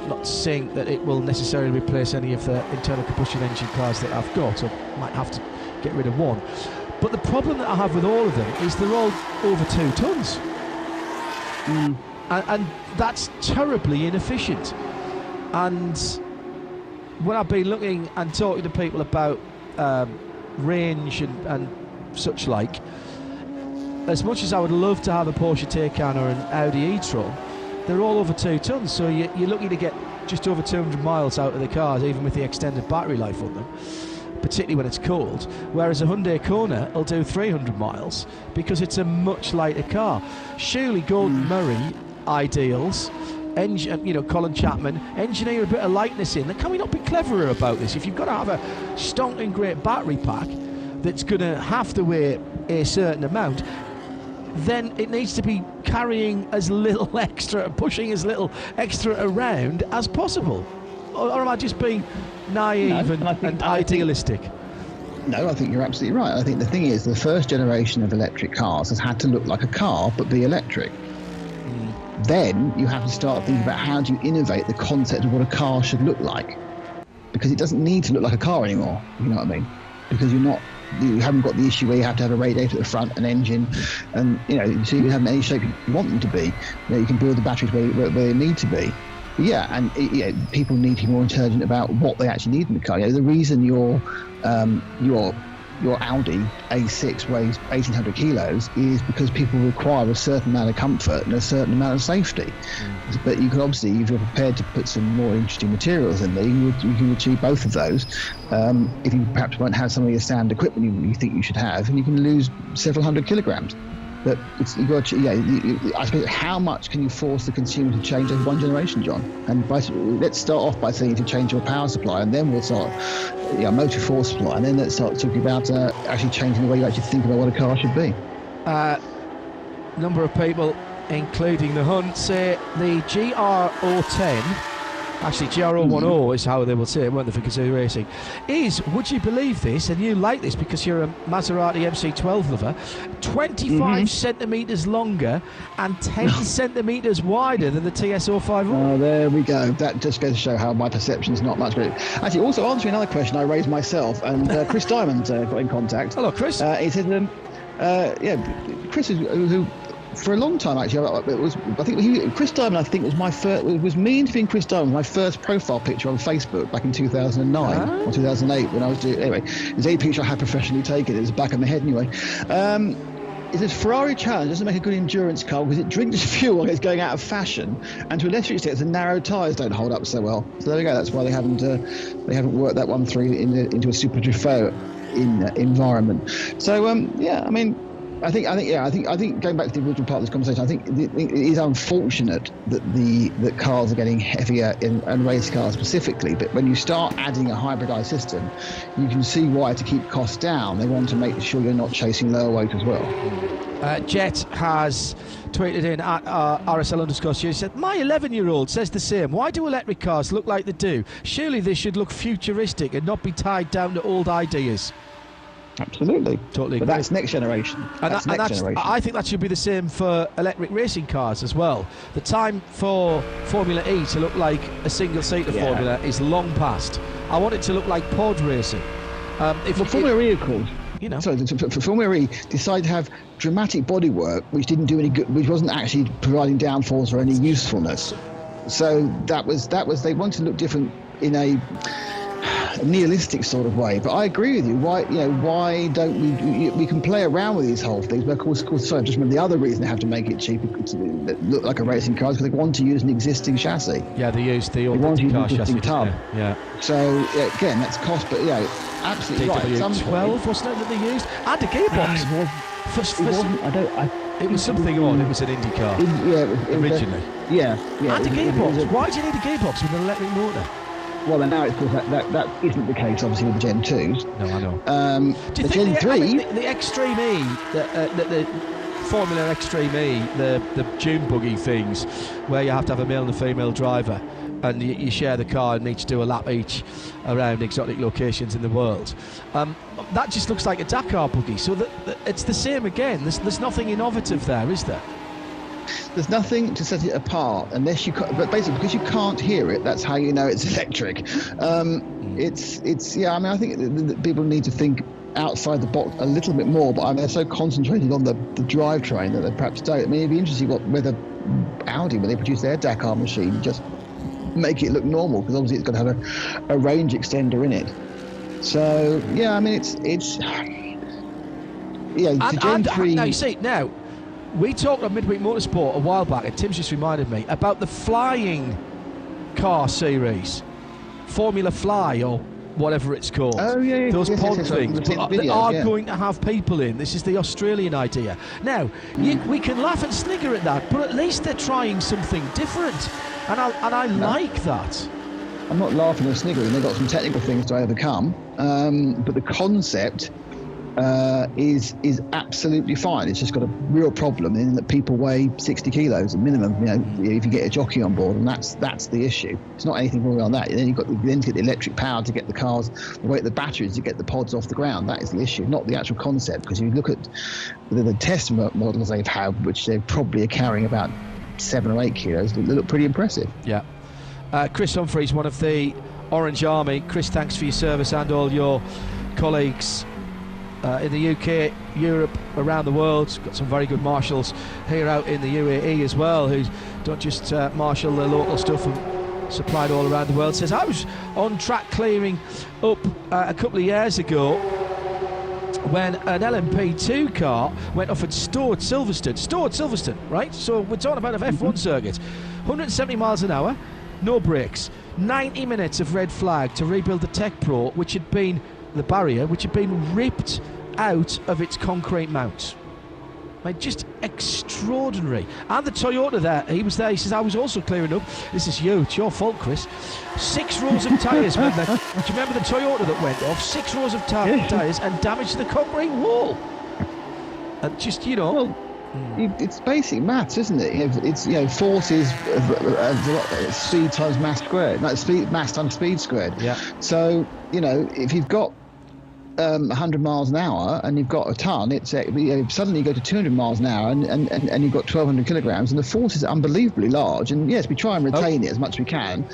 Not saying that it will necessarily replace any of the internal combustion engine cars that I've got, or might have to get rid of one. But the problem that I have with all of them is they're all over 2 tons. And that's terribly inefficient. And when I've been looking and talking to people about range and such like, as much as I would love to have a Porsche Taycan or an Audi e-tron, they're all over 2 tons, so you're looking to get just over 200 miles out of the cars, even with the extended battery life on them, particularly when it's cold. Whereas a Hyundai Kona will do 300 miles because it's a much lighter car. Surely Gordon Murray ideals, Colin Chapman, engineer a bit of lightness in. Can we not be cleverer about this? If you've got to have a stonking great battery pack that's going to have to weigh a certain amount, then it needs to be carrying as little extra, pushing as little extra around as possible. Or am I just being naive and idealistic? No, I think you're absolutely right. I think the thing is, the first generation of electric cars has had to look like a car but be electric. Then you have to start thinking about how do you innovate the concept of what a car should look like, because it doesn't need to look like a car anymore. You know what I mean? Because you haven't got the issue where you have to have a radiator at the front, an engine, and so you can have them any shape you want them to be. You can build the batteries where they need to be. But yeah, and people need to be more intelligent about what they actually need in the car. The reason your Audi A6 weighs 1,800 kilos is because people require a certain amount of comfort and a certain amount of safety. But you can obviously, if you're prepared to put some more interesting materials in there, you can achieve both of those. If you perhaps won't have some of your standard equipment you think you should have, and you can lose several hundred kilograms. But I suppose, how much can you force the consumer to change over one generation, John? And let's start off by saying to change your power supply, and then we'll start motor force supply, and then let's start talking about actually changing the way you actually think about what a car should be. Number of people, including the Hunt, say the GR010, actually GR010 is how they will say it, won't they, for Gazoo Racing, is, would you believe this, and you like this because you're a Maserati MC12 lover, 25 centimetres longer and 10 centimetres wider than the TS050. Oh, there we go. That just goes to show how my perception is not much good. Actually, also answering another question I raised myself, and Chris Diamond got in contact. Hello, Chris. He said, Chris, who for a long time actually, Chris Diamond, I think, was my first. It was me interviewing Chris Diamond, my first profile picture on Facebook back in 2009 or 2008 when I was doing. Anyway, it's a picture I had professionally taken. It was back of my head anyway. It says Ferrari Challenge doesn't make a good endurance car because it drinks fuel while it's going out of fashion, and to a lesser extent, the narrow tyres don't hold up so well. So there we go. That's why they haven't worked that one through into a super Truffaut environment. So I mean, I think going back to the original part of this conversation, I think it is unfortunate that cars are getting heavier and race cars specifically. But when you start adding a hybridized system, you can see why, to keep costs down, they want to make sure you're not chasing lower weight as well. Jet has tweeted in at RSL_. She said, "My 11-year-old says the same. Why do electric cars look like they do? Surely they should look futuristic and not be tied down to old ideas." Absolutely. Totally. But that's next generation. That's next generation. I think that should be the same for electric racing cars as well. The time for Formula E to look like a single-seater Formula is long past. I want it to look like pod racing. Formula E, of course. For Formula E, decided to have dramatic bodywork, which didn't do any good, which wasn't actually providing downforce or any usefulness. So that was they wanted to look different in a nihilistic sort of way. But I agree with you. Why don't we can play around with these whole things? But of course, sorry, just remember the other reason they have to make it cheaper to look like a racing car is because they want to use an existing chassis. Yeah, they use the old car chassis. Yeah. So again, that's cost, but absolutely right. DW12 wasn't it that they used? And a gearbox. It was something odd. It was an Indy car. Originally. And a gearbox. Why do you need a gearbox with an electric motor? Well, now of course that isn't the case, obviously, with the Gen 2s. No, I know. Do you the think Gen 3... the Extreme E, the Formula Extreme E, the June buggy things, where you have to have a male and a female driver, and you share the car and need to do a lap each around exotic locations in the world. That just looks like a Dakar buggy. So it's the same again. There's nothing innovative there, is there? There's nothing to set it apart unless you. But basically, because you can't hear it, that's how you know it's electric. It's. I mean, I think that people need to think outside the box a little bit more. But they're so concentrated on the drivetrain that they perhaps don't. I mean, it'd be interesting whether Audi, when they produce their Dakar machine, just make it look normal, because obviously it's got to have a range extender in it. So I mean, it's. Gen 3. Now you see now. We talked on Midweek Motorsport a while back, and Tim's just reminded me about the flying car series, Formula Fly or whatever it's called. Oh yeah, those pod things. They are videos, going to have people in. This is the Australian idea. Now we can laugh and snigger at that, but at least they're trying something different, and I like that. I'm not laughing or sniggering. They've got some technical things to overcome, but the concept is absolutely fine. It's just got a real problem in that people weigh 60 kilos at minimum, if you get a jockey on board, and that's the issue. It's not anything wrong on that. Then you've got to get the electric power to get the cars, the weight of the batteries to get the pods off the ground. That is the issue, not the actual concept. Because if you look at the test models they've had, which they probably are carrying about 7 or 8 kilos, they look pretty impressive. Yeah. Chris Humphreys, one of the Orange Army. Chris, thanks for your service and all your colleagues in the UK, Europe, around the world. Got some very good marshals here out in the UAE as well, who don't just marshal the local stuff and supply it all around the world. Says, I was on track clearing up a couple of years ago when an LMP2 car went off at Stored Silverstone, right? So we're talking about an F1 circuit. 170 miles an hour, no brakes, 90 minutes of red flag to rebuild the Tech Pro, which had been the barrier, which had been ripped out of its concrete mount. Like, just extraordinary. And the Toyota there, he was there, he says, I was also clearing up. This is you, it's your fault, Chris. 6 rows of tyres. Do you remember the Toyota that went off? 6 rows of tyres and damaged the concrete wall. And just, Well, it's basic maths, isn't it? It's force is speed times mass squared. No, mass times speed squared. Yeah. So if you've got 100 miles an hour and you've got a ton, it's suddenly you go to 200 miles an hour and you've got 1,200 kilograms, and the force is unbelievably large. And yes, we try and retain it as much as we can,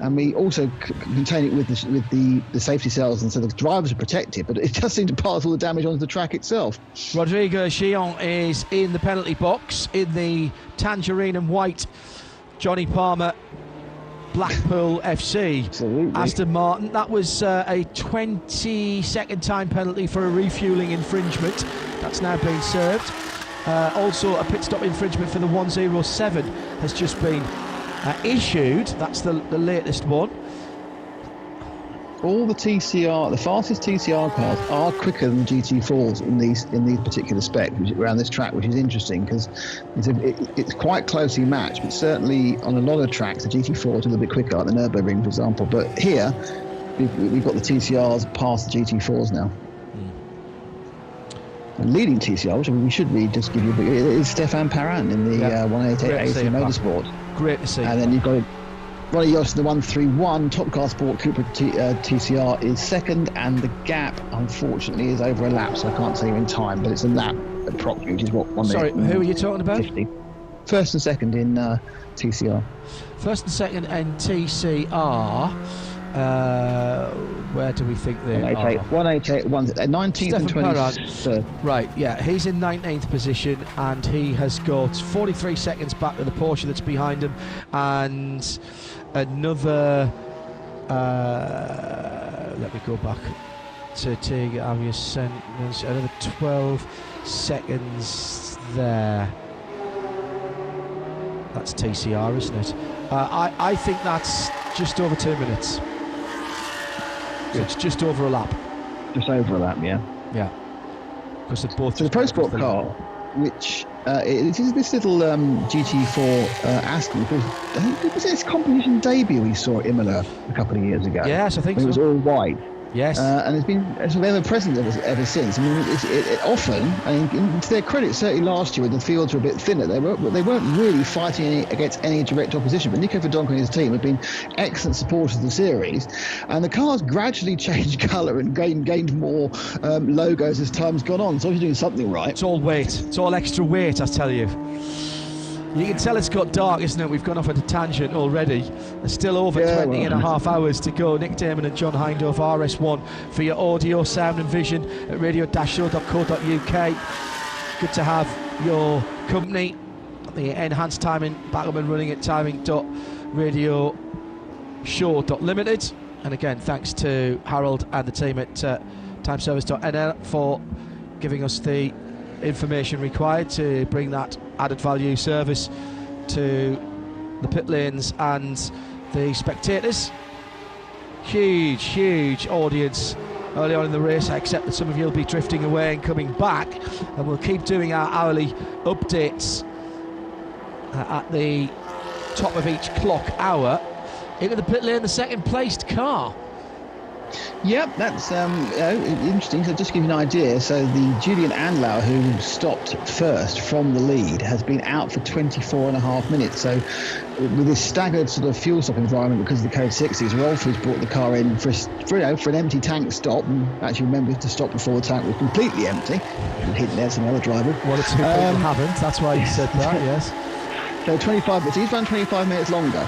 and we also contain it with the safety cells, and so the drivers are protected, but it does seem to pass all the damage onto the track itself. Rodrigo Gion is in the penalty box in the tangerine and white Johnny Palmer Blackpool FC. Absolutely. Aston Martin. That was a 20-second time penalty for a refuelling infringement. That's now been served. Also, a pit stop infringement for the 107 has just been issued. That's the latest one. all the TCR, the fastest TCR cars are quicker than the GT4s in these particular specs around this track, which is interesting because it's quite closely matched. But certainly on a lot of tracks, the GT4 is a little bit quicker, like the Nürburgring, for example. But here, we've got the TCRs past the GT4s now. And leading TCR, which we should really just give you a bit, is Stefan Parent in the 188 AC Motorsport. Great to see. And then you've got Ronnie Yost, the 131 Top Car Sport Cooper TCR is second, and the gap, unfortunately, is over a lap, so I can't say you in time, but it's a lap approximately, which is what 1 minute. Sorry, who are you talking about? 50. First and second in TCR. First and second in TCR. Where do we think they are? 188, 19th and 23rd. Right, yeah, he's in 19th position, and he has got 43 seconds back to the Porsche that's behind him, and another. Let me go back to take another 12 seconds there. That's TCR, isn't it? I think that's just over 2 minutes. So it's just over a lap. Just over a lap, yeah. Yeah. Because they're both. So the Pro Sport car, which it is this little GT4 Aston, because I think it was its competition debut we saw at Imola a couple of years ago. Yes, I think so. It was all white. Yes. And it's been sort of ever present ever since. I mean, it often, and to their credit, certainly last year when the fields were a bit thinner, they weren't really fighting against any direct opposition. But Nico Verdonk and his team have been excellent supporters of the series, and the cars gradually changed colour and gained more logos as time's gone on. So you're doing something right. It's all weight. It's all extra weight, I tell you. You can tell it's got dark, isn't it? We've gone off at a tangent already. There's still over 20 and a half hours to go. Nick Damon and John Hindhaugh, RS1, for your audio, sound and vision at radio-show.co.uk. Good to have your company. The enhanced timing, back up and running at timing.radioshow.limited. And again, thanks to Harold and the team at timeservice.nl for giving us the information required to bring that added value service to the pit lanes and the spectators. Huge audience early on in the race. I accept that some of you will be drifting away and coming back, and we'll keep doing our hourly updates at the top of each clock hour. Into the pit lane, the second placed car. Yep, that's interesting. So just to give you an idea, so the Julian Andlau, who stopped first from the lead, has been out for 24 and a half minutes. So with this staggered sort of fuel stop environment because of the Code 60s, Rolf's brought the car in for an empty tank stop, and actually remembered to stop before the tank was completely empty. Hidden there, some other driver. One or two people haven't, that's why you said that, yes. So 25 minutes, he's run 25 minutes longer.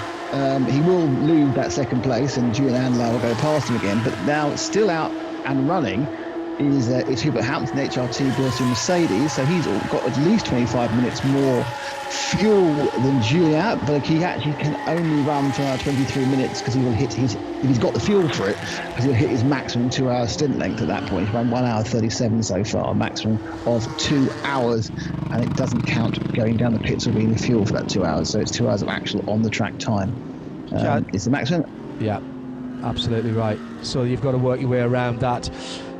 He will lose that second place, and Julian Andlau will go past him again. But now still out and running is Hubert Hampton, HRT Bristol Mercedes. So he's got at least 25 minutes more fuel than Julian, but he actually can only run for 23 minutes because he will hit if he's got the fuel for it, because he'll hit his maximum 2 hour stint length at that point. He's run 1 hour 37 so far, a maximum of 2 hours, and it doesn't count going down the pits or being the fuel for that 2 hours. So it's 2 hours of actual on the track time. It's the maximum. Yeah, absolutely right. So you've got to work your way around that.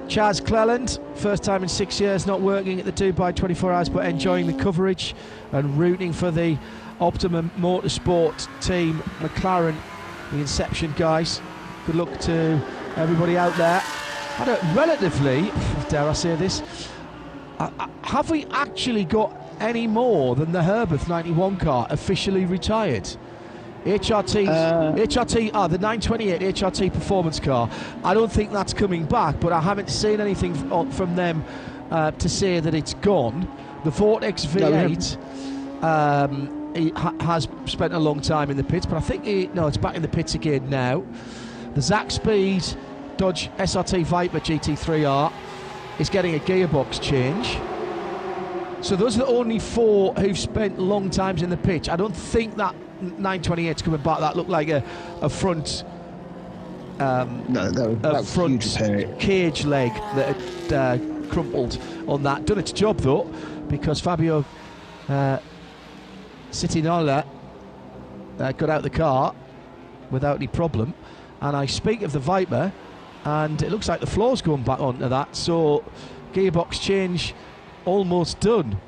Chaz Cleland, first time in 6 years not working at the Dubai 24 Hours, but enjoying the coverage and rooting for the Optimum Motorsport team, McLaren, the Inception guys. Good luck to everybody out there. Relatively, dare I say this, have we actually got any more than the Herbeth 91 car officially retired? The 928 HRT performance car, I don't think that's coming back, but I haven't seen anything from them to say that it's gone. The Vortex V8 has spent a long time in the pits, but I think it's back in the pits again now. The Zach Speed Dodge SRT Viper GT3R is getting a gearbox change. So those are the only 4 who've spent long times in the pitch. I don't think that 928's coming back. That looked like a front front cage leg that had crumpled on that. Done its job though, because Fabio Citinola got out the car without any problem. And I speak of the Viper, and it looks like the floor's going back onto that, so gearbox change almost done.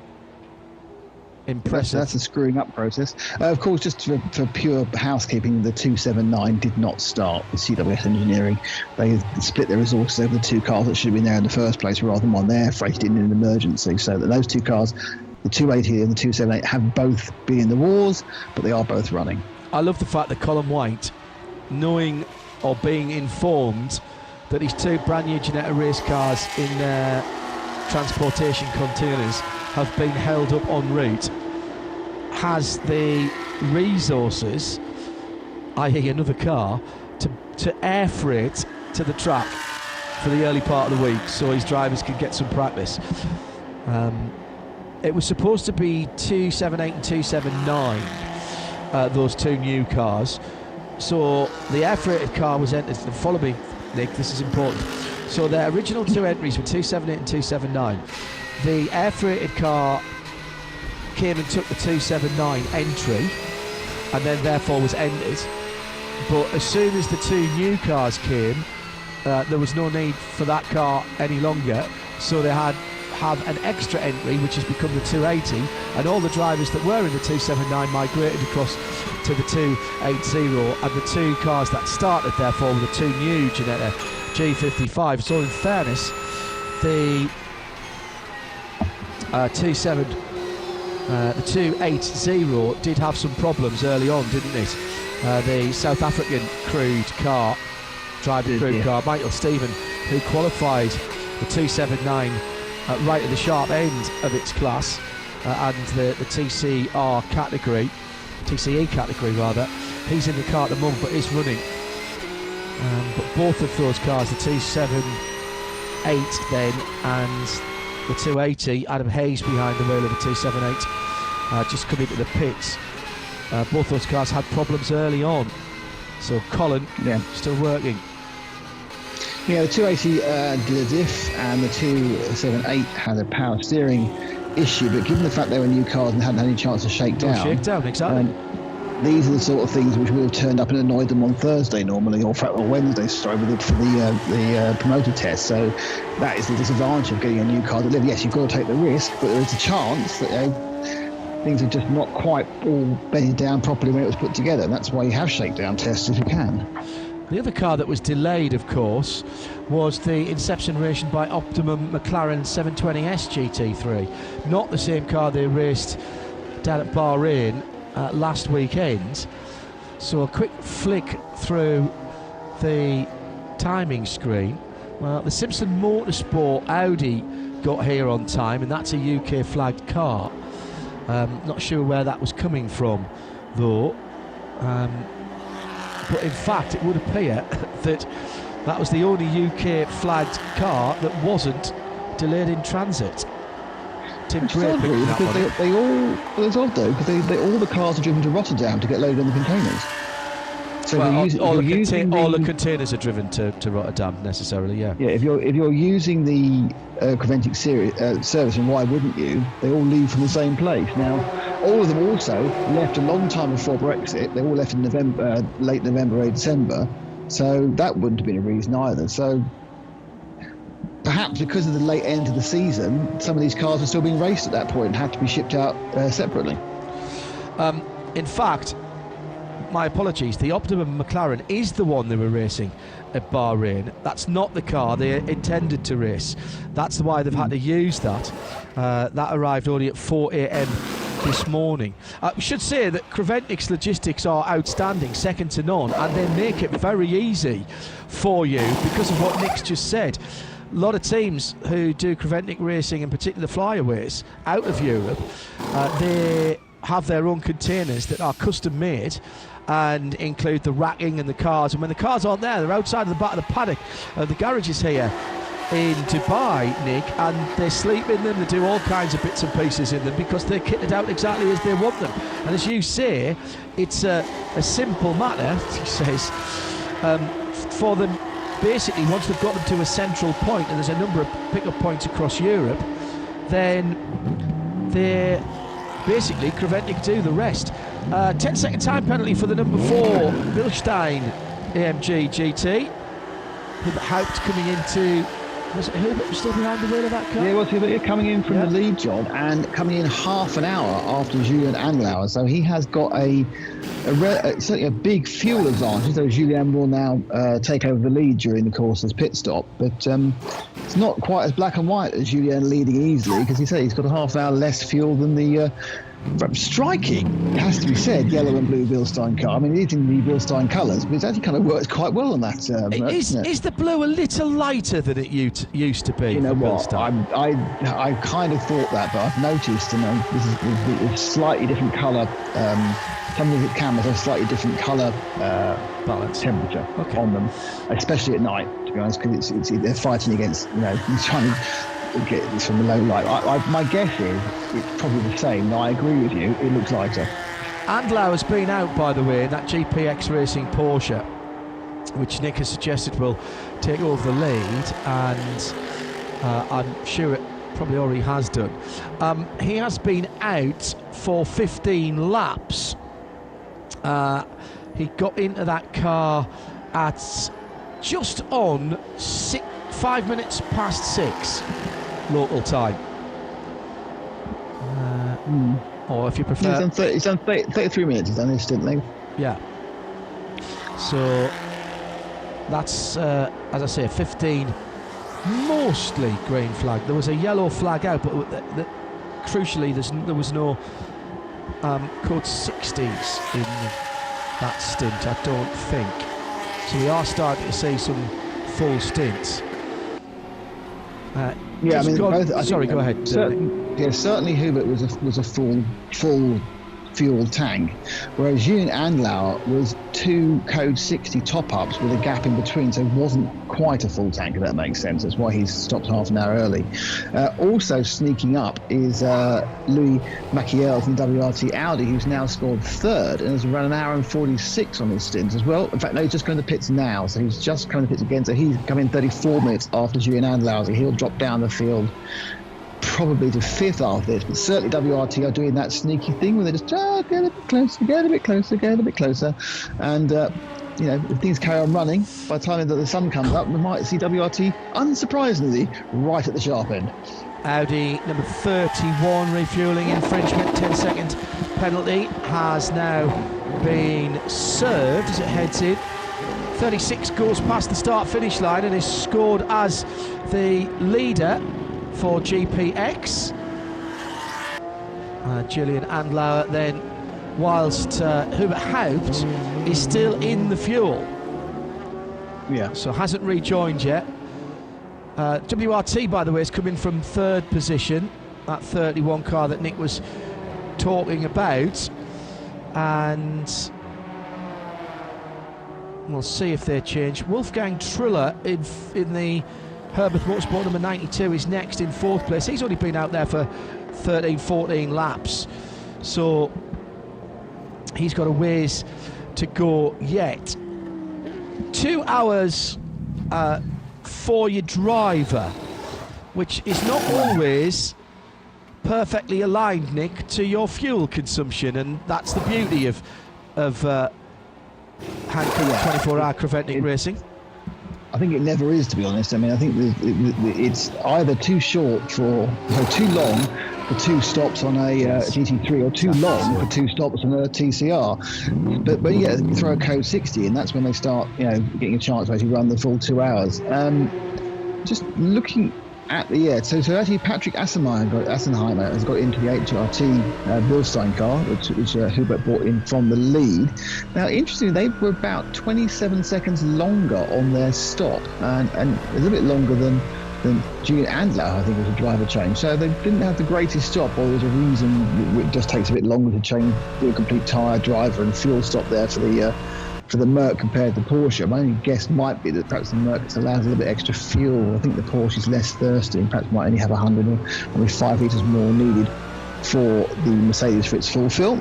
Impressive. That's a screwing up process. Of course, just for pure housekeeping, the 279 did not start with CWS Engineering. They split their resources over the two cars that should have been there in the first place rather than one there, freighted in an emergency. So that those two cars, the 280 and the 278, have both been in the wars, but they are both running. I love the fact that Colin White, knowing or being informed that his two brand new Ginetta race cars in transportation containers have been held up en route, has the resources, i.e. another car, to air freight to the track for the early part of the week so his drivers can get some practice. It was supposed to be 278 and 279, those two new cars. So the air freighted car was entered. Follow me, Nick, this is important. So their original two entries were 278 and 279. The air freighted car came and took the 279 entry and then therefore was ended. But as soon as the two new cars came, there was no need for that car any longer. So they have an extra entry, which has become the 280, and all the drivers that were in the 279 migrated across to the 280, and the two cars that started therefore were the two new Ginetta G55. So in fairness, the 280 did have some problems early on, didn't it? The South African crewed car, driving crewed car, Michael Stephen, who qualified the 279 right at the sharp end of its class, and the TCE category rather. He's in the car at the moment, but is running. But both of those cars, the 278 then and the 280, Adam Hayes behind the wheel of the 278, just come into the pits. Both those cars had problems early on, so Colin still working. Yeah, the 280 did a diff, and the 278 had a power steering issue, but given the fact they were new cars and hadn't had any chance to shake down, exactly. These are the sort of things which would have turned up and annoyed them on Thursday normally, or Wednesday, for the promoter test. So that is the disadvantage of getting a new car delivered. Yes, you've got to take the risk, but there is a chance that things are just not quite all bedded down properly when it was put together. And that's why you have shakedown tests if you can. The other car that was delayed, of course, was the inception by Optimum McLaren 720S GT3. Not the same car they raced down at Bahrain last weekend. So a quick flick through the timing screen. Well, the Simpson Motorsport Audi got here on time, and that's a UK flagged car. Not sure where that was coming from, though. But in fact, it would appear that that was the only UK flagged car that wasn't delayed in transit. Tim Gray picking that one. It's odd though, because all the cars are driven to Rotterdam to get loaded on the containers. So all the containers are driven to Rotterdam necessarily, yeah. Yeah, if you're using the Creventic service, and why wouldn't you? They all leave from the same place. Now, all of them also left a long time before Brexit. They all left in November, late November, early December. So that wouldn't have been a reason either. So perhaps because of the late end of the season, some of these cars were still being raced at that point and had to be shipped out separately. In fact, my apologies, the Optimum McLaren is the one they were racing at Bahrain. That's not the car they intended to race. That's why they've had to use that. That arrived only at 4 a.m. this morning. We should say that Creventic's logistics are outstanding, second to none, and they make it very easy for you because of what Nick's just said. A lot of teams who do Creventic racing, in particular flyaways, out of Europe, they have their own containers that are custom made and include the racking and the cars, and when the cars aren't there, they're outside of the back of the paddock. The garage is here in Dubai, Nick, and they sleep in them, they do all kinds of bits and pieces in them because they're kitted out exactly as they want them. And as you say, it's a simple matter, he says, for them. Basically, once they've got them to a central point, and there's a number of pick-up points across Europe, then they're basically Creventic do the rest. 10-second time penalty for the number 4 Bilstein AMG GT. Hubert Haupt coming into. Was it Hubert still behind the wheel of that car? Yeah, well, Hubert coming in from the lead, John, and coming in half an hour after Julien Andlauer. So he has got certainly a big fuel advantage, though Julien will now take over the lead during the course of his pit stop. But it's not quite as black and white as Julien leading easily, because he's got a half hour less fuel than the striking, it has to be said, yellow and blue Bilstein car. I mean, it is in the Bilstein colours, but it actually kind of works quite well on that. Is the blue a little lighter than it used to be? You know what? I kind of thought that, but I've noticed, this is a slightly different colour. Some of the cameras have slightly different colour balance temperature on them, especially at night, to be honest, because they're fighting against, trying to get this from the low light. My guess is it's probably the same. I agree with you. It looks lighter. Andlauer's been out, by the way, in that GPX Racing Porsche, which Nick has suggested will take over the lead, and I'm sure it probably already has done. He has been out for 15 laps. He got into that car at just on 5 minutes past 6 local time. Or if you prefer... He's done 33 minutes, he's done instantly. Yeah. So that's, as I say, 15, mostly green flag. There was a yellow flag out, but crucially there was no code 60s in that stint, I don't think. So we are starting to see some full stints. Yeah, I mean, go ahead. Certainly Hubert was a full fuel tank, whereas Julien Andlauer was 2 code 60 top-ups with a gap in between, so it wasn't quite a full tank, if that makes sense. That's why he's stopped half an hour early. Also sneaking up is Louis Maciel from WRT Audi, who's now scored third and has run an hour and 46 on his stint as well. In fact, no, he's just going to the pits now, so he's just coming to the pits again, so he's come in 34 minutes after Julien Andlauer, so he'll drop down the field probably to 5th after this, but certainly WRT are doing that sneaky thing where they just get a bit closer, and if things carry on running, by the time that the sun comes up, we might see WRT unsurprisingly right at the sharp end. Audi number 31 refueling infringement, 10-second penalty has now been served as it heads in. 36 goes past the start-finish line and is scored as the leader for GPX. Julien Andlauer then, whilst Hubert Haupt is still in the fuel. Yeah. So hasn't rejoined yet. WRT, by the way, is coming from 3rd position, that 31 car that Nick was talking about. And we'll see if they change. Wolfgang Triller in the Herbert Motorsport number 92 is next in 4th place. He's only been out there for 13-14 laps, so he's got a ways to go yet. 2 hours for your driver, which is not always perfectly aligned, Nick, to your fuel consumption, and that's the beauty of Hankook 24-hour Creventic Racing. I think it never is, to be honest. I mean, I think it's either too short too long for 2 stops on a GT3, or too long for 2 stops on a TCR. But when you throw a code 60 in, that's when they start, getting a chance to actually run the full 2 hours. Just looking at the so actually Patrick Assenheimer has got into the HRT Bilstein car, which Hubert brought in from the lead. Now, interestingly, they were about 27 seconds longer on their stop, and a little bit longer than Julien Andlauer, I think, was a driver change. So they didn't have the greatest stop, or there's a reason it just takes a bit longer to do a complete tyre, driver and fuel stop there for the Merc compared to the Porsche. My only guess might be that perhaps the Merc allows a little bit extra fuel. I think the Porsche is less thirsty and perhaps might only have 100 or maybe 5 litres more needed for the Mercedes for its full fill.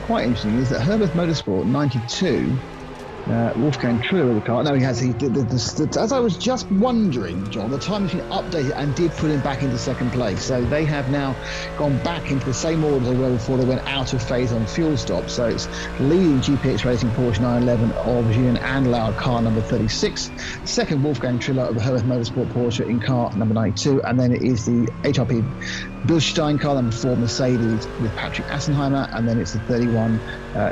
Quite interesting is that Herbert Motorsport 92 Wolfgang Triller of the car. No, he has. As I was just wondering, John, the time machine updated and did put him back into second place. So they have now gone back into the same order they were before they went out of phase on fuel stop. So it's leading GPX Racing Porsche 911 of Jean Andlau, car number 36. Second, Wolfgang Triller of the Hermeth Motorsport Porsche in car number 92. And then it is the HRP Bilstein car number 4 Mercedes with Patrick Assenheimer. And then it's the 31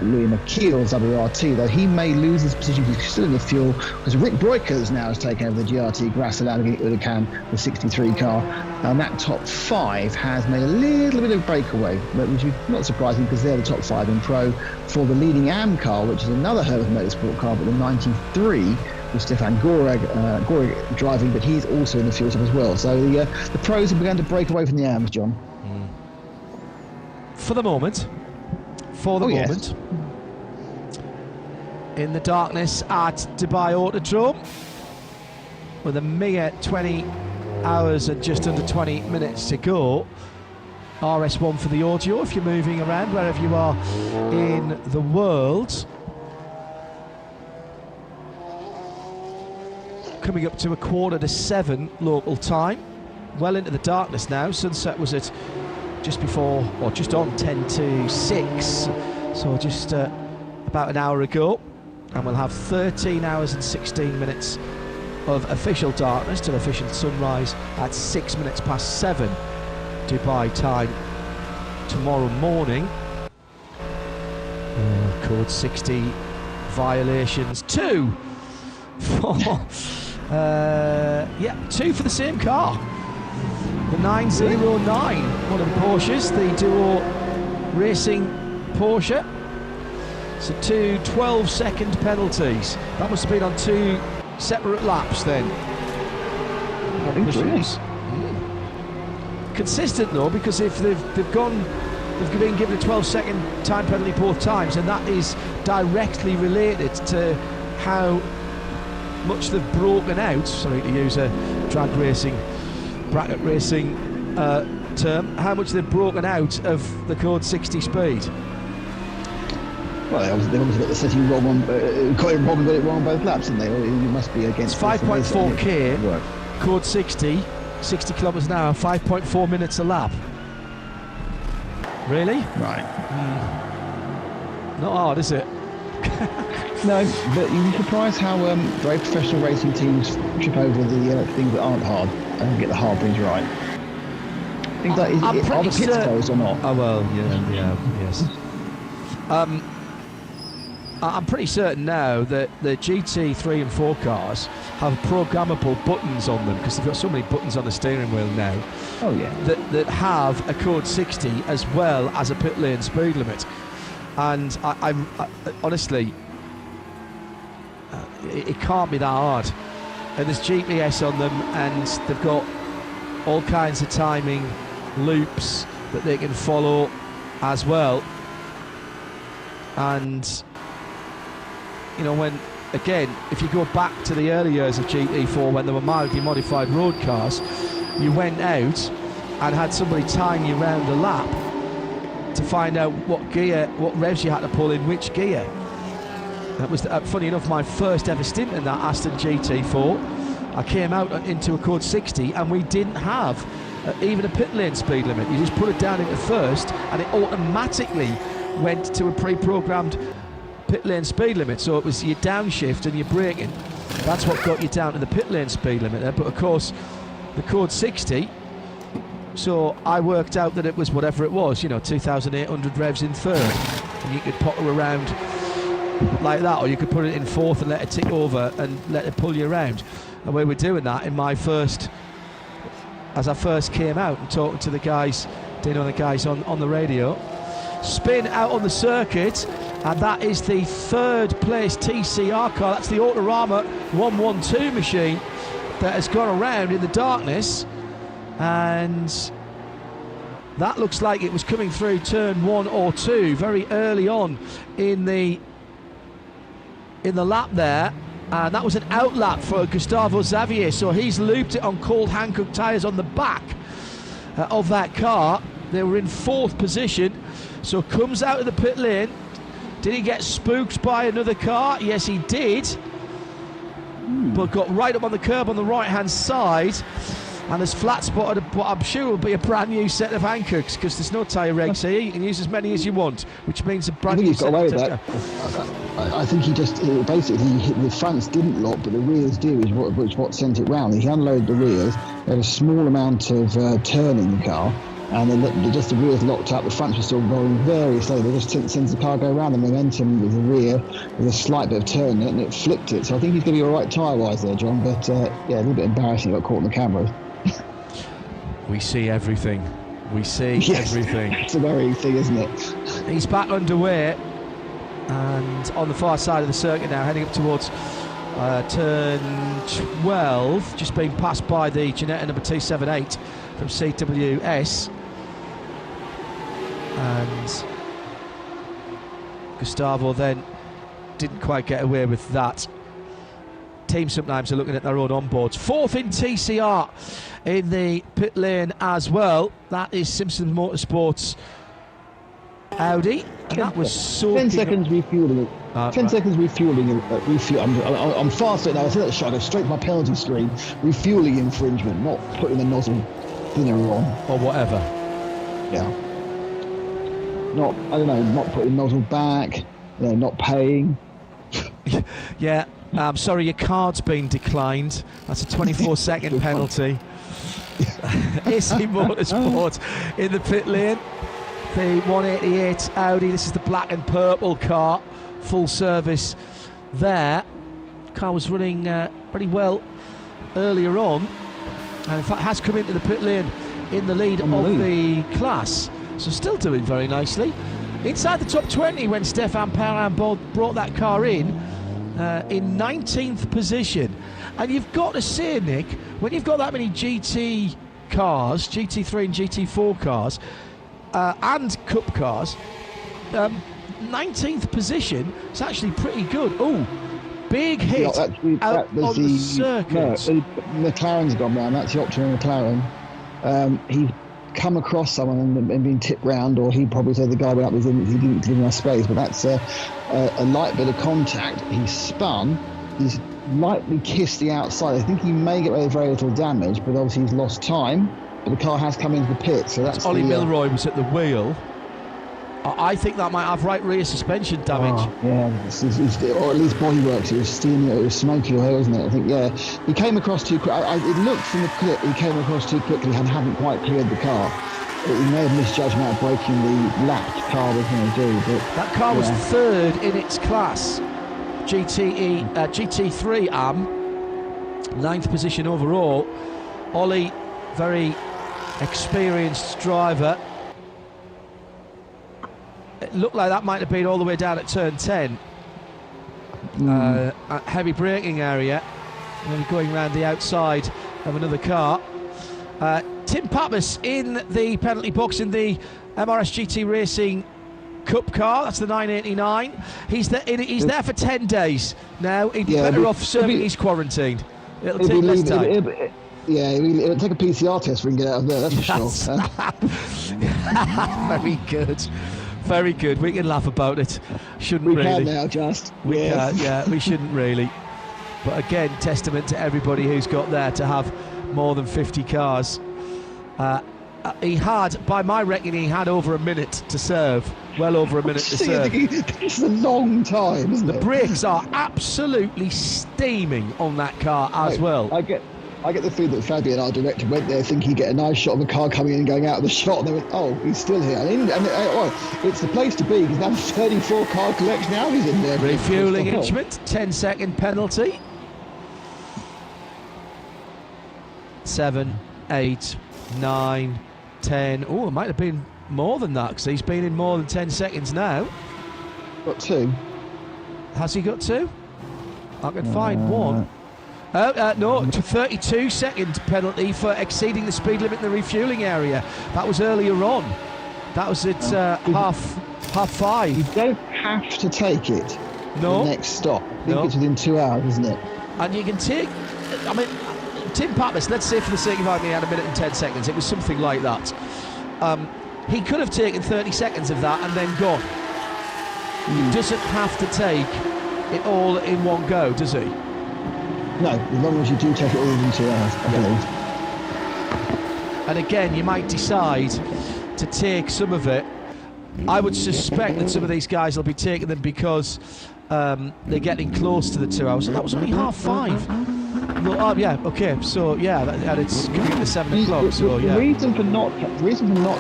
Louis McKeel's WRT, though he may lose his position. He's still in the fuel because Rick Breukers now has taken over the GRT Grasser Lamborghini Huracan, the 63 car, and that top 5 has made a little bit of breakaway, which is not surprising because they're the top 5 in pro for the leading AM car, which is another Hermeth Motorsport car, but the 93 with Stefan Goreg driving, but he's also in the fuel top as well. So the pros have begun to break away from the AMs, John. For the moment. Yes. In the darkness at Dubai Autodrome, with a mere 20 hours and just under 20 minutes to go. RS1 for the audio if you're moving around wherever you are in the world. Coming up to 6:45 local time. Well into the darkness now. Sunset was at just before, or just on 10 to 6, so just about an hour ago. And we'll have 13 hours and 16 minutes of official darkness till official sunrise at 6 minutes past 7 Dubai time tomorrow morning. Code 60 violations, 2 for 2 for the same car, the 909, one of the Porsches, the Duo Racing Porsche. So 2 12-second penalties. That must have been on 2 separate laps then. Consistent though, because if they've been given a 12-second time penalty both times, and that is directly related to how much they've broken out, sorry to use a drag racing, bracket racing term, how much they've broken out of the code 60 speed. Well, they obviously got the setting wrong on, got it wrong on both laps, didn't they? Or you must be against. It's 5.4k, code 60 kilometres an hour, 5.4 minutes a lap. Really? Right. Not hard, is it? No, but you'd be surprised how very professional racing teams trip over the things that aren't hard and get the hard things right. Things like, are the pits closed or not? Oh well, yes. I'm pretty certain now that the GT3 and 4 cars have programmable buttons on them, because they've got so many buttons on the steering wheel now. Oh yeah. That have a code 60 as well as a pit lane speed limit. And I honestly, it can't be that hard. And there's GPS on them, and they've got all kinds of timing loops that they can follow as well. And you know, when again, if you go back to the early years of GT4 when there were mildly modified road cars, you went out and had somebody time you round a lap to find out what gear, what revs you had to pull in which gear. That was, funny enough, my first ever stint in that Aston GT4. I came out into a code 60 and we didn't have even a pit lane speed limit. You just put it down into first and it automatically went to a pre-programmed pit lane speed limit. So it was your downshift and your braking. That's what got you down to the pit lane speed limit there. But of course, the code 60, so I worked out that it was whatever it was, you know, 2,800 revs in third. And you could potter around like that, or you could put it in fourth and let it tick over and let it pull you around. And we were doing that in my first, as I first came out and talking to the guys, Dino and the guys on the radio. Spin out on the circuit, and that is the third place TCR car. That's the Autorama 112 machine that has gone around in the darkness, and that looks like it was coming through turn 1 or 2 very early on in the lap there, and that was an out lap for Gustavo Xavier, so he's looped it on cold Hankook tyres on the back of that car. They were in 4th position, so comes out of the pit lane Did he get spooked by another car? Yes, he did. But got right up on the curb on the right-hand side and has flat spotted what I'm sure will be a brand new set of Hankooks, because there's no tyre regs here. You can use as many as you want, which means a brand new set of that. I think he basically the fronts didn't lock, but the rears do, which what sent it round. He unloaded the rears. There was a small amount of turn in the car, and then just the rears locked up. The fronts were still rolling very slowly. They just sends the car go around. The momentum with the rear, with a slight bit of turn in it, and it flipped it. So I think he's going to be all right tyre-wise there, John. But yeah, a little bit embarrassing. Got caught on the cameras. We see everything. We see everything. It's a very thing, isn't it? He's back underway and on the far side of the circuit now, heading up towards turn 12, just being passed by the Ginetta number 278 from CWS. And Gustavo then didn't quite get away with that. Teams sometimes are looking at their own onboards. Fourth in TCR in the pit lane as well. That is Simpson Motorsports Audi. And that was so 10 seconds refueling. 10 seconds refueling. I'm faster now. I see that shot. I go straight to my penalty screen. Refueling infringement, not putting the nozzle thinner on or whatever. Yeah. Not putting the nozzle back. Not paying. Yeah. I'm sorry, your card's been declined. That's a 24-second penalty. AC Motorsport in the pit lane. The 188 Audi. This is the black and purple car. Full service there. Car was running pretty well earlier on. And in fact has come into the pit lane in the lead of the class. So still doing very nicely. Inside the top 20 when Stefan Perrin brought that car in 19th position. And you've got to say, Nick, when you've got that many GT cars, GT3 and GT4 cars, and Cup cars, 19th position is actually pretty good. Oh, big hit out on the circuit. No, McLaren's gone round. That's the option of McLaren. He's come across someone and been tipped round, or he probably said the guy went up with him, he didn't give him enough space, but that's a light bit of contact. He's spun, he's lightly kissed the outside. I think he may get away with very little damage, but obviously he's lost time, but the car has come into the pit, so that's Ollie Milroy was at the wheel. I think that might have right rear suspension damage. Or at least bodyworks. It was steaming, it was smoky oil, wasn't it? I think, yeah. He came across too quick. It looked from the clip he came across too quickly and hadn't quite cleared the car. He may have misjudged about breaking the lap the car was going to do. But that car was third in its class. GT3 AM, ninth position overall. Ollie, very experienced driver. It looked like that might have been all the way down at turn 10. Heavy braking area. Maybe going around the outside of another car. Tim Pappas in the penalty box in the MRS GT Racing Cup car. That's the 989. He's there for 10 days now. He'd be better off serving his quarantine. It'll take less time. It'll take a PCR test for him to get out of there, that's for sure. Very good. Very good. We can laugh about it. Shouldn't really. We can now, just. We shouldn't really. But again, testament to everybody who's got there to have more than 50 cars. He had, by my reckoning, he had over a minute to serve. Well over a minute to serve. It's a long time, isn't it? The brakes are absolutely steaming on that car as well. I get the feeling that Fabian, our director, went there thinking he'd get a nice shot of the car coming in and going out of the shot, and they went, oh, he's still here. It's the place to be, because now 34 car collection now he's in there. Refuelling instrument, 10-second penalty. 7, 8, 9, 10. Oh, it might have been more than that, because he's been in more than 10 seconds now. Got 2. Has he got 2? I can find 1. No, 32-second penalty for exceeding the speed limit in the refuelling area. That was earlier on. That was at half 5. You don't have to take it. No. The next stop. I think it's within 2 hours, isn't it? And you can take. I mean, Tim Pappas, let's say for the sake of argument, he had 1 minute and 10 seconds. It was something like that. He could have taken 30 seconds of that and then gone. He doesn't have to take it all in one go, does he? No, as long as you do take it all in 2 hours, I believe. And again, you might decide to take some of it. I would suspect that some of these guys will be taking them because they're getting close to the 2 hours. And that was only 5:30. Well, oh yeah, okay. So yeah, and it's coming to 7 o'clock. So yeah. The reason for not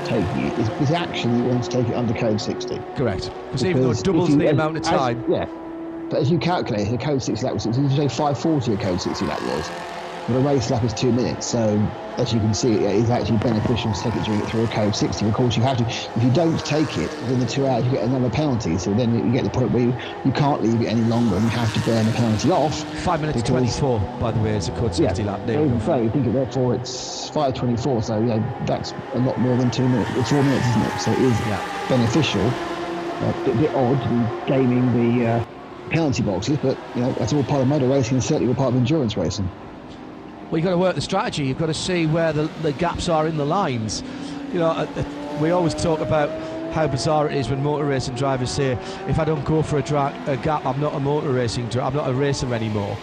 taking it is actually you want to take it under code 60. Correct. Because even though it doubles the amount of time. Yeah. But as you calculate, a code 60 lap was, did you say 5:40 a code 60 lap was? But a race lap is 2 minutes, so as you can see, it is actually beneficial to take it through a code 60. Of course, you have to, if you don't take it within the 2 hours, you get another penalty. So then you get the point where you can't leave it any longer and you have to burn the penalty off. 5 minutes 24, by the way, is a code 60 lap. There you go. You think it, therefore it's 5:24, so yeah, that's a lot more than 2 minutes. It's 4 minutes, isn't it? So it is beneficial. A bit odd in gaming the penalty boxes, but you know that's all part of motor racing and certainly all part of endurance racing. Well, you've got to work the strategy. You've got to see where the gaps are in the lines. You know, we always talk about how bizarre it is when motor racing drivers say, if I don't go for a gap, I'm not a motor racing driver, I'm not a racer anymore.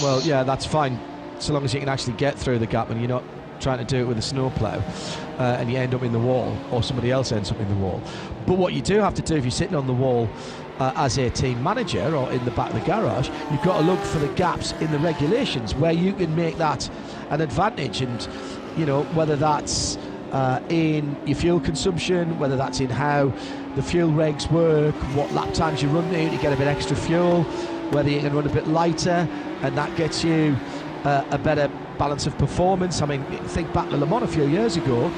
Well, yeah, that's fine, so long as you can actually get through the gap and you're not trying to do it with a snowplow and you end up in the wall, or somebody else ends up in the wall. But what you do have to do if you're sitting on the wall as a team manager or in the back of the garage, you've got to look for the gaps in the regulations where you can make that an advantage. And you know, whether that's in your fuel consumption, whether that's in how the fuel regs work, what lap times you run to get a bit extra fuel, whether you can run a bit lighter and that gets you a better balance of performance. I mean, think back to Le Mans a few years ago,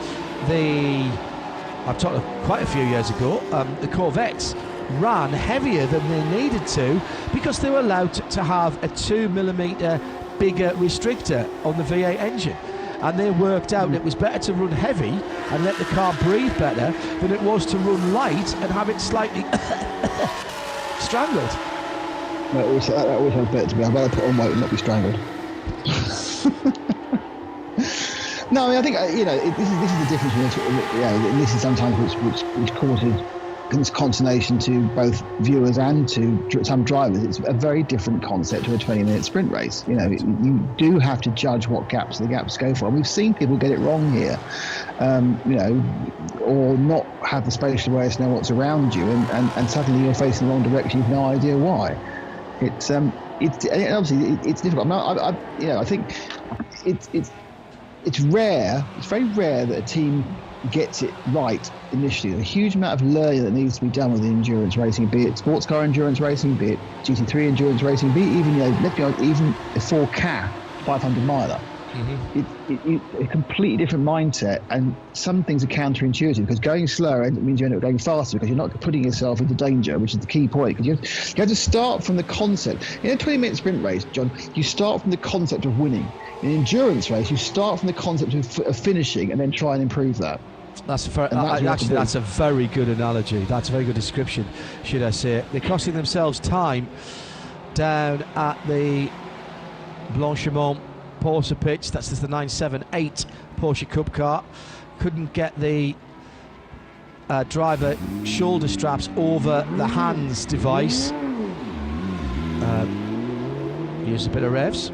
I've talked quite a few years ago, the Corvettes ran heavier than they needed to because they were allowed to have a 2mm bigger restrictor on the V8 engine, and they worked out it was better to run heavy and let the car breathe better than it was to run light and have it slightly strangled. That always sounds better to me. I'd rather put on weight and not be strangled. No, I mean, I think this is the difference between and this is sometimes which causes consternation to both viewers and to some drivers. It's a very different concept to a 20-minute sprint race. You know, you do have to judge what gaps the gaps go for. And we've seen people get it wrong here, or not have the spatial awareness to know what's around you, and suddenly you're facing the wrong direction. You've no idea why. It's obviously it's difficult. I think it's rare. It's very rare that a team gets it right initially. There's a huge amount of learning that needs to be done with endurance racing, be it sports car endurance racing, be it GT3 endurance racing, be it even even a 4K 500 miler. It's a completely different mindset, and some things are counterintuitive because going slower means you end up going faster because you're not putting yourself into danger, which is the key point. Because you have to start from the concept. In a 20-minute sprint race, John, you start from the concept of winning. In an endurance race, you start from the concept of finishing and then try and improve that. That's a very good analogy. That's a very good description, should I say. They're costing themselves time down at the Blanchimont Porsche pitch. That's just the 978 Porsche Cup car. Couldn't get the driver shoulder straps over the hands device. Use a bit of revs.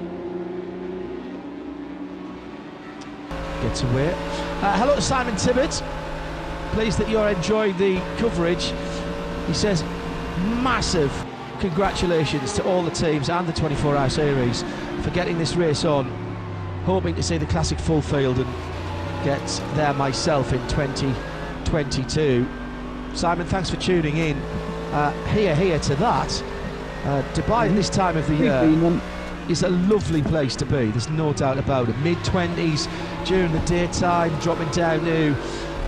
Gets away. Hello to Simon Tibbett. Pleased that you're enjoying the coverage. He says massive congratulations to all the teams and the 24-hour series for getting this race on. Hoping to see the classic full field and get there myself in 2022. Simon, thanks for tuning in. Here to that. Dubai at this time of the year is a lovely place to be, there's no doubt about it. Mid-20s during the daytime, dropping down to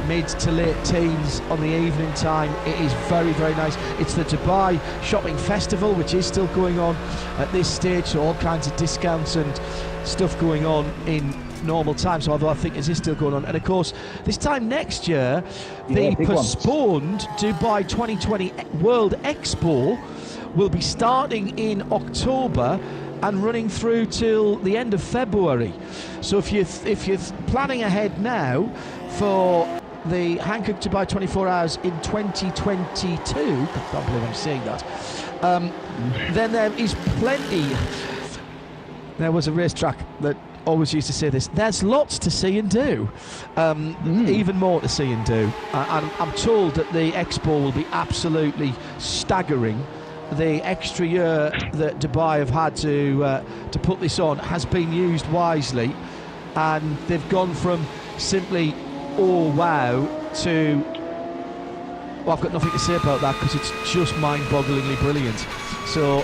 mid to late teens on the evening time. It is very, very nice. It's the Dubai Shopping Festival, which is still going on at this stage, so all kinds of discounts and stuff going on in normal times, so although I think it is still going on. And of course, this time next year, the postponed Dubai 2020 World Expo will be starting in October and running through till the end of February. So if you're planning ahead now for the Hankook Dubai 24 Hours in 2022, I can't believe I'm saying that, then there is plenty. There was a racetrack that always used to say this: there's lots to see and do, even more to see and do. I'm told that the Expo will be absolutely staggering. The extra year that Dubai have had to put this on has been used wisely, and they've gone from simply oh wow to, well, I've got nothing to say about that because it's just mind-bogglingly brilliant. So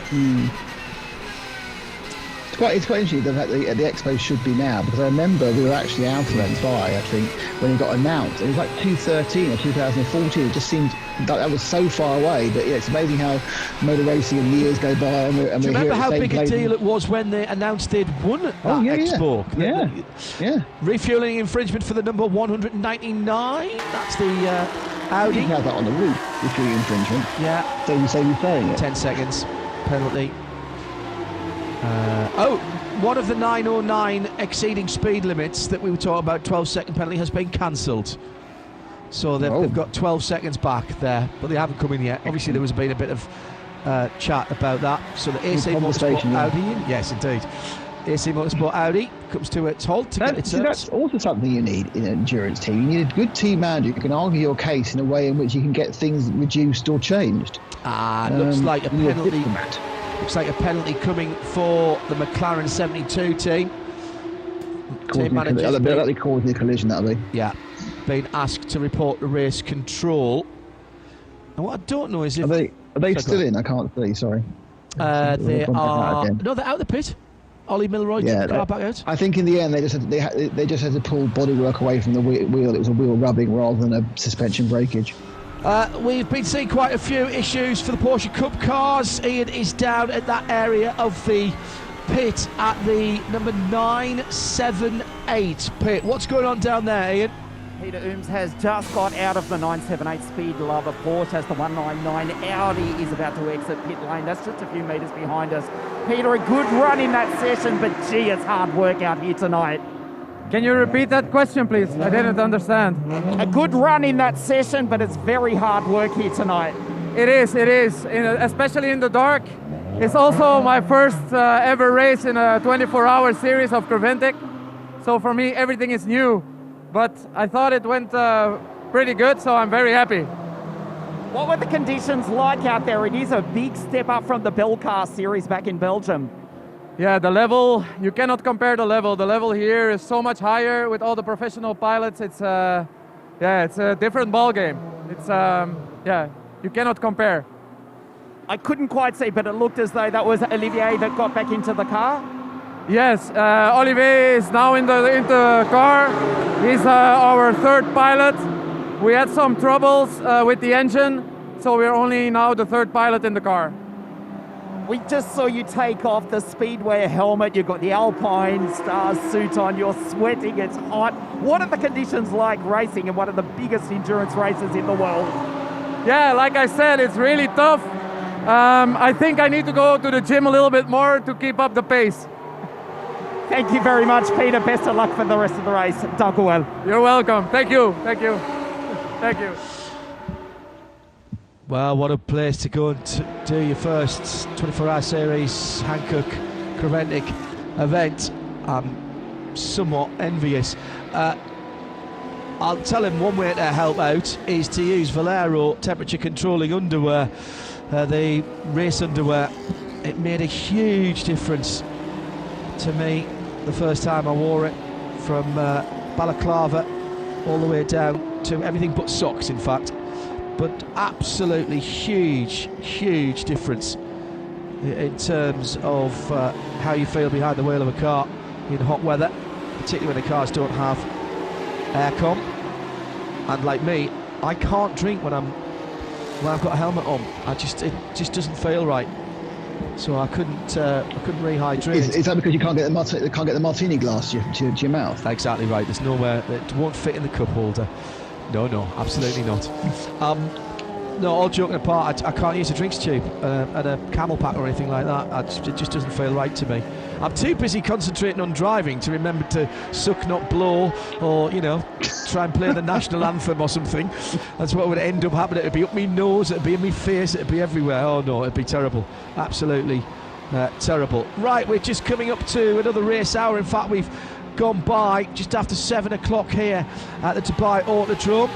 It's quite interesting the fact that the Expo should be now, because I remember we were actually out of Dubai, I think, when it got announced. It was like 2013 or 2014. It just seemed like that was so far away. But yeah, it's amazing how motor racing and years go by. And we're do you remember how big a place. deal it was when they announced they'd won at that Expo? Yeah. Refueling infringement for the number 199. That's the Audi. You can have that on the roof, refueling infringement. Yeah. So you say you're saying it. 10 seconds penalty. One of the 909 exceeding speed limits that we were talking about, 12-second penalty, has been cancelled. So they've got 12 seconds back there, but they haven't come in yet. Obviously, there was been a bit of chat about that. So the AC Motorsport Audi, yes, indeed. AC Motorsport Audi comes to its halt to get its service. That's also something you need in an endurance team. You need a good team manager who can argue your case in a way in which you can get things reduced or changed. Looks like a penalty. Looks like a penalty coming for the McLaren 72 team. Team manager. That'll be causing a collision, that'll be. Yeah. Being asked to report the race control. And what I don't know is if... Are they still in? I can't see, sorry. They are... No, they're out of the pit. Ollie Milroy took the car back out. I think in the end they just had to pull bodywork away from the wheel. It was a wheel rubbing rather than a suspension breakage. We've been seeing quite a few issues for the Porsche Cup cars. Ian is down at that area of the pit at the number 978 pit. What's going on down there, Ian? Peter Ooms has just got out of the 978 Speed Lover Porsche as the 199 Audi is about to exit pit lane. That's just a few metres behind us. Peter, a good run in that session, but gee, it's hard work out here tonight. Can you repeat that question, please? I didn't understand. A good run in that session, but it's very hard work here tonight. It is, especially in the dark. It's also my first ever race in a 24-hour series of Creventic. So for me, everything is new. But I thought it went pretty good, so I'm very happy. What were the conditions like out there? It is a big step up from the Bell Car series back in Belgium. Yeah, the level, you cannot compare the level. The level here is so much higher with all the professional pilots. It's a different ball game. It's you cannot compare. I couldn't quite see, but it looked as though that was Olivier that got back into the car. Yes, Olivier is now in the car. He's our third pilot. We had some troubles with the engine, so we're only now the third pilot in the car. We just saw you take off the Speedway helmet. You've got the Alpine Stars suit on. You're sweating. It's hot. What are the conditions like racing in one of the biggest endurance races in the world? Yeah, like I said, it's really tough. I think I need to go to the gym a little bit more to keep up the pace. Thank you very much, Peter. Best of luck for the rest of the race. Dank u wel. You're welcome. Thank you. Thank you. Thank you. Well, what a place to go and do your first 24-hour series Hankook Creventic event. I'm somewhat envious. I'll tell him one way to help out is to use Valero temperature controlling underwear, the race underwear. It made a huge difference to me the first time I wore it, from balaclava all the way down to everything but socks, in fact. But absolutely huge difference in terms of how you feel behind the wheel of a car in hot weather, particularly when the cars don't have aircon. And like me, I can't drink when I've got a helmet on. It just doesn't feel right. So I couldn't rehydrate. Is that because you can't get the martini glass to your mouth? Exactly right. There's nowhere, it won't fit in the cup holder. No, absolutely not. No, all joking apart, I can't use a drinks tube and a camel pack or anything like that. It just doesn't feel right to me. I'm too busy concentrating on driving to remember to suck, not blow, or, try and play the national anthem or something. That's what would end up happening. It'd be up my nose, it'd be in my face, it'd be everywhere. Oh no, it'd be terrible. Absolutely terrible. Right, we're just coming up to another race hour. In fact, we've gone by just after 7 o'clock here at the Dubai Autodrome.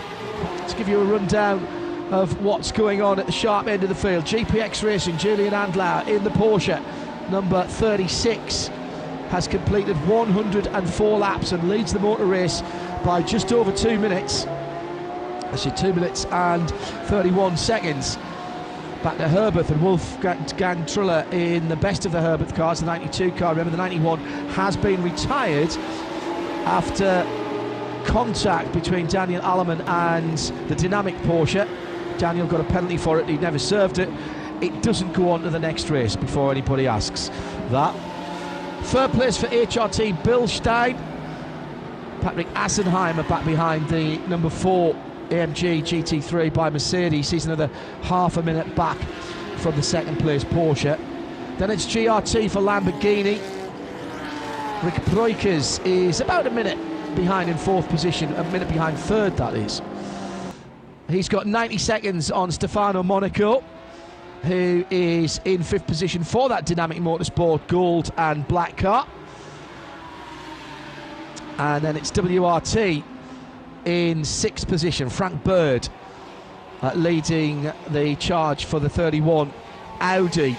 Let's give you a rundown of what's going on at the sharp end of the field. GPX Racing, Julian Andlauer in the Porsche, number 36, has completed 104 laps and leads the motor race by just over 2 minutes. Actually 2 minutes and 31 seconds. Back to Herbert and Wolfgang Triller in the best of the Herbert cars, the 92 car. Remember, the 91 has been retired after contact between Daniel Allemann and the dynamic Porsche. Daniel got a penalty for it, he never served it. It doesn't go on to the next race before anybody asks that. Third place for HRT Bilstein. Patrick Assenheimer back behind the number 4 AMG GT3 by Mercedes. He's another half a minute back from the second place Porsche. Then it's GRT for Lamborghini. Rick Breukers is about a minute behind in fourth position, a minute behind third, that is. He's got 90 seconds on Stefano Monaco, who is in fifth position for that Dynamic Motorsport gold and black car. And then it's WRT in sixth position. Frank Bird leading the charge for the 31 Audi.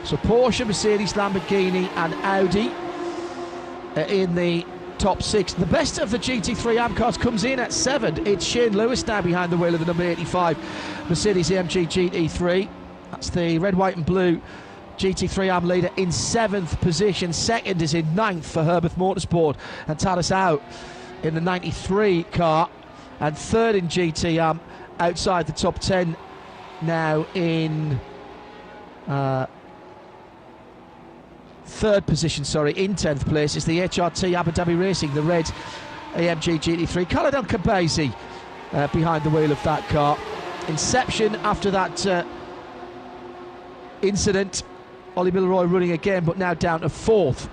So Porsche, Mercedes, Lamborghini and Audi in the top six. The best of the GT3 AM cars comes in at 7. It's Shane Lewis now behind the wheel of the number 85 Mercedes AMG GT3. That's the red, white and blue GT3 AM leader in 7th position. Second is in 9th for Herbert Motorsport and Tadas out in the 93 car. And third in GT AM outside the top 10 now in third position, in 10th place is the HRT Abu Dhabi Racing, the red AMG GT3. Khaled El Khabazi behind the wheel of that car. Inception after that incident. Ollie Milroy running again, but now down to fourth.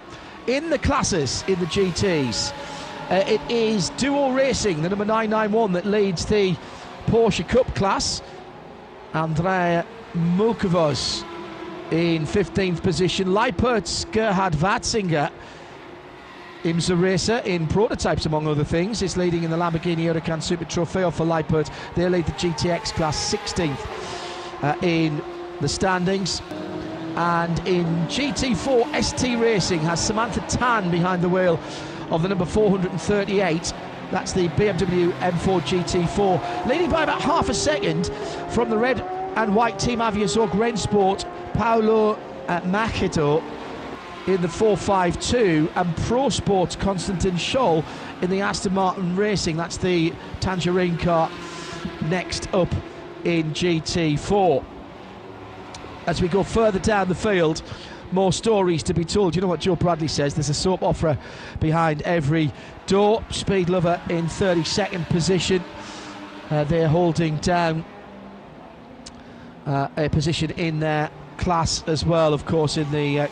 In the classes, in the GTs, it is Duo Racing, the number 991, that leads the Porsche Cup class. Andrea Mukovos in 15th position. Leipert's Gerhard Watzinger, IMSA racer in prototypes among other things, is leading in the Lamborghini Huracan Super Trofeo for Leipert. They lead the GTX class 16th in the standings. And in GT4, ST Racing has Samantha Tan behind the wheel of the number 438. That's the BMW M4 GT4, leading by about half a second from the red and white Team Aviazorg Rennsport Paolo Macheto in the 452, and Pro Sport Konstantin Scholl in the Aston Martin Racing. That's the Tangerine car next up in GT4. As we go further down the field, more stories to be told. You know what Joe Bradley says, there's a soap opera behind every door. Speed Lover in 32nd position. They're holding down a position in their class as well, of course, in the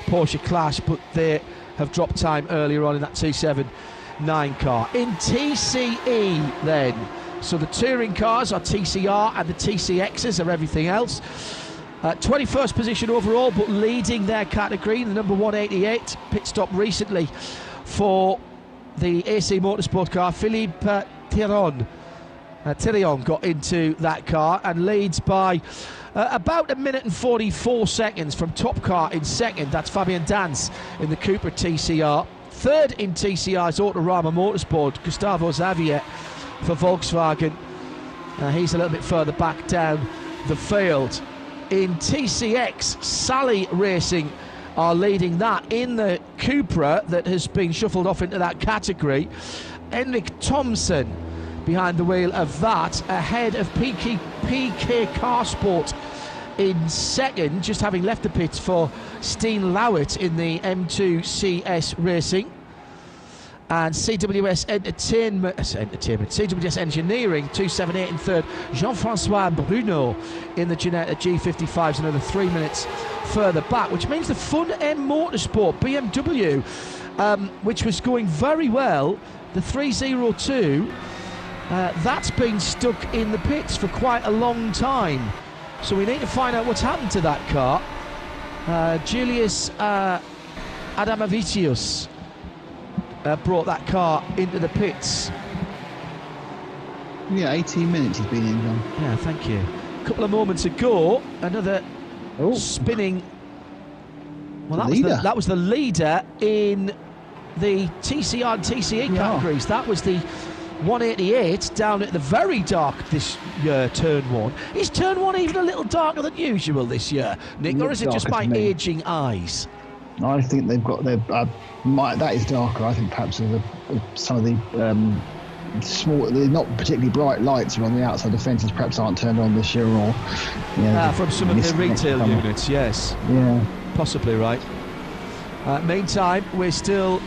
Porsche class, but they have dropped time earlier on in that 279 car. In TCE then, so the touring cars are TCR and the TCXs are everything else. 21st position overall, but leading their category, the number 188, pit stop recently for the AC Motorsport car. Philippe Thirion got into that car and leads by about a minute and 44 seconds from top car in second. That's Fabian Danz in the Cupra TCR. Third in TCR's Autorama Motorsport, Gustavo Xavier for Volkswagen. He's a little bit further back down the field. In TCX, Sally Racing are leading that in the Cupra that has been shuffled off into that category. Henrik Thomsen behind the wheel of that, ahead of PK Carsport in second, just having left the pits for Steen Lauwert in the M2 CS Racing. And CWS CWS Engineering 278 in third. Jean-Francois Bruno in the Ginetta G55's another 3 minutes further back, which means the Fun M Motorsport BMW, which was going very well, the 302, that's been stuck in the pits for quite a long time. So we need to find out what's happened to that car. Julius Adamavicius brought that car into the pits. Yeah, 18 minutes he's been in, John. Yeah, thank you. A couple of moments ago, another spinning. Well, that was the leader in the TCR and TCE categories. That was the 188 down at the very dark this year, turn 1. Is turn 1 even a little darker than usual this year, Nick, or is it just my aging eyes? I think they've got their. That is darker. I think perhaps some of the small, not particularly bright lights around the outside the fences perhaps aren't turned on this year, or from some of the retail units. Yes. Yeah. Possibly right. Meantime, we're still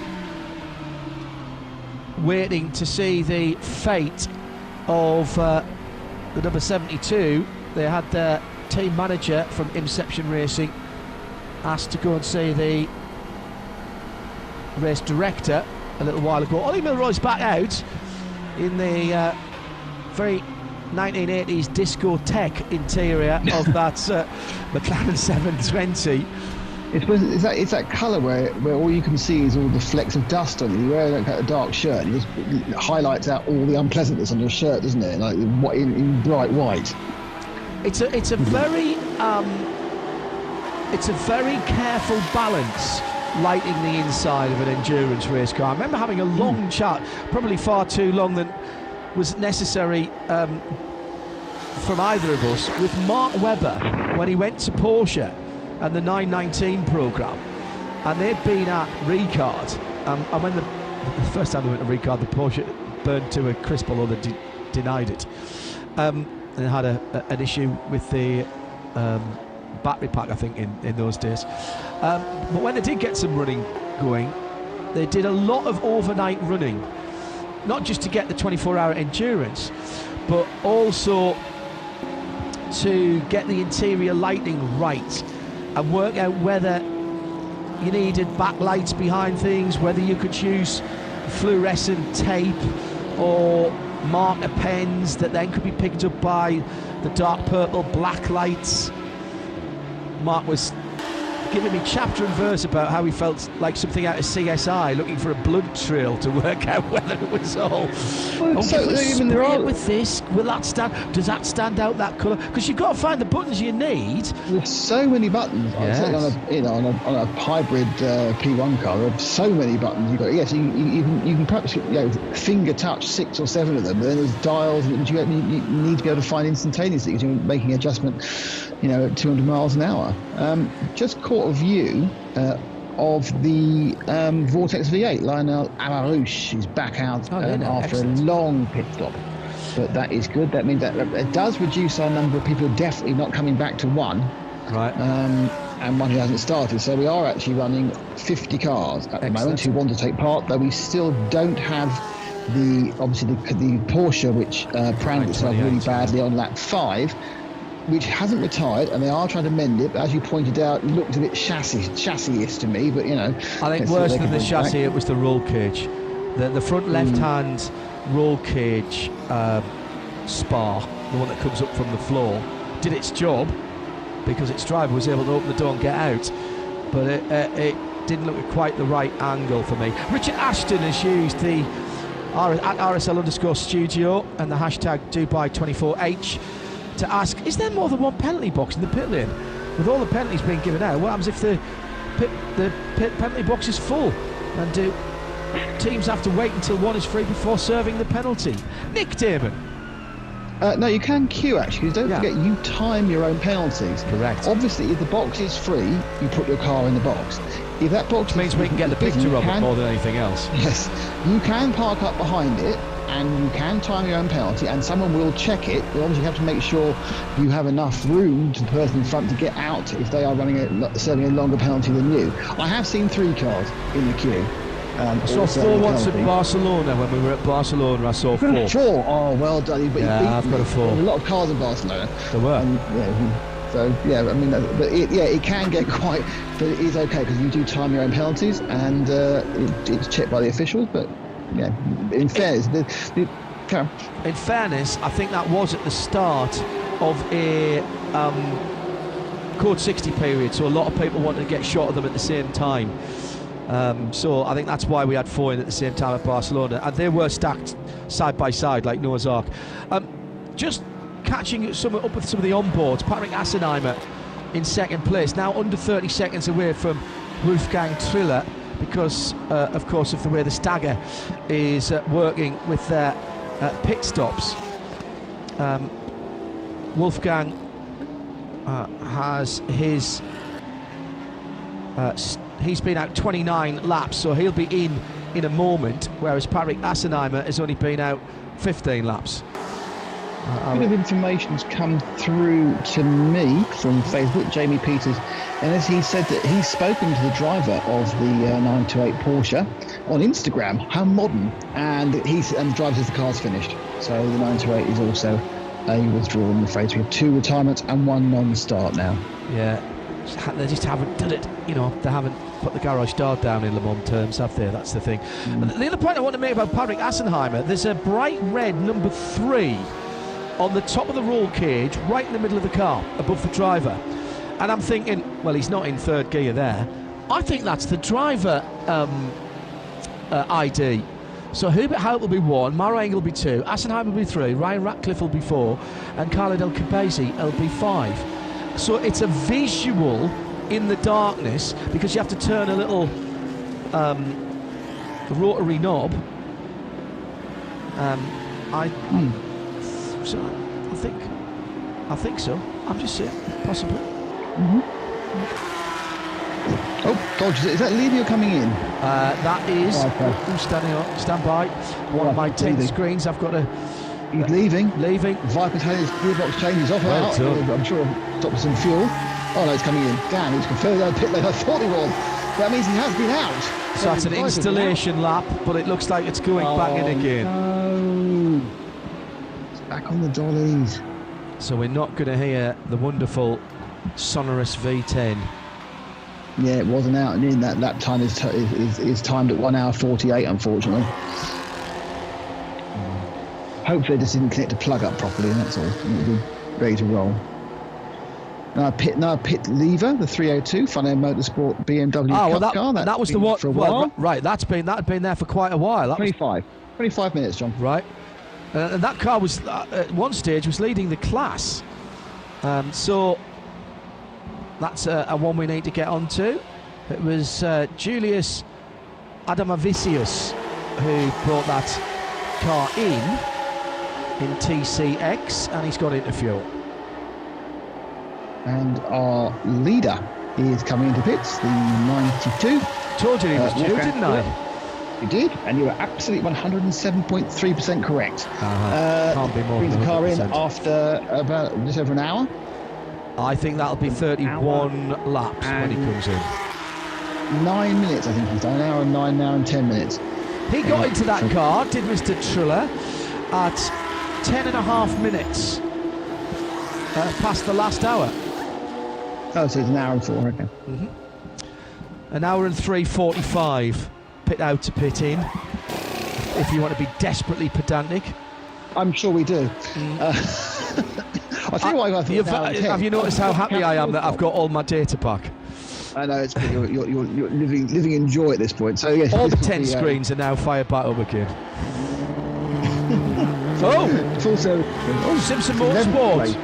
waiting to see the fate of the number 72. They had their team manager from Inception Racing asked to go and see the race director a little while ago. Ollie Milroy's back out in the very 1980s discotheque interior of that McLaren 720. It's that colour where all you can see is all the flecks of dust on it. You wear a dark shirt, it highlights out all the unpleasantness on your shirt, doesn't it? Like in bright white. It's a very careful balance lighting the inside of an endurance race car. I remember having a long chat, probably far too long than was necessary from either of us, with Mark Webber when he went to Porsche and the 919 programme, and they'd been at Ricard, and when the first time they went to Ricard, the Porsche burned to a crisp, although they denied it, and had an issue with the battery pack, I think, in those days. But when they did get some running going, they did a lot of overnight running, not just to get the 24-hour endurance, but also to get the interior lighting right and work out whether you needed backlights behind things, whether you could use fluorescent tape or marker pens that then could be picked up by the dark purple black lights. Mark was giving me chapter and verse about how he felt like something out of CSI, looking for a blood trail to work out whether it was all. With this, will that stand? Does that stand out that colour? Because you've got to find the buttons you need. There's so many buttons. Yes. On a hybrid P1 car, there are so many buttons. You've got you can perhaps finger touch 6 or 7 of them. But then there's dials that you need to be able to find instantaneously because you're making an adjustment, at 200 miles an hour. Just caught a view of the Vortex V8. Lionel Amarouche is back out after a long pit stop. But that is good. That means that it does reduce our number of people who are definitely not coming back to one. Right. And one who hasn't started. So we are actually running 50 cars at the moment who want to take part, though we still don't have the Porsche, which praned itself really badly on lap 5, which hasn't retired, and they are trying to mend it. But as you pointed out, it looked a bit chassis-ish to me. But I think worse than the chassis, it was the roll cage, the front left-hand roll cage spar, the one that comes up from the floor, did its job because its driver was able to open the door and get out, but it didn't look at quite the right angle for me. Richard Ashton has used the at RSL_studio and the hashtag Dubai24H to ask, is there more than one penalty box in the pit lane? With all the penalties being given out, what happens if the penalty box is full? And do teams have to wait until one is free before serving the penalty? Nick Damon. No, you can queue actually. Don't forget, you time your own penalties. Correct. Obviously, if the box is free, you put your car in the box. If that box means we can get the picture of it more than anything else. Yes, you can park up behind it, and you can time your own penalty, and someone will check it. But obviously, you have to make sure you have enough room to the person in front to get out if they are serving a longer penalty than you. I have seen 3 cars in the queue. I saw 4 once at Barcelona when we were at Barcelona. I saw 4. 4? Oh, well done. But yeah, I've got a 4. There were a lot of cars in Barcelona. There were. So, yeah, I mean, but it can get quite, but it is okay because you do time your own penalties and it's checked by the officials. But, yeah, in fairness, in fairness, I think that was at the start of a code 60 period, so a lot of people wanted to get shot of them at the same time. So I think that's why we had 4 in at the same time at Barcelona, and they were stacked side by side like Noah's Ark. Just catching up with some of the onboards, Patrick Assenheimer in second place, now under 30 seconds away from Wolfgang Triller because, of course, of the way the Stagger is working with their pit stops. Wolfgang has his he's been out 29 laps, so he'll be in a moment, whereas Patrick Assenheimer has only been out 15 laps. A bit of information's come through to me from Facebook, Jamie Peters, and as he said that he's spoken to the driver of the 928 Porsche on Instagram, how modern, and the driver says the car's finished. So the 928 is also a withdrawal, I'm afraid. So we have 2 retirements and 1 non-start now. Yeah, they just haven't done it, they haven't put the garage door down in Le Mans terms, have they? That's the thing. The other point I want to make about Patrick Assenheimer, there's a bright red number 3 on the top of the roll cage, right in the middle of the car, above the driver. And I'm thinking, well, he's not in 3rd gear there. I think that's the driver ID. So Hubert Hout will be 1, Maro Engel will be 2, Assenheimer will be 3, Ryan Ratcliffe will be 4, and Khaled El Khabazi will be 5. So it's a visual in the darkness because you have to turn a little rotary knob. So I think so. I'm just saying, possibly. Oh, God, is that leaving or coming in? That is. Who's standing up? Stand by. One of my 10 screens. I've got to. He's leaving. Viper's had his gearbox changes off. I'm sure it'll stop with some fuel. Oh no, it's coming in. Damn, he's confirmed that pit lane. I thought he was. That means he has been out. So that's an installation lap, but it looks like it's going back in again. No. It's back on the dollies. So we're not going to hear the wonderful sonorous V10. Yeah, it wasn't out and in. That lap time is timed at 1 hour 48, unfortunately. Hopefully it just didn't connect the plug up properly, and that's all. It'll be ready to roll. Now pit lever, the 302 Fun Air Motorsport BMW Cup car. That was the one. Well, right, that had been there for quite a while. That 25 minutes, John. Right, and that car was at one stage was leading the class. So that's a one we need to get onto. It was Julius Adamavicius who brought that car in TCX, and he's got into fuel. And our leader is coming into pits, the 92. Told you he was due, didn't I? You did, and you were absolutely 107.3% correct. Can't be more. Brings the car in after about just over an hour. I think that'll be 31 laps when he comes in. 9 minutes, I think he's done. An hour and 9 now and 10 minutes. He got into that car, did Mr. Triller, at 10.5 minutes past the last hour. Oh, so it's an hour and 4, okay. An hour and 3:45, pit out to pit in, if you want to be desperately pedantic. I'm sure we do. I'll tell you why I thought have you noticed how happy I am that I've got all my data back? I know, it's you're living in joy at this point. So yes, all the 10 screens are now fired back up again. It's also Simpson Motorsport.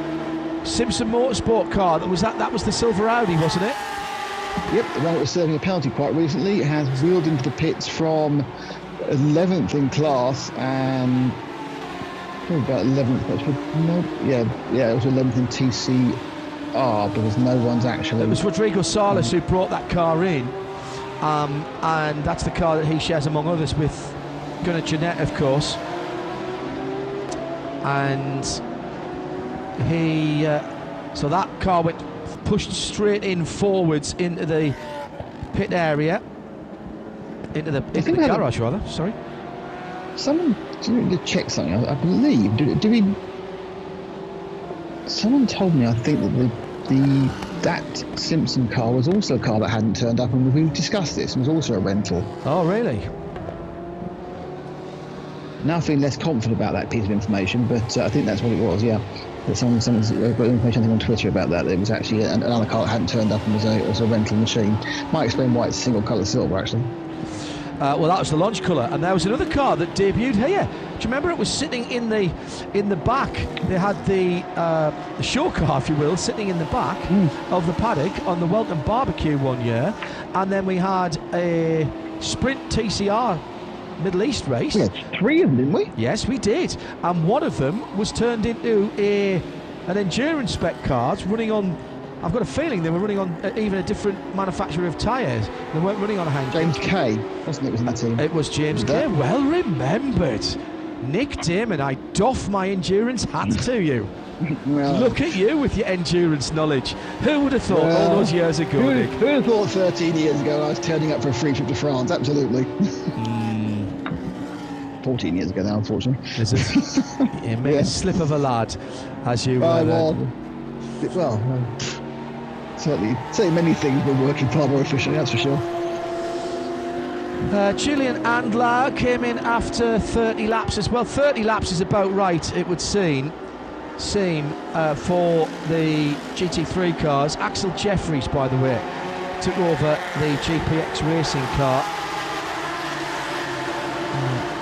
Simpson Motorsport car. That was the silver Audi, wasn't it? Yep, the one that was serving a penalty quite recently has wheeled into the pits from 11th in class and about 11th. It was 11th in TCR because no one's actually. It was Rodrigo Salas who brought that car in, and that's the car that he shares among others with Gunnar Jeanette, of course. And he, so that car went pushed straight in forwards into the pit area, into the garage, rather. Sorry. Someone to check something. I believe. Do we? Someone told me. I think that that Simpson car was also a car that hadn't turned up, and we discussed this. It was also a rental. Oh, really? Now I'm feeling less confident about that piece of information, but I think that's what it was. Yeah. That someone's got information on Twitter about that. It was actually another car that hadn't turned up and was a rental machine. Might explain why it's single colour silver, actually. Well, that was the launch colour, and there was another car that debuted here. Do you remember? It was sitting in the back. They had the show car, if you will, sitting in the back of the paddock on the Welcome Barbecue one year, and then we had a Sprint TCR Middle East race. We had 3 of them, didn't we? Yes, we did, and one of them was turned into an endurance spec cars running on. I've got a feeling they were running on even a different manufacturer of tyres. They weren't running on a Hankook. James Kay, wasn't it? Was in that team? It was James Kay. Well remembered. Nick Damon, I doff my endurance hat to you. Well, look at you with your endurance knowledge. Who would have thought all those years ago, Nick? Who would have thought 13 years ago I was turning up for a free trip to France? Absolutely. 14 years ago now, unfortunately. Is it? You made a slip of a lad, as you certainly many things were working far more efficiently, that's for sure. Julian Andlau came in after 30 laps as well. 30 laps is about right, it would seem for the GT3 cars. Axel Jeffries, by the way, took over the GPX racing car.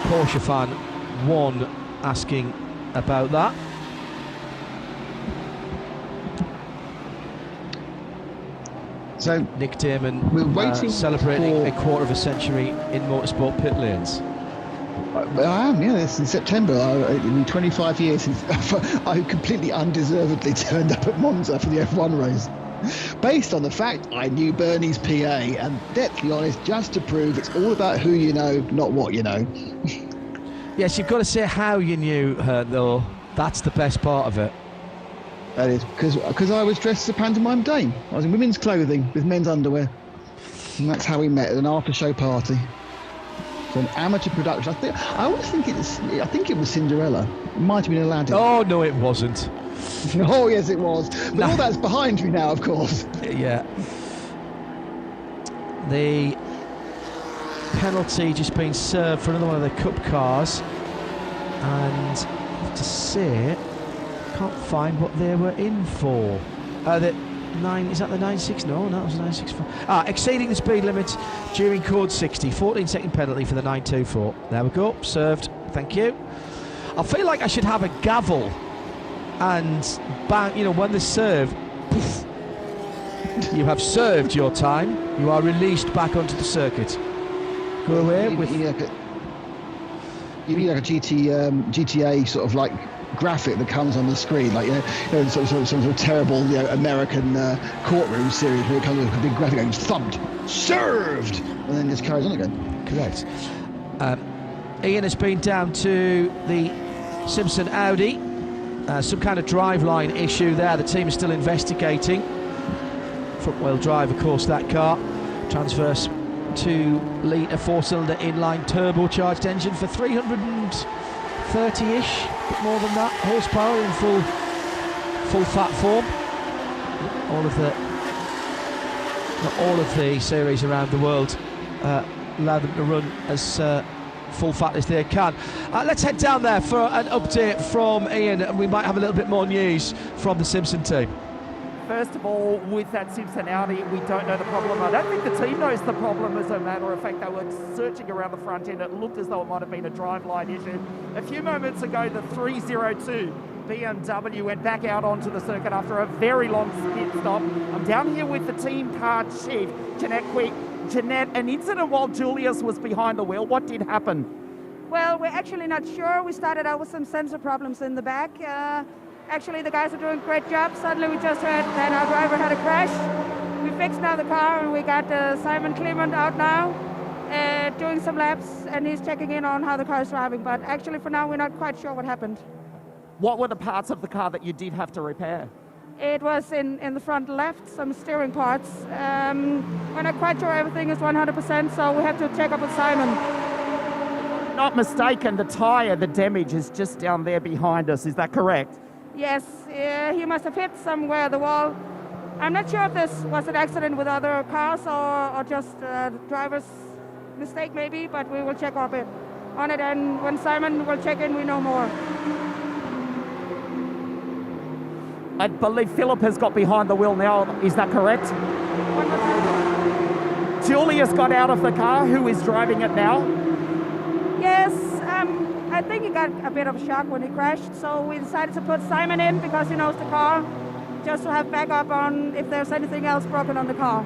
Porsche fan 1 asking about that. So Nick Damon we're waiting celebrating a quarter of a century in motorsport pit lanes. I am, yeah. It's in September. It'll be 25 years since I completely undeservedly turned up at Monza for the F1 race. Based on the fact I knew Bernie's PA, and let's be honest, just to prove it's all about who you know, not what you know. Yes, you've got to say how you knew her, though. That's the best part of it. That is, because I was dressed as a pantomime dame. I was in women's clothing with men's underwear. And that's how we met at an after-show party. So an amateur production. I think it was Cinderella. It might have been Aladdin. Oh, no, it wasn't. Oh, yes, it was. But all that's behind me now, of course. Yeah. The penalty just been served for another one of the Cup cars. And I have to say, can't find what they were in for. Is that the 9.6? No, that was the 9.64. Exceeding the speed limit during code 60. 14-second penalty for the 9.24. There we go. Served. Thank you. I feel like I should have a gavel and bang, when they're served, poof, you have served your time. You are released back onto the circuit. Go away with... You need like a GTA sort of like graphic that comes on the screen, like some sort of terrible American courtroom series where it comes with a big graphic and thumped, served, and then just carries on again. Correct. Ian has been down to the Simpson Audi. Some kind of driveline issue there. The team is still investigating. Front-wheel drive, of course, that car. Transverse 2-litre 4-cylinder inline turbocharged engine for 330-ish, bit more than that horsepower in full fat form. Not all of the series around the world allow them to run as full fat as they can. Let's head down there for an update from Ian, and we might have a little bit more news from the Simpson team. First of all, with that Simpson Audi, we don't know the problem. I don't think the team knows the problem, as a matter of fact. They were searching around the front end. It looked as though it might have been a driveline issue. A few moments ago, the 302 BMW went back out onto the circuit after a very long pit stop. I'm down here with the team car chief, Jeanette Quick. Jeanette, an incident while Julius was behind the wheel. What did happen? Well, we're actually not sure. We started out with some sensor problems in the back. Actually, the guys are doing a great job. Suddenly, we just heard that our driver had a crash. We fixed now the car, and we got Simon Clement out now, doing some laps, and he's checking in on how the car is driving. But actually, for now, we're not quite sure what happened. What were the parts of the car that you did have to repair? It was in the front left, some steering parts. We're not quite sure everything is 100%, so we have to check up with Simon. Not mistaken, the tyre, the damage is just down there behind us. Is that correct? Yes, he must have hit somewhere the wall. I'm not sure if this was an accident with other cars or just a driver's mistake maybe, but we will check up on it, and when Simon will check in, we know more. I believe Philip has got behind the wheel now. Is that correct? Julius got out of the car. Who is driving it now? Yes, I think he got a bit of a shock when he crashed, so we decided to put Simon in because he knows the car, just to have backup on if there's anything else broken on the car.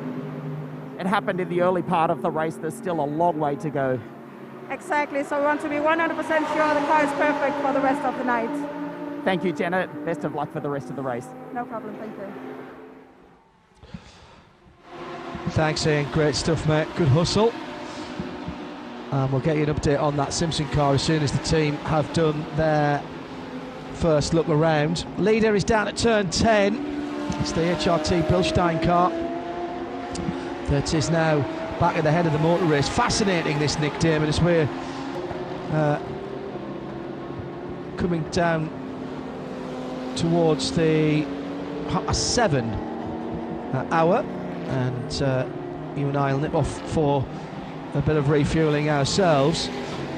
It happened in the early part of the race. There's still a long way to go. Exactly, so we want to be 100% sure the car is perfect for the rest of the night. Thank you, Janet. Best of luck for the rest of the race. No problem, thank you. Thanks, Ian. Great stuff, mate. Good hustle. We'll get you an update on that Simpson car as soon as the team have done their first look around. Leader is down at turn 10. It's the HRT Bilstein car that is now back at the head of the motor race. Fascinating, this, Nick Damon, as we're coming down towards the 7 hour, and you and I will nip off for a bit of refuelling ourselves.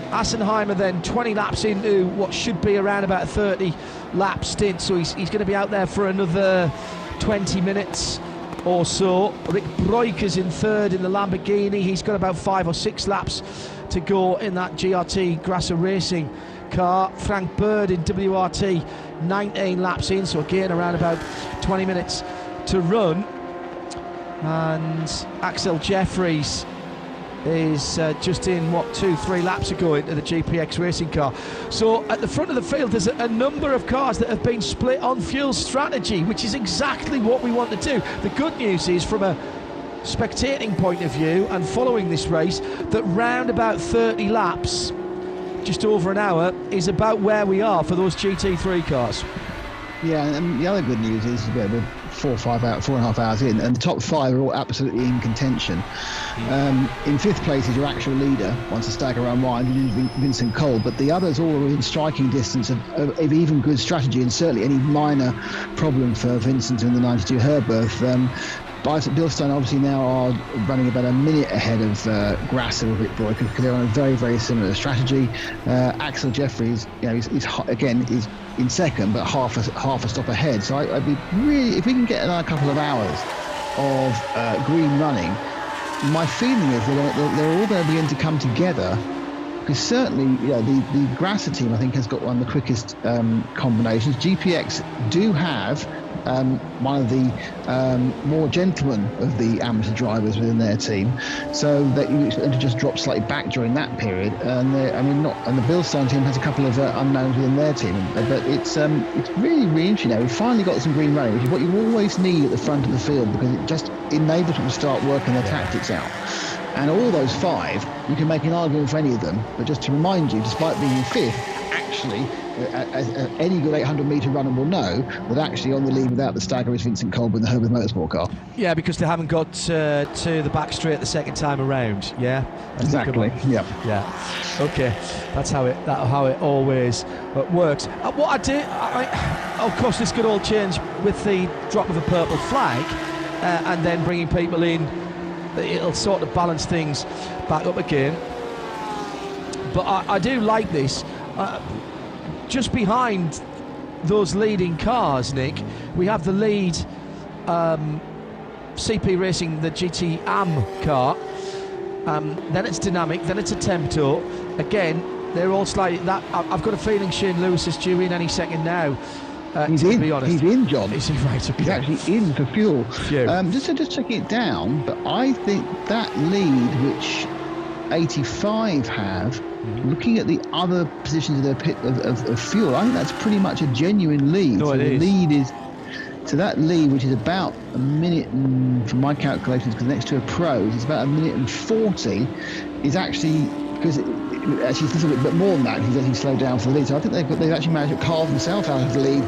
Assenheimer then 20 laps into what should be around about a 30 lap stint, so he's going to be out there for another 20 minutes or so. Rick Broiker's in third in the Lamborghini. He's got about 5 or 6 laps to go in that GRT Grasser Racing car. Frank Bird in WRT 19 laps in, so again around about 20 minutes to run. And Axel Jeffries is just in, 2-3 laps ago into the GPX racing car. So at the front of the field there's a number of cars that have been split on fuel strategy, which is exactly what we want to do. The good news is, from a spectating point of view and following this race, that round about 30 laps, just over an hour, is about where we are for those GT3 cars. Yeah, and the other good news is we're 4.5 hours in, and the top 5 are all absolutely in contention. In 5th place is your actual leader, once the stagger unwind, Vincent Cole, but the others all are in striking distance of even good strategy, and certainly any minor problem for Vincent in the 92 Herberth. Bilstein obviously now are running about a minute ahead of Grasser or Rick Broiker, because they're on a very, very similar strategy. Axel Jeffries, is in second, but half a stop ahead. So I'd be really, if we can get another couple of hours of green running, my feeling is they're all going to begin to come together. Because certainly, the Grasser team, I think, has got one of the quickest combinations. GPX do have one of the more gentlemen of the amateur drivers within their team, so that you expect them to just drop slightly back during that period. And the Bilstein team has a couple of unknowns within their team, but it's really, really interesting. We've finally got some green running, which is what you always need at the front of the field, because it just enables them to start working their tactics out. And all those 5, you can make an argument for any of them. But just to remind you, despite being in 5th, actually, any good 800-metre runner will know that actually on the lead without the stagger is Vincent Colburn, the Herberth Motorsport car. Yeah, because they haven't got to the back straight the second time around. Yeah, exactly. Yeah. Okay, that's how it always works. What I do, of course, this could all change with the drop of a purple flag, and then bringing people in. It'll sort of balance things back up again. But I do like this. Just behind those leading cars, Nick, we have the lead CP Racing, the GT AM car. Then it's Dynamic, then it's a Tempto. Again, they're all slightly... I've got a feeling Shane Lewis is due in any second now. He's to in. be honest. He's in, John. Is he right? Okay. He's actually in for fuel. Just checking it down, but I think that lead which 85 have, looking at the other positions of their pit of fuel, I think that's pretty much a genuine lead. No, so it the is. lead is to that lead, which is about a minute, from my calculations, because next to a pros, it's about a minute and 40, is actually, because actually it's a little bit more than that, he's actually slowed down for the lead. So I think they've actually managed to carve themselves out of the lead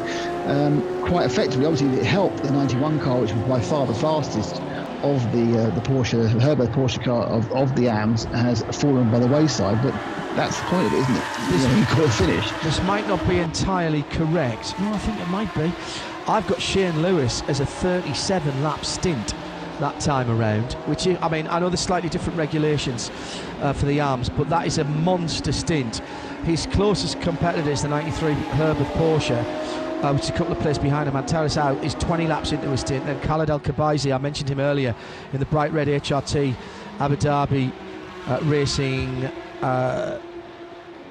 quite effectively. Obviously, it helped the 91 car, which was by far the fastest of the Porsche, Herber Porsche car of the AMs, has fallen by the wayside. But that's the point of it, isn't it? You've got to finish. This might not be entirely correct. No, I think it might be. I've got Shane Lewis as a 37-lap stint that time around, which is, I mean, I know there's slightly different regulations for the ARMS, but that is a monster stint. His closest competitor is the 93 Herbert Porsche, which is a couple of places behind him. Antares out is 20 laps into his stint. Then Khaled El Kabaizi, I mentioned him earlier in the bright red HRT Abu Dhabi Racing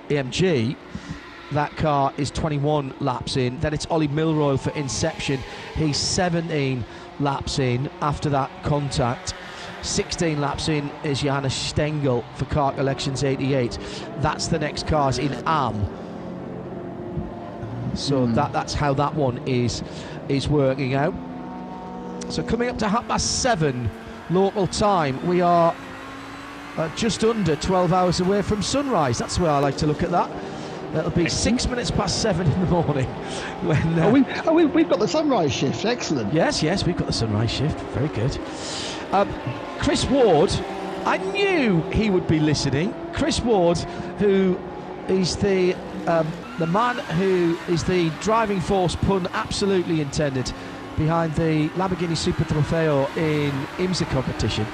AMG. That car is 21 laps in. Then it's Ollie Milroy for Inception. He's 17 laps in after that contact. 16 laps in is Johannes Stengel for Kart Elections 88. That's the next cars in AM. So that's how that one is working out. So coming up to 7:30 local time, we are just under 12 hours away from sunrise. That's the way I like to look at that. It'll be 7 in the morning. When we've got the sunrise shift. Excellent. Yes, we've got the sunrise shift. Very good. Chris Ward, I knew he would be listening. Chris Ward, who is the man who is the driving force, pun absolutely intended, behind the Lamborghini Super Trofeo in IMSA competition.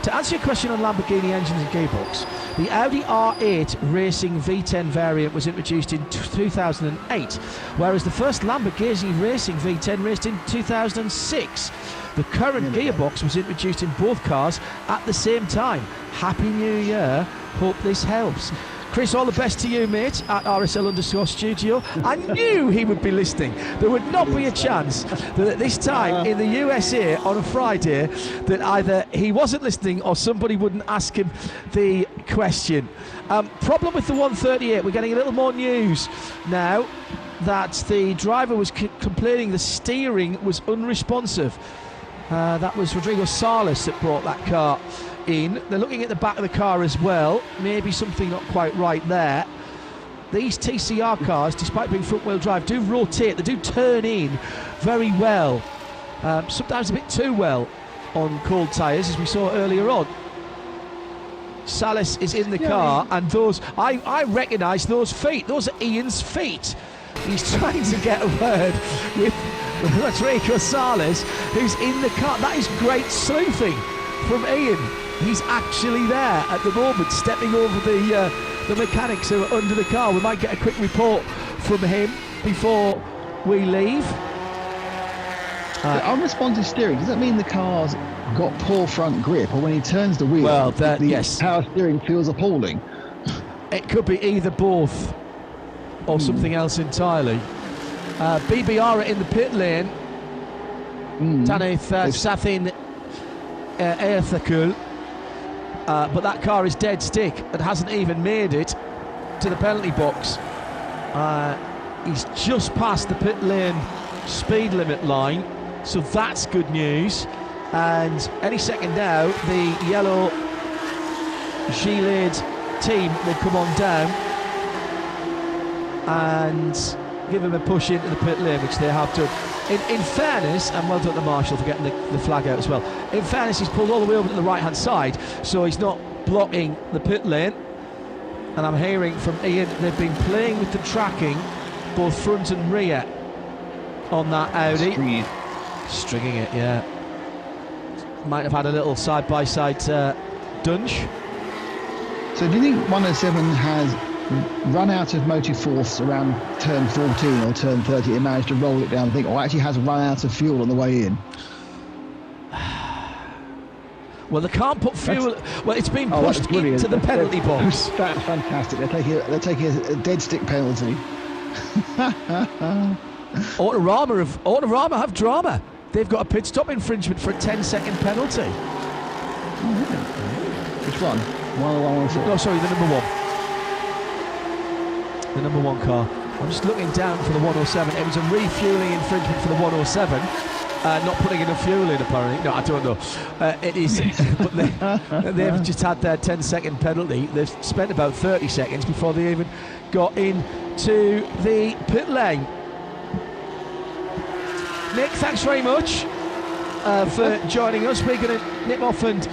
To answer your question on Lamborghini engines and gearbox, the Audi R8 Racing V10 variant was introduced in 2008, whereas the first Lamborghini Racing V10 raced in 2006. The current gearbox was introduced in both cars at the same time. Happy New Year. Hope this helps. Chris, all the best to you, mate, at RSL_studio. I knew he would be listening. There would not be a chance that at this time in the USA on a Friday that either he wasn't listening or somebody wouldn't ask him the question. Problem with the 138, we're getting a little more news now that the driver was complaining the steering was unresponsive. That was Rodrigo Salas that brought that car in. They're looking at the back of the car as well. Maybe something not quite right there. These TCR cars, despite being front-wheel drive, do rotate. They do turn in very well. Sometimes a bit too well on cold tyres, as we saw earlier on. Salas is in the car, and those, I recognise those feet. Those are Ian's feet. He's trying to get a word with Rodrigo Salas, who's in the car. That is great sleuthing from Ian. He's actually there at the moment, stepping over the mechanics who are under the car. We might get a quick report from him before we leave. Unresponsive steering, does that mean the car's got poor front grip, or when he turns the wheel, yes, power steering feels appalling? It could be either both or something else entirely. BBR in the pit lane. Tanith Sathin Earthakul. But that car is dead stick and hasn't even made it to the penalty box. He's just past the pit lane speed limit line, so that's good news. And any second now, the yellow gilet team will come on down and give him a push into the pit lane, which they have done. In fairness, and well done to Marshall for getting the flag out as well. In fairness, he's pulled all the way over to the right-hand side, so he's not blocking the pit lane. And I'm hearing from Ian, they've been playing with the tracking, both front and rear, on that Audi. Stringing it, yeah. Might have had a little side-by-side dunge. So do you think 107 has run out of motive force around turn 14 or turn 30 and managed to roll it down, I think, or actually has run out of fuel on the way in? Well, they can't put fuel. Well, it's been pushed into the penalty box. That's fantastic. They're taking a dead stick penalty. Autorama have drama. They've got a pit stop infringement for a 10-second penalty. Which one? 104. No, sorry, the number one. The number one car. I'm just looking down for the 107. It was a refueling infringement for the 107. Not putting enough fuel in, apparently. No, I don't know. It is, but they've just had their 10-second penalty. They've spent about 30 seconds before they even got into the pit lane. Nick, thanks very much for joining us. We're going to nip off and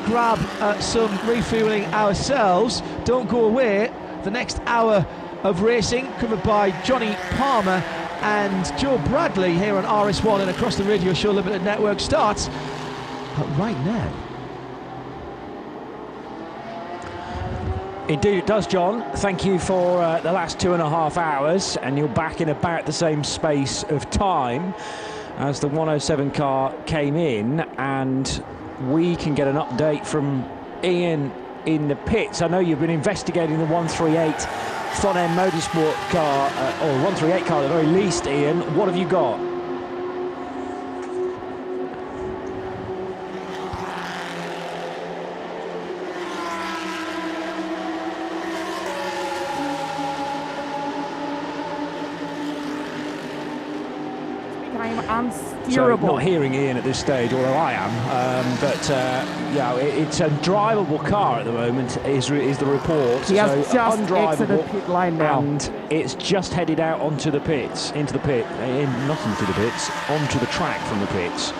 grab some refueling ourselves. Don't go away. The next hour of racing covered by Johnny Palmer and Joe Bradley here on RS1 and across the Radio Show Limited Network starts right now. Indeed it does, John. Thank you for the last 2.5 hours, and you're back in about the same space of time as the 107 car came in, and we can get an update from Ian in the pits. I know you've been investigating the 138 front end motorsport car, or 138 car at the very least, Ian. What have you got? Unsteerable. So not hearing Ian at this stage, although I am, but yeah, it's a drivable car at the moment, is the report. He has so just undrivable, exited pit lane now. and it's just headed out onto the pits, not into the pits, onto the track from the pits.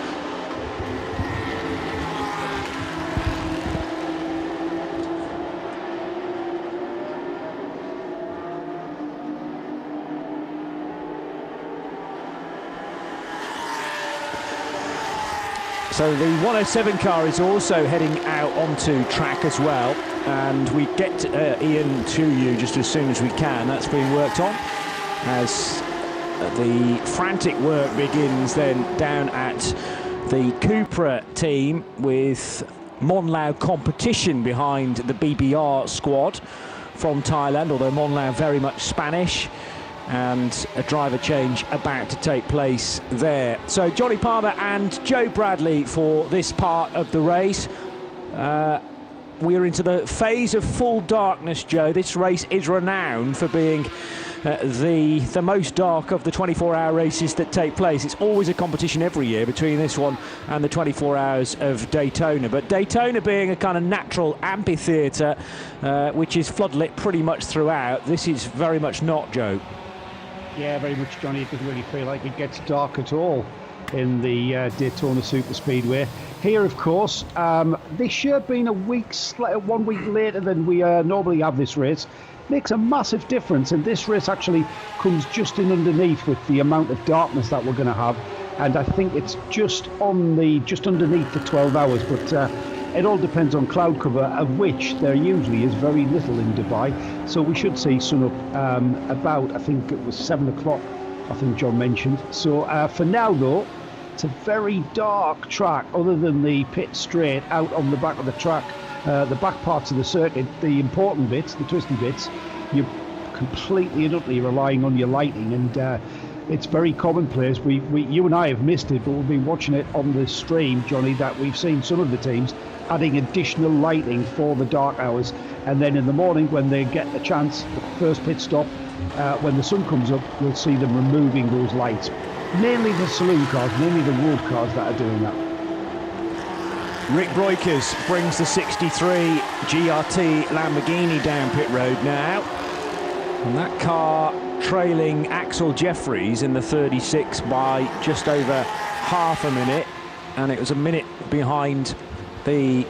So the 107 car is also heading out onto track as well, and we get Ian to you just as soon as we can. That's being worked on as the frantic work begins then down at the Cupra team, with Monlau competition behind the BBR squad from Thailand, although Monlau very much Spanish, and a driver change about to take place there. So Johnny Palmer and Joe Bradley for this part of the race. We're into the phase of full darkness, Joe. This race is renowned for being the most dark of the 24-hour races that take place. It's always a competition every year between this one and the 24 hours of Daytona, but Daytona being a kind of natural amphitheatre which is floodlit pretty much throughout, this is very much not, Joe. Yeah, very much, Johnny. It doesn't really feel like it gets dark at all in the Daytona Superspeedway. Here, of course, this year being 1 week later than we normally have this race makes a massive difference, and this race actually comes just in underneath with the amount of darkness that we're going to have, and I think it's just underneath the 12 hours, but it all depends on cloud cover, of which there usually is very little in Dubai. So we should see sun up about, I think it was 7 o'clock, I think John mentioned. So for now, though, it's a very dark track, other than the pit straight out on the back of the track. The back parts of the circuit, the important bits, the twisty bits, you're completely and utterly relying on your lighting, and it's very commonplace. You and I have missed it, but we've been watching it on the stream, Johnny, that we've seen some of the teams adding additional lighting for the dark hours, and then in the morning when they get the chance, the first pit stop, when the sun comes up, you'll see them removing those lights. Mainly the saloon cars, mainly the road cars that are doing that. Rick Breukers brings the 63 GRT Lamborghini down pit road now, and that car trailing Axel Jeffries in the 36 by just over half a minute, and it was a minute behind the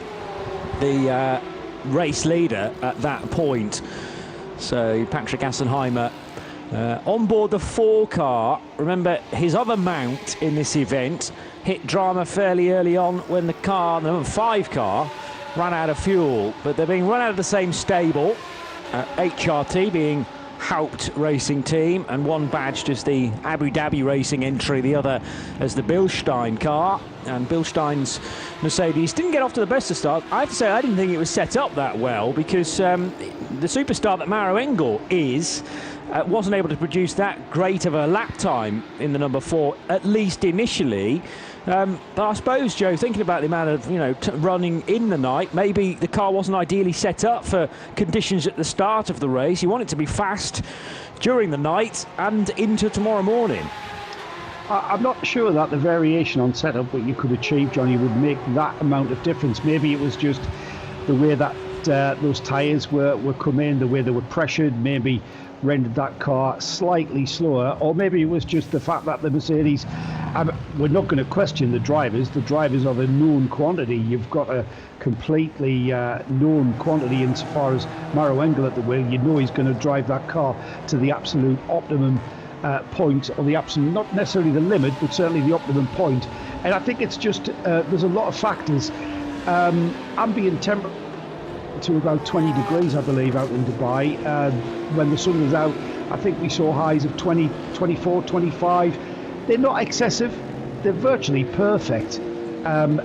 race leader at that point. So Patrick Assenheimer on board the 4 car. Remember, his other mount in this event hit drama fairly early on when the number 5 car ran out of fuel, but they're being run out of the same stable, HRT being Haupt Racing Team, and one badged as the Abu Dhabi Racing entry, the other as the Bilstein car. And Bilstein's Mercedes didn't get off to the best of start. I have to say, I didn't think it was set up that well, because the superstar that Maro Engel is wasn't able to produce that great of a lap time in the number 4, at least initially. But I suppose, Joe, thinking about the amount of running in the night, maybe the car wasn't ideally set up for conditions at the start of the race. You want it to be fast during the night and into tomorrow morning. I'm not sure that the variation on setup that you could achieve, Johnny, would make that amount of difference. Maybe it was just the way that those tyres were coming, the way they were pressured, maybe rendered that car slightly slower, or maybe it was just the fact that the Mercedes, we're not going to question the drivers. The drivers are the known quantity. You've got a completely known quantity insofar as Maro Engel at the wheel. You know he's going to drive that car to the absolute optimum point, or the absolute, not necessarily the limit, but certainly the optimum point. And I think it's just, there's a lot of factors. Ambient temperature to about 20 degrees, I believe, out in Dubai. When the sun was out, I think we saw highs of 20, 24, 25. They're not excessive. They're virtually perfect. And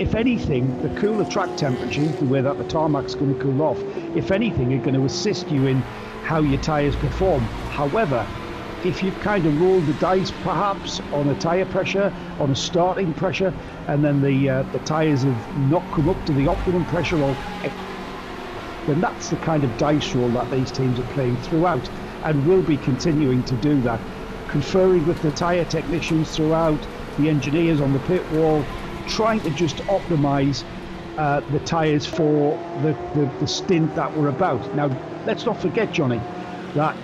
if anything, the cooler track temperatures, the way that the tarmac's going to cool off, if anything, are going to assist you in how your tyres perform. However, if you've kind of rolled the dice perhaps on a tyre pressure, on a starting pressure, and then the tyres have not come up to the optimum pressure, then that's the kind of dice roll that these teams are playing throughout, and will be continuing to do that, conferring with the tyre technicians throughout, the engineers on the pit wall, trying to just optimise the tyres for the stint that we're about. Now, let's not forget, Johnny, that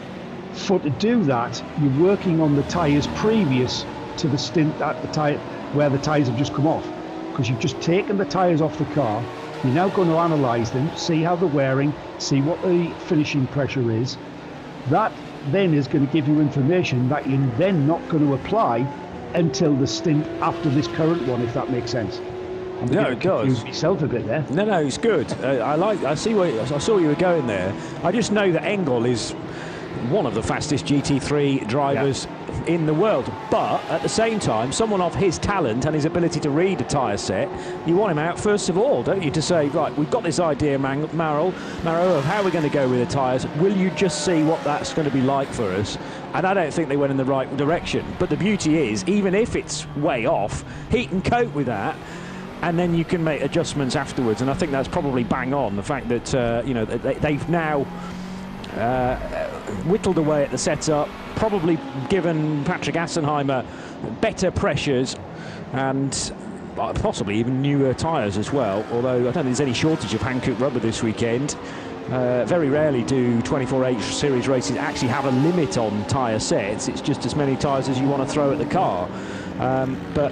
to do that, you're working on the tyres previous to the stint at where the tyres have just come off, because you've just taken the tyres off the car. You're now going to analyse them, see how they're wearing, see what the finishing pressure is. That then is going to give you information that you're then not going to apply until the stint after this current one, if that makes sense. No, it does. Myself a bit there. No, it's good. I saw you were going there. I just know that Engel is one of the fastest GT3 drivers in the world, but at the same time, someone of his talent and his ability to read a tyre set, you want him out first of all, don't you, to say, right, we've got this idea, Maro, of how we're going to go with the tyres. Will you just see what that's going to be like for us? And I don't think they went in the right direction. But the beauty is, even if it's way off, he can cope with that, and then you can make adjustments afterwards. And I think that's probably bang on, the fact that they've now whittled away at the setup, probably given Patrick Assenheimer better pressures and possibly even newer tyres as well, although I don't think there's any shortage of Hankook rubber this weekend. Very rarely do 24H series races actually have a limit on tyre sets. It's just as many tyres as you want to throw at the car. But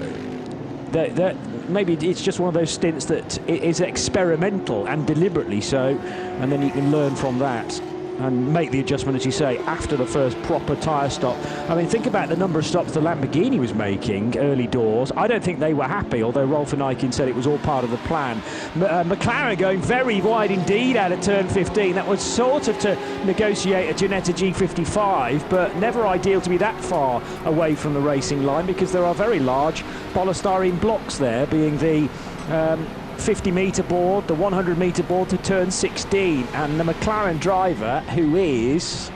maybe it's just one of those stints that is experimental and deliberately so, and then you can learn from that and make the adjustment, as you say, after the first proper tyre stop. I mean, think about the number of stops the Lamborghini was making early doors. I don't think they were happy, although Rolf and Eichen said it was all part of the plan. McLaren going very wide indeed out of turn 15. That was sort of to negotiate a Ginetta G55, but never ideal to be that far away from the racing line, because there are very large polystyrene blocks there, being the 50-metre board, the 100-metre board to turn 16, and the McLaren driver, who is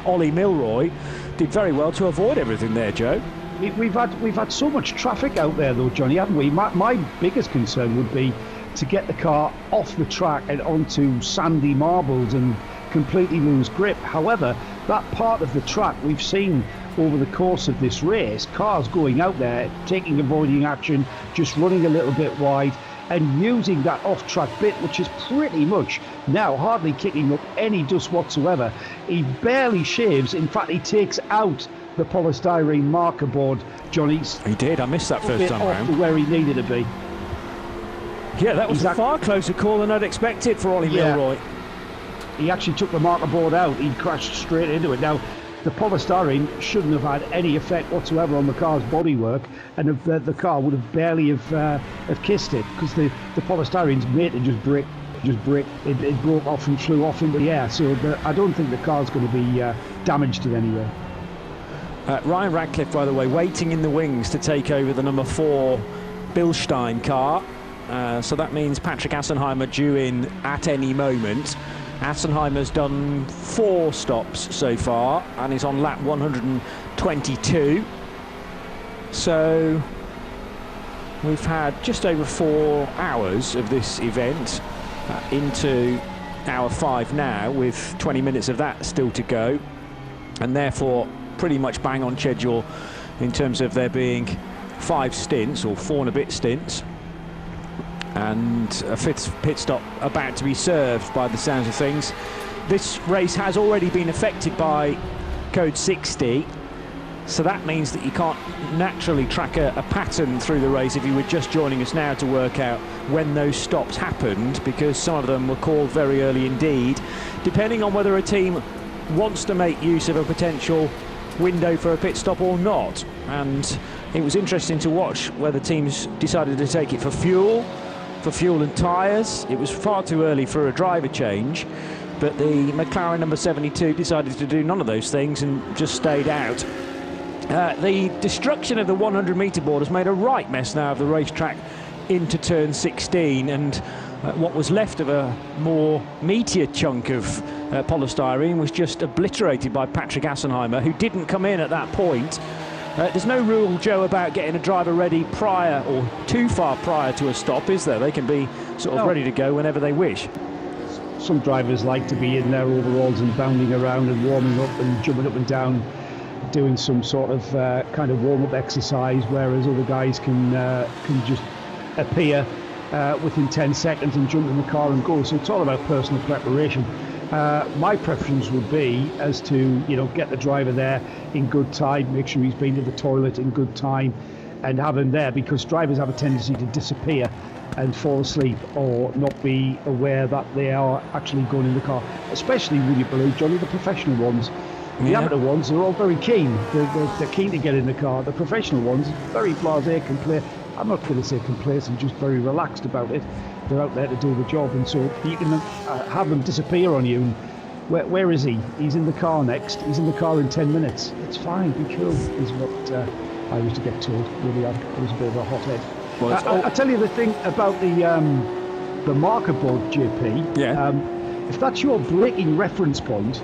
Ollie Milroy, did very well to avoid everything there, Joe. We've had so much traffic out there, though, Johnny, haven't we? My biggest concern would be to get the car off the track and onto sandy marbles and completely lose grip. However, that part of the track we've seen over the course of this race, cars going out there, taking avoiding action, just running a little bit wide, and using that off-track bit, which is pretty much now hardly kicking up any dust whatsoever. He barely shaves. In fact, he takes out the polystyrene marker board, Johnny. He did. I missed that first time round. To where he needed to be. Yeah, that was a far closer call than I'd expected for Ollie Milroy. He actually took the marker board out. He crashed straight into it. Now, the polystyrene shouldn't have had any effect whatsoever on the car's bodywork, and the car would have barely have kissed it, because the polystyrene's made to just break. It broke off and flew off into the air. So I don't think the car's going to be damaged in any way. Ryan Radcliffe, by the way, waiting in the wings to take over the number 4 Bilstein car. So that means Patrick Assenheimer due in at any moment. Assenheimer's done 4 stops so far and is on lap 122. So we've had just over 4 hours of this event, into hour 5 now, with 20 minutes of that still to go, and therefore pretty much bang on schedule in terms of there being 5 stints, or 4 and a bit stints, and a pit stop about to be served by the sounds of things. This race has already been affected by code 60, So that means that you can't naturally track a pattern through the race if you were just joining us now to work out when those stops happened, because some of them were called very early indeed, depending on whether a team wants to make use of a potential window for a pit stop or not. And it was interesting to watch whether teams decided to take it for fuel and tyres. It was far too early for a driver change, but the McLaren number 72 decided to do none of those things and just stayed out. The destruction of the 100-metre board has made a right mess now of the racetrack into turn 16, and what was left of a more meatier chunk of polystyrene was just obliterated by Patrick Assenheimer, who didn't come in at that point. There's no rule, Joe, about getting a driver ready prior or too far prior to a stop, is there? They can be sort of ready to go whenever they wish. Some drivers like to be in their overalls and bounding around and warming up and jumping up and down, doing some sort of kind of warm-up exercise, whereas other guys can just appear within 10 seconds and jump in the car and go. So it's all about personal preparation. My preference would be as to, get the driver there in good time, make sure he's been to the toilet in good time, and have him there, because drivers have a tendency to disappear and fall asleep or not be aware that they are actually going in the car, especially, would you believe, Johnny, the professional ones. The amateur ones are all very keen. They're keen to get in the car. The professional ones, very blasé, I'm not going to say complacent, just very relaxed about it. They're out there to do the job, and so you can have them disappear on you. Where is he? He's in the car next. He's in the car in 10 minutes. It's fine, be cool, is what I used to get told. Really, I was a bit of a hothead. Well, I tell you the thing about the marker board, JP. Yeah. If that's your braking reference point,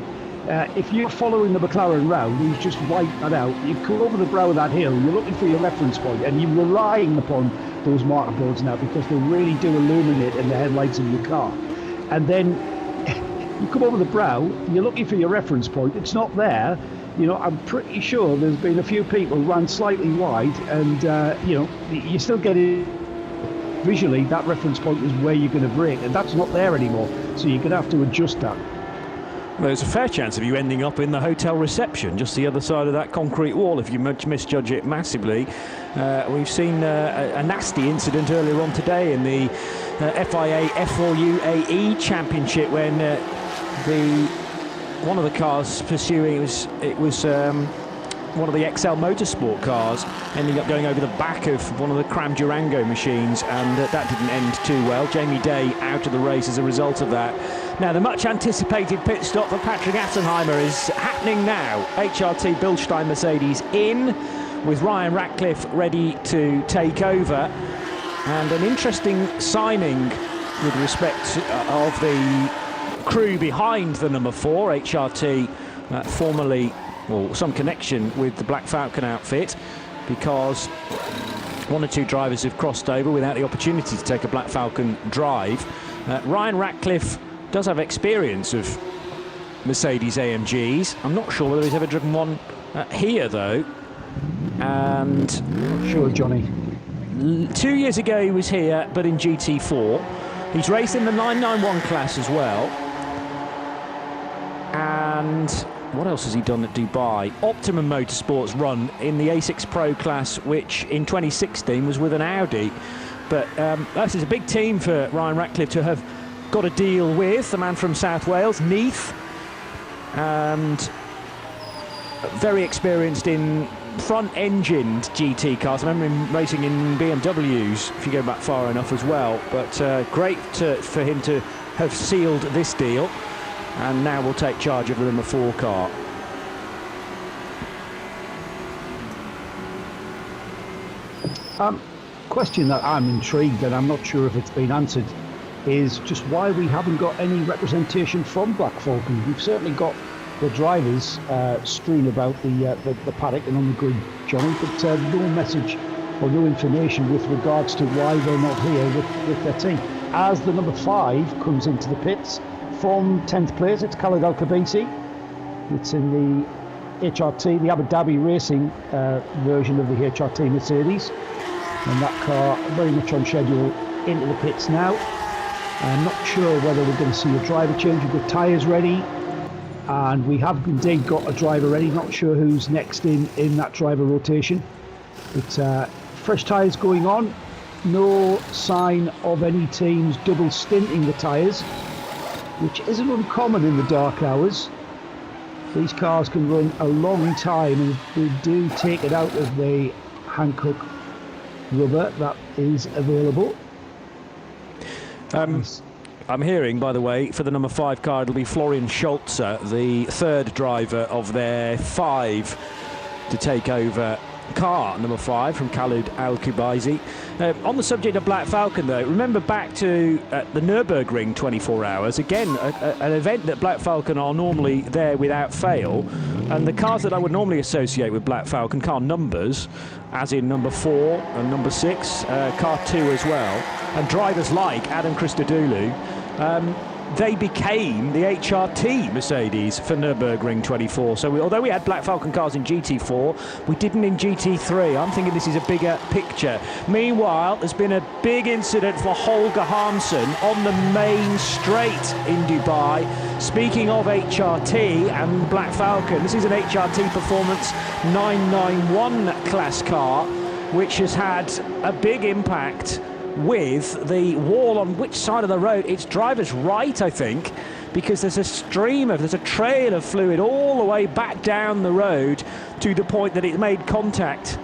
if you're following the McLaren round, you just wipe that out. You come over the brow of that hill, you're looking for your reference point, and you're relying upon those marker boards now, because they really do illuminate in the headlights of your car. And then you come over the brow, you're looking for your reference point, it's not there. I'm pretty sure there's been a few people who ran slightly wide, and you still get it visually, that reference point is where you're going to brake, and that's not there anymore, so you're going to have to adjust that. Well, there's a fair chance of you ending up in the hotel reception, just the other side of that concrete wall, if you misjudge it massively. We've seen a nasty incident earlier on today in the FIA F4 UAE Championship, when one of the cars pursuing, it was one of the XL Motorsport cars, ending up going over the back of one of the Cram Durango machines, and that didn't end too well. Jamie Day out of the race as a result of that. Now, the much anticipated pit stop for Patrick Assenheimer is happening now. HRT Bilstein Mercedes in, with Ryan Ratcliffe ready to take over. And an interesting signing with respect of the crew behind the number 4, HRT, formerly, or some connection with the Black Falcon outfit, because one or two drivers have crossed over without the opportunity to take a Black Falcon drive. Ryan Ratcliffe does have experience of Mercedes AMGs. I'm not sure whether he's ever driven one here, though. And not sure, Johnny. 2 years ago he was here, but in GT4. He's raced in the 991 class as well. And what else has he done at Dubai? Optimum Motorsports run in the A6 Pro class, which in 2016 was with an Audi. But this is a big team for Ryan Ratcliffe to have got a deal with, the man from South Wales, Neath, and very experienced in front-engined GT cars. I remember him racing in BMWs, if you go back far enough as well. But great for him to have sealed this deal, and now will take charge of the number 4 car. Question that I'm intrigued, and I'm not sure if it's been answered, is just why we haven't got any representation from Black Falcon. We've certainly got the drivers strewn about the paddock and on the grid, Johnny, but no message or no information with regards to why they're not here with their team. As the number 5 comes into the pits from 10th place, it's Khaled Al Khabisi. It's in the HRT, the Abu Dhabi Racing version of the HRT Mercedes, and that car very much on schedule into the pits now. I'm not sure whether we're going to see a driver change. We've got tyres ready. and we have indeed got a driver ready. Not sure who's next in that driver rotation. It's fresh tyres going on. No sign of any teams double stinting the tyres, which isn't uncommon in the dark hours. These cars can run a long time, and they do take it out of the Hankook rubber that is available. I'm hearing, by the way, for the number 5 car, it'll be Florian Scholzer, the third driver of their 5 to take over car number 5 from Khalid Al-Kubaizi. On the subject of Black Falcon, though, remember back to the Nürburgring 24 Hours, again, an event that Black Falcon are normally there without fail, and the cars that I would normally associate with Black Falcon, car numbers, as in number 4 and number 6, car 2 as well, and drivers like Adam Christodoulou, they became the HRT Mercedes for Nürburgring 24. So although we had Black Falcon cars in GT4, we didn't in GT3. I'm thinking this is a bigger picture. Meanwhile, there's been a big incident for Holger Hansson on the main straight in Dubai. Speaking of HRT and Black Falcon, this is an HRT Performance 991 class car, which has had a big impact with the wall on which side of the road? It's driver's right, I think, because there's a trail of fluid all the way back down the road to the point that it made contact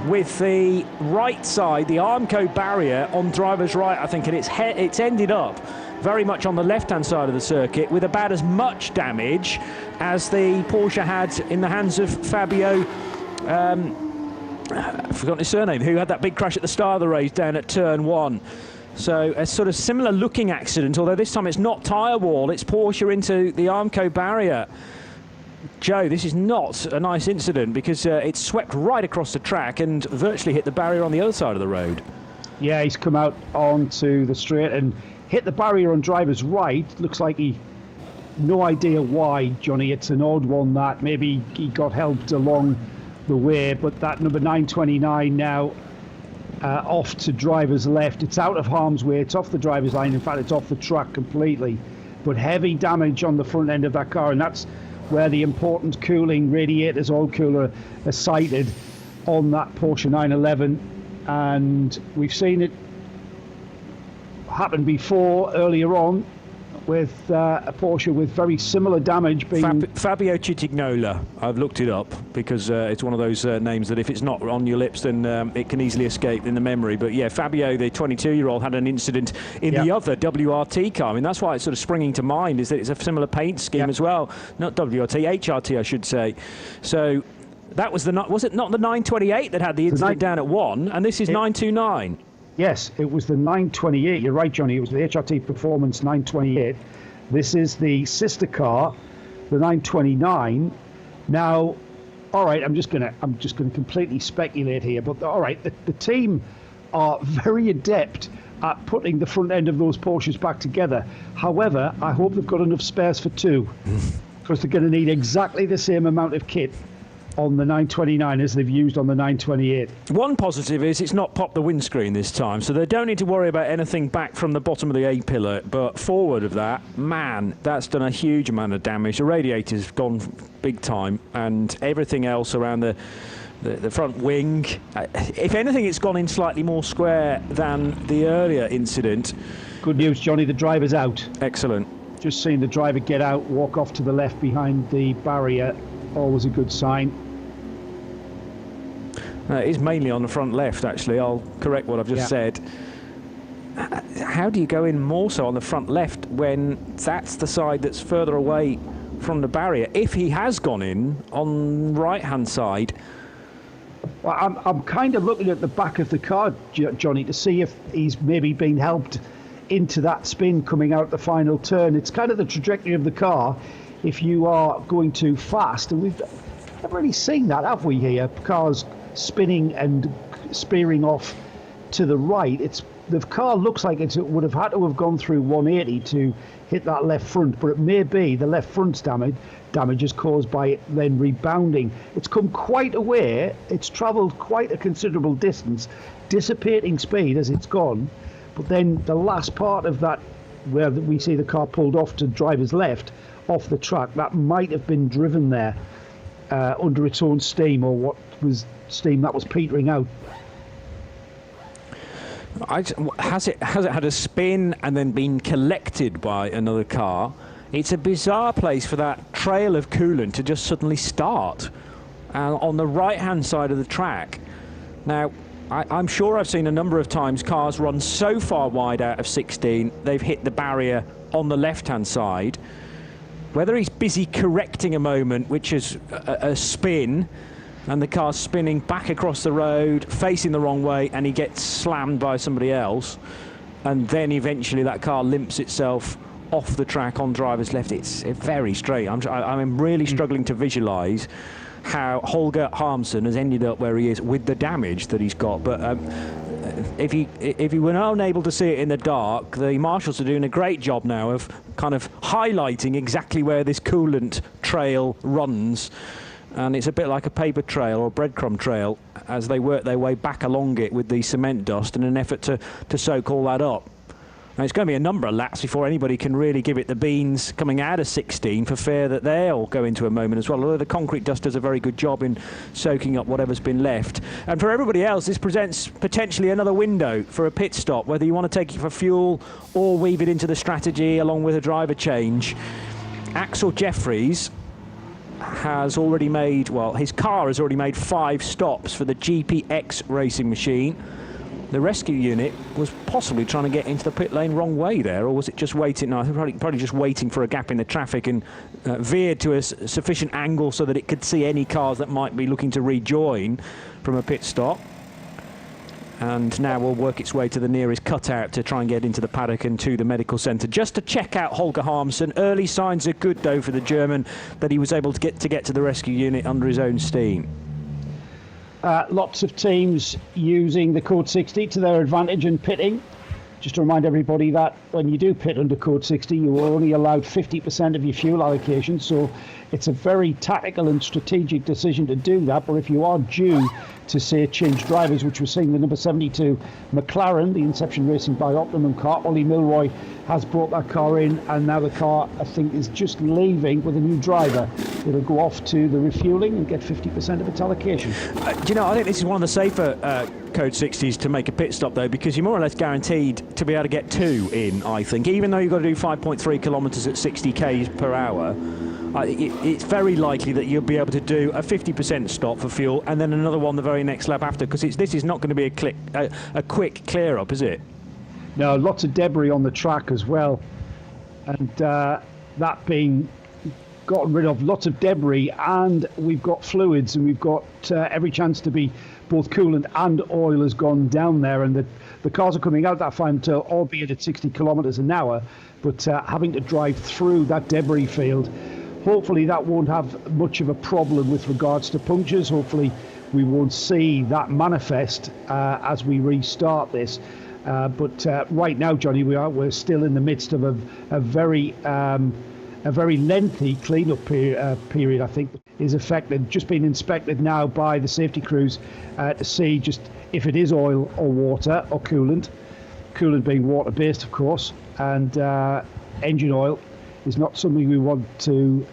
with the right side, the Armco barrier on driver's right, I think, and it's ended up very much on the left-hand side of the circuit with about as much damage as the Porsche had in the hands of Fabio I've forgotten his surname, who had that big crash at the start of the race down at turn 1. So a sort of similar looking accident, although this time it's not tyre wall, it's Porsche into the Armco barrier. Joe, this is not a nice incident because it swept right across the track and virtually hit the barrier on the other side of the road. Yeah, he's come out onto the straight and hit the barrier on driver's right. Looks like no idea why, Johnny. It's an odd one that maybe he got helped along the way, but that number 929 now off to driver's left. It's out of harm's way, it's off the driver's line, in fact it's off the track completely, but heavy damage on the front end of that car, and that's where the important cooling radiators, oil cooler, are sighted on that Porsche 911, and we've seen it happen before earlier on with a Porsche with very similar damage being... Fabio Citignola. I've looked it up because it's one of those names that if it's not on your lips, then it can easily escape in the memory. But yeah, Fabio, the 22-year-old, had an incident in the other WRT car. I mean, that's why it's sort of springing to mind, is that it's a similar paint scheme as well. Not WRT, HRT, I should say. So that was was it not the 928 that had the incident down at 1, and this is 929? Yes, it was the 928. You're right, Johnny. It was the HRT Performance 928. This is the sister car, the 929. Now, all right, I'm just gonna completely speculate here, but all right, the team are very adept at putting the front end of those Porsches back together. However, I hope they've got enough spares for 2, because they're going to need exactly the same amount of kit on the 929 as they've used on the 928. One positive is it's not popped the windscreen this time, so they don't need to worry about anything back from the bottom of the A-pillar, but forward of that, man, that's done a huge amount of damage. The radiator's gone big time, and everything else around the front wing, if anything, it's gone in slightly more square than the earlier incident. Good news, Johnny, the driver's out. Excellent. Just seeing the driver get out, walk off to the left behind the barrier, always a good sign. It is mainly on the front left, actually. I'll correct what I've just said. How do you go in more so on the front left when that's the side that's further away from the barrier? If he has gone in on right-hand side. Well, I'm kind of looking at the back of the car, Johnny, to see if he's maybe been helped into that spin coming out the final turn. It's kind of the trajectory of the car if you are going too fast, and we've never really seen that, have we, here? Cars spinning and spearing off to the right. The car looks like it would have had to have gone through 180 to hit that left front, but it may be the left front's damage is caused by it then rebounding. It's come quite a way, it's travelled quite a considerable distance, dissipating speed as it's gone, but then the last part of that, where we see the car pulled off to driver's left, off the track, that might have been driven there under its own steam, or what was steam that was petering out. Has it had a spin and then been collected by another car? It's a bizarre place for that trail of coolant to just suddenly start on the right-hand side of the track. Now, I'm sure I've seen a number of times cars run so far wide out of 16, they've hit the barrier on the left-hand side. Whether he's busy correcting a moment, which is a spin, and the car's spinning back across the road, facing the wrong way, and he gets slammed by somebody else, and then eventually that car limps itself off the track on driver's left. It's very strange. I'm really struggling to visualise how Holger Harmsen has ended up where he is with the damage that he's got. But if you were unable to see it in the dark, the marshals are doing a great job now of kind of highlighting exactly where this coolant trail runs. And it's a bit like a paper trail or breadcrumb trail as they work their way back along it with the cement dust in an effort to soak all that up. Now, it's going to be a number of laps before anybody can really give it the beans coming out of 16 for fear that they'll go into a moment as well, although the concrete dust does a very good job in soaking up whatever's been left. And for everybody else, this presents potentially another window for a pit stop, whether you want to take it for fuel or weave it into the strategy along with a driver change. Axel Jeffries has already made, well, his car has already made 5 stops for the GPX racing machine. The rescue unit was possibly trying to get into the pit lane wrong way there, or was it just waiting? No, I think probably just waiting for a gap in the traffic and veered to a sufficient angle so that it could see any cars that might be looking to rejoin from a pit stop. And now will work its way to the nearest cutout to try and get into the paddock and to the medical centre. Just to check out Holger Harmsen. Early signs are good, though, for the German, that he was able to get to the rescue unit under his own steam. Lots of teams using the Code 60 to their advantage in pitting. Just to remind everybody that when you do pit under Code 60, you are only allowed 50% of your fuel allocation. So it's a very tactical and strategic decision to do that. But if you are due to, say, change drivers, which we're seeing the number 72 McLaren, the Inception Racing by Optimum car, Ollie Milroy has brought that car in, and now the car, I think, is just leaving with a new driver. It'll go off to the refueling and get 50% of its allocation. Do you know, I think this is one of the safer Code 60s to make a pit stop, though, because you're more or less guaranteed to be able to get 2 in, I think. Even though you've got to do 5.3 kilometres at 60 k's per hour, it's very likely that you'll be able to do a 50% stop for fuel and then another one the very next lap after, because this is not going to be a quick clear-up, is it? No, lots of debris on the track as well. And that being gotten rid of, lots of debris, and we've got fluids, and we've got every chance to be both coolant and oil has gone down there, and the cars are coming out that fine tail, albeit at 60 kilometres an hour, but having to drive through that debris field. Hopefully that won't have much of a problem with regards to punctures. Hopefully we won't see that manifest as we restart this. But right now, Johnny, we're still in the midst of a very lengthy clean-up period. I think is affected, just being inspected now by the safety crews to see just if it is oil or water or coolant. Coolant being water-based, of course, and engine oil is not something we want to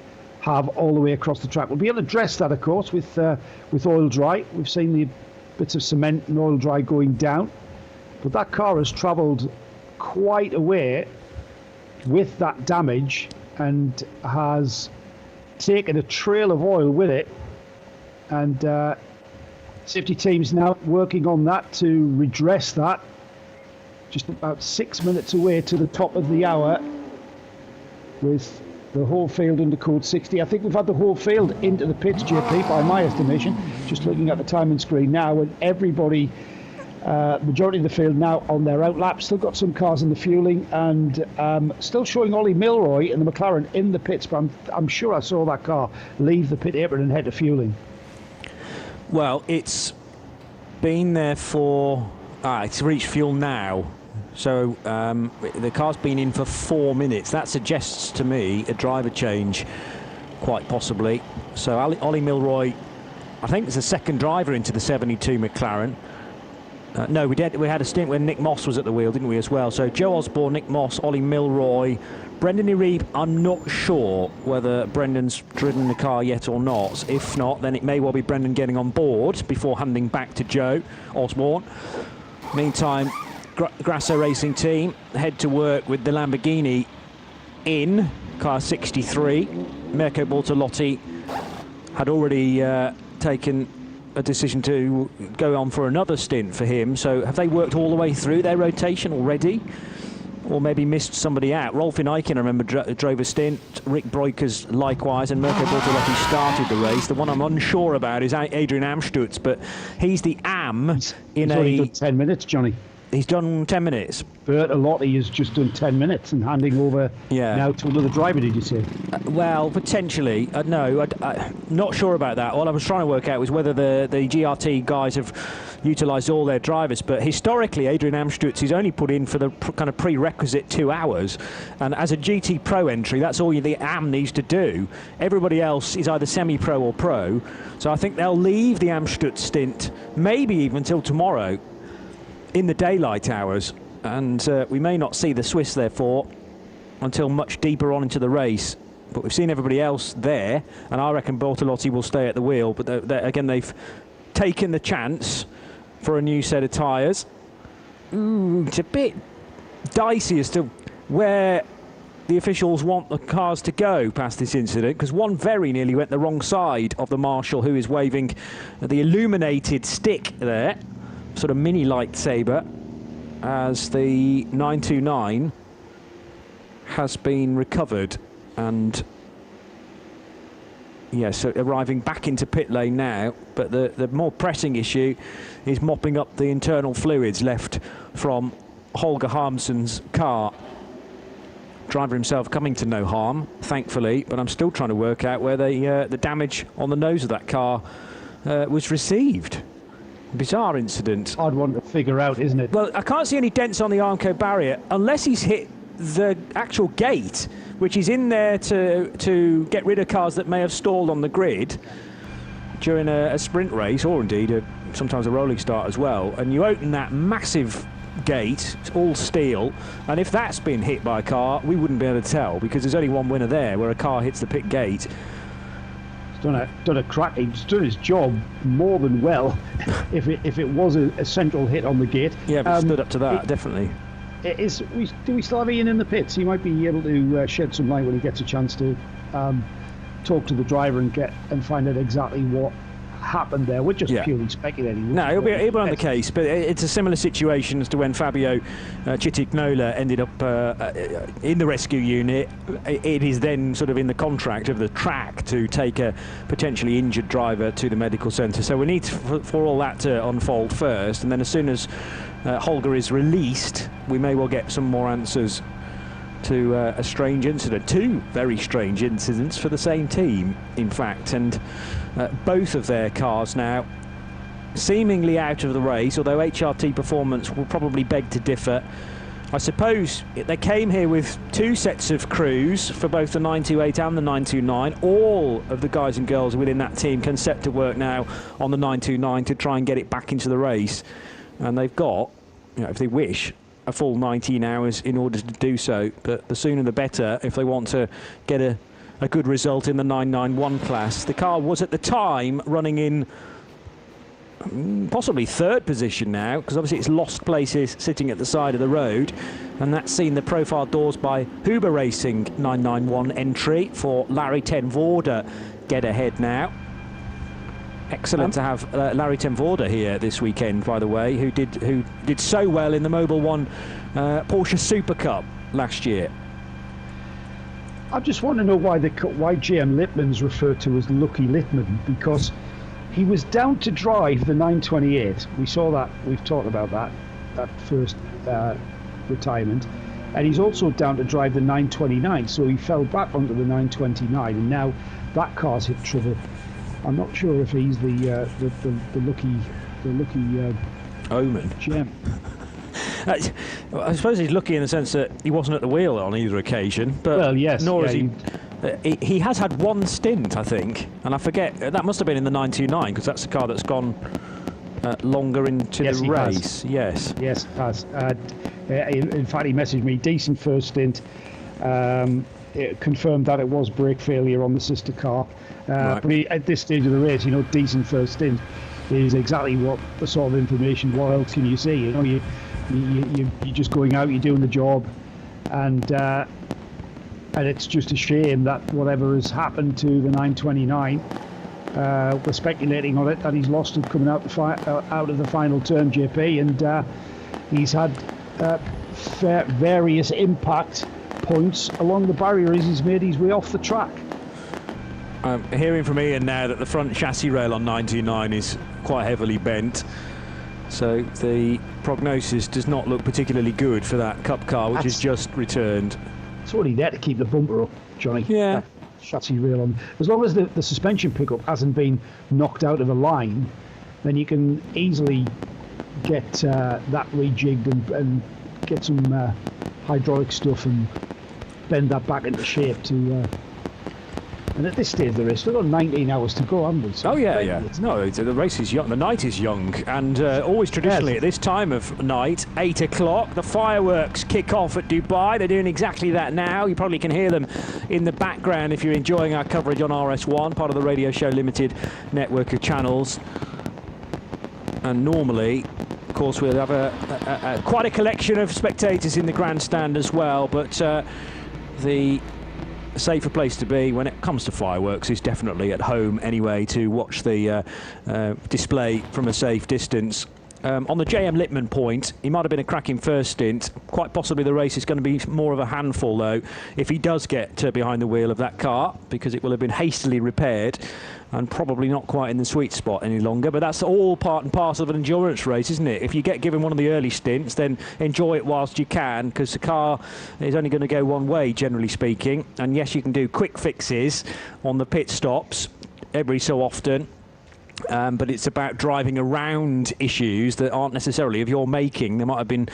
have all the way across the track. We'll be able to address that, of course, with oil dry. We've seen the bits of cement and oil dry going down. But that car has travelled quite a way with that damage and has taken a trail of oil with it. And safety teams now working on that to redress that. Just about 6 minutes away to the top of the hour with the whole field under Code 60. I think we've had the whole field into the pits, JP, by my estimation. Just looking at the timing screen now, and everybody... majority of the field now on their outlap. Still got some cars in the fueling, and still showing Ollie Milroy in the McLaren in the pits, but I'm sure I saw that car leave the pit apron and head to fueling. Well, it's been there for... it's reached fuel now. So the car's been in for 4 minutes. That suggests to me a driver change, quite possibly. So Ollie Milroy, I think, is the second driver into the 72 McLaren. No, we had a stint when Nick Moss was at the wheel, didn't we, as well? So Joe Osborne, Nick Moss, Ollie Milroy, Brendan Iribe, I'm not sure whether Brendan's driven the car yet or not. If not, then it may well be Brendan getting on board before handing back to Joe Osborne. Meantime, Grasso Racing Team head to work with the Lamborghini in car 63. Mirko Bortolotti had already taken a decision to go on for another stint for him. So have they worked all the way through their rotation already? Or maybe missed somebody out? Rolf Eichen, I remember, drove a stint. Rick Breukers likewise, and Mirko Bortolotti started the race. The one I'm unsure about is Adrian Amstutz, but he's the AM in he's only done 10 minutes, Johnny. He's done 10 minutes. Bortolotti has just done 10 minets and handing over now to another driver, did you say? Well, potentially. No, I'm not sure about that. All I was trying to work out was whether the GRT guys have utilised all their drivers. But historically, Adrian Amstutz is only put in for the kind of prerequisite 2 hours. And as a GT Pro entry, that's all the AM needs to do. Everybody else is either semi-pro or pro. So I think they'll leave the Amstutz stint, maybe even till tomorrow, in the daylight hours, and we may not see the Swiss therefore until much deeper on into the race. But we've seen everybody else there, and I reckon Bortolotti will stay at the wheel. But again, they've taken the chance for a new set of tyres. It's a bit dicey as to where the officials want the cars to go past this incident, because one very nearly went the wrong side of the marshal, who is waving the illuminated stick there, sort of mini lightsaber, as the 929 has been recovered. And so arriving back into pit lane now, but the more pressing issue is mopping up the internal fluids left from Holger Harmsen's car. Driver himself coming to no harm, thankfully, but I'm still trying to work out where the damage on the nose of that car was received. Bizarre incident. Hard one to figure out, isn't it? Well, I can't see any dents on the Armco barrier unless he's hit the actual gate, which is in there to get rid of cars that may have stalled on the grid during a sprint race, or indeed sometimes a rolling start as well. And you open that massive gate, it's all steel, and if that's been hit by a car, we wouldn't be able to tell, because there's only one winner there, where a car hits the pit gate. Done a crack. He's done his job more than well. if it was a central hit on the gate, but stood up to that, definitely. Do we still have Ian in the pits? He might be able to shed some light when he gets a chance to talk to the driver and find out exactly what happened there. We're just purely speculating. No, he'll be on the case, but it's a similar situation as to when Fabio Chitignola ended up in the rescue unit. It is then sort of in the contract of the track to take a potentially injured driver to the medical centre. So we need for all that to unfold first, and then as soon as Holger is released, we may well get some more answers to a strange incident. 2 very strange incidents for the same team, in fact, and both of their cars now seemingly out of the race, although HRT performance will probably beg to differ. I suppose they came here with 2 sets of crews for both the 928 and the 929. All of the guys and girls within that team can set to work now on the 929 to try and get it back into the race, and they've got, if they wish, a full 19 hours in order to do so, but the sooner the better if they want to get a good result in the 991 class. The car was at the time running in possibly 3rd position now, because obviously it's lost places sitting at the side of the road, and that's seen the profile doors by Huber Racing 991 entry for Larry ten Voorde get ahead now. Excellent to have Larry ten Voorde here this weekend, by the way, who did so well in the Mobil 1 Porsche Super Cup last year. I just want to know why GM Littman's referred to as Lucky Littman, because he was down to drive the 928. We saw that. We've talked about that first retirement, and he's also down to drive the 929. So he fell back onto the 929, and now that car's hit trouble. I'm not sure if he's the lucky omen GM. I suppose he's lucky in the sense that he wasn't at the wheel on either occasion. But well, yes, nor is he has had 1 stint, I think, and I forget, that must have been in the 929, because that's the car that's gone longer into the race. Yes, it has. In fact, he messaged me, decent first stint. It confirmed that it was brake failure on the sister car. Right. But at this stage of the race, decent first stint is exactly what the sort of information. What else can you say? You're just going out, you're doing the job, and it's just a shame that whatever has happened to the 929. We're speculating on it that he's lost it coming out of the final turn, JP, and he's had various impact points along the barrier as he's made his way off the track. I'm hearing from Ian now that the front chassis rail on 929 is quite heavily bent, so the prognosis does not look particularly good for that Cup car, which has just returned. It's only there to keep the bumper up, Johnny. Yeah. Chassis rail on. As long as the suspension pickup hasn't been knocked out of a line, then you can easily get that rejigged and get some hydraulic stuff and bend that back into shape to. And at this stage of the race, we've got 19 hours to go, haven't we? So No, the race is young. The night is young, and always traditionally at this time of night, 8 o'clock, the fireworks kick off at Dubai. They're doing exactly that now. You probably can hear them in the background if you're enjoying our coverage on RS1, part of the Radio Show Limited network of channels. And normally, of course, we'll have quite a collection of spectators in the grandstand as well, but the safer place to be when it comes to fireworks is definitely at home anyway, to watch the display from a safe distance. On the JM Littman point, he might have been a cracking first stint. Quite possibly the race is going to be more of a handful, though, if he does get behind the wheel of that car, because it will have been hastily repaired and probably not quite in the sweet spot any longer. But that's all part and parcel of an endurance race, isn't it? If you get given one of the early stints, then enjoy it whilst you can, because the car is only going to go one way, generally speaking. And yes, you can do quick fixes on the pit stops every so often. But it's about driving around issues that aren't necessarily of your making. They might have been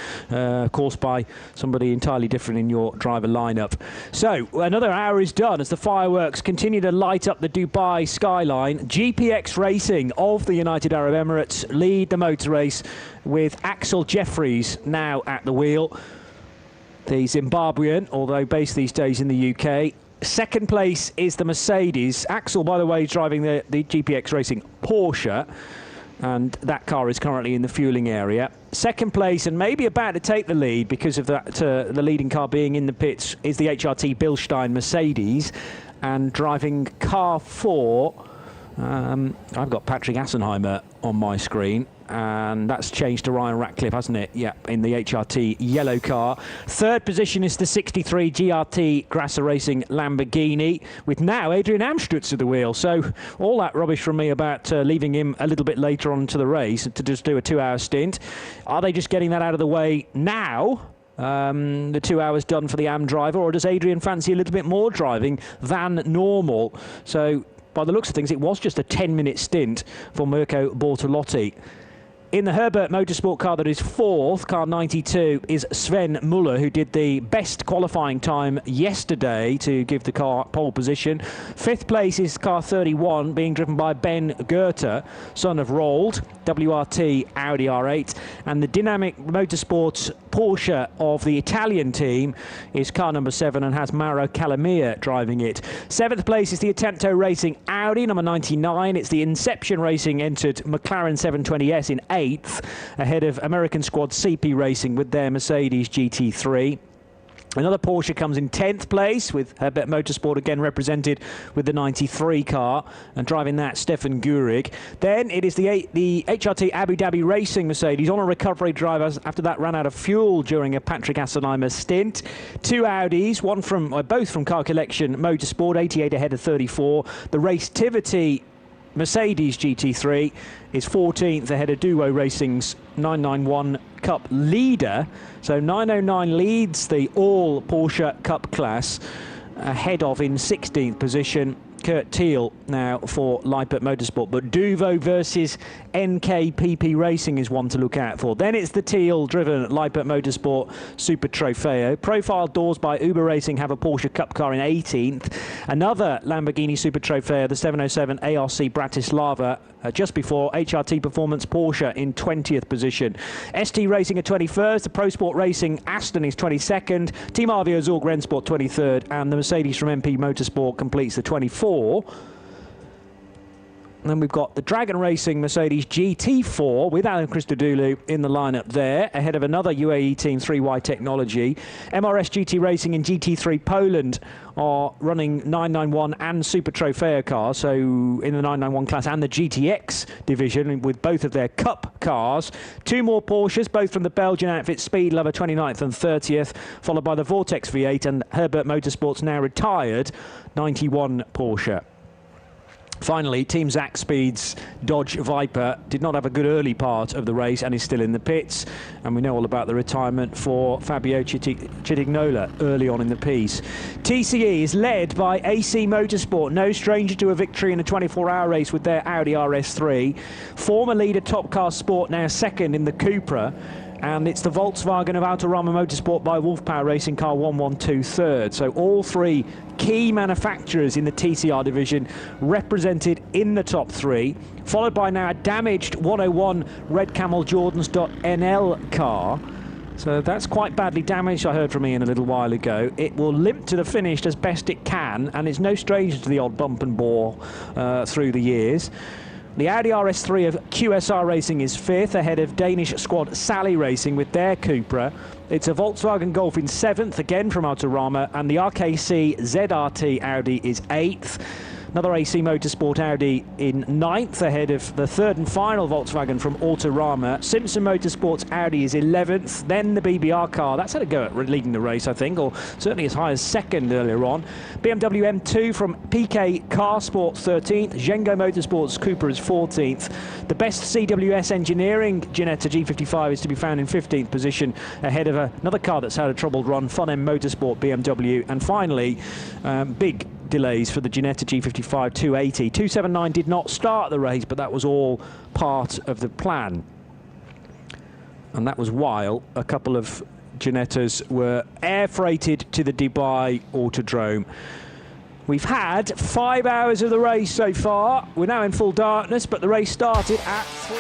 caused by somebody entirely different in your driver lineup. So another hour is done as the fireworks continue to light up the Dubai skyline. GPX Racing of the United Arab Emirates lead the motor race with Axel Jeffries now at the wheel. The Zimbabwean, although based these days in the UK. Second place is the Mercedes. Axel, by the way, is driving the GPX Racing Porsche, and that car is currently in the fueling area. Second place, and maybe about to take the lead because of that, the leading car being in the pits, is the HRT Bilstein Mercedes, and driving car 4. I've got Patrick Assenheimer on my screen, and that's changed to Ryan Ratcliffe, hasn't it? Yeah, in the HRT yellow car. Third position is the 63 GRT Grasser Racing Lamborghini, with now Adrian Amstutz at the wheel. So all that rubbish from me about leaving him a little bit later on to the race to just do a 2-hour stint. Are they just getting that out of the way now? The 2 hours done for the AM driver, or does Adrian fancy a little bit more driving than normal? So by the looks of things, it was just a 10-minute stint for Mirko Bortolotti. In the Herbert Motorsport car that is fourth, car 92, is Sven Muller, who did the best qualifying time yesterday to give the car pole position. Fifth place is car 31, being driven by Ben Goethe, son of Rold, WRT Audi R8. And the Dynamic Motorsports Porsche of the Italian team is car number 7 and has Mauro Calamia driving it. Seventh place is the Attento Racing Audi, number 99. It's the Inception Racing entered McLaren 720S in 8th, ahead of American squad CP Racing with their Mercedes GT3. Another Porsche comes in 10th place, with Herbert Motorsport again represented with the 93 car, and driving that Stefan Gurig. Then it is the HRT Abu Dhabi Racing Mercedes on a recovery drive after that ran out of fuel during a Patrick Assenheimer stint. 2 Audis, both from Car Collection Motorsport, 88 ahead of 34. The Racetivity Mercedes GT3 is 14th ahead of Duo Racing's 991 Cup leader. So 909 leads the all Porsche Cup class, ahead of in 16th position Kurt Thiel now for Leipert Motorsport, but Duvo versus NKPP Racing is one to look out for. Then it's the Thiel-driven Leipert Motorsport Super Trofeo. Profile doors by Uber Racing have a Porsche Cup car in 18th. Another Lamborghini Super Trofeo, the 707 ARC Bratislava, just before HRT Performance Porsche in 20th position. ST Racing at 21st, the Pro Sport Racing Aston is 22nd, Team Avio Zorg Rennsport 23rd, and the Mercedes from MP Motorsport completes the 24. And then we've got the Dragon Racing Mercedes GT4 with Alan Christodoulou in the lineup there, ahead of another UAE team, 3Y Technology. MRS GT Racing and GT3 Poland are running 991 and Super Trofeo cars, so in the 991 class and the GTX division with both of their Cup cars. Two more Porsches, both from the Belgian outfit Speed Lover, 29th and 30th, followed by the Vortex V8 and Herbert Motorsport's now retired 91 Porsche. Finally, Team Zach Speed's Dodge Viper did not have a good early part of the race and is still in the pits. And we know all about the retirement for Fabio Citignola early on in the piece. TCE is led by AC Motorsport, no stranger to a victory in a 24-hour race with their Audi RS3. Former leader Top Car Sport now second in the Cupra. And it's the Volkswagen of Autorama Motorsport by Wolf Power Racing Car 112 third. So all three key manufacturers in the TCR division represented in the top three, followed by now a damaged 101 Red Camel Jordans.NL car. So that's quite badly damaged, I heard from Ian a little while ago. It will limp to the finish as best it can, and it's no stranger to the odd bump and bore through the years. The Audi RS3 of QSR Racing is fifth, ahead of Danish squad Sally Racing with their Cupra. It's a Volkswagen Golf in seventh, again from Autorama, and the RKC ZRT Audi is eighth. Another AC Motorsport Audi in ninth, ahead of the third and final Volkswagen from Autorama. Simpson Motorsport's Audi is 11th, then the BBR car. That's had a go at leading the race, I think, or certainly as high as second earlier on. BMW M2 from PK Car Sport 13th. Zhengo Motorsport's Cooper is 14th. The best CWS Engineering Ginetta G55 is to be found in 15th position, ahead of another car that's had a troubled run, Fun M Motorsport BMW. And finally, big delays for the Ginetta G55 280. 279 did not start the race, but that was all part of the plan. And that was while a couple of Ginettas were air freighted to the Dubai Autodrome. We've had 5 hours of the race so far. We're now in full darkness, but the race started at 3.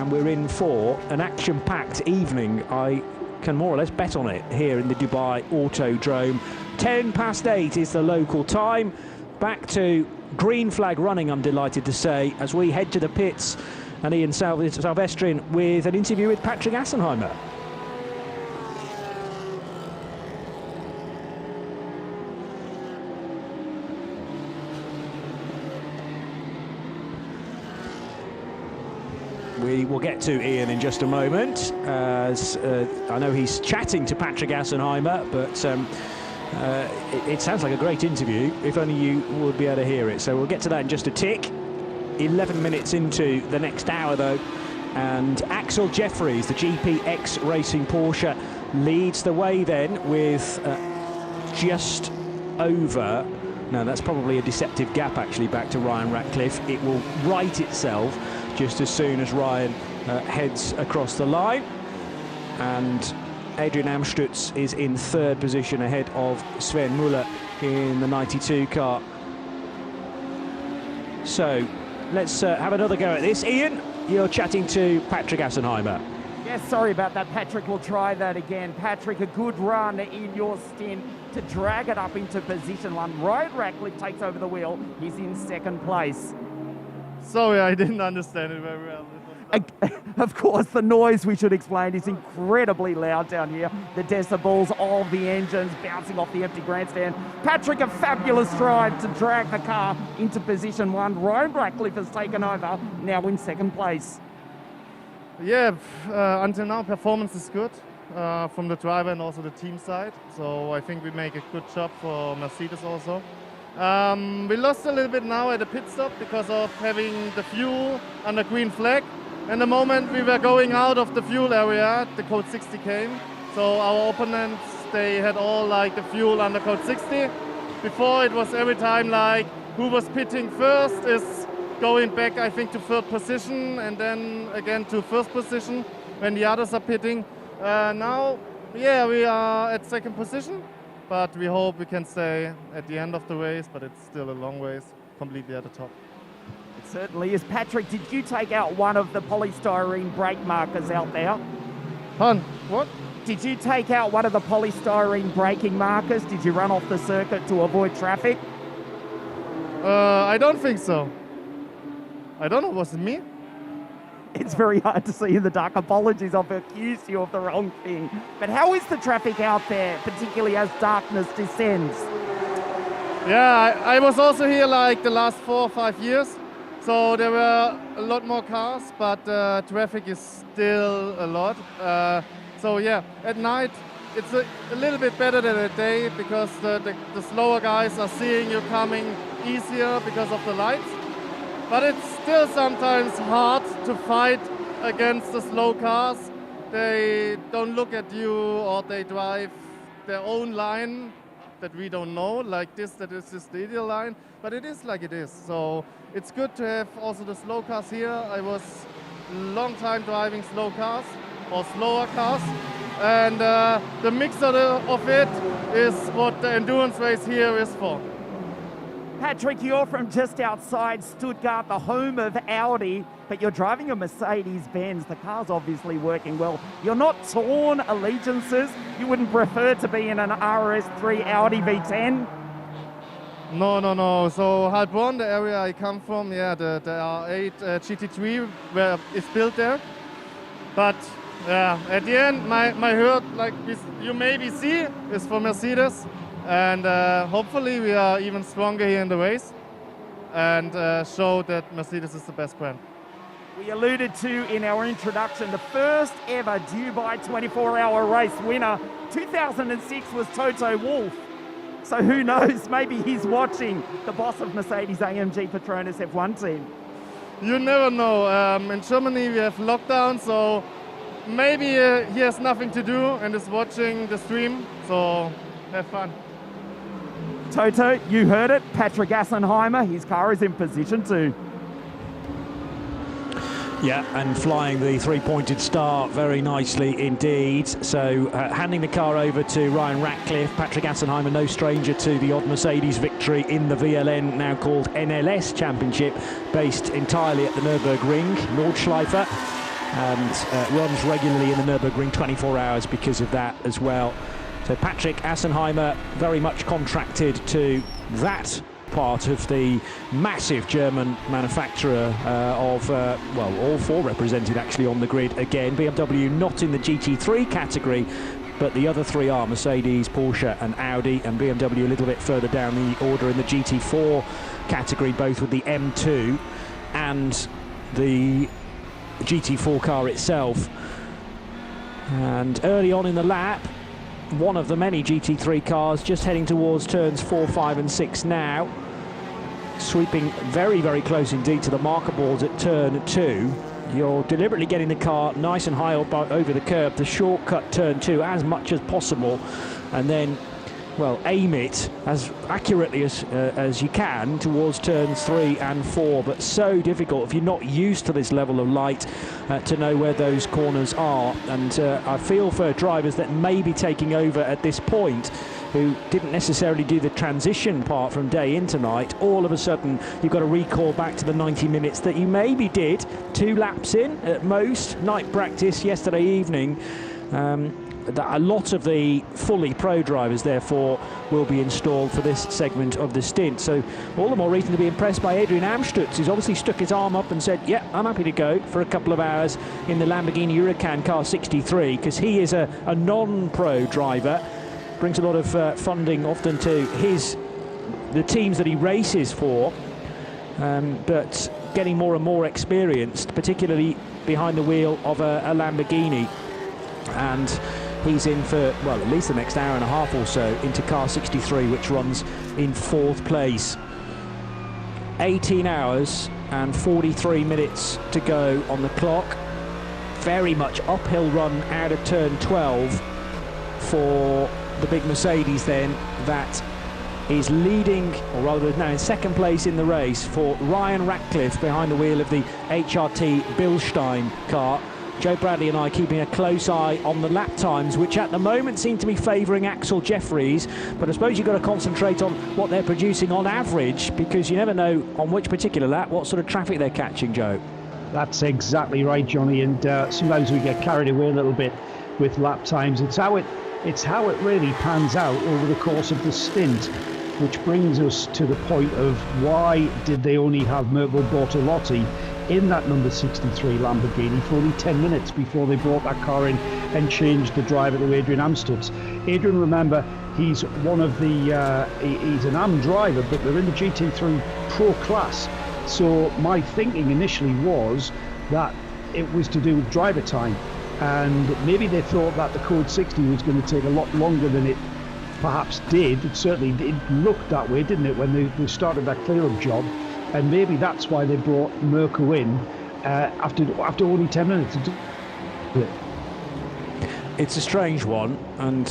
and we're in for an action-packed evening. I can more or less bet on it here in the Dubai Autodrome. 8:10 is the local time. Back to green flag running, I'm delighted to say, as we head to the pits, and Ian Silvestrian with an interview with Patrick Assenheimer. We will get to Ian in just a moment, as I know he's chatting to Patrick Assenheimer, but it sounds like a great interview, if only you would be able to hear it. So we'll get to that in just a tick. 11 minutes into the next hour, though, and Axel Jeffries, the GPX Racing Porsche, leads the way then with just over... No, that's probably a deceptive gap, actually, back to Ryan Ratcliffe. It will right itself just as soon as Ryan heads across the line. And Adrian Amstutz is in third position ahead of Sven Muller in the 92 car. So let's have another go at this. Ian, you're chatting to Patrick Assenheimer. Yes, sorry about that, Patrick. We'll try that again. Patrick, a good run in your stint to drag it up into position one. Ryan Ratcliffe takes over the wheel. He's in second place. Sorry, I didn't understand it very well. Of course, the noise, we should explain, is incredibly loud down here. The decibels of the engines bouncing off the empty grandstand. Patrick, a fabulous drive to drag the car into position one. Ryan Ratcliffe has taken over, now in second place. Yeah, until now performance is good from the driver and also the team side. So I think we make a good job for Mercedes also. We lost a little bit now at the pit stop because of having the fuel under green flag. And the moment we were going out of the fuel area, the code 60 came. So our opponents, they had all like the fuel under code 60. Before it was every time like who was pitting first is going back, I think, to third position and then again to first position when the others are pitting. Now, yeah, we are at second position, but we hope we can stay at the end of the race, but it's still a long race, completely at the top. It certainly is. Patrick, did you take out one of the polystyrene brake markers out there? Hun, what? Did you take out one of the polystyrene braking markers? Did you run off the circuit to avoid traffic? I don't think so. I don't know, was it me? It's very hard to see in the dark. Apologies, I've accused you of the wrong thing. But how is the traffic out there, particularly as darkness descends? Yeah, I was also here like the last 4 or 5 years. So there were a lot more cars, but traffic is still a lot. So yeah, at night it's a little bit better than at day because the slower guys are seeing you coming easier because of the lights. But it's still sometimes hard to fight against the slow cars. They don't look at you or they drive their own line that we don't know, like this, that is just the ideal line, but it is like it is. So it's good to have also the slow cars here. I was a long time driving slow cars or slower cars, and the mix of it is what the endurance race here is for. Patrick, you're from just outside Stuttgart, the home of Audi, but you're driving a Mercedes-Benz. The car's obviously working well. You're not torn allegiances. You wouldn't prefer to be in an RS3 Audi V10? No. So Heilbronn, the area I come from, yeah, the R8 GT3 where it's built there. But yeah, at the end, my herd, like you maybe see, is for Mercedes. And hopefully we are even stronger here in the race and show that Mercedes is the best brand. We alluded to in our introduction, the first ever Dubai 24-hour race winner, 2006, was Toto Wolff. So who knows, maybe he's watching, the boss of Mercedes-AMG Petronas F1 team. You never know. In Germany we have lockdown, so maybe he has nothing to do and is watching the stream, so have fun. Toto, you heard it. Patrick Assenheimer, his car is in position 2. Yeah, and flying the three-pointed star very nicely indeed. So handing the car over to Ryan Ratcliffe. Patrick Assenheimer, no stranger to the odd Mercedes victory in the VLN, now called NLS Championship, based entirely at the Nürburgring, Nordschleife. and runs regularly in the Nürburgring 24 hours because of that as well. So Patrick Assenheimer very much contracted to that part of the massive German manufacturer of, well, all four represented actually on the grid again. BMW not in the GT3 category, but the other three are Mercedes, Porsche and Audi, and BMW a little bit further down the order in the GT4 category, both with the M2 and the GT4 car itself. And early on in the lap, one of the many GT3 cars just heading towards turns 4, 5 and 6 now, sweeping very, very close indeed to the marker boards at turn 2. You're deliberately getting the car nice and high over the curb to shortcut turn 2 as much as possible, and then, well, aim it as accurately as you can towards turns 3 and 4, but so difficult if you're not used to this level of light to know where those corners are. And I feel for drivers that may be taking over at this point, who didn't necessarily do the transition part from day into night. All of a sudden you've got to recall back to the 90 minutes that you maybe did 2 laps in at most, night practice yesterday evening. That a lot of the fully pro drivers therefore will be installed for this segment of the stint. So all the more reason to be impressed by Adrian Amstutz, who's obviously stuck his arm up and said, yeah, I'm happy to go for a couple of hours in the Lamborghini Huracan car 63, because he is a non-pro driver, brings a lot of funding often to the teams that he races for, but getting more and more experienced, particularly behind the wheel of a Lamborghini. And he's in for, well, at least the next hour and a half or so into car 63, which runs in 4th place. 18 hours and 43 minutes to go on the clock. Very much uphill run out of turn 12 for the big Mercedes then, that is leading, or rather now in 2nd place in the race for Ryan Ratcliffe behind the wheel of the HRT Bilstein car. Joe Bradley and I keeping a close eye on the lap times, which at the moment seem to be favouring Axel Jeffries, but I suppose you've got to concentrate on what they're producing on average, because you never know on which particular lap what sort of traffic they're catching, Joe. That's exactly right, Johnny, and sometimes we get carried away a little bit with lap times. It's how it really pans out over the course of the stint, which brings us to the point of why did they only have Mirko Bortolotti in that number 63 Lamborghini for only 10 minutes before they brought that car in and changed the driver to Adrian Amstutz. Adrian, remember, he's one of the he's an AM driver, but they're in the GT3 Pro class. So my thinking initially was that it was to do with driver time, and maybe they thought that the Code 60 was going to take a lot longer than it perhaps did. It certainly it looked that way, didn't it, when they started that clear-up job, and maybe that's why they brought Mirko in after only 10 minutes. It's a strange one, and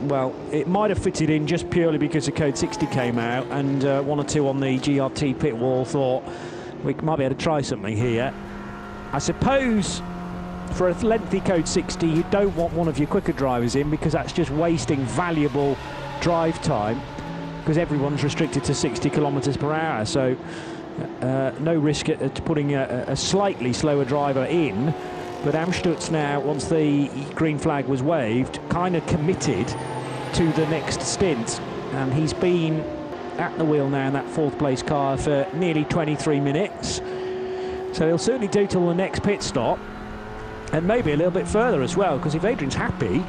well, it might have fitted in just purely because the Code 60 came out, and one or two on the GRT pit wall thought we might be able to try something here. I suppose for a lengthy Code 60 you don't want one of your quicker drivers in, because that's just wasting valuable drive time, because everyone's restricted to 60 kilometers per hour, so no risk at putting a slightly slower driver in. But Amstutz now, once the green flag was waved, kind of committed to the next stint, and he's been at the wheel now in that 4th place car for nearly 23 minutes, so he'll certainly do till the next pit stop, and maybe a little bit further as well, because if Adrian's happy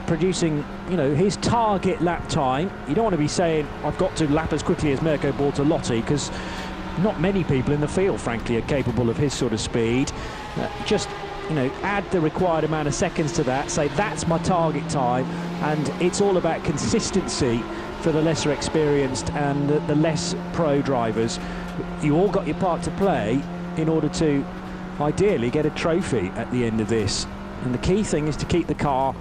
producing, you know, his target lap time, you don't want to be saying I've got to lap as quickly as Mirko Bortolotti, because not many people in the field frankly are capable of his sort of speed. Just, you know, add the required amount of seconds to that, say that's my target time, and it's all about consistency for the lesser experienced and the less pro drivers. You all got your part to play in order to ideally get a trophy at the end of this, and the key thing is to keep the car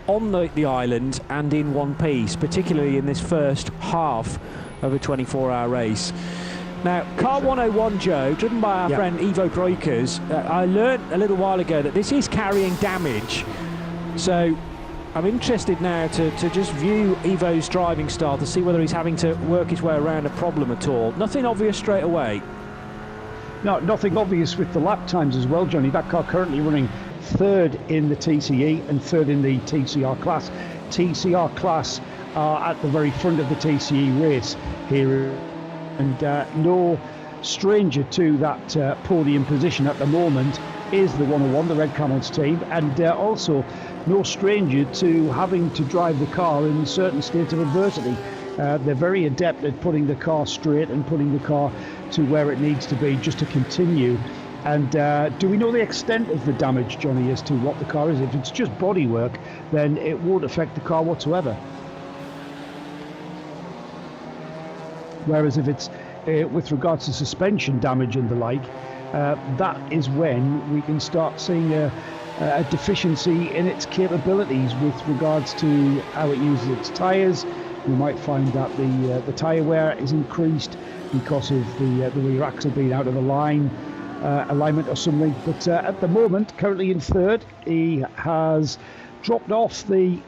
on the island and in one piece, particularly in this first half of a 24-hour race. Now, car 101, Joe, driven by our friend Ivo Breukers, I learned a little while ago that this is carrying damage, so I'm interested now to just view Ivo's driving style to see whether he's having to work his way around a problem at all. Nothing obvious straight away. No, nothing obvious with the lap times as well, Johnny. That car currently running third in the TCE and third in the TCR class. TCR class are at the very front of the TCE race here, and no stranger to that podium position at the moment is the 101, the Red Camels team, and also no stranger to having to drive the car in certain states of adversity. They're very adept at putting the car straight and putting the car to where it needs to be just to continue. And do we know the extent of the damage, Johnny, as to what the car is? If it's just bodywork, then it won't affect the car whatsoever. Whereas if it's with regards to suspension damage and the like, that is when we can start seeing a deficiency in its capabilities with regards to how it uses its tyres. You might find that the tyre wear is increased because of the rear axle being out of the alignment or something. But at the moment, currently in third, he has dropped off the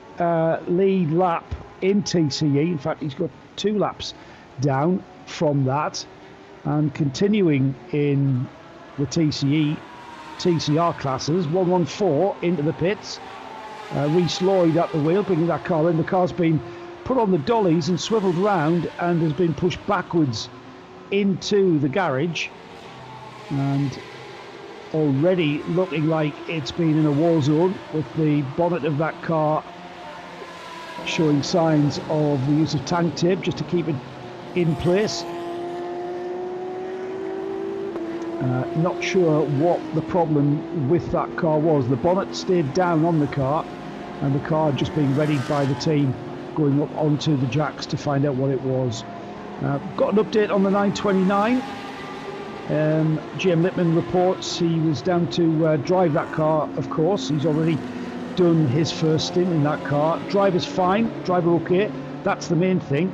lead lap in TCE. In fact, he's got 2 laps down from that, and continuing in the TCR classes, 114 into the pits. Reece Lloyd at the wheel, bringing that car in. The car's been put on the dollies and swiveled round and has been pushed backwards into the garage, and already looking like it's been in a war zone, with the bonnet of that car showing signs of the use of tank tape just to keep it in place. Not sure what the problem with that car was. The bonnet stayed down on the car, and the car just being readied by the team going up onto the jacks to find out what it was. Got an update on the 929. GM Lippmann reports he was down to drive that car, of course. He's already done his first stint in that car. Driver's fine, driver okay, that's the main thing.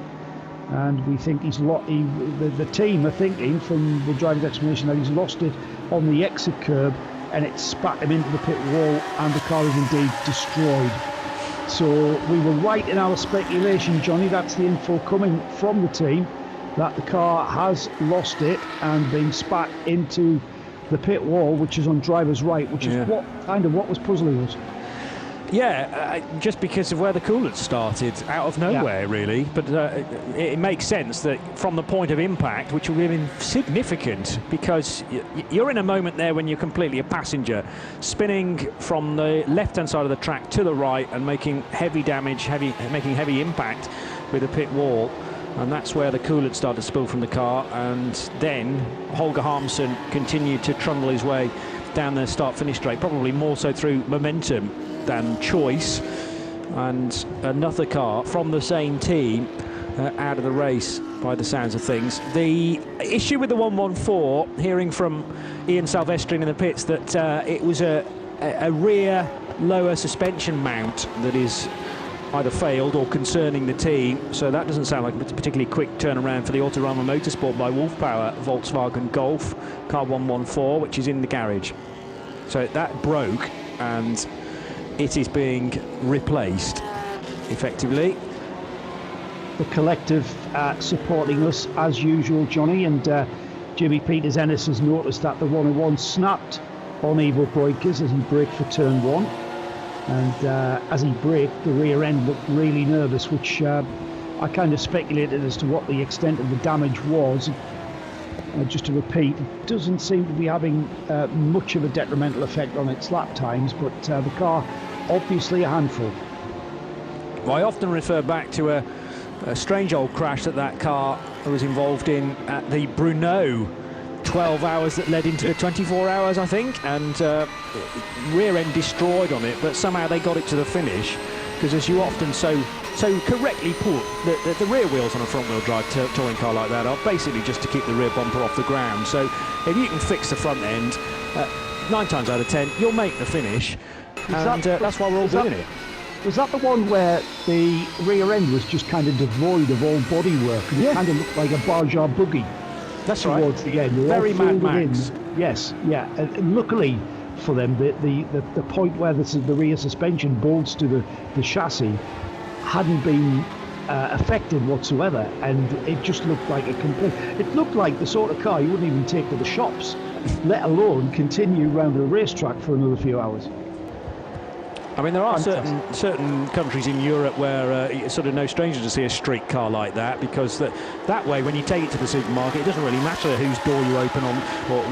And we think the team are thinking from the driver's explanation that he's lost it on the exit curb, and it spat him into the pit wall, and the car is indeed destroyed. So we were right in our speculation, Johnny. That's the info coming from the team, that the car has lost it and been spat into the pit wall, which is on driver's right, which is what was puzzling us. Yeah, just because of where the coolant started, out of nowhere, really. But it makes sense that from the point of impact, which will be significant, because you're in a moment there when you're completely a passenger, spinning from the left-hand side of the track to the right and making heavy damage, making heavy impact with the pit wall. And that's where the coolant started to spill from the car. And then Holger Harmsen continued to trundle his way down the start-finish straight, probably more so through momentum than choice, and another car from the same team out of the race by the sounds of things. The issue with the 114, hearing from Ian Silvestri in the pits, that it was a rear lower suspension mount that is either failed or concerning the team, so that doesn't sound like a particularly quick turnaround for the Autorama Motorsport by Wolf Power Volkswagen Golf car 114, which is in the garage. So that broke, and it is being replaced effectively. The collective supporting us as usual, Johnny, and Jimmy Peters Ennis has noticed that the 101 snapped on Evo breakers as he braked for turn 1, and as he braked, the rear end looked really nervous, which I kind of speculated as to what the extent of the damage was. Just to repeat, it doesn't seem to be having much of a detrimental effect on its lap times, but the car, obviously a handful. Well, I often refer back to a strange old crash that car was involved in at the Brno 12 hours that led into the 24 hours, I think, and rear end destroyed on it, but somehow they got it to the finish, because as you often so correctly put, the rear wheels on a front wheel drive touring car like that are basically just to keep the rear bumper off the ground. So if you can fix the front end, 9 times out of 10 you'll make the finish, and that's why we're all doing it. Was that the one where the rear end was just kind of devoid of all bodywork, and it kind of looked like a Barjar buggy? That's towards right. the end. Very Mad Max. Yes, yeah. And luckily for them, the point where the rear suspension bolts to the chassis hadn't been affected whatsoever, and it just looked like it looked like the sort of car you wouldn't even take to the shops let alone continue round the racetrack for another few hours. I mean, there are certain countries in Europe where it's sort of no stranger to see a street car like that, because that way, when you take it to the supermarket, it doesn't really matter whose door you open on or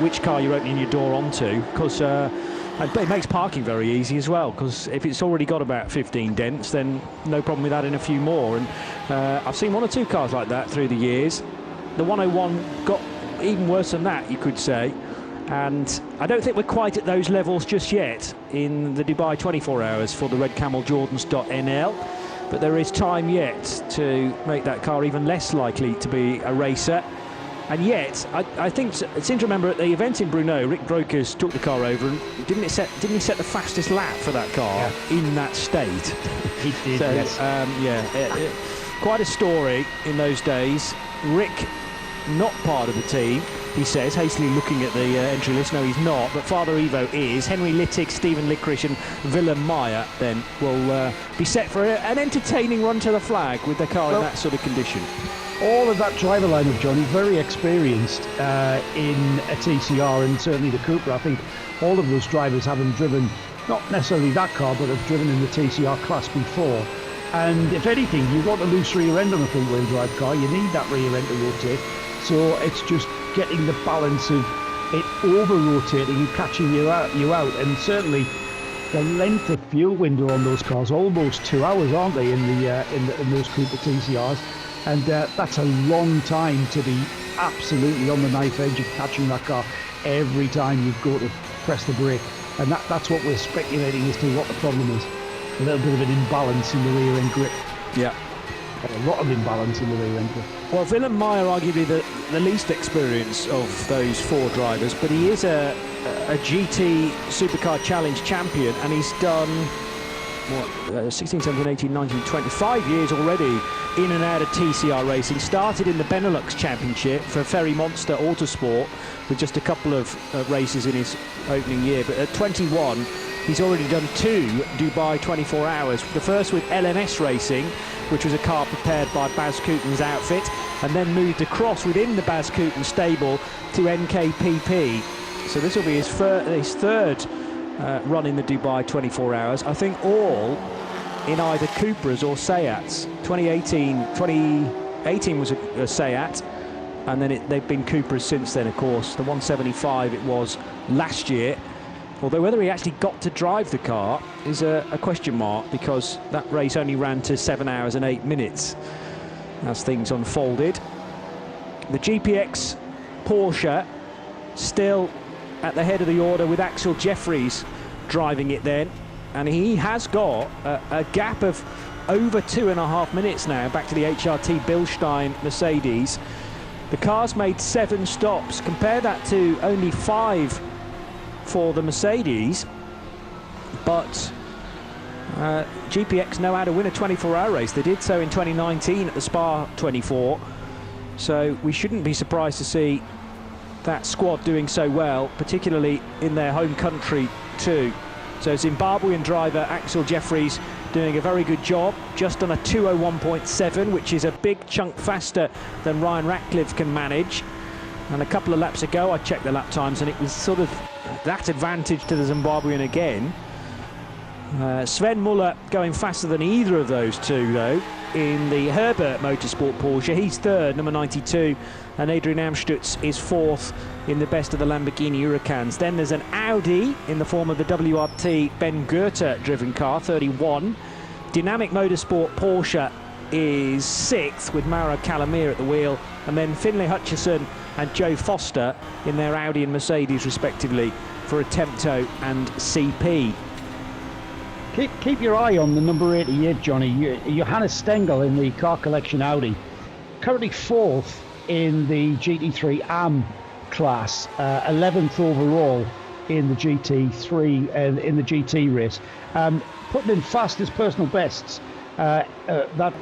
which car you're opening your door onto, because it makes parking very easy as well, because if it's already got about 15 dents, then no problem with adding a few more. And I've seen one or two cars like that through the years. The 101 got even worse than that, you could say. And I don't think we're quite at those levels just yet in the Dubai 24 hours for the Red Camel Jordans.nl, but there is time yet to make that car even less likely to be a racer. And yet, I think it's interesting to remember at the event in Brno, Rick Brokers took the car over, and didn't he set the fastest lap for that car in that state? He did, so, yes. Quite a story in those days. Rick, not part of the team, he says, hastily looking at the entry list. No, he's not, but Father Evo is. Henry Littig, Stephen Licorice and Willem Meyer then will be set for an entertaining run to the flag with their car in that sort of condition. All of that driver lineup, Johnny, very experienced in a TCR, and certainly the Cooper. I think all of those drivers haven't driven, not necessarily that car, but have driven in the TCR class before. And if anything, you've got a loose rear end on a front-wheel drive car. You need that rear end to rotate. So it's just getting the balance of it over-rotating and catching you out. And certainly the length of fuel window on those cars, almost 2 hours, aren't they, in those Cooper TCRs? And that's a long time to be absolutely on the knife edge of catching that car every time you've got to press the brake. And that's what we're speculating as to what the problem is. A little bit of an imbalance in the rear end grip. Yeah. A lot of imbalance in the rear end grip. Well, Willem Meyer, arguably the least experienced of those four drivers, but he is a GT Supercar Challenge champion, and he's done 16, 17, 18, 19, 25 years already in and out of TCR racing. Started in the Benelux Championship for Ferry Monster Autosport with just a couple of races in his opening year, but at 21 he's already done 2 Dubai 24 hours. The first with LMS Racing, which was a car prepared by Baz Cooten's outfit, and then moved across within the Baz Cooten stable to NKPP. So this will be his third run in the Dubai 24 hours. I think all in either Cupras or Seats. 2018 was a Seat, and then they've been Cupras since then, of course. The 175 it was last year. Although whether he actually got to drive the car is a question mark, because that race only ran to 7 hours and 8 minutes as things unfolded. The GPX Porsche still at the head of the order with Axel Jeffries driving it then, and he has got a gap of over 2.5 minutes now back to the HRT Bilstein Mercedes. The car's made 7 stops. Compare that to only 5 for the Mercedes, but GPX know how to win a 24-hour race. They did so in 2019 at the Spa 24, so we shouldn't be surprised to see that squad doing so well, particularly in their home country too. So Zimbabwean driver Axel Jeffries doing a very good job, just on a 201.7, which is a big chunk faster than Ryan Ratcliffe can manage. And a couple of laps ago I checked the lap times, and it was sort of that advantage to the Zimbabwean again. Sven Muller going faster than either of those two though in the Herbert Motorsport Porsche. He's third, number 92, and Adrian Amstutz is fourth in the best of the Lamborghini Huracans. Then there's an Audi in the form of the WRT Ben Goethe driven car, 31. Dynamic Motorsport Porsche is 6th with Mauro Calamir at the wheel, and then Finlay Hutchison and Joe Foster in their Audi and Mercedes respectively for Attempto and CP. Keep your eye on the number 88, Johnny. Johannes Stengel in the Car Collection Audi, currently 4th in the GT3 AM class, 11th overall in the GT3 in the GT race, putting in fastest personal bests. What that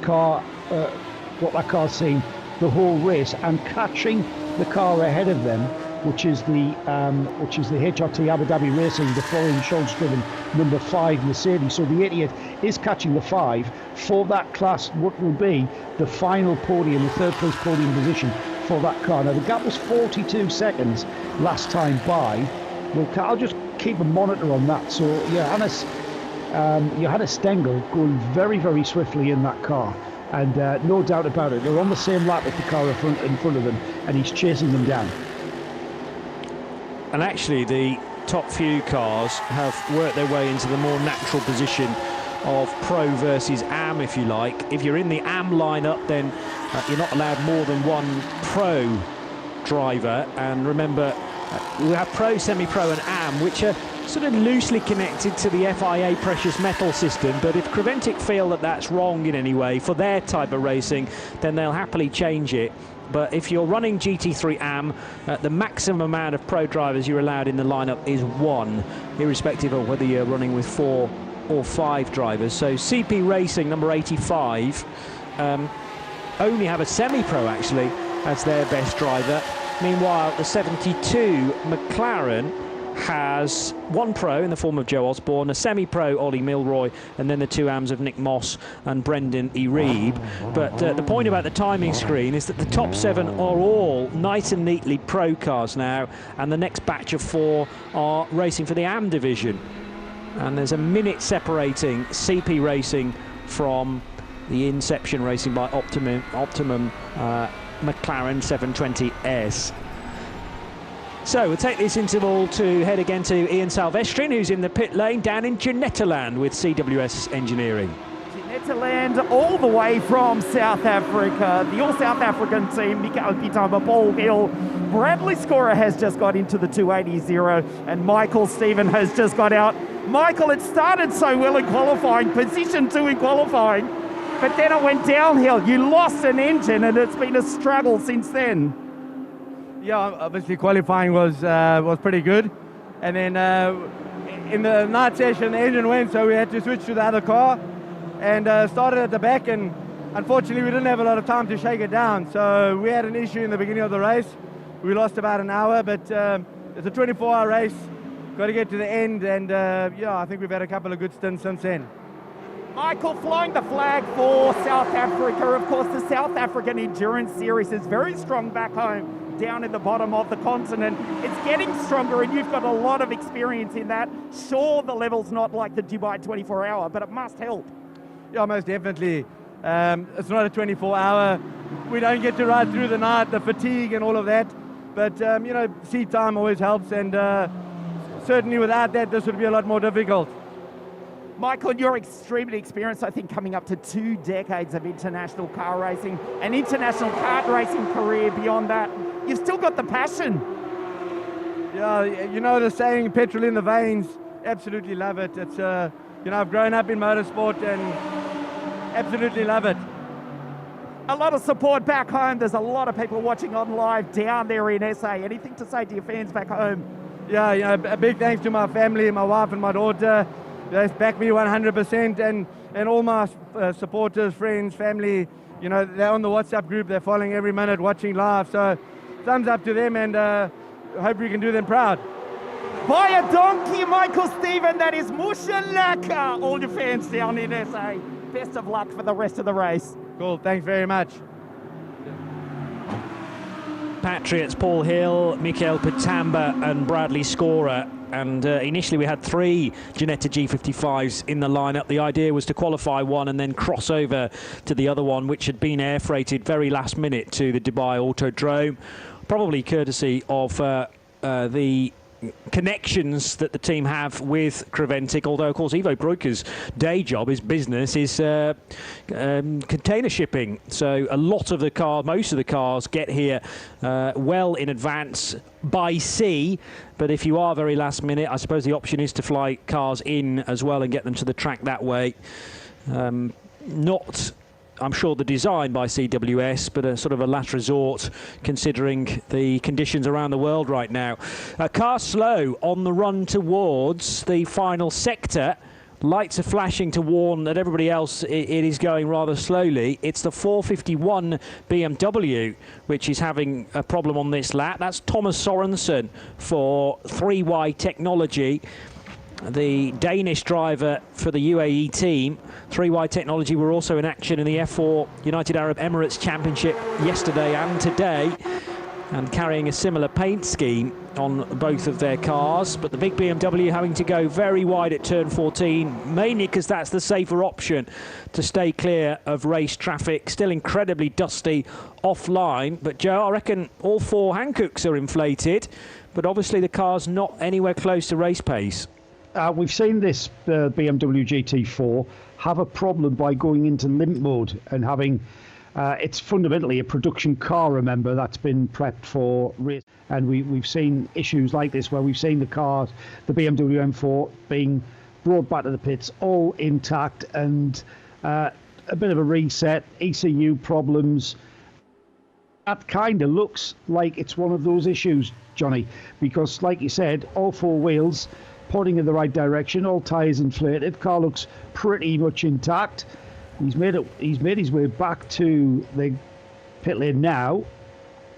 car's seen the whole race, and catching the car ahead of them, which is the HRT Abu Dhabi Racing, the Florian Schultz driven number 5 Mercedes. So the 88 is catching the 5 for that class, what will be the final podium, the third place podium position for that car. Now, the gap was 42 seconds last time by. Well, I'll just keep a monitor on that. So, Johannes Stengel going very, very swiftly in that car. And no doubt about it, they're on the same lap with the car in front of them, and he's chasing them down. And actually, the top few cars have worked their way into the more natural position of Pro versus AM, if you like. If you're in the AM lineup, then you're not allowed more than one Pro driver. And remember, we have Pro, Semi-Pro and AM, which are sort of loosely connected to the FIA precious metal system, but if Creventic feel that that's wrong in any way for their type of racing, then they'll happily change it. But if you're running GT3 AM, the maximum amount of Pro drivers you're allowed in the lineup is 1, irrespective of whether you're running with 4 or 5 drivers. So CP Racing, number 85, only have a Semi-Pro actually as their best driver. Meanwhile, the 72 McLaren has 1 Pro in the form of Joe Osborne, a Semi-Pro Ollie Milroy, and then the 2 AMs of Nick Moss and Brendan E. Reeb. But the point about the timing screen is that the top 7 are all nice and neatly Pro cars now, and the next batch of 4 are racing for the AM division. And there's a minute separating CP Racing from the Inception Racing by Optimum McLaren 720S. So we'll take this interval to head again to Ian Salvestrin, who's in the pit lane down in Genetaland with CWS Engineering. Genetaland all the way from South Africa. The all South African team, Mikael Pitamba, Paul Hill, Bradley Scorer has just got into the 280, and Michael Stephen has just got out. Michael, it started so well in qualifying, position 2 in qualifying, but then it went downhill. You lost an engine and it's been a struggle since then. Yeah, obviously qualifying was pretty good, and then in the night session the engine went, so we had to switch to the other car and started at the back, and unfortunately we didn't have a lot of time to shake it down, so we had an issue in the beginning of the race. We lost about an hour, but it's a 24-hour race, got to get to the end, and yeah, I think we've had a couple of good stints since then. Michael flying the flag for South Africa. Of course, the South African Endurance Series is very strong back home, down in the bottom of the continent. It's getting stronger, and you've got a lot of experience in that. Sure, the level's not like the Dubai 24-hour, but it must help. Yeah, most definitely. It's not a 24-hour. We don't get to ride through the night, the fatigue and all of that. But, you know, seat time always helps, and certainly without that, this would be a lot more difficult. Michael, you're extremely experienced, I think, coming up to 2 decades of international car racing, an international kart racing career beyond that. You've still got the passion. Yeah, you know the saying, petrol in the veins. Absolutely love it. It's, you know, I've grown up in motorsport and absolutely love it. A lot of support back home. There's a lot of people watching on live down there in SA. Anything to say to your fans back home? Yeah, you know, a big thanks to my family, my wife and my daughter. They back me 100%, and all my supporters, friends, family, you know, they're on the WhatsApp group, they're following every minute, watching live, so thumbs up to them, and hope we can do them proud. By a donkey, Michael Stephen, that is Mushalaka, all your fans down in SA. Best of luck for the rest of the race. Cool, thanks very much. Patriots, Paul Hill, Mikael Pitamba and Bradley Scorer. And initially we had 3 Ginetta G55s in the lineup. The idea was to qualify one and then cross over to the other one, which had been air freighted very last minute to the Dubai Autodrome, probably courtesy of the connections that the team have with Creventic, although of course Ivo Breuker's day job, his business, is container shipping. So a lot of the cars, most of the cars get here well in advance by sea, but if you are very last minute, I suppose the option is to fly cars in as well and get them to the track that way. Not, I'm sure, the design by CWS, but a sort of a last resort considering the conditions around the world right now. Car slow on the run towards the final sector. Lights are flashing to warn that everybody else it is going rather slowly. It's the 451 BMW which is having a problem on this lap. That's Thomas Sorensen for 3Y Technology, the Danish driver for the UAE team. 3Y Technology were also in action in the F4 United Arab Emirates Championship yesterday and today. and carrying a similar paint scheme on both of their cars, but the big BMW having to go very wide at turn 14, mainly because that's the safer option to stay clear of race traffic. Still incredibly dusty offline, but Joe, I reckon all 4 Hankooks are inflated, but obviously the car's not anywhere close to race pace. We've seen this BMW GT4 have a problem by going into limp mode and having it's fundamentally a production car, remember, that's been prepped for race. And we've seen issues like this where we've seen the cars, the BMW M4 being brought back to the pits all intact, and a bit of a reset, ECU problems. That kind of looks like it's one of those issues, Johnny, because like you said, all 4 wheels pointing in the right direction, all tyres inflated, car looks pretty much intact. He's made his way back to the pit lane now.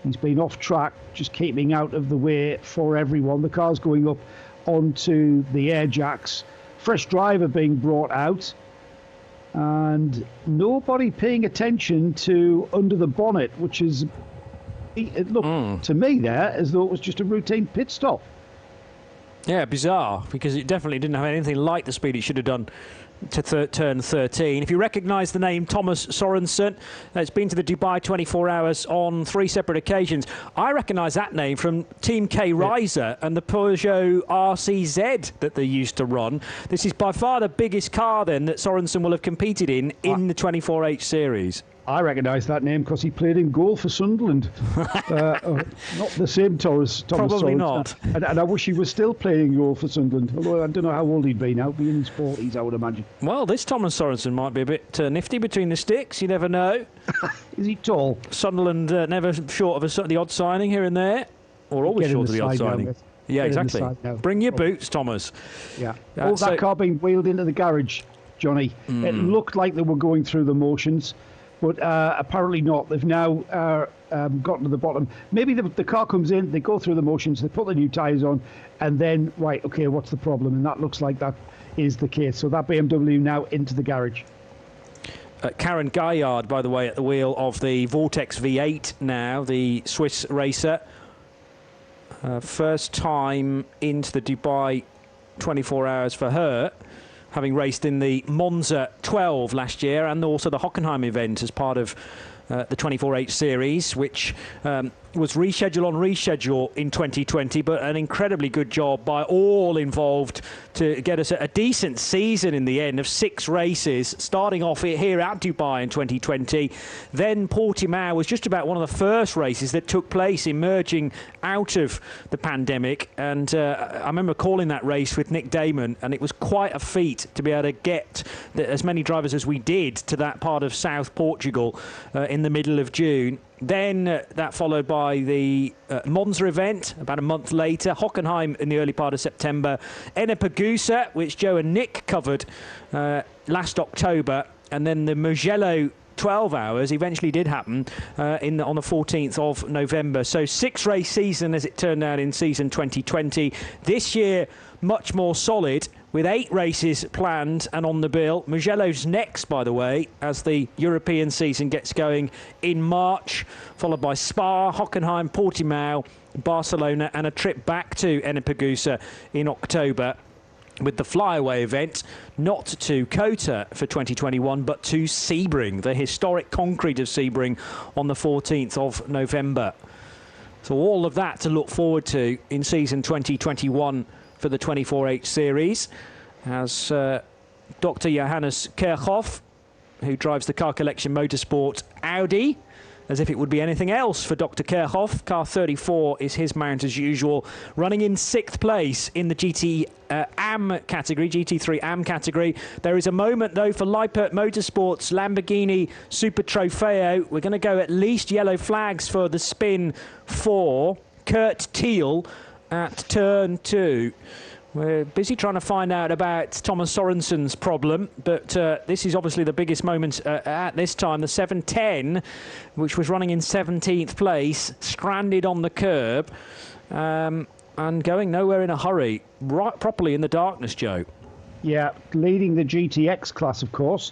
He's been off track, just keeping out of the way for everyone. The car's going up onto the air jacks. Fresh driver being brought out, and nobody paying attention to under the bonnet, which is, it looked to me there as though it was just a routine pit stop. Yeah, bizarre, because it definitely didn't have anything like the speed it should have done to turn 13. If you recognise the name Thomas Sorensen, it's been to the Dubai 24 Hours on 3 separate occasions. I recognise that name from Team K Riser and the Peugeot RCZ that they used to run. This is by far the biggest car then that Sorensen will have competed in the 24H series. I recognise that name because he played in goal for Sunderland. Not the same Thomas Probably Sorensen. not. And I wish he was still playing goal for Sunderland, although I don't know how old he'd be now, being in his 40s, I would imagine. Well, this Thomas Sorensen might be a bit nifty between the sticks, you never know. Is he tall? Sunderland never short of the odd signing here and there, or always short of the odd signing. Yeah, exactly. Bring your boots, Thomas. Yeah. That car being wheeled into the garage, Johnny. It looked like they were going through the motions, but apparently not. They've now gotten to the bottom. Maybe the car comes in, they go through the motions, they put the new tyres on, and then, right, okay, what's the problem? And that looks like that is the case. So that BMW now into the garage. Karen Gaillard, by the way, at the wheel of the Vortex V8 now, the Swiss racer. First time into the Dubai 24 Hours for her, having raced in the Monza 12 last year and also the Hockenheim event as part of the 24H series, which was reschedule on reschedule in 2020, but an incredibly good job by all involved to get us a decent season in the end of 6 races, starting off here at Dubai in 2020. Then Portimao was just about one of the first races that took place emerging out of the pandemic, and I remember calling that race with Nick Damon, and it was quite a feat to be able to get as many drivers as we did to that part of South Portugal in the middle of June. Then that followed by the Monza event about a month later, Hockenheim in the early part of September, Ennepegusa, which Joe and Nick covered last October, and then the Mugello 12 Hours eventually did happen on the 14th of November. So 6-race season as it turned out in season 2020. This year, much more solid, with 8 races planned and on the bill. Mugello's next, by the way, as the European season gets going in March, followed by Spa, Hockenheim, Portimao, Barcelona, and a trip back to Ennepegusa in October, with the flyaway event not to Kota for 2021, but to Sebring, the historic concrete of Sebring, on the 14th of November. So all of that to look forward to in season 2021 for the 24H series, as Dr. Johannes Kirchhoff, who drives the Car Collection Motorsport Audi, as if it would be anything else for Dr. Kirchhoff. Car 34 is his mount as usual, running in 6th place in the GT AM category, GT3 AM category. There is a moment, though, for Lippert Motorsports Lamborghini Super Trofeo. We're going to go at least yellow flags for the spin for Kurt Thiel at turn 2. We're busy trying to find out about Thomas Sorensen's problem, but this is obviously the biggest moment at this time. The 710, which was running in 17th place, stranded on the curb and going nowhere in a hurry, right properly in the darkness, Joe. Yeah, leading the GTX class, of course.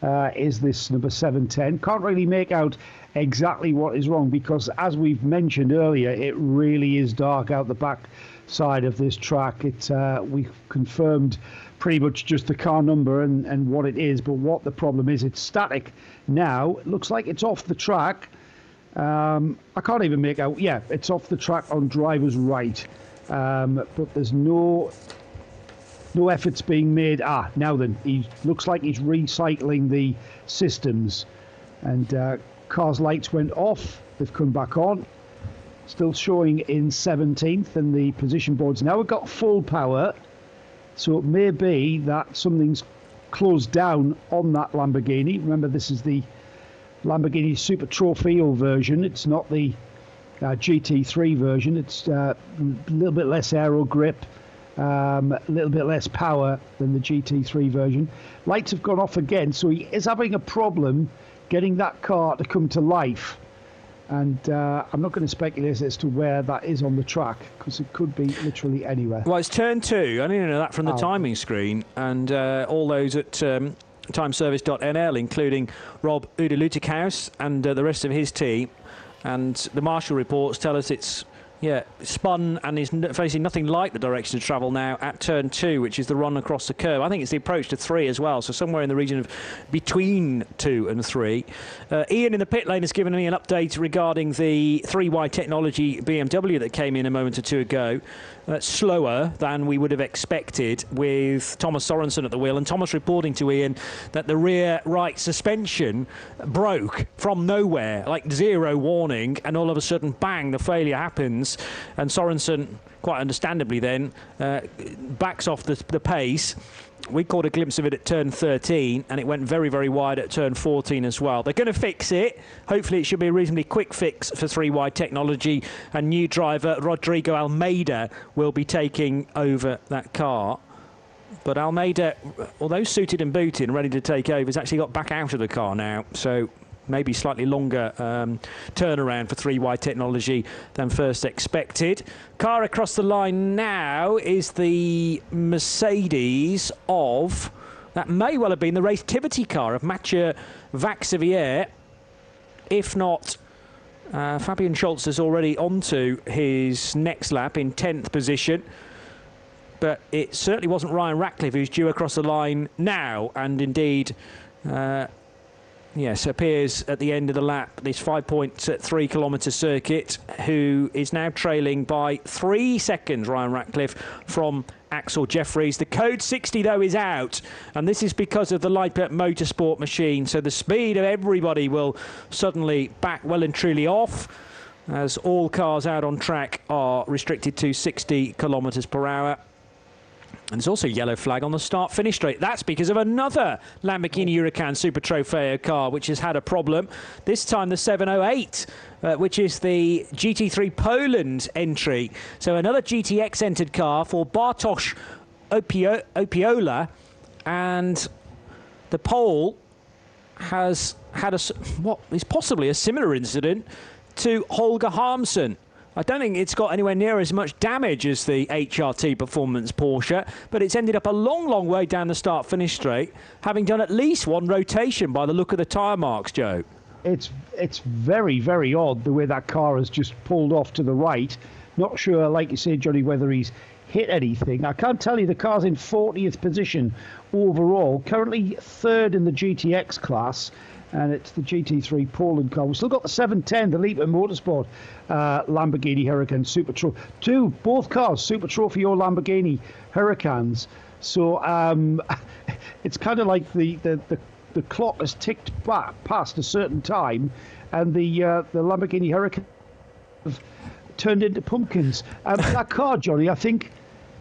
is this number 710. Can't really make out exactly what is wrong because, as we've mentioned earlier, it really is dark out the back side of this track. We've confirmed pretty much just the car number and what it is, but what the problem is, it's static now. It looks like it's off the track. I can't even make out. Yeah, it's off the track on driver's right, but there's no efforts being made. Now then, he looks like he's recycling the systems, and car's lights went off. They've come back on. Still showing in 17th, and the position boards now have got full power. So it may be that something's closed down on that Lamborghini. Remember, this is the Lamborghini Super Trofeo version. It's not the GT3 version. It's a little bit less aero grip, a little bit less power than the GT3 version. Lights have gone off again, so he is having a problem getting that car to come to life. And I'm not going to speculate as to where that is on the track, because it could be literally anywhere. Well, it's turn 2. I didn't know that from the timing screen. And all those at timeservice.nl, including Rob Udelutikhaus and the rest of his team, and the Marshall reports tell us it's spun and is facing nothing like the direction of travel now at turn 2, which is the run across the curve. I think it's the approach to 3 as well, so somewhere in the region of between 2 and 3. Ian in the pit lane has given me an update regarding the 3Y technology BMW that came in a moment or two ago. Slower than we would have expected, with Thomas Sorensen at the wheel, and Thomas reporting to Ian that the rear right suspension broke from nowhere, like zero warning, and all of a sudden, bang, the failure happens, and Sorensen, quite understandably then, backs off the pace. We caught a glimpse of it at turn 13, and it went very, very wide at turn 14 as well. They're going to fix it. Hopefully it should be a reasonably quick fix for 3Y technology, and new driver Rodrigo Almeida will be taking over that car. But Almeida, although suited and booted and ready to take over, has actually got back out of the car now, so maybe slightly longer turnaround for 3Y technology than first expected. Car across the line now is the Mercedes of, that may well have been the Racetivity car of Mathieu Vaxivière. If not, Fabian Scholz is already onto his next lap in 10th position. But it certainly wasn't Ryan Ratcliffe who's due across the line now, and indeed yes, appears at the end of the lap, this 5.3 kilometre circuit, who is now trailing by 3 seconds, Ryan Ratcliffe, from Axel Jeffries. The code 60, though, is out, and this is because of the Leipert Motorsport machine, so the speed of everybody will suddenly back well and truly off, as all cars out on track are restricted to 60 kilometres per hour. And there's also a yellow flag on the start-finish straight. That's because of another Lamborghini Huracan Super Trofeo car, which has had a problem. This time the 708, which is the GT3 Poland entry. So another GTX-entered car for Bartosz Opiola. And the Pole has had what is possibly a similar incident to Holger Harmsen. I don't think it's got anywhere near as much damage as the HRT Performance Porsche, but it's ended up a long, long way down the start-finish straight, having done at least one rotation by the look of the tyre marks, Joe. It's very, very odd the way that car has just pulled off to the right. Not sure, like you say, Johnny, whether he's hit anything. I can't tell you, the car's in 40th position overall, currently 3rd in the GTX class, and it's the GT3 Poland car. We've still got the 710, the Leapmotor Motorsport Lamborghini Huracan Super Trophy. Both cars, Super Trofeo Lamborghini Huracans. So it's kind of like the clock has ticked back past a certain time, and the Lamborghini Huracan have turned into pumpkins. That car, Johnny, I think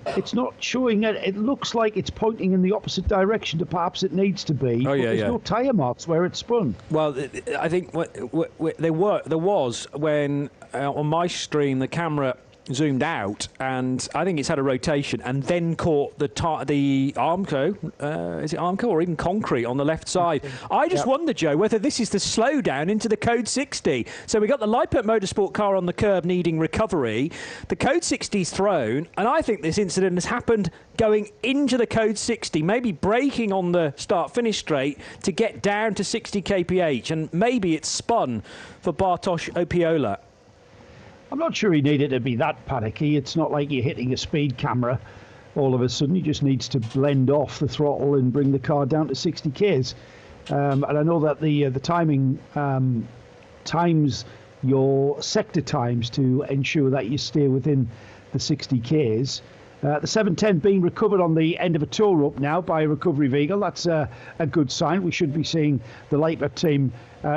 it's not showing it. It looks like it's pointing in the opposite direction to perhaps it needs to be. Oh, yeah, there's no tyre marks where it spun. Well, I think there was when on my stream the camera zoomed out, and I think it's had a rotation and then caught the Armco, is it Armco or even concrete on the left side. I just wonder, Joe, whether this is the slowdown into the Code 60. So we got the Liepert Motorsport car on the curb needing recovery. The Code 60's thrown, and I think this incident has happened going into the Code 60, maybe braking on the start-finish straight to get down to 60 kph, and maybe it's spun for Bartosz Opiola. I'm not sure he needed to be that panicky. It's not like you're hitting a speed camera all of a sudden. He just needs to blend off the throttle and bring the car down to 60 Ks. And I know that the timing times your sector times to ensure that you stay within the 60 Ks. The 710 being recovered on the end of a tow rope now by a recovery vehicle. That's a good sign. We should be seeing the Liepert team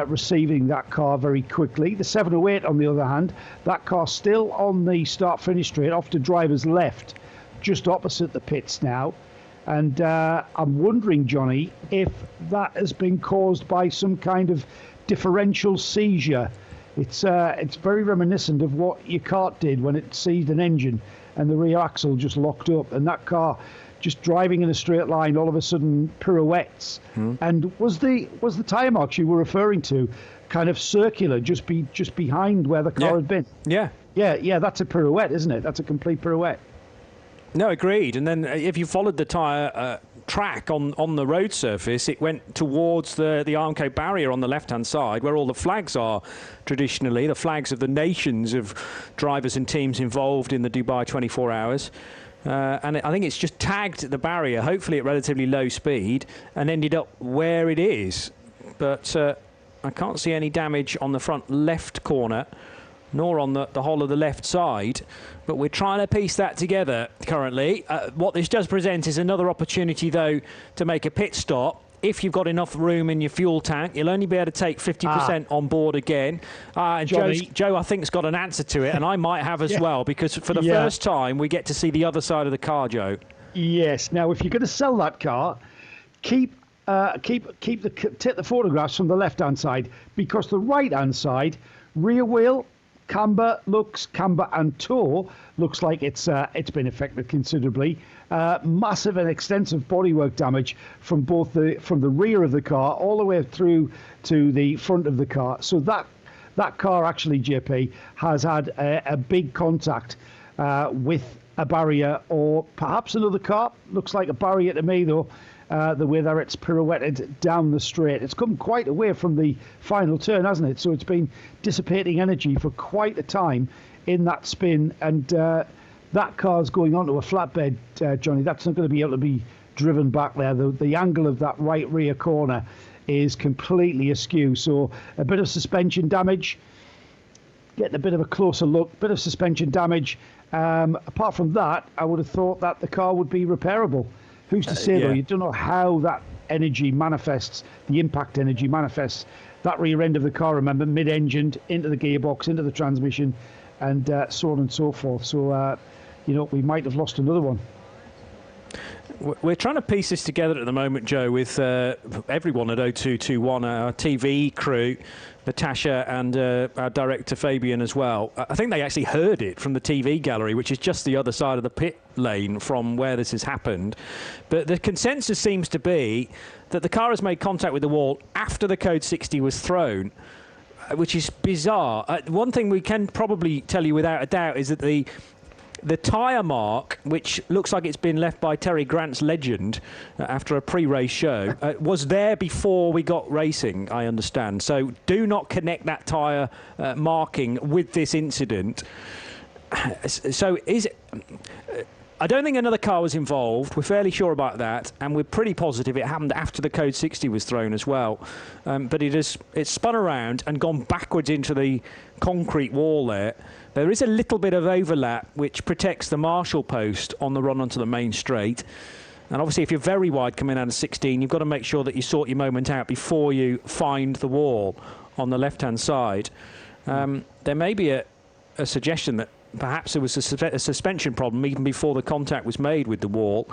receiving that car very quickly. The 708, on the other hand, that car still on the start-finish straight off to driver's left, just opposite the pits now. And I'm wondering, Johnny, if that has been caused by some kind of differential seizure. It's very reminiscent of what your kart did when it seized an engine and the rear axle just locked up, and that car just driving in a straight line all of a sudden pirouettes. And was the tyre marks you were referring to kind of circular, just behind where the car had been? Yeah, that's a pirouette, isn't it? That's a complete pirouette. No, agreed. And then if you followed the tyre track on the road surface, it went towards the Armco barrier on the left-hand side, where all the flags are traditionally, the flags of the nations of drivers and teams involved in the Dubai 24 Hours. And I think it's just tagged the barrier, hopefully at relatively low speed, and ended up where it is. But I can't see any damage on the front left corner, nor on the whole of the left side. But we're trying to piece that together currently. What this does present is another opportunity, though, to make a pit stop. If you've got enough room in your fuel tank, you'll only be able to take 50% on board again. And Joe, I think, has got an answer to it, and I might have as well, because for the first time, we get to see the other side of the car, Joe. Yes. Now, if you're going to sell that car, take the photographs from the left-hand side, because the right-hand side, rear wheel, camber and toe looks like it's been affected considerably. Massive and extensive bodywork damage from the rear of the car all the way through to the front of the car. So that car actually, JP, has had a big contact with a barrier or perhaps another car. Looks like a barrier to me, though. The way that it's pirouetted down the straight. It's come quite away from the final turn, hasn't it? So it's been dissipating energy for quite a time in that spin. And that car's going onto a flatbed, Johnny. That's not going to be able to be driven back there. The angle of that right rear corner is completely askew. So a bit of suspension damage. Getting a bit of a closer look. Bit of suspension damage. Apart from that, I would have thought that the car would be repairable. Who's to say, though? You don't know how that energy manifests, the impact energy manifests. That rear end of the car, remember, mid-engined, into the gearbox, into the transmission, and so on and so forth. So, we might have lost another one. We're trying to piece this together at the moment, Joe, with everyone at 0221, our TV crew, Natasha, and our director Fabian as well. I think they actually heard it from the TV gallery, which is just the other side of the pit lane from where this has happened. But the consensus seems to be that the car has made contact with the wall after the Code 60 was thrown, which is bizarre. One thing we can probably tell you without a doubt is that the tyre mark, which looks like it's been left by Terry Grant's Legend after a pre-race show, was there before we got racing, I understand. So do not connect that tyre marking with this incident. So I don't think another car was involved. We're fairly sure about that, and we're pretty positive it happened after the Code 60 was thrown as well. But it's spun around and gone backwards into the concrete wall there. There is a little bit of overlap which protects the marshal post on the run onto the main straight. And obviously, if you're very wide coming out of 16, you've got to make sure that you sort your moment out before you find the wall on the left-hand side. There may be a suggestion that perhaps there was a suspension problem even before the contact was made with the wall.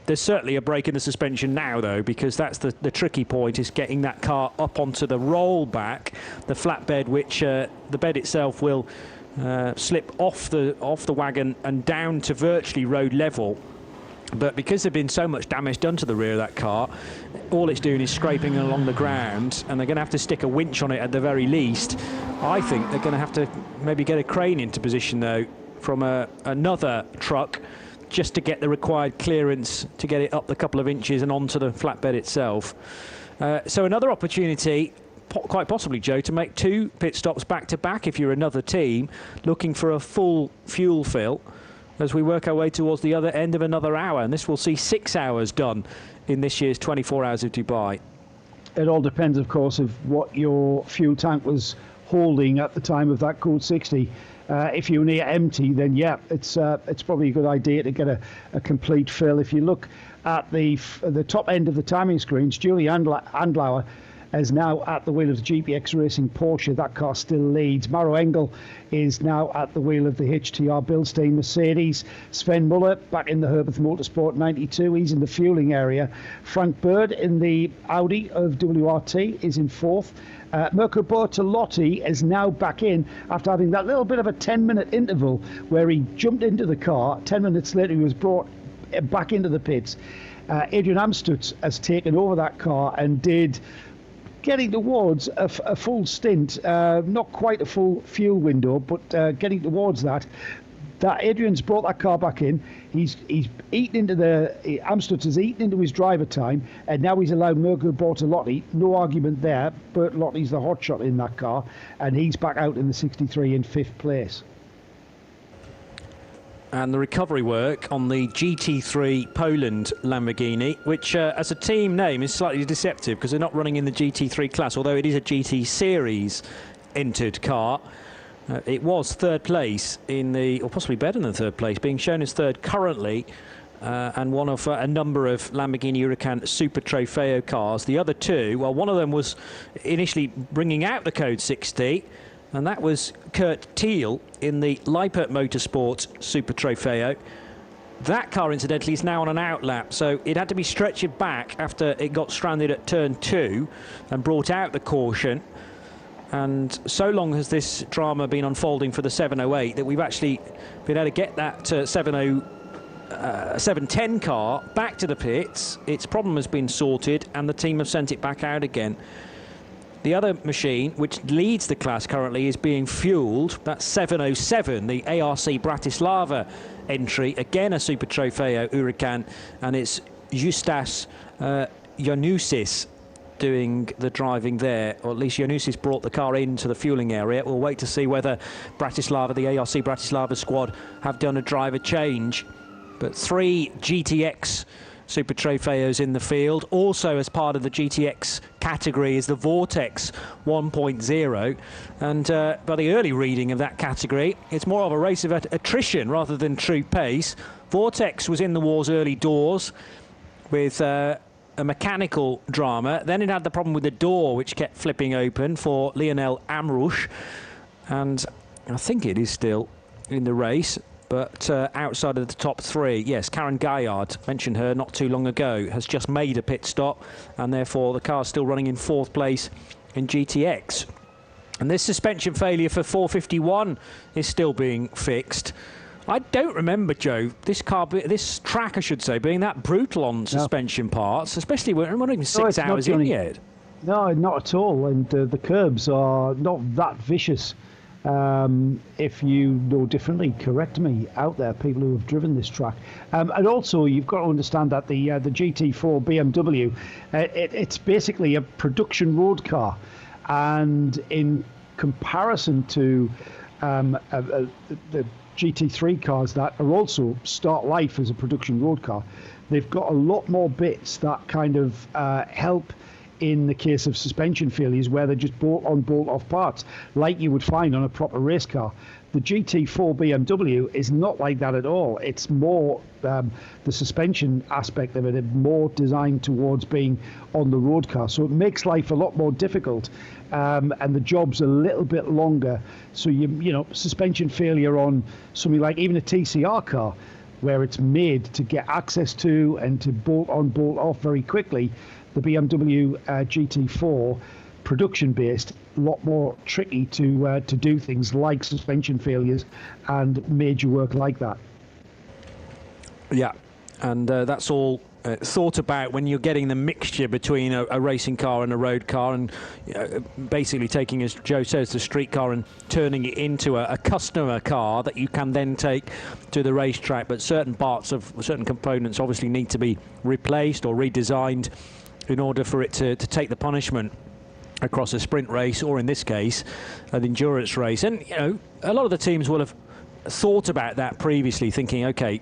There's certainly a break in the suspension now, though, because that's the tricky point, is getting that car up onto the rollback, the flatbed, which the bed itself will slip off the wagon and down to virtually road level. But because there's been so much damage done to the rear of that car, all it's doing is scraping along the ground, and they're going to have to stick a winch on it at the very least. I think they're going to have to maybe get a crane into position, though, from another truck, just to get the required clearance to get it up the couple of inches and onto the flatbed itself. So another opportunity, quite possibly, Joe, to make 2 pit stops back-to-back if you're another team looking for a full fuel fill, as we work our way towards the other end of another hour. And this will see 6 hours done in this year's 24 Hours of Dubai. It all depends, of course, of what your fuel tank was holding at the time of that Code 60. If you're near empty, then yeah, it's probably a good idea to get a complete fill. If you look at the top end of the timing screens, Julie Andlauer is now at the wheel of the GPX Racing Porsche. That car still leads. Maro Engel is now at the wheel of the HTR Bilstein Mercedes. Sven Muller back in the Herbert Motorsport 92. He's in the fueling area. Frank Bird in the Audi of WRT is in 4th. Mirko Bortolotti is now back in after having that little bit of a 10-minute interval where he jumped into the car. 10 minutes later, he was brought back into the pits. Adrian Amstutz has taken over that car and did getting towards a full stint, not quite a full fuel window, but getting towards that. Adrian's brought that car back in. He's eaten into Amstutz has eaten into his driver time, and now he's allowed Mirko Bortolotti. No argument there. Bortolotti's the hotshot in that car, and he's back out in the 63 in 5th place. And the recovery work on the GT3 Poland Lamborghini, which as a team name is slightly deceptive because they're not running in the GT3 class, although it is a GT Series entered car. It was 3rd place or possibly better than 3rd place, being shown as 3rd currently, and one of a number of Lamborghini Huracan Super Trofeo cars. The other 2, well, one of them was initially bringing out the Code 60, and that was Kurt Thiel in the Lippert Motorsports Super Trofeo. That car, incidentally, is now on an outlap, so it had to be stretchered back after it got stranded at turn 2 and brought out the caution. And so long has this drama been unfolding for the 708 that we've actually been able to get that 710 car back to the pits. Its problem has been sorted, and the team have sent it back out again. The other machine, which leads the class currently, is being fueled. That's 707, the ARC Bratislava entry. Again, a Super Trofeo Huracan, and it's Justas Ioannousis doing the driving there, or at least Ioannousis brought the car into the fueling area. We'll wait to see whether Bratislava, the ARC Bratislava squad, have done a driver change. But 3 GTX Super Trofeos in the field. Also, as part of the GTX category, is the Vortex 1.0. And by the early reading of that category, it's more of a race of attrition rather than true pace. Vortex was in the war's early doors with a mechanical drama. Then it had the problem with the door, which kept flipping open for Lionel Amrouche. And I think it is still in the race, but outside of the top 3. Yes, Karen Gaillard, mentioned her not too long ago, has just made a pit stop, and therefore the car's still running in 4th place in GTX. And this suspension failure for 451 is still being fixed. I don't remember, Joe, this track, I should say, being that brutal on suspension parts, especially when we're not even 6 hours in yet. No, not at all. And the curbs are not that vicious. If you know differently, correct me out there, people who have driven this track. And also, you've got to understand that the GT4 BMW, it's basically a production road car. And in comparison to the GT3 cars that are also start life as a production road car, they've got a lot more bits that kind of help in the case of suspension failures where they're just bolt-on, bolt-off parts, like you would find on a proper race car. The GT4 BMW is not like that at all. It's more the suspension aspect of it is more designed towards being on the road car. So it makes life a lot more difficult, and the job's a little bit longer. So you know, suspension failure on something like even a TCR car, where it's made to get access to and to bolt on, bolt off very quickly, the BMW GT4 production based lot more tricky to do things like suspension failures and major work like that. Yeah, and that's all thought about when you're getting the mixture between a racing car and a road car, and basically taking, as Joe says, the street car and turning it into a customer car that you can then take to the racetrack. But certain components obviously need to be replaced or redesigned in order for it to take the punishment across a sprint race, or in this case an endurance race. And a lot of the teams will have thought about that previously, thinking, okay,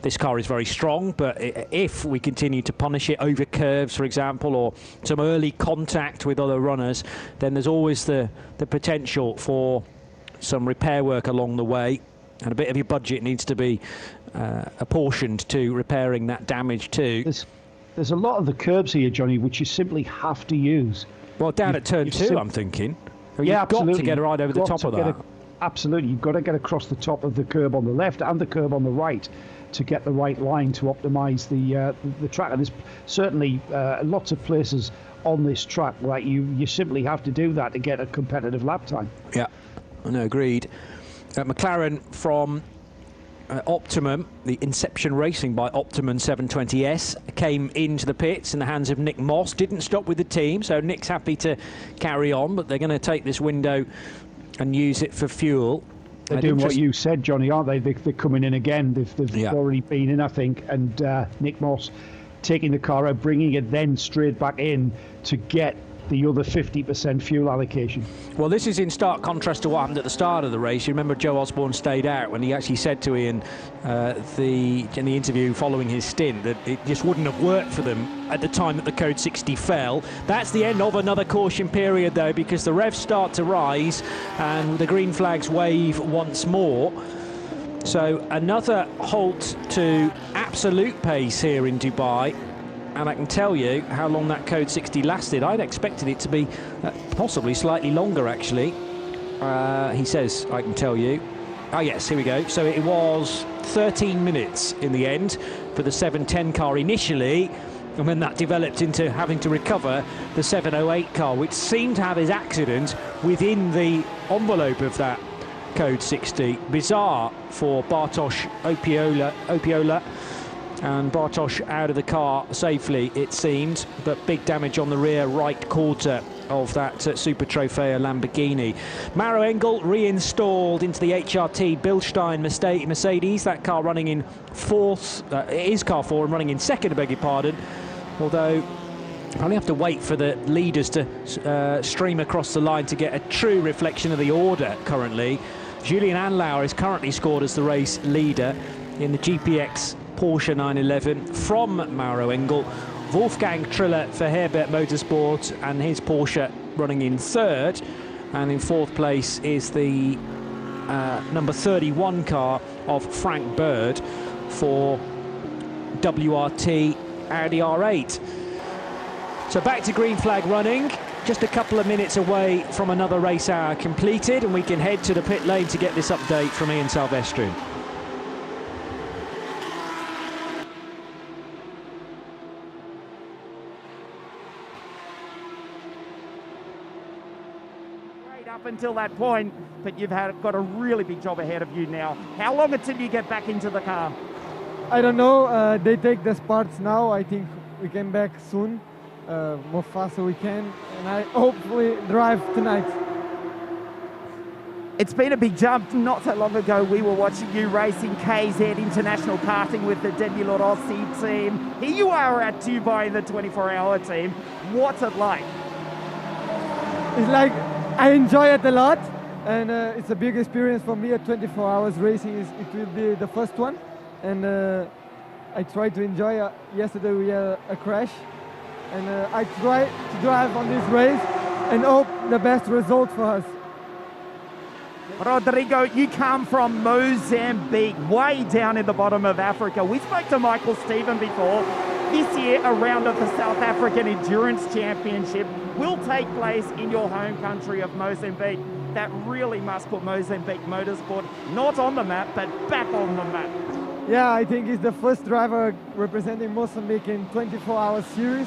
this car is very strong, but if we continue to punish it over curves, for example, or some early contact with other runners, then there's always the potential for some repair work along the way, and a bit of your budget needs to be apportioned to repairing that damage too. There's a lot of the curbs here, Johnny, which you simply have to use. Well, down at turn 2, I'm thinking. Yeah, you've got to get right over the top of that. Absolutely, you've got to get across the top of the curb on the left and the curb on the right to get the right line to optimise the track. And there's certainly lots of places on this track where you simply have to do that to get a competitive lap time. Yeah, no, agreed. McLaren from Optimum, the Inception Racing by Optimum 720S, came into the pits in the hands of Nick Moss. Didn't stop with the team, so Nick's happy to carry on, but they're going to take this window and use it for fuel. They're doing what you said, Johnny, aren't they? They're coming in again. They've already been in, I think, and Nick Moss taking the car out, bringing it then straight back in to get the other 50% fuel allocation. Well, this is in stark contrast to what happened at the start of the race. You remember Joe Osborne stayed out when he actually said to Ian in the interview following his stint that it just wouldn't have worked for them at the time that the Code 60 fell. That's the end of another caution period, though, because the revs start to rise and the green flags wave once more. So another halt to absolute pace here in Dubai. And I can tell you how long that Code 60 lasted. I'd expected it to be possibly slightly longer, actually. He says, I can tell you. Oh, yes, here we go. So it was 13 minutes in the end for the 710 car initially, and then that developed into having to recover the 708 car, which seemed to have his accident within the envelope of that Code 60. Bizarre for Bartosz Opiola. And Bartosz out of the car safely, it seemed, but big damage on the rear right quarter of that Super Trofeo Lamborghini. Maro Engel reinstalled into the HRT Bilstein Mercedes, that car running in fourth, his car 4 and running in second, I beg your pardon, although I only have to wait for the leaders to stream across the line to get a true reflection of the order currently. Julian Anlauer is currently scored as the race leader in the GPX Porsche 911 from Maro Engel. Wolfgang Triller for Herbert Motorsport and his Porsche running in third, and in fourth place is the number 31 car of Frank Bird for WRT Audi R8. So back to green flag running, just a couple of minutes away from another race hour completed, and we can head to the pit lane to get this update from Ian Silvestri. Up until that point, but you've got a really big job ahead of you now. How long until you get back into the car? I don't know. They take the parts now. I think we can back soon, more faster we can, and I hopefully drive tonight. It's been a big jump. Not so long ago, we were watching you racing KZ International Karting with the Danilo Rossi team. Here you are at Dubai in the 24-hour team. What's it like? It's like I enjoy it a lot, and it's a big experience for me. At 24 hours racing, it will be the first one, and I try to enjoy. Yesterday we had a crash, and I try to drive on this race and hope the best result for us. Rodrigo, you come from Mozambique, way down in the bottom of Africa. We spoke to Michael Stephen before. This year, a round of the South African Endurance Championship will take place in your home country of Mozambique. That really must put Mozambique Motorsport not on the map, but back on the map. Yeah, I think he's the first driver representing Mozambique in 24-hour series,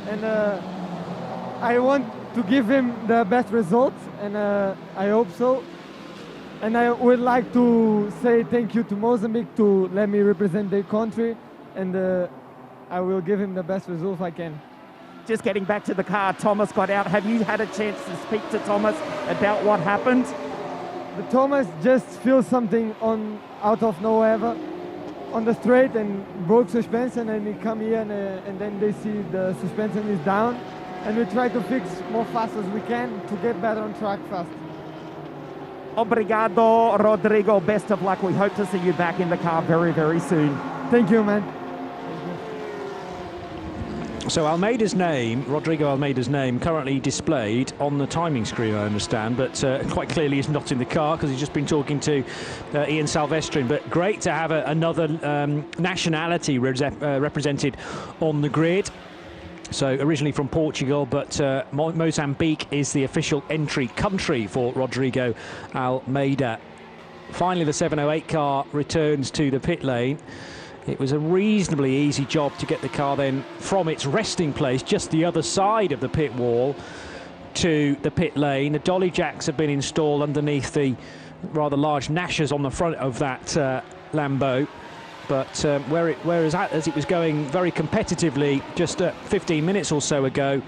and I want to give him the best result, and I hope so. And I would like to say thank you to Mozambique to let me represent their country, and I will give him the best result if I can. Just getting back to the car, Thomas got out. Have you had a chance to speak to Thomas about what happened? The Thomas just feels something out of nowhere on the straight and broke suspension, and he come here and then they see the suspension is down, and we try to fix more fast as we can to get better on track fast. Obrigado, Rodrigo. Best of luck. We hope to see you back in the car very, very soon. Thank you, man. So Almeida's name, Rodrigo Almeida's name, currently displayed on the timing screen, I understand, but quite clearly he's not in the car because he's just been talking to Ian Silvestrin. But great to have another nationality represented on the grid. So originally from Portugal, but Mozambique is the official entry country for Rodrigo Almeida. Finally, the 708 car returns to the pit lane. It was a reasonably easy job to get the car then from its resting place, just the other side of the pit wall, to the pit lane. The dolly jacks have been installed underneath the rather large nashers on the front of that Lambo. But whereas as it was going very competitively just 15 minutes or so ago,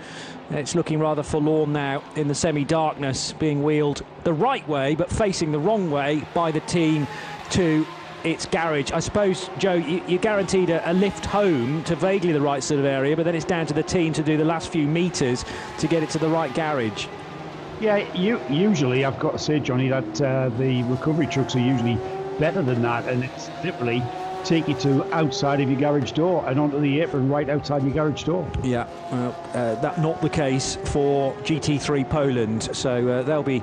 it's looking rather forlorn now in the semi-darkness, being wheeled the right way but facing the wrong way by the team to its garage. I suppose, Joe, you're guaranteed a lift home to vaguely the right sort of area, but then it's down to the team to do the last few metres to get it to the right garage. Yeah, usually I've got to say, Johnny, that the recovery trucks are usually better than that, and it's literally take you to outside of your garage door and onto the apron right outside your garage door. Yeah, well, that's not the case for GT3 Poland, so they'll be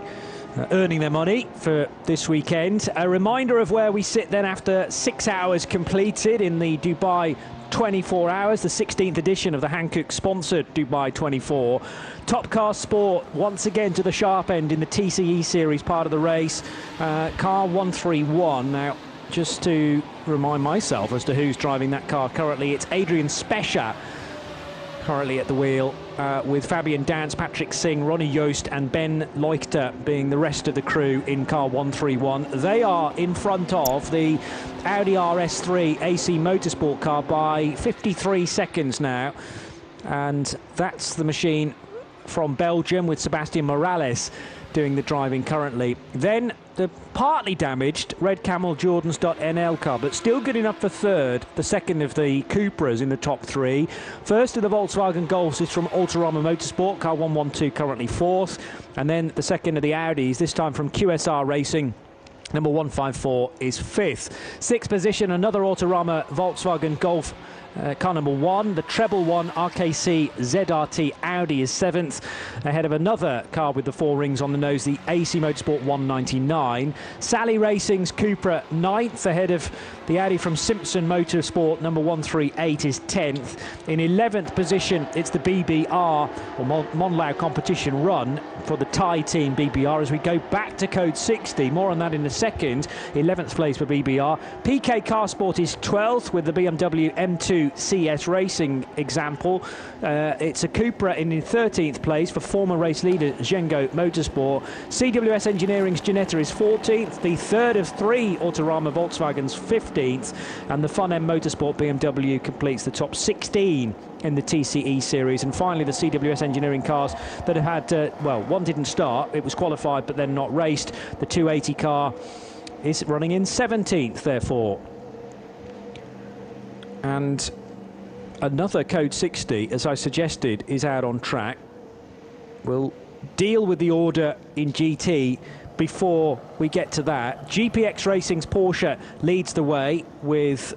earning their money for this weekend. A reminder of where we sit then after 6 hours completed in the Dubai 24 Hours, the 16th edition of the Hankook sponsored Dubai 24. Top Car Sport once again to the sharp end in the TCE series part of the race. Car 131. Now, just to remind myself as to who's driving that car currently, it's Adrian Specher currently at the wheel, with Fabian Dance, Patrick Singh, Ronnie Joost and Ben Leuchter being the rest of the crew in car 131. They are in front of the Audi RS3 AC Motorsport car by 53 seconds now, and that's the machine from Belgium with Sebastian Morales doing the driving currently. Then the partly damaged Red Camel Jordans.NL car, but still good enough for third, the second of the Cupras in the top three. First of the Volkswagen Golfs is from Autorama Motorsport, car 112 currently fourth, and then the second of the Audis, this time from QSR Racing, number 154 is fifth. Sixth position, another Autorama Volkswagen Golf, car number one, the treble one RKC ZRT Audi is seventh, ahead of another car with the four rings on the nose, the AC Motorsport 199. Sally Racing's Cupra ninth, ahead of the Audi from Simpson Motorsport number 138 is 10th. In 11th position, it's the BBR, or Monlau Competition Run, for the Thai team BBR, as we go back to code 60. More on that in a second. 11th place for BBR. PK Car Sport is 12th with the BMW M2 CS Racing example. It's a Cupra in 13th place for former race leader Zhengo Motorsport. CWS Engineering's Ginetta is 14th, the third of three Autorama Volkswagens 15th, and the Fun M Motorsport BMW completes the top 16 in the TCE series. And finally, the CWS Engineering cars that have had, well, one didn't start, it was qualified but then not raced. The 280 car is running in 17th, therefore. And another code 60, as I suggested, is out on track. We'll deal with the order in GT before we get to that. GPX Racing's Porsche leads the way, with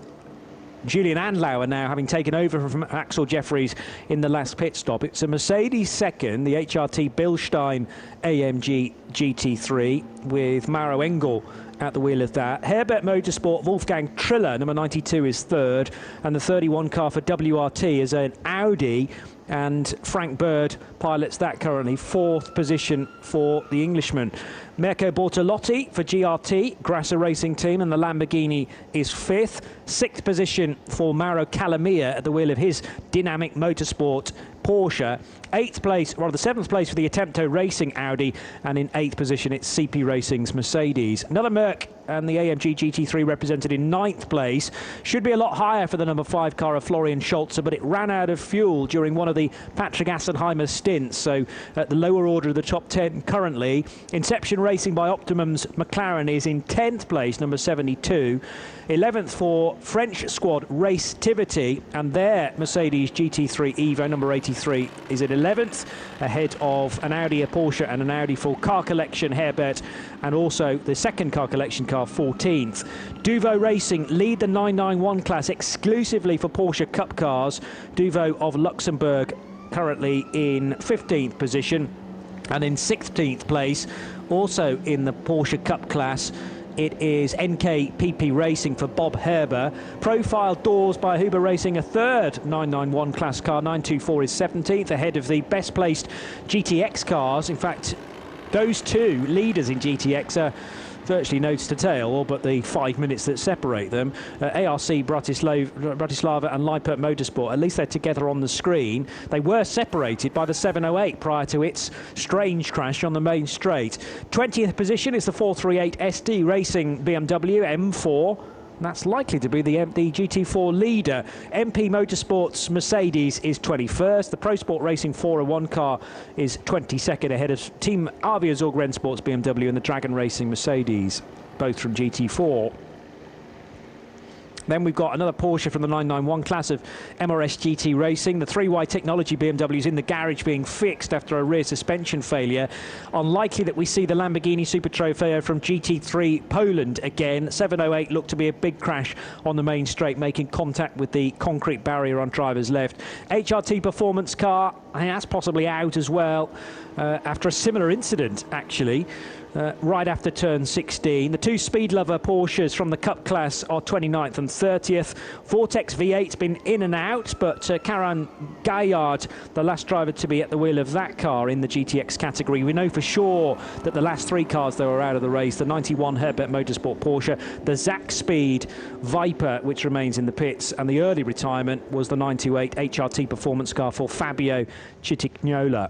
Julian Andlauer now having taken over from Axel Jeffries in the last pit stop. It's a Mercedes second, the HRT Bilstein AMG GT3, with Maro Engel at the wheel of that. Herbert Motorsport, Wolfgang Triller, number 92, is third, and the 31 car for WRT is an Audi, and Frank Bird pilots that currently. Fourth position for the Englishman. Mirko Bortolotti for GRT, Grasser Racing Team, and the Lamborghini is fifth. Sixth position for Mauro Calamia at the wheel of his Dynamic Motorsport Porsche. 8th place, rather 7th place for the Attempto Racing Audi, and in 8th position it's CP Racing's Mercedes. Another Merc and the AMG GT3 represented in 9th place. Should be a lot higher for the number 5 car of Florian Scholzer, but it ran out of fuel during one of the Patrick Assenheimer stints, so at the lower order of the top 10 currently. Inception Racing by Optimum's McLaren is in 10th place, number 72. 11th for French squad Racetivity, and their Mercedes GT3 Evo number 83 is at 11th, ahead of an Audi, a Porsche and an Audi for Car Collection Herbert, and also the second Car Collection car 14th. Duvo Racing lead the 991 class exclusively for Porsche Cup cars. Duvo of Luxembourg currently in 15th position, and in 16th place, also in the Porsche Cup class, it is NKPP Racing for Bob Herber. Profile Doors by Huber Racing, a third 991 class car. 924 is 17th, ahead of the best placed GTX cars. In fact, those two leaders in GTX are virtually nose to tail, all but the 5 minutes that separate them. ARC Bratislava and Lippert Motorsport, at least they're together on the screen. They were separated by the 708 prior to its strange crash on the main straight. 20th position is the 438 SD Racing BMW M4. That's likely to be the GT4 leader. MP Motorsport's Mercedes is 21st. The Pro Sport Racing 401 car is 22nd, ahead of Team Avia Zorg Rennsport's BMW and the Dragon Racing Mercedes, both from GT4. Then we've got another Porsche from the 991 class of MRS GT Racing. The 3Y Technology BMW is in the garage being fixed after a rear suspension failure. Unlikely that we see the Lamborghini Super Trofeo from GT3 Poland again. 708 looked to be a big crash on the main straight, making contact with the concrete barrier on driver's left. HRT Performance car, that's possibly out as well after a similar incident, actually. Right after turn 16. The two Speed Lover Porsches from the Cup class are 29th and 30th. Vortex V8's been in and out, but Karan Gaillard, the last driver to be at the wheel of that car in the GTX category. We know for sure that the last three cars that were out of the race, the 91 Herbert Motorsport Porsche, the Zach Speed Viper, which remains in the pits, and the early retirement was the 928 HRT Performance car for Fabio Citicnola.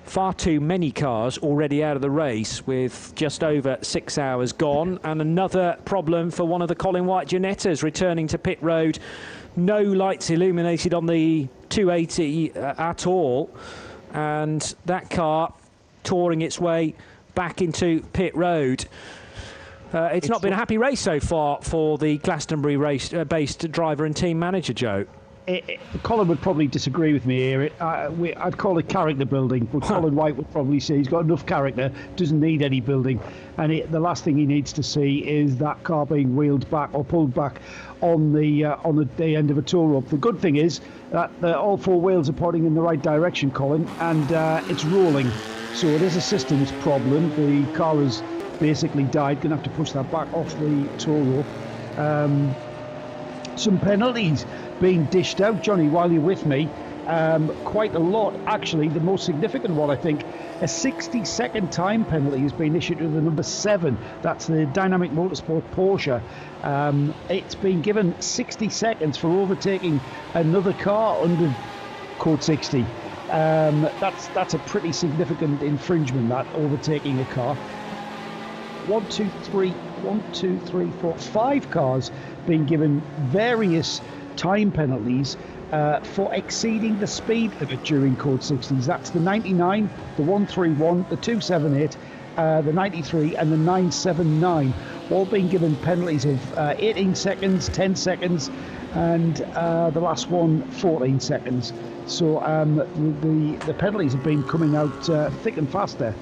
Far too many cars already out of the race, with just over 6 hours gone, and another problem for one of the Colin White Ginettas returning to pit road. No lights illuminated on the 280 at all, and that car touring its way back into pit road. It's not been a happy race so far for the Glastonbury based driver and team manager, Joe. Colin would probably disagree with me here. I'd call it character building, but Colin White would probably say he's got enough character, doesn't need any building, and the last thing he needs to see is that car being wheeled back or pulled back on the end of a tow rope. The good thing is that all four wheels are pointing in the right direction, Colin, and it's rolling, so it is a systems problem. The car has basically died, going to have to push that back off the tow rope. Some penalties being dished out, Johnny, while you're with me. Quite a lot, actually. The most significant one, I think, a 60-second time penalty has been issued to the number 7. That's the Dynamic Motorsport Porsche. It's been given 60 seconds for overtaking another car under code 60. That's a pretty significant infringement, that, overtaking a car. 5 cars being given various time penalties for exceeding the speed limit during code 60s. That's the 99, the 131, the 278, the 93 and the 979, all being given penalties of 18 seconds, 10 seconds, and the last one 14 seconds. So the penalties have been coming out thick and fast there.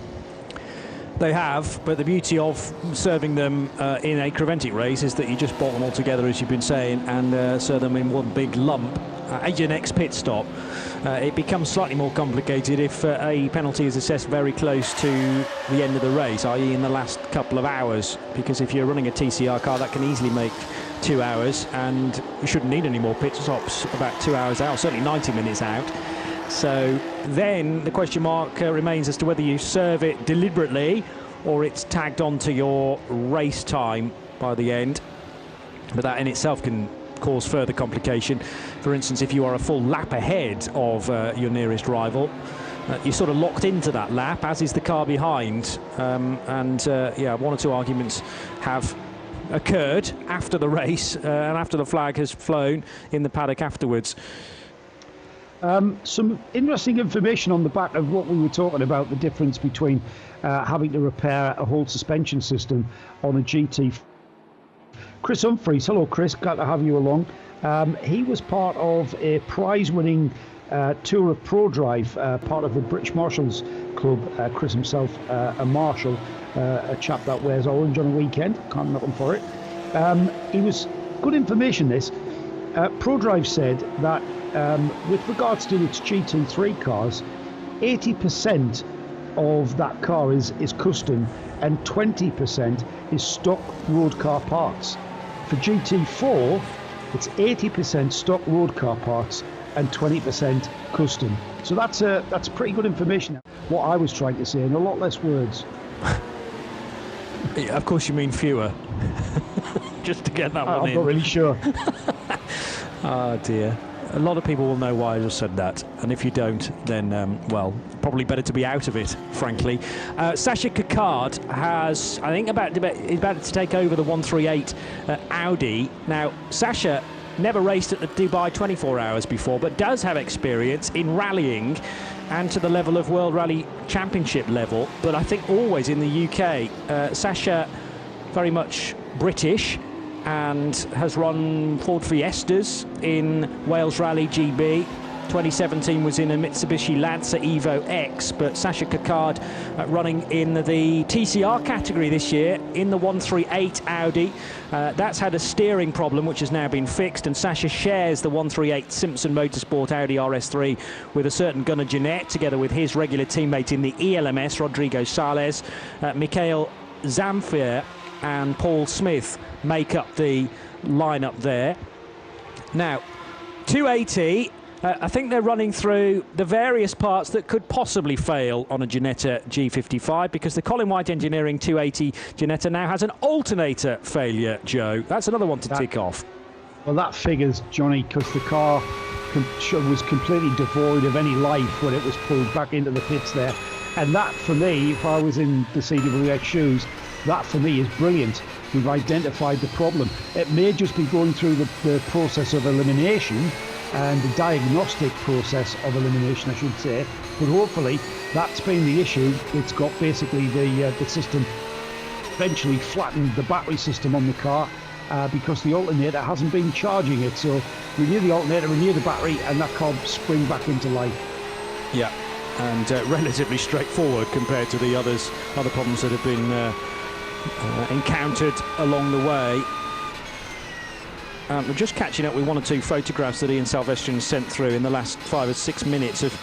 They have, but the beauty of serving them in a Creventic race is that you just bolt them all together, as you've been saying, and serve them in one big lump at your next pit stop. It becomes slightly more complicated if a penalty is assessed very close to the end of the race, i.e. in the last couple of hours, because if you're running a TCR car, that can easily make 2 hours, and you shouldn't need any more pit stops about 2 hours out, certainly 90 minutes out. So then the question mark remains as to whether you serve it deliberately or it's tagged onto your race time by the end. But that in itself can cause further complication. For instance, if you are a full lap ahead of your nearest rival, you're sort of locked into that lap, as is the car behind. Yeah, one or two arguments have occurred after the race and after the flag has flown in the paddock afterwards. Some interesting information on the back of what we were talking about, the difference between having to repair a whole suspension system on a GT. Chris Humphreys, hello Chris, glad to have you along. He was part of a prize-winning Tour of ProDrive, part of the British Marshals Club. Chris himself, a marshal, a chap that wears orange on a weekend, can't knock him for it. He was good information, this. ProDrive said that with regards to its GT3 cars, 80% of that car is custom and 20% is stock road car parts. For GT4, it's 80% stock road car parts and 20% custom. So that's pretty good information. What I was trying to say in a lot less words. Yeah, of course you mean fewer. Just to get that one in. I'm not really sure. Oh dear. A lot of people will know why I just said that, and if you don't, then, well, probably better to be out of it, frankly. Sasha Coquard has, I think, about to take over the 138 Audi. Now, Sasha never raced at the Dubai 24 Hours before, but does have experience in rallying and to the level of World Rally Championship level, but I think always in the UK. Sasha, very much British, and has run Ford Fiestas in Wales Rally GB. 2017 was in a Mitsubishi Lancer Evo X, but Sasha Coquard running in the TCR category this year in the 138 Audi. That's had a steering problem which has now been fixed, and Sasha shares the 138 Simpson Motorsport Audi RS3 with a certain Gunnar Jeanette, together with his regular teammate in the ELMS, Rodrigo Sales. Mikhail Zamfir and Paul Smith make up the lineup there. Now, 280, I think they're running through the various parts that could possibly fail on a Ginetta G55, because the Colin White Engineering 280 Ginetta now has an alternator failure, Joe. That's another one to tick off. Well, that figures, Johnny, because the car was completely devoid of any life when it was pulled back into the pits there. And that, for me, if I was in the CWX shoes, that for me is brilliant. We've identified the problem. It may just be going through the process of elimination and the diagnostic process of elimination, I should say, but hopefully that's been the issue. It's got basically the system eventually flattened the battery system on the car because the alternator hasn't been charging it. So renew the alternator, renew the battery, and that car spring back into life. Yeah, and relatively straightforward compared to the other problems that have been encountered along the way. We're just catching up with one or two photographs that Ian Salvestrian sent through in the last 5 or 6 minutes of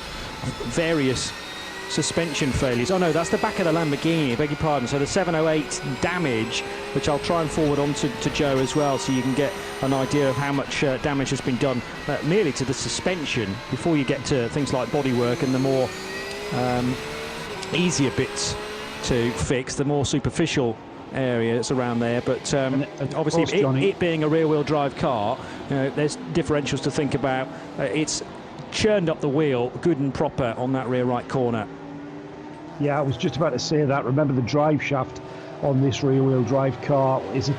various suspension failures. Oh no, that's the back of the Lamborghini, I beg your pardon. So the 708 damage, which I'll try and forward on to Joe as well, so you can get an idea of how much damage has been done merely to the suspension before you get to things like bodywork and the more easier bits to fix, the more superficial areas around there. But obviously, it being a rear-wheel drive car, there's differentials to think about. It's churned up the wheel good and proper on that rear right corner. Yeah, I was just about to say that. Remember, the drive shaft on this rear-wheel drive car is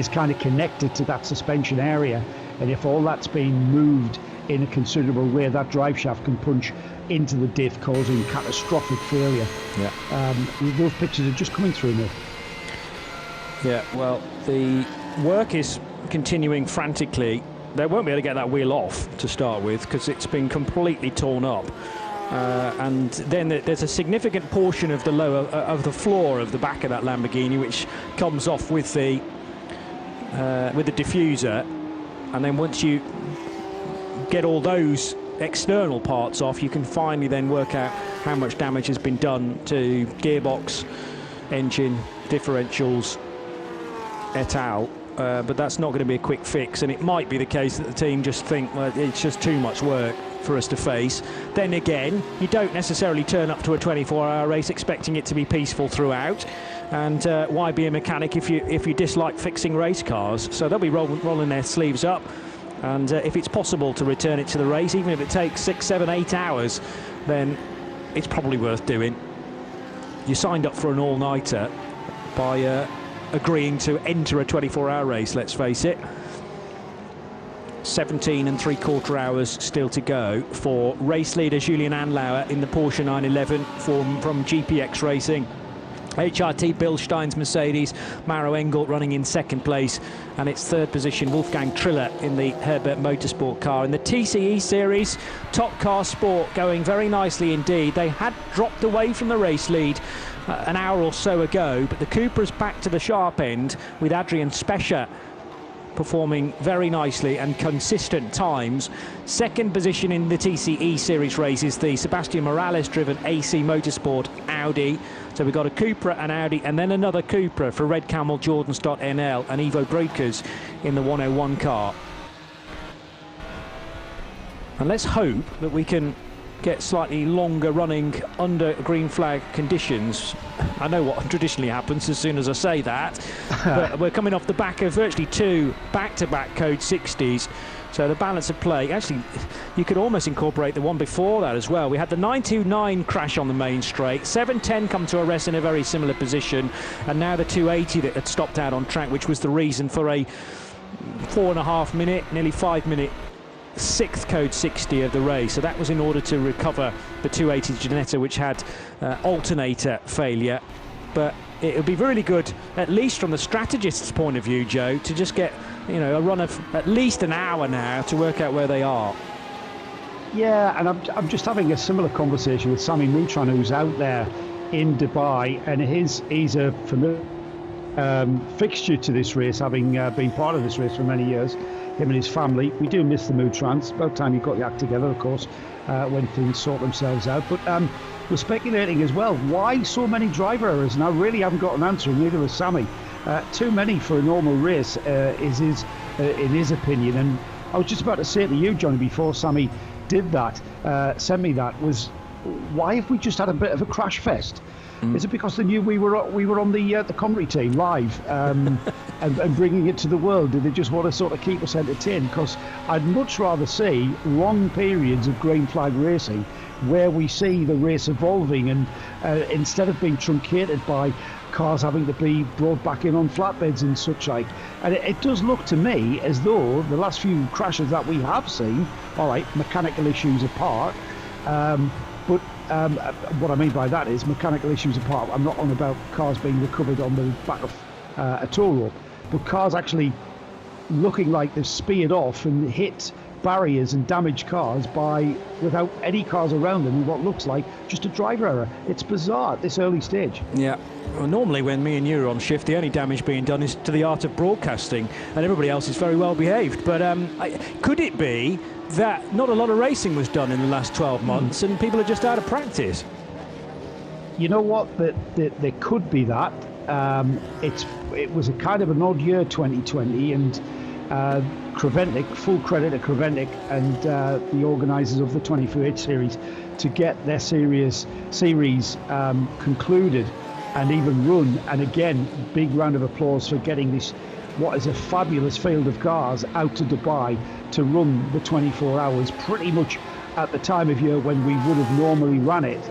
kind of connected to that suspension area, and if all that's being moved in a considerable way, that drive shaft can punch into the diff, causing catastrophic failure. Yeah. Those pictures are just coming through now. Yeah, well, the work is continuing frantically. They won't be able to get that wheel off to start with because it's been completely torn up. And then there's a significant portion of the lower of the floor of the back of that Lamborghini which comes off with the diffuser, and then once you get all those external parts off, you can finally then work out how much damage has been done to gearbox, engine, differentials, et al. But that's not going to be a quick fix, and it might be the case that the team just think, well, it's just too much work for us to face. Then again, you don't necessarily turn up to a 24-hour race expecting it to be peaceful throughout, and why be a mechanic if you dislike fixing race cars? So they'll be rolling their sleeves up, And if it's possible to return it to the race, even if it takes 6, 7, 8 hours, then it's probably worth doing. You signed up for an all-nighter by agreeing to enter a 24-hour race, let's face it. 17 3/4 hours still to go for race leader Julian Anlauer in the Porsche 911 from GPX Racing. HRT Bilstein's Mercedes, Maro Engel running in second place, and its third position Wolfgang Triller in the Herbert Motorsport car. In the TCE series, Top Car Sport going very nicely indeed. They had dropped away from the race lead an hour or so ago, but the Cupra's back to the sharp end with Adrian Specher performing very nicely and consistent times. Second position in the TCE series race is the Sebastian Morales driven AC Motorsport Audi. So we've got a Cupra, an Audi, and then another Cupra for Red Camel, Jordan.NL and Ivo Breukers in the 101 car. And let's hope that we can get slightly longer running under green flag conditions. I know what traditionally happens as soon as I say that, but we're coming off the back of virtually 2 back-to-back Code 60s, so the balance of play, actually you could almost incorporate the one before that as well. We had the 929 crash on the main straight, 710 come to a rest in a very similar position, and now the 280 that had stopped out on track, which was the reason for a 4.5 minute, nearly 5 minute 6th Code 60 of the race. So that was in order to recover the 280 Ginetta, which had alternator failure. But it would be really good, at least from the strategist's point of view, Joe, to just get, you know, a run of at least an hour now to work out where they are. Yeah, and I'm just having a similar conversation with Sami Moutran, who's out there in Dubai, and he's a familiar fixture to this race, having been part of this race for many years. Him and his family. We do miss the Moutrans. About time you got the act together, of course, when things sort themselves out. But we're speculating as well, why so many driver errors? And I really haven't got an answer, neither has Sami. Too many for a normal race is in his opinion. And I was just about to say to you, Johnny, before Sami did that, sent me that, was why have we just had a bit of a crash fest? Is it because they knew we were on the commentary team live and bringing it to the world? Did they just want to sort of keep us entertained? Because I'd much rather see long periods of green flag racing where we see the race evolving, and instead of being truncated by cars having to be brought back in on flatbeds and such like. And it does look to me as though the last few crashes that we have seen, all right, mechanical issues apart, but what I mean by that is mechanical issues apart. I'm not on about cars being recovered on the back of a tow rope, but cars actually looking like they've speared off and hit barriers and damaged cars without any cars around them, and what looks like just a driver error. It's bizarre at this early stage. Yeah. Well, normally when me and you are on shift, the only damage being done is to the art of broadcasting, and everybody else is very well behaved. But could it be that not a lot of racing was done in the last 12 months and people are just out of practice? You know what? There could be that. It was a kind of an odd year, 2020, and Creventic, full credit to Creventic and the organisers of the 24H series to get their series concluded and even run. And again, big round of applause for getting this, what is a fabulous field of cars, out to Dubai to run the 24 hours pretty much at the time of year when we would have normally ran it.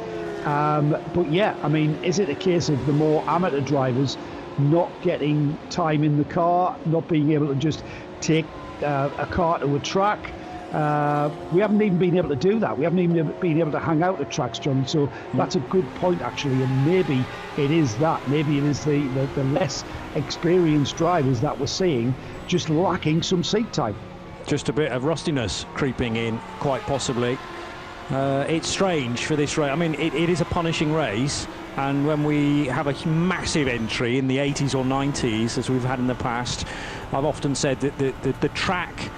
But yeah, I mean, is it a case of the more amateur drivers not getting time in the car, not being able to just take a car to a track? We haven't even been able to do that. We haven't even been able to hang out at tracks, John. So that's a good point, actually. And maybe it is that. Maybe it is the less experienced drivers that we're seeing just lacking some seat time. Just a bit of rustiness creeping in, quite possibly. It's strange for this race. I mean, it is a punishing race, and when we have a massive entry in the 80s or 90s, as we've had in the past, I've often said that the track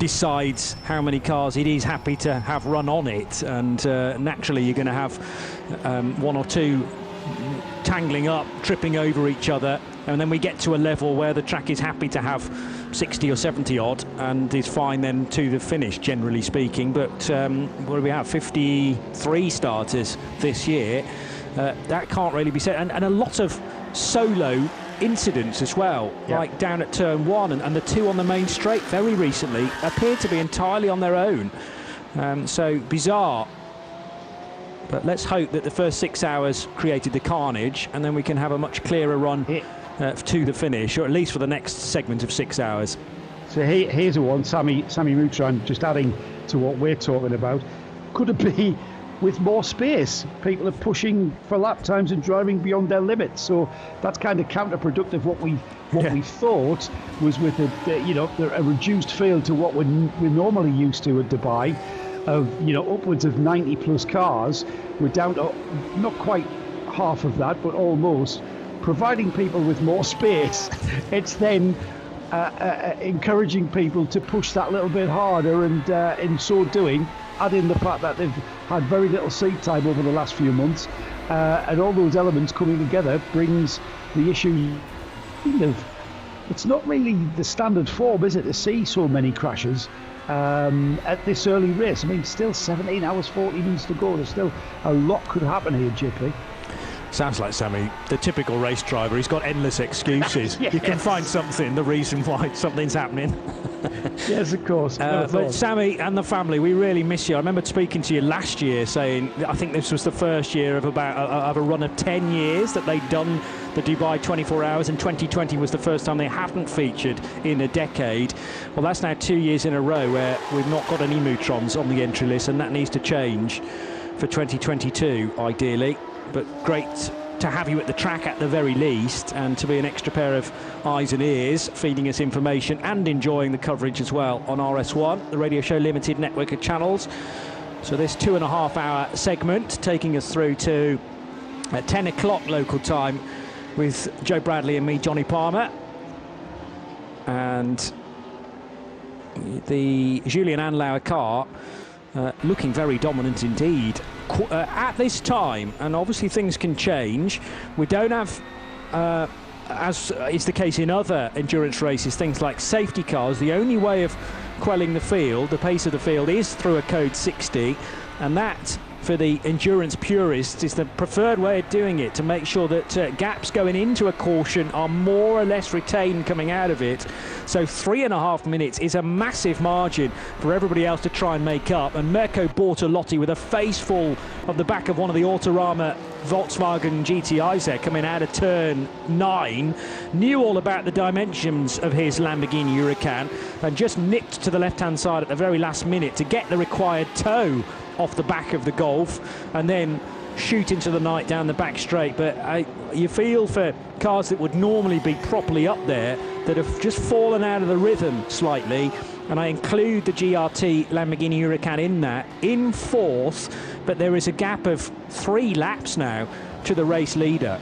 decides how many cars it is happy to have run on it, and naturally you're going to have one or two tangling up, tripping over each other, and then we get to a level where the track is happy to have 60 or 70 odd and is fine then to the finish, generally speaking. But what do we have, 53 starters this year? That can't really be said, and a lot of solo incidents as well, like down at turn 1 and the 2 on the main straight very recently appeared to be entirely on their own. So bizarre. But let's hope that the first 6 hours created the carnage, and then we can have a much clearer run to the finish, or at least for the next segment of 6 hours. So here's a one, Sammy Moutran, just adding to what we're talking about. Could it be with more space? People are pushing for lap times and driving beyond their limits. So that's kind of counterproductive. What we thought was with a reduced field to what we're normally used to at Dubai, of upwards of 90 plus cars. We're down to not quite half of that, but almost. Providing people with more space, it's then encouraging people to push that little bit harder, and in so doing, add in the fact that they've had very little seat time over the last few months, and all those elements coming together brings the issue it's not really the standard form, is it, to see so many crashes at this early race. I mean, still 17 hours 40 minutes to go. There's still a lot could happen here, JP. Sounds like Sammy, the typical race driver. He's got endless excuses. Yes. You can find something, the reason why something's happening. Yes, of course. But Sammy and the family, we really miss you. I remember speaking to you last year saying, I think this was the first year of of a run of 10 years that they'd done the Dubai 24 Hours, and 2020 was the first time they hadn't featured in a decade. Well, that's now 2 years in a row where we've not got any Moutrons on the entry list, and that needs to change for 2022, ideally. But great to have you at the track at the very least, and to be an extra pair of eyes and ears, feeding us information and enjoying the coverage as well on RS1, the Radio Show Limited network of channels. So this 2.5 hour segment taking us through to 10 o'clock local time with Joe Bradley and me, Johnny Palmer. And the Julian Anlauer car looking very dominant indeed at this time, and obviously things can change. We don't have, as is the case in other endurance races, things like safety cars. The only way of quelling the field, the pace of the field, is through a code 60, and that, for the endurance purists, is the preferred way of doing it, to make sure that gaps going into a caution are more or less retained coming out of it. So 3.5 minutes is a massive margin for everybody else to try and make up. And Mirko Bortolotti, with a face full of the back of one of the Autorama Volkswagen GTIs there, coming out of turn 9, knew all about the dimensions of his Lamborghini Huracan and just nipped to the left-hand side at the very last minute to get the required toe off the back of the Golf and then shoot into the night down the back straight. But you feel for cars that would normally be properly up there that have just fallen out of the rhythm slightly, and I include the GRT Lamborghini Huracan in that, in fourth, but there is a gap of 3 laps now to the race leader.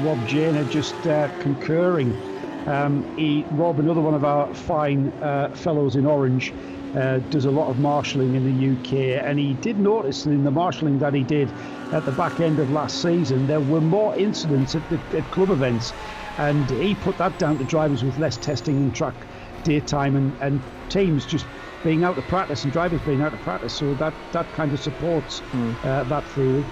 Rob Janer just concurring. Rob, another one of our fine fellows in orange, does a lot of marshalling in the UK, and he did notice in the marshalling that he did at the back end of last season, there were more incidents at club events, and he put that down to drivers with less testing and track daytime, and teams just being out of practice and drivers being out of practice. So that kind of supports that theory.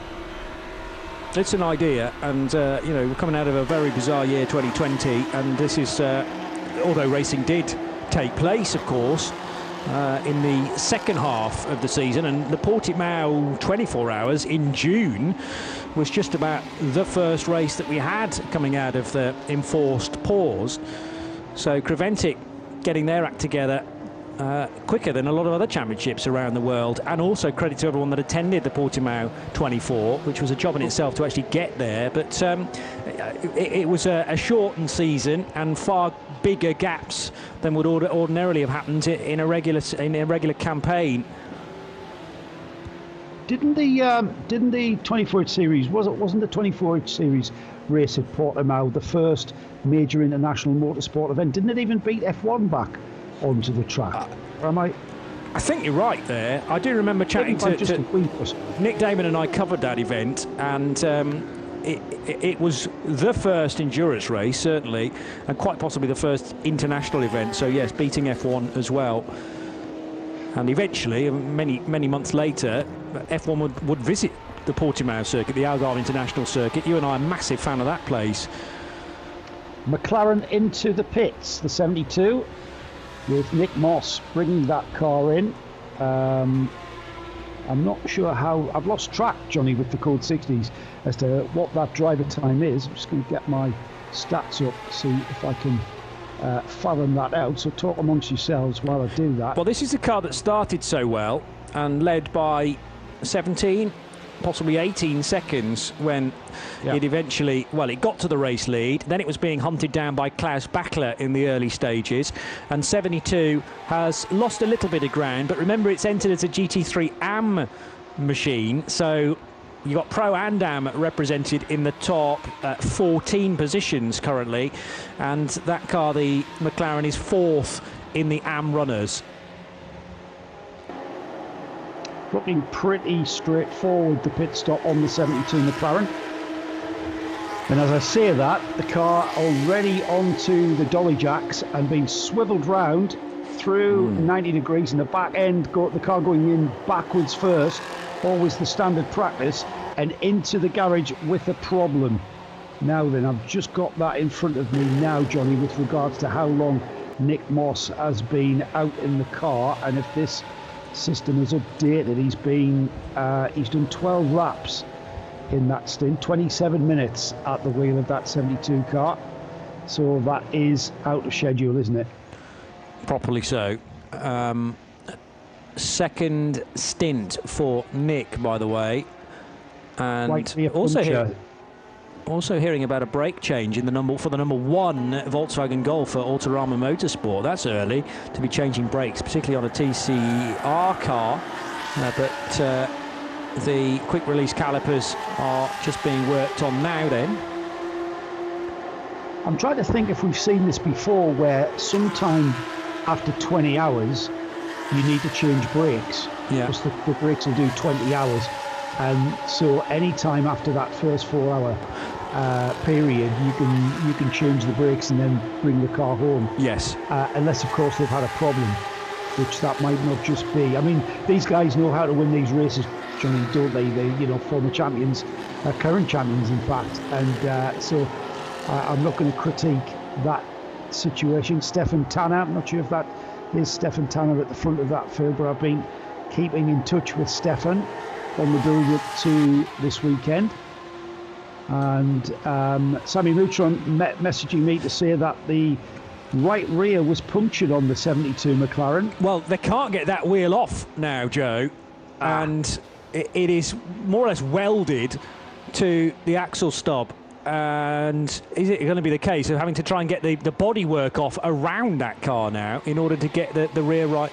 It's an idea, and we're coming out of a very bizarre year 2020, and this is although racing did take place, of course, in the second half of the season, and the Portimao 24 Hours in June was just about the first race that we had coming out of the enforced pause. So Creventic getting their act together quicker than a lot of other championships around the world, and also credit to everyone that attended the Portimao 24, which was a job in itself to actually get there. But it was a shortened season and far bigger gaps than would ordinarily have happened in a regular campaign. Didn't the 24-hour series, wasn't the 24-hour series race at Portimao the first major international motorsport event? Didn't it even beat F1 back onto the track? I think you're right there. I do remember chatting to Nick Damon, and I covered that event, and it was the first endurance race, certainly, and quite possibly the first international event. So yes, beating F1 as well. And eventually, many months later, F1 would visit the Portimao circuit, the Algarve International Circuit. You and I are a massive fan of that place. McLaren into the pits, the 72, with Nick Moss bringing that car in. I'm not sure how, I've lost track, Johnny, with the Code 60s as to what that driver time is. I'm just going to get my stats up, see if I can fathom that out. So talk amongst yourselves while I do that. Well, this is a car that started so well and led by 17, possibly 18 seconds when it eventually, well, it got to the race lead. Then it was being hunted down by Klaus Bachler in the early stages. And 72 has lost a little bit of ground, but remember, it's entered as a GT3 AM machine. So you've got Pro and AM represented in the top 14 positions currently. And that car, the McLaren, is 4th in the AM runners. Looking pretty straightforward, the pit stop on the 72 McLaren. And as I say that, the car already onto the dolly jacks and being swiveled round through 90 degrees in the back end, the car going in backwards first, always the standard practice, and into the garage with a problem. Now then, I've just got that in front of me now, Johnny, with regards to how long Nick Moss has been out in the car, and if this system is updated. He's done 12 laps in that stint, 27 minutes at the wheel of that 72 car. So that is out of schedule, isn't it? Properly so. Second stint for Nick, by the way, and also hearing about a brake change in the number 1 Volkswagen Golf for Autorama Motorsport. That's early to be changing brakes, particularly on a TCR car. But the quick release calipers are just being worked on now then. I'm trying to think if we've seen this before, where sometime after 20 hours you need to change brakes. Yeah. Because the brakes will do 20 hours. And so any time after that first 4 hour period, you can change the brakes and then bring the car home. Yes. Unless, of course, they've had a problem, which that might not just be. I mean, these guys know how to win these races, Johnny, don't they? They, former champions, current champions, in fact. And so I'm not going to critique that situation. Stefan Tanner, I'm not sure if that is Stefan Tanner at the front of that field, but I've been keeping in touch with Stefan on the build-up to this weekend. And Sammy Neutron messaging me to say that the right rear was punctured on the 72 McLaren. Well, they can't get that wheel off now, Joe, and it is more or less welded to the axle stop. And is it going to be the case of having to try and get the bodywork off around that car now in order to get the rear right?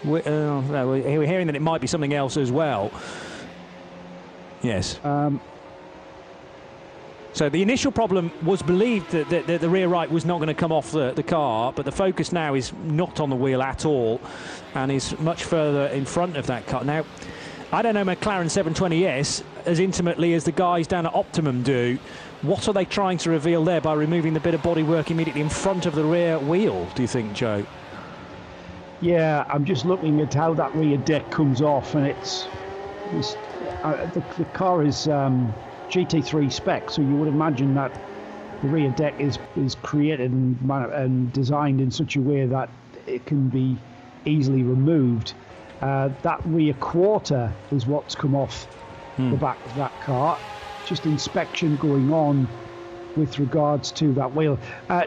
We're hearing that it might be something else as well. Yes. So the initial problem was believed that the rear right was not going to come off the car, but the focus now is not on the wheel at all and is much further in front of that car. Now, I don't know McLaren 720S as intimately as the guys down at Optimum do. What are they trying to reveal there by removing the bit of bodywork immediately in front of the rear wheel, do you think, Joe? Yeah, I'm just looking at how that rear deck comes off, and the car is GT3 spec, so you would imagine that the rear deck is created and designed in such a way that it can be easily removed. That rear quarter is what's come off the back of that car. Just inspection going on with regards to that wheel.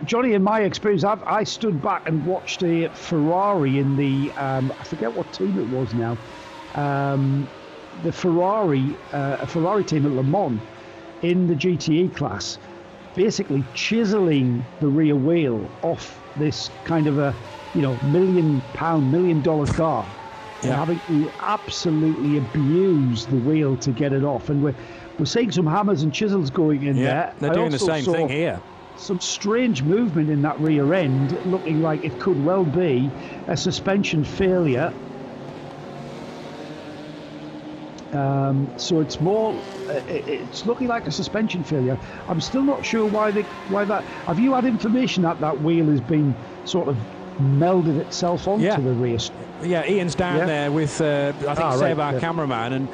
Johnny, in my experience, I stood back and watched a Ferrari in the, I forget what team it was now, a Ferrari team at Le Mans in the GTE class, basically chiseling the rear wheel off this kind of a $1 million car, and having to absolutely abuse the wheel to get it off. And we're seeing some hammers and chisels going in there. They're doing the same thing here. Some strange movement in that rear end, looking like it could well be a suspension failure. So it's it's looking like a suspension failure. I'm still not sure why that. Have you had information that wheel has been sort of melded itself onto the rear? Yeah, Ian's down there with I think Seb, our cameraman, and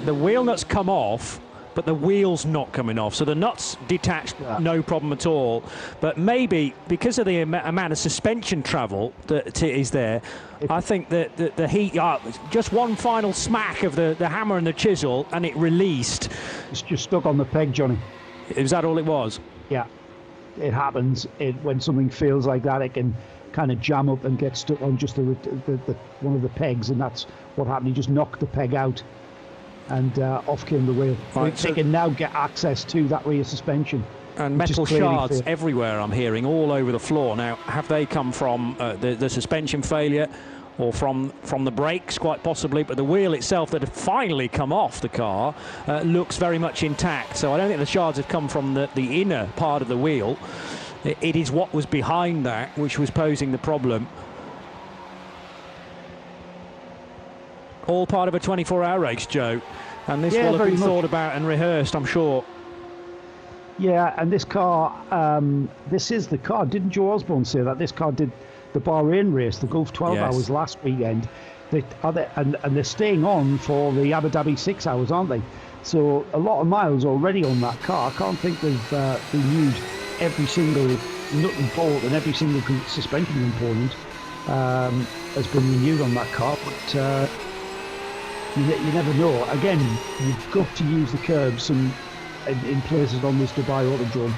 the wheel nuts come off, but the wheel's not coming off. So the nuts detached, no problem at all. But maybe because of the amount of suspension travel that is there, I think that the heat, just one final smack of the hammer and the chisel, and it released. It's just stuck on the peg, Johnny. Is that all it was? Yeah, it happens. When something feels like that, it can kind of jam up and get stuck on just the one of the pegs, and that's what happened. He just knocked the peg out, and off came the wheel. Right, they can now get access to that rear suspension. And metal shards everywhere, I'm hearing, all over the floor. Now, have they come from the suspension failure or from the brakes, quite possibly? But the wheel itself that had finally come off the car looks very much intact. So I don't think the shards have come from the inner part of the wheel. It is what was behind that which was posing the problem. All part of a 24-hour race, Joe. And this will have been thought about and rehearsed, I'm sure. Yeah, and this car, this is the car. Didn't Joe Osborne say that this car did the Bahrain race, the Gulf 12 hours last weekend? And they're staying on for the Abu Dhabi 6 hours, aren't they? So a lot of miles already on that car. I can't think they've renewed every single nut and bolt and every single suspension component has been renewed on that car. But you never know. Again, you've got to use the curbs in places on this Dubai Autodrome,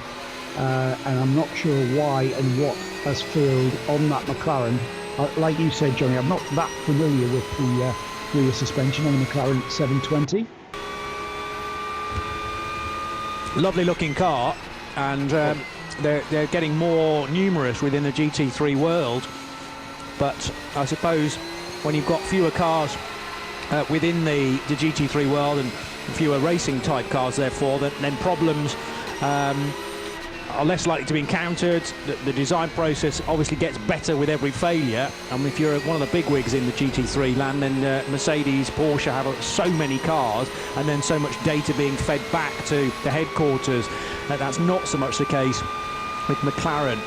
and I'm not sure why and what has failed on that McLaren. Like you said, Johnny, I'm not that familiar with the rear suspension on the McLaren 720. Lovely looking car, and they're getting more numerous within the GT3 world. But I suppose when you've got fewer cars within the GT3 world and fewer racing type cars, therefore, then problems are less likely to be encountered. The design process obviously gets better with every failure. And if you're one of the bigwigs in the GT3 land, then Mercedes, Porsche have so many cars and then so much data being fed back to the headquarters. That's not so much the case with McLaren.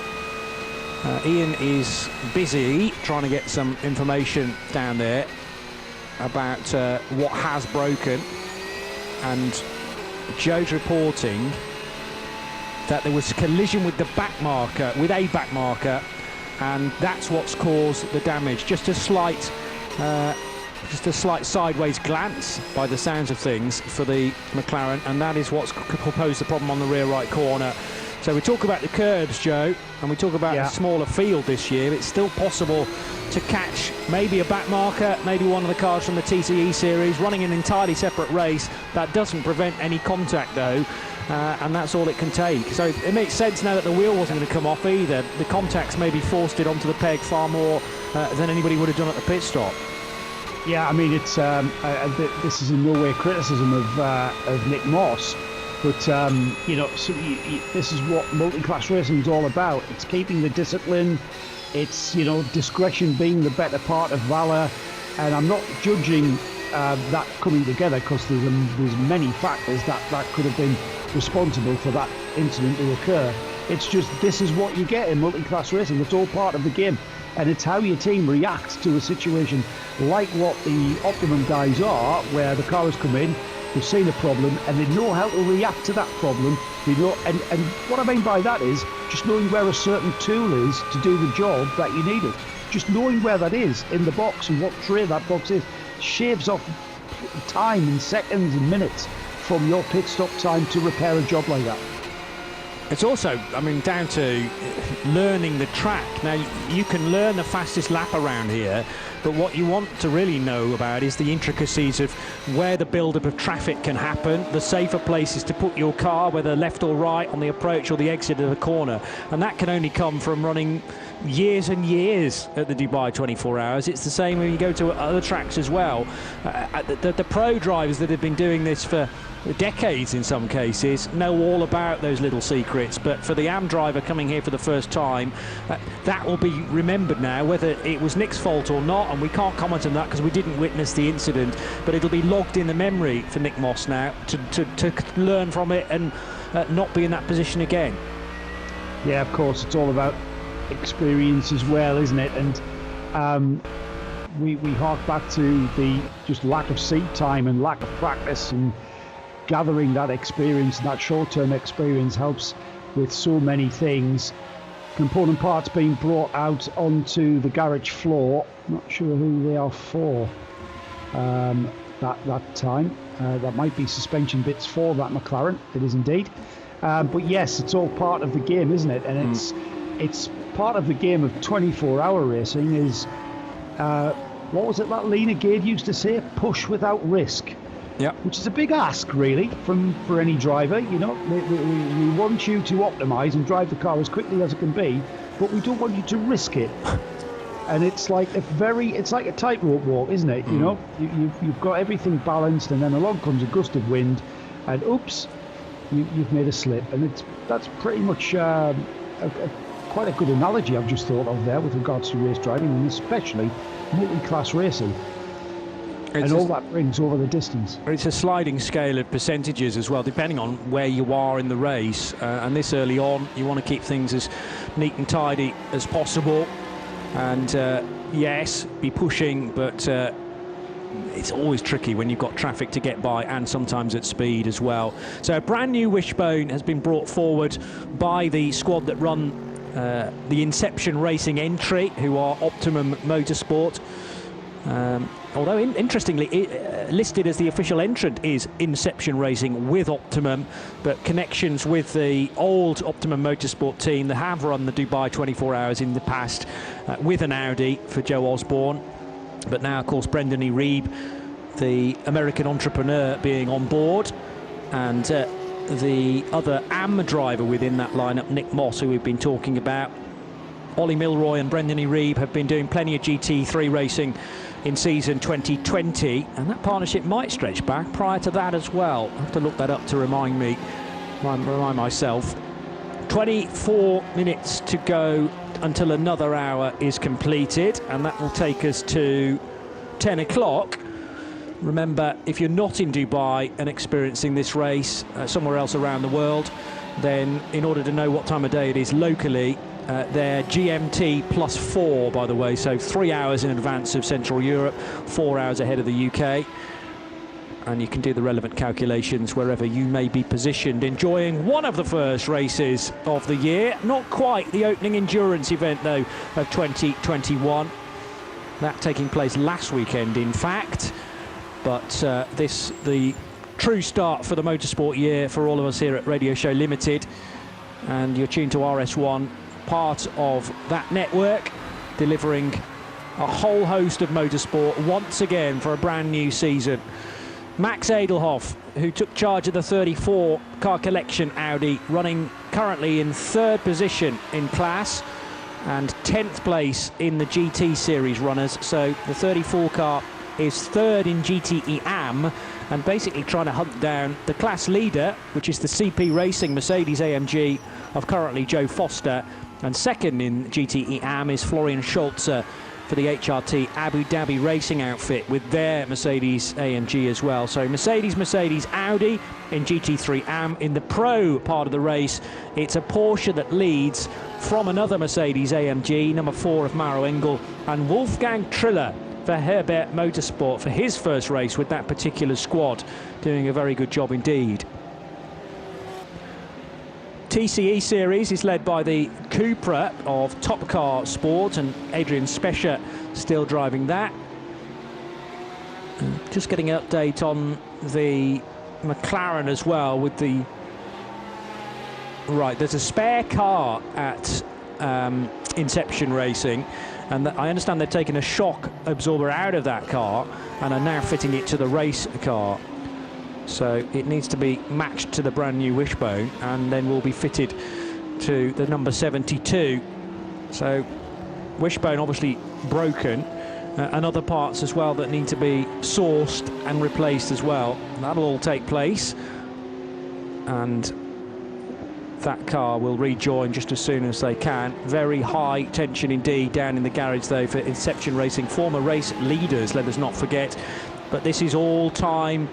Ian is busy trying to get some information down there about what has broken, and Joe's reporting that there was collision with the back marker, with a back marker, and that's what's caused the damage. Just a slight sideways glance by the sounds of things for the McLaren, and that is what's posed the problem on the rear right corner. So we talk about the curbs, Joe, and we talk about a smaller field this year. It's still possible to catch maybe a back marker, maybe one of the cars from the TCE series running an entirely separate race. That doesn't prevent any contact, though, and that's all it can take. So it makes sense now that the wheel wasn't going to come off either. The contacts maybe forced it onto the peg far more than anybody would have done at the pit stop. Yeah, I mean, it's this is in no way criticism of Nick Moss. But, you know, this is what multi-class racing is all about. It's keeping the discipline. It's, you know, discretion being the better part of valour. And I'm not judging that coming together, because there's many factors that could have been responsible for that incident to occur. It's just, this is what you get in multi-class racing. It's all part of the game. And it's how your team reacts to a situation like what the Optimum guys are, where the car has come in, they've seen a problem, and they know how to react to that problem. They know, and what I mean by that is just knowing where a certain tool is to do the job that you need it. Just knowing where that is in the box and what tray that box is shaves off time in seconds and minutes from your pit stop time to repair a job like that. It's also, I mean, down to learning the track. Now, you can learn the fastest lap around here, but what you want to really know about is the intricacies of where the build-up of traffic can happen, the safer places to put your car, whether left or right, on the approach or the exit of the corner. And that can only come from running years and years at the Dubai 24 Hours. It's the same when you go to other tracks as well. The pro drivers that have been doing this for decades in some cases know all about those little secrets, but for the AM driver coming here for the first time, that will be remembered now, whether it was Nick's fault or not, and we can't comment on that because we didn't witness the incident, but it'll be logged in the memory for Nick Moss now to learn from it and not be in that position again. Yeah, of course, it's all about experience as well, isn't it? And we hark back to the just lack of seat time and lack of practice, and gathering that experience, and that short-term experience helps with so many things. Component parts being brought out onto the garage floor. Not sure who they are for that time. That might be suspension bits for that McLaren. It is indeed. But yes, it's all part of the game, isn't it? And it's part of the game of 24-hour racing is, what was it that Lena Gade used to say? Push without risk. Yeah. Which is a big ask, really, for any driver. You know, we want you to optimise and drive the car as quickly as it can be, but we don't want you to risk it. And it's like a tightrope walk, isn't it? You know, you've got everything balanced, and then along comes a gust of wind, and oops, you've made a slip. And that's pretty much quite a good analogy I've just thought of there with regards to race driving, and especially multi-class racing. And all that brings over the distance. It's a sliding scale of percentages as well, depending on where you are in the race. And this early on, you want to keep things as neat and tidy as possible. And yes, be pushing, but it's always tricky when you've got traffic to get by, and sometimes at speed as well. So a brand new wishbone has been brought forward by the squad that run the Inception Racing entry, who are Optimum Motorsport. Although interestingly, listed as the official entrant is Inception Racing with Optimum, but connections with the old Optimum Motorsport team that have run the Dubai 24 Hours in the past with an Audi for Joe Osborne. But now, of course, Brendan Reeb, the American entrepreneur, being on board, and the other AM driver within that lineup, Nick Moss, who we've been talking about. Ollie Milroy and Brendan Reeb have been doing plenty of GT3 racing in season 2020, and that partnership might stretch back prior to that as well. I have to look that up to remind myself. 24 minutes to go until another hour is completed, and that will take us to 10 o'clock. Remember, if you're not in Dubai and experiencing this race somewhere else around the world, then in order to know what time of day it is locally, they're GMT +4, by the way, so 3 hours in advance of Central Europe, 4 hours ahead of the UK. And you can do the relevant calculations wherever you may be positioned, enjoying one of the first races of the year. Not quite the opening endurance event, though, of 2021. That taking place last weekend, in fact. But the true start for the motorsport year for all of us here at Radio Show Limited. And you're tuned to RS1, part of that network, delivering a whole host of motorsport once again for a brand new season. Max Edelhoff, who took charge of the 34 car collection Audi, running currently in 3rd position in class and 10th place in the GT series runners. So the 34 car is 3rd in GTE AM, and basically trying to hunt down the class leader, which is the CP Racing Mercedes AMG of currently Joe Foster, and 2nd in GTE AM is Florian Schulze for the HRT Abu Dhabi Racing outfit with their Mercedes AMG as well. So Mercedes, Audi in GT3 AM. In the pro part of the race, it's a Porsche that leads from another Mercedes AMG, number 4 of Maro Engel, and Wolfgang Triller for Herbert Motorsport for his first race with that particular squad, doing a very good job indeed. TCE series is led by the Cupra of Top Car Sport, and Adrian Specher still driving that. Just getting an update on the McLaren as well with the... Right, there's a spare car at Inception Racing, and I understand they've taken a shock absorber out of that car and are now fitting it to the race car. So it needs to be matched to the brand new wishbone, and then will be fitted to the number 72. So wishbone obviously broken, and other parts as well that need to be sourced and replaced as well. That'll all take place, and that car will rejoin just as soon as they can. Very high tension indeed down in the garage though for Inception Racing, former race leaders, let us not forget. But this is all time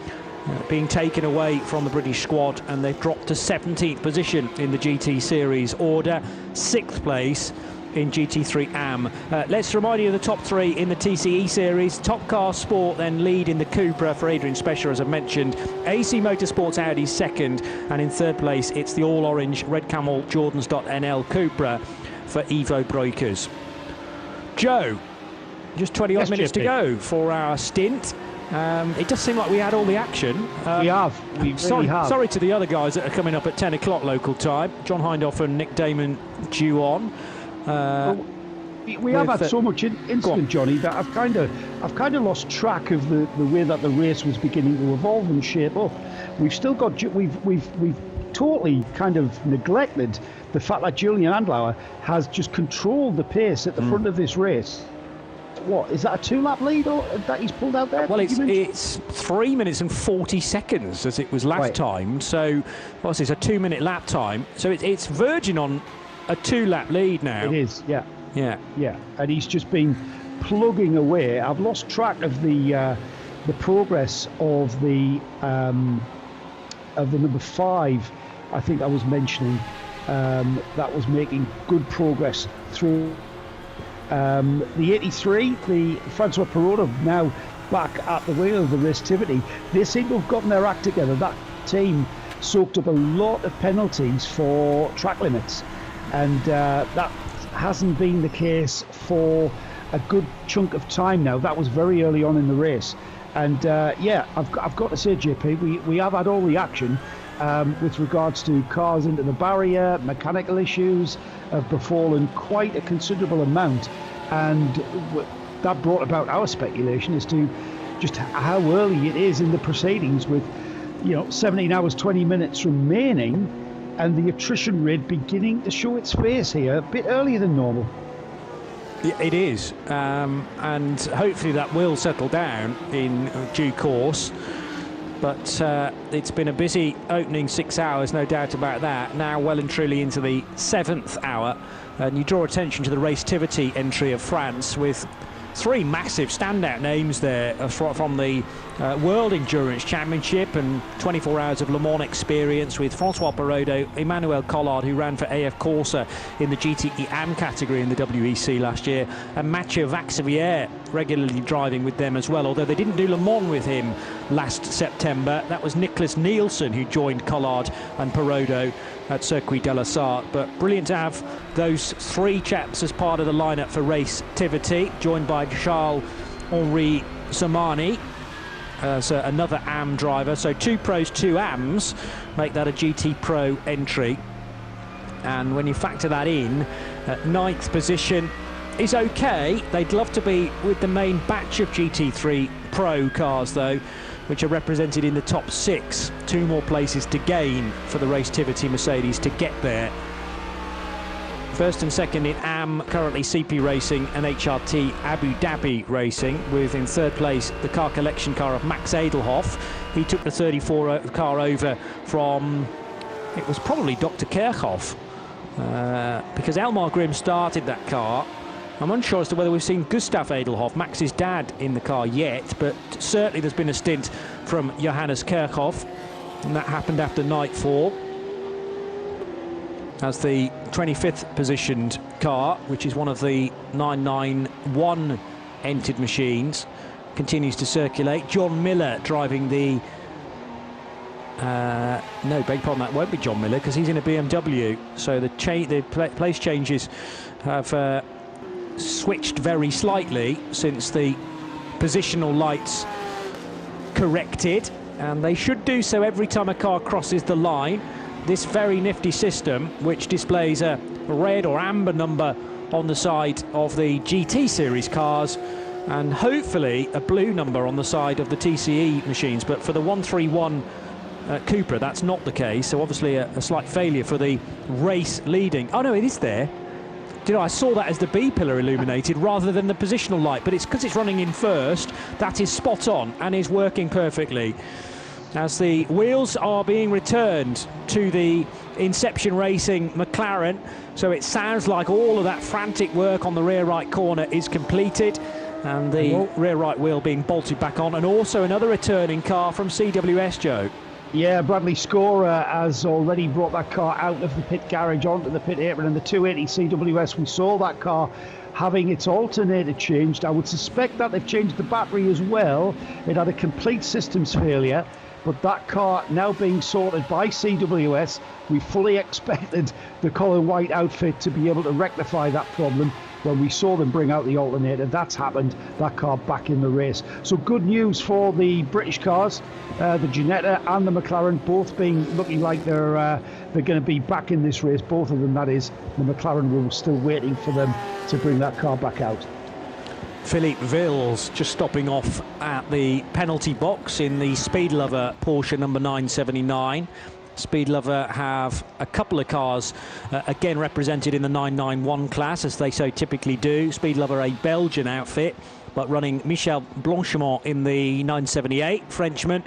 being taken away from the British squad, and they've dropped to 17th position in the GT Series order. 6th place in GT3 AM. Let's remind you of the top 3 in the TCE series. Top Car Sport then lead in the Cupra for Adrian Specher, as I mentioned. AC Motorsports Audi second, and in third place it's the all-orange Red Camel Jordans.NL Cupra for Ivo Breukers. Joe, just 20 odd minutes to go for our stint. It does seem like we had all the action. We really have. Sorry to the other guys that are coming up at 10 o'clock local time. John Hindhaugh and Nick Damon due on. We have had so much incident, Johnny, that I've kind of lost track of the way that the race was beginning to evolve and shape up. We've still got we've totally kind of neglected the fact that Julian Andlauer has just controlled the pace at the front of this race. What is that, a 2-lap lead that he's pulled out there? Well, it's 3 minutes and 40 seconds as it was last time. So, what's this, a 2-minute lap time? So it's verging on a 2-lap lead now. It is, yeah. Yeah. And he's just been plugging away. I've lost track of the progress of the number 5. I think I was mentioning that was making good progress through. The 83, the Francois Perrault, now back at the wheel of the Racetivity. They seem to have gotten their act together. That team soaked up a lot of penalties for track limits, and that hasn't been the case for a good chunk of time now. That was very early on in the race, and I've got to say, JP, we have had all the action with regards to cars into the barrier. Mechanical issues have befallen quite a considerable amount, and that brought about our speculation as to just how early it is in the proceedings, with 17 hours 20 minutes remaining, and the attrition rate beginning to show its face here a bit earlier than normal. It is, and hopefully that will settle down in due course. But it's been a busy opening 6 hours, no doubt about that. Now well and truly into the 7th hour, and you draw attention to the Racetivity entry of France with 3 massive standout names there from the World Endurance Championship and 24 Hours of Le Mans experience, with Francois Perrault, Emmanuel Collard, who ran for AF Corsa in the GTE AM category in the WEC last year, and Mathieu Vaxivière regularly driving with them as well, although they didn't do Le Mans with him last September. That was Nicholas Nielsen who joined Collard and Perrault at Circuit de la Sarthe. But brilliant to have those 3 chaps as part of the lineup for Racetivity, joined by Charles-Henri Samani as another AM driver. So 2 pros, 2 AMs make that a GT Pro entry. And when you factor that in, at 9th position is okay. They'd love to be with the main batch of GT3 Pro cars, though, which are represented in the top 6. 2 more places to gain for the Racetivity Mercedes to get there. First and second in AM, currently CP Racing and HRT Abu Dhabi Racing, with in third place the car collection car of Max Edelhoff. He took the 34 car over from, it was probably Dr. Kirchhoff, because Elmar Grimm started that car. I'm unsure as to whether we've seen Gustav Edelhoff, Max's dad, in the car yet, but certainly there's been a stint from Johannes Kirchhoff, and that happened after nightfall, as the 25th positioned car, which is one of the 991 entered machines, continues to circulate. John Miller driving the no, beg pardon, that won't be John Miller because he's in a BMW. So the place changes have switched very slightly since the positional lights corrected, and they should do so every time a car crosses the line. This very nifty system, which displays a red or amber number on the side of the GT series cars, and hopefully a blue number on the side of the TCE machines, but for the 131 Cupra that's not the case, so obviously a slight failure for the race leading. Oh no, it is there. I saw that as the B pillar illuminated rather than the positional light, but it's because it's running in first. That is spot on and is working perfectly. As the wheels are being returned to the Inception Racing McLaren, so it sounds like all of that frantic work on the rear right corner is completed, and the rear right wheel being bolted back on, and also another returning car from CWS, Joe. Yeah, Bradley Scorer has already brought that car out of the pit garage onto the pit apron, and the 280 CWS, we saw that car having its alternator changed. I would suspect that they've changed the battery as well. It had a complete systems failure, but that car now being sorted by CWS, we fully expected the Colin White outfit to be able to rectify that problem. When we saw them bring out the alternator, that's happened. That car back in the race. So good news for the British cars, the Ginetta and the McLaren, both looking like they're going to be back in this race. Both of them, that is. The McLaren will still waiting for them to bring that car back out. Philippe Vils just stopping off at the penalty box in the Speed Lover Porsche number 979. Speed Lover have a couple of cars again represented in the 991 class, as they so typically do. Speed Lover, a Belgian outfit, but running Michel Blanchimont in the 978, Frenchman,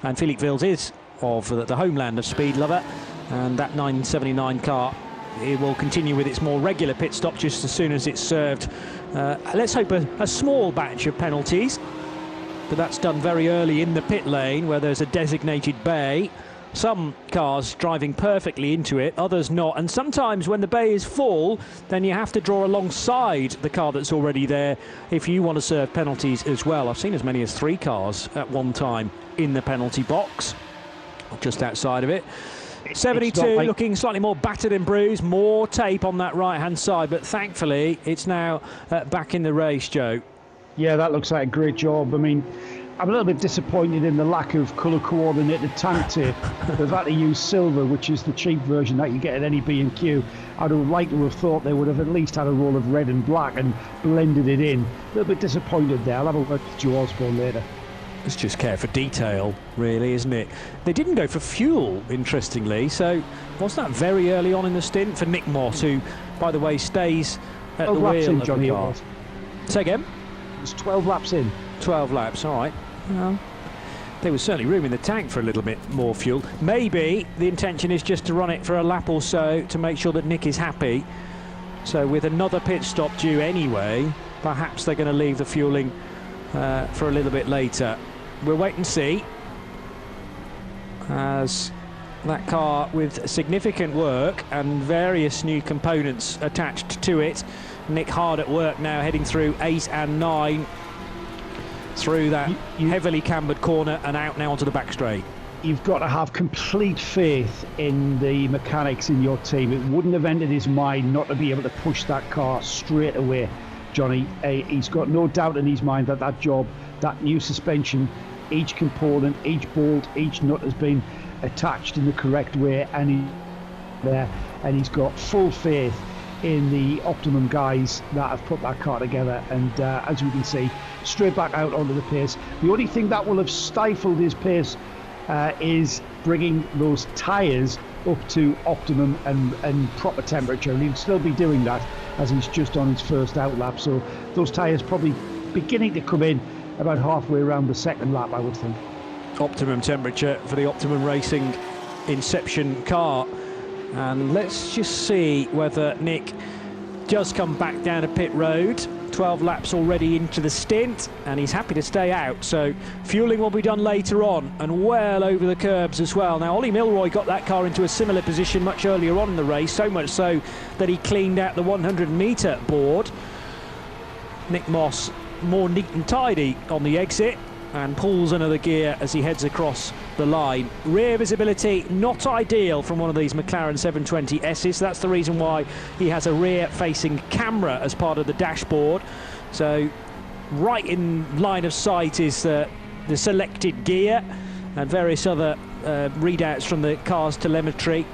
and Philippe Vils is of the homeland of Speed Lover, and that 979 car, it will continue with its more regular pit stop just as soon as it's served. Let's hope a small batch of penalties, but that's done very early in the pit lane where there's a designated bay. Some cars driving perfectly into it, others not, and sometimes when the bay is full, then you have to draw alongside the car that's already there if you want to serve penalties as well. I've seen as many as 3 cars at one time in the penalty box, just outside of it. 72 looking slightly more battered and bruised, more tape on that right-hand side, but thankfully it's now back in the race, Joe. Yeah, that looks like a great job. I mean, I'm a little bit disappointed in the lack of colour-coordinated tank tape. They've had to use silver, which is the cheap version that you get at any B&Q. I'd have liked to have thought they would have at least had a roll of red and black and blended it in. A little bit disappointed there. I'll have a word with Joe Osborne later. It's just care for detail, really, isn't it? They didn't go for fuel, interestingly, so was that very early on in the stint for Nick Moss, who, by the way, stays at the wheel in, of Johnny, the car. Say again? It's 12 laps in. 12 laps, all right. Well, there was certainly room in the tank for a little bit more fuel. Maybe the intention is just to run it for a lap or so to make sure that Nick is happy. So with another pit stop due anyway, perhaps they're going to leave the fueling for a little bit later. We'll wait and see, as that car with significant work and various new components attached to it. Nick hard at work now, heading through 8 and 9 through that heavily cambered corner and out now onto the back straight. You've got to have complete faith in the mechanics in your team. It wouldn't have entered his mind not to be able to push that car straight away, Johnny. He's got no doubt in his mind that that job, that new suspension, each component, each bolt, each nut has been attached in the correct way, and he's got full faith in the Optimum guys that have put that car together, and as you can see, straight back out onto the pace. The only thing that will have stifled his pace is bringing those tyres up to optimum and proper temperature, and he'll still be doing that as he's just on his first out lap. So those tyres probably beginning to come in about halfway around the second lap, I would think. Optimum temperature for the Optimum Racing Inception car. And let's just see whether Nick does come back down a pit road. 12 laps already into the stint, and he's happy to stay out. So fueling will be done later on, and well over the curbs as well. Now, Ollie Milroy got that car into a similar position much earlier on in the race, so much so that he cleaned out the 100-metre board. Nick Moss more neat and tidy on the exit, and pulls another gear as he heads across the line. Rear visibility not ideal from one of these McLaren 720Ss. That's the reason why he has a rear-facing camera as part of the dashboard. So right in line of sight is the selected gear and various other readouts from the car's telemetry.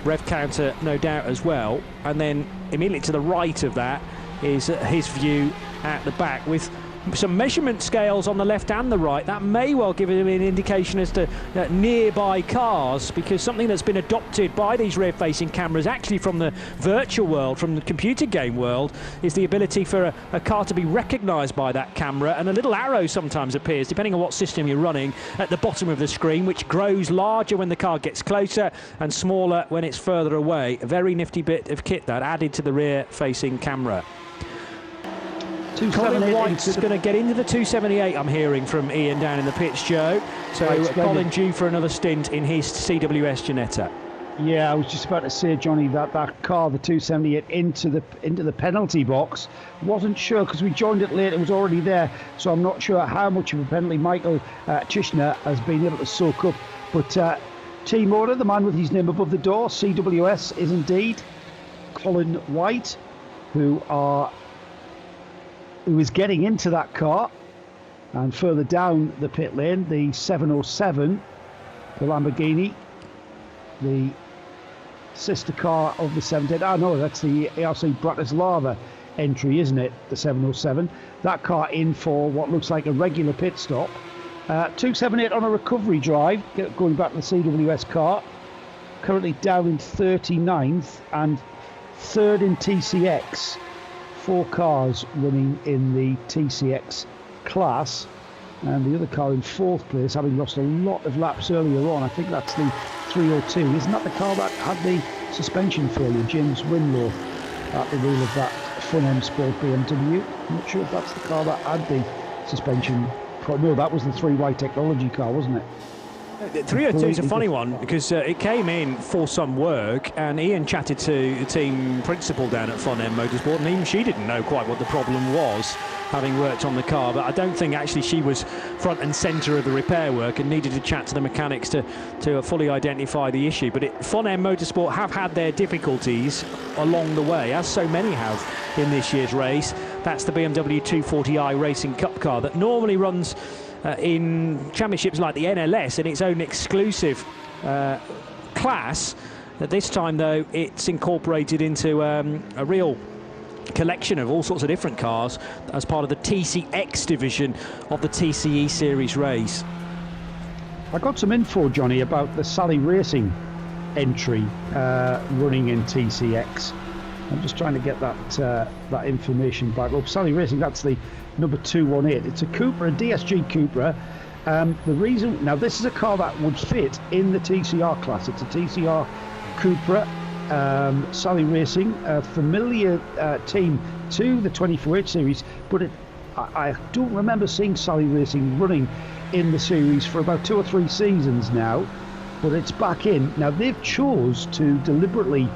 Rev counter, no doubt, as well. And then immediately to the right of that is his view at the back, with some measurement scales on the left and the right. That may well give him an indication as to nearby cars, because something that's been adopted by these rear-facing cameras, actually from the virtual world, from the computer game world, is the ability for a car to be recognised by that camera, and a little arrow sometimes appears, depending on what system you're running, at the bottom of the screen, which grows larger when the car gets closer and smaller when it's further away. A very nifty bit of kit that added to the rear-facing camera. Colin White's going to get into the 278, I'm hearing from Ian down in the pitch, Joe. So Colin due for another stint in his CWS Ginetta. Yeah, I was just about to say, Johnny, that car, the 278, into the penalty box. Wasn't sure because we joined it late. It was already there, so I'm not sure how much of a penalty Michael Tishner has been able to soak up. But team order, the man with his name above the door, CWS, is indeed Colin White, who is getting into that car. And further down the pit lane, the 707, the Lamborghini, the sister car of the 710. Oh no, that's the ARC Bratislava entry, isn't it? The 707. That car in for what looks like a regular pit stop. 278 on a recovery drive, going back to the CWS car. Currently down in 39th and third in TCX. 4 cars running in the TCX class, and the other car in 4th place, having lost a lot of laps earlier on. I think that's the 302. Isn't that the car that had the suspension failure? James Winlow at the wheel of that Fun M Sport BMW. I'm not sure if that's the car that had the suspension. No, that was the 3Y Technology car, wasn't it? The 302 is a funny one because it came in for some work, and Ian chatted to the team principal down at Fun M Motorsport, and even she didn't know quite what the problem was, having worked on the car. But I don't think actually she was front and centre of the repair work and needed to chat to the mechanics to fully identify the issue. But Fun M Motorsport have had their difficulties along the way, as so many have in this year's race. That's the BMW 240i Racing Cup car that normally runs in championships like the NLS in its own exclusive class. At this time, though, it's incorporated into a real collection of all sorts of different cars as part of the TCX division of the TCE Series race. I got some info, Johnny, about the Sally Racing entry running in TCX. I'm just trying to get that information back up. Sally Racing, that's the number 218. It's a Cupra, a DSG Cupra. The reason, now this is a car that would fit in the TCR class. It's a TCR Cupra. Sally Racing, a familiar team to the 24H series, but I don't remember seeing Sally Racing running in the series for about 2 or 3 seasons now, but it's back in. Now they've chose to deliberately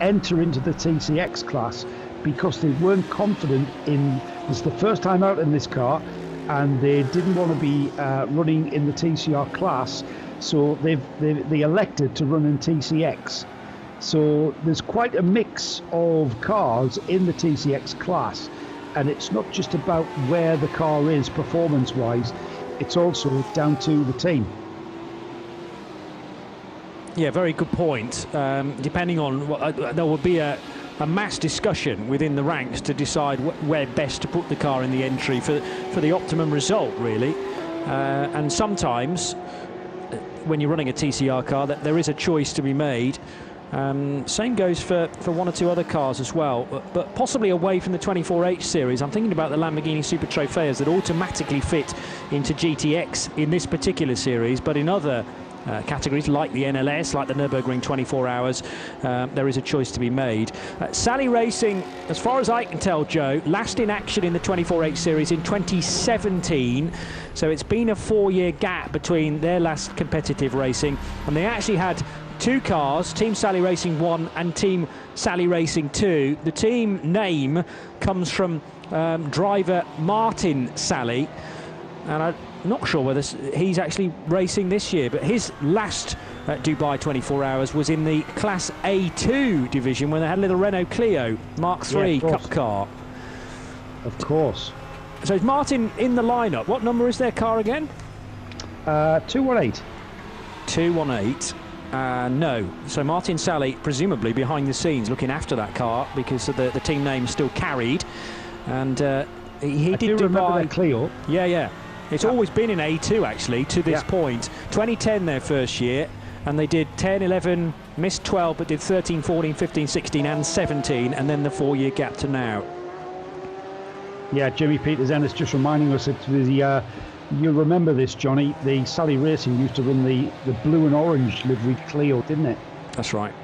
enter into the TCX class because they weren't confident in, it's the first time out in this car, and they didn't want to be running in the TCR class, so they elected to run in TCX. So there's quite a mix of cars in the TCX class, and it's not just about where the car is performance-wise, it's also down to the team. Yeah, very good point. Depending on there will be a mass discussion within the ranks to decide where best to put the car in the entry for the optimum result, really. And sometimes, when you're running a TCR car, that there is a choice to be made. Same goes for 1 or 2 other cars as well, but possibly away from the 24H series. I'm thinking about the Lamborghini Super Trofeas that automatically fit into GTX in this particular series, but in other categories like the NLS, like the Nürburgring 24 Hours, there is a choice to be made. Sally Racing, as far as I can tell, Joe, last in action in the 24H series in 2017, so it's been a 4-year gap between their last competitive racing, and they actually had 2 cars, Team Sally Racing 1 and Team Sally Racing 2. The team name comes from driver Martin Sally, and I'm not sure whether he's actually racing this year, but his last Dubai 24 Hours was in the Class A2 division when they had a little Renault Clio Mark III Cup car. Of course. So is Martin in the lineup? What number is their car again? 218. 218. No. So Martin Sally, presumably behind the scenes, looking after that car because of the team name still carried. And he did remember that Clio. Yeah. It's always been in A2 actually to this point. 2010 their first year, and they did 10, 11, missed 12, but did 13, 14, 15, 16 and 17, and then the 4-year gap to now. Yeah, Jimmy Peters Ennis just reminding us that you remember this, Johnny, the Sally Racing used to run the blue and orange livery Clio, didn't it? That's right.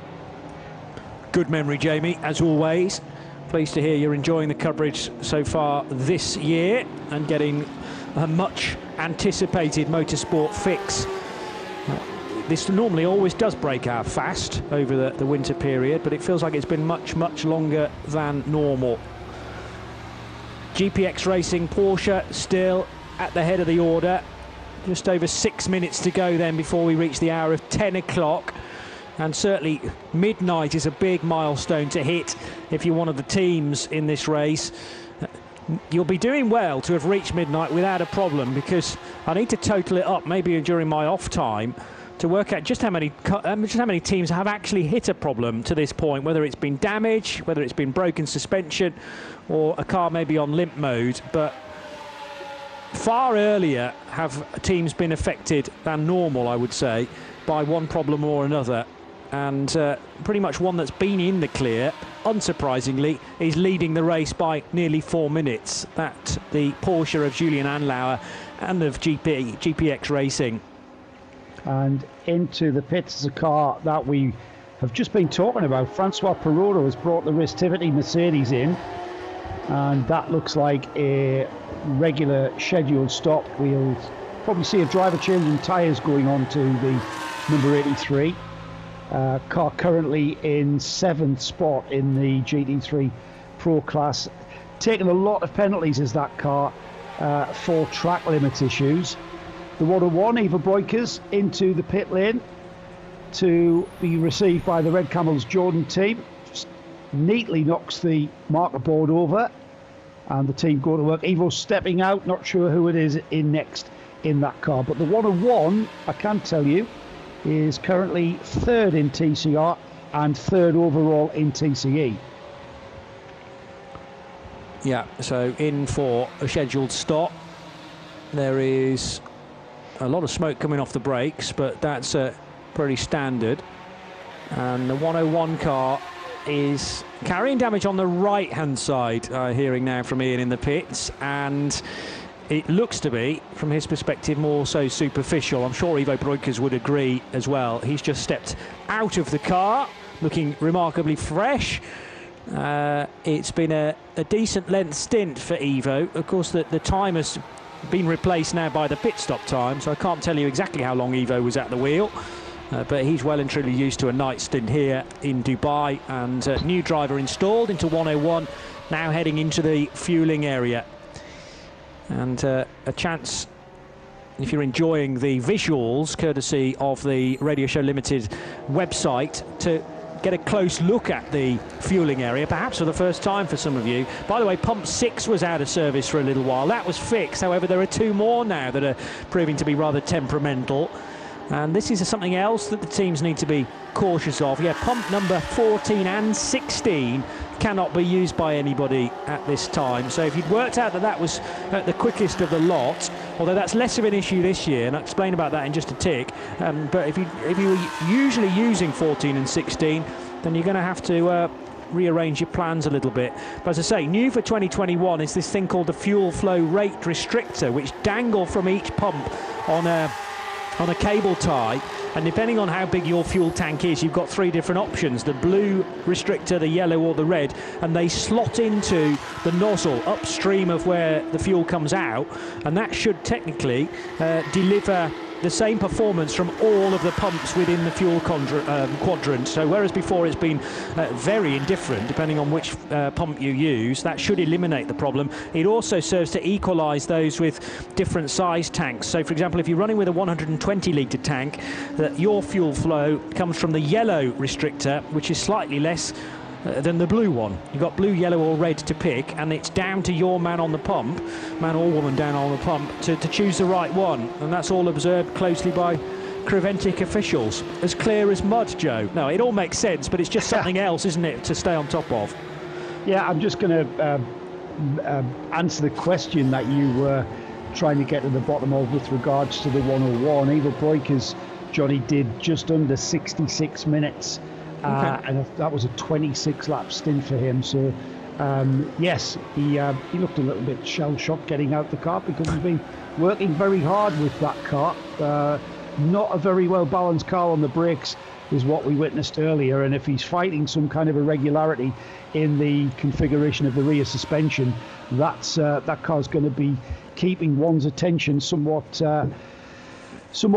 Good memory, Jamie, as always. Pleased to hear you're enjoying the coverage so far this year and getting a much anticipated motorsport fix. This normally always does break out fast over the winter period, but it feels like it's been much longer than normal. GPX Racing Porsche still at the head of the order. Just over 6 minutes to go then before we reach the hour of 10 o'clock. And certainly midnight is a big milestone to hit if you're one of the teams in this race. You'll be doing well to have reached midnight without a problem, because I need to total it up maybe during my off time to work out just how many teams have actually hit a problem to this point, whether it's been damage, whether it's been broken suspension, or a car maybe on limp mode. But far earlier have teams been affected than normal, I would say, by one problem or another. And pretty much one that's been in the clear, unsurprisingly, is leading the race by nearly 4 minutes. That's the Porsche of Julian Anlauer and of GPX Racing. And into the pits is a car that we have just been talking about. Francois Perotto has brought the Restivity Mercedes in, and that looks like a regular scheduled stop. We'll probably see a driver changing tyres going on to the number 83. Car currently in 7th spot in the GT3 Pro class. Taking a lot of penalties is that car for track limit issues. The 101, Eva Breukers into the pit lane to be received by the Red Camels Jordan team. Just neatly knocks the marker board over, and the team go to work. Evo stepping out, not sure who it is in next in that car. But the 101, I can tell you, is currently 3rd in TCR and 3rd overall in TCE. Yeah, so in for a scheduled stop. There is a lot of smoke coming off the brakes, but that's pretty standard. And the 101 car is carrying damage on the right-hand side, hearing now from Ian in the pits, and it looks to be, from his perspective, more so superficial. I'm sure Ivo Breukers would agree as well. He's just stepped out of the car, looking remarkably fresh. It's been a decent length stint for Ivo. Of course, the time has been replaced now by the pit stop time, so I can't tell you exactly how long Ivo was at the wheel. But he's well and truly used to a night stint here in Dubai. And new driver installed into 101, now heading into the fueling area. And a chance, if you're enjoying the visuals, courtesy of the Radio Show Limited website, to get a close look at the fueling area, perhaps for the first time for some of you. By the way, pump 6 was out of service for a little while. That was fixed. However, there are 2 more now that are proving to be rather temperamental. And this is something else that the teams need to be cautious of. Yeah, pump number 14 and 16 cannot be used by anybody at this time. So if you'd worked out that was the quickest of the lot, although that's less of an issue this year, and I'll explain about that in just a tick, but if you were usually using 14 and 16, then you're going to have to rearrange your plans a little bit. But as I say, new for 2021 is this thing called the fuel flow rate restrictor, which dangle from each pump on a cable tie, and depending on how big your fuel tank is, you've got 3 different options: the blue restrictor, the yellow, or the red, and they slot into the nozzle upstream of where the fuel comes out, and that should technically deliver the same performance from all of the pumps within the fuel quadrant. So whereas before it's been very indifferent depending on which pump you use, that should eliminate the problem. It also serves to equalise those with different size tanks. So for example, if you're running with a 120 litre tank, that your fuel flow comes from the yellow restrictor, which is slightly less than the blue one. You've got blue, yellow or red to pick, and it's down to your man on the pump, man or woman down on the pump, to choose the right one. And that's all observed closely by Creventic officials. As clear as mud, Joe. No, it all makes sense, but it's just something else, isn't it, to stay on top of? Yeah, I'm just going to answer the question that you were trying to get to the bottom of with regards to the 101. Eva Breukers, Johnny, did just under 66 minutes. And that was a 26-lap stint for him. So, yes, he looked a little bit shell-shocked getting out the car, because he's been working very hard with that car. Not a very well-balanced car on the brakes. is what we witnessed earlier. And if he's fighting some kind of irregularity in the configuration of the rear suspension, that car's going to be keeping one's attention somewhat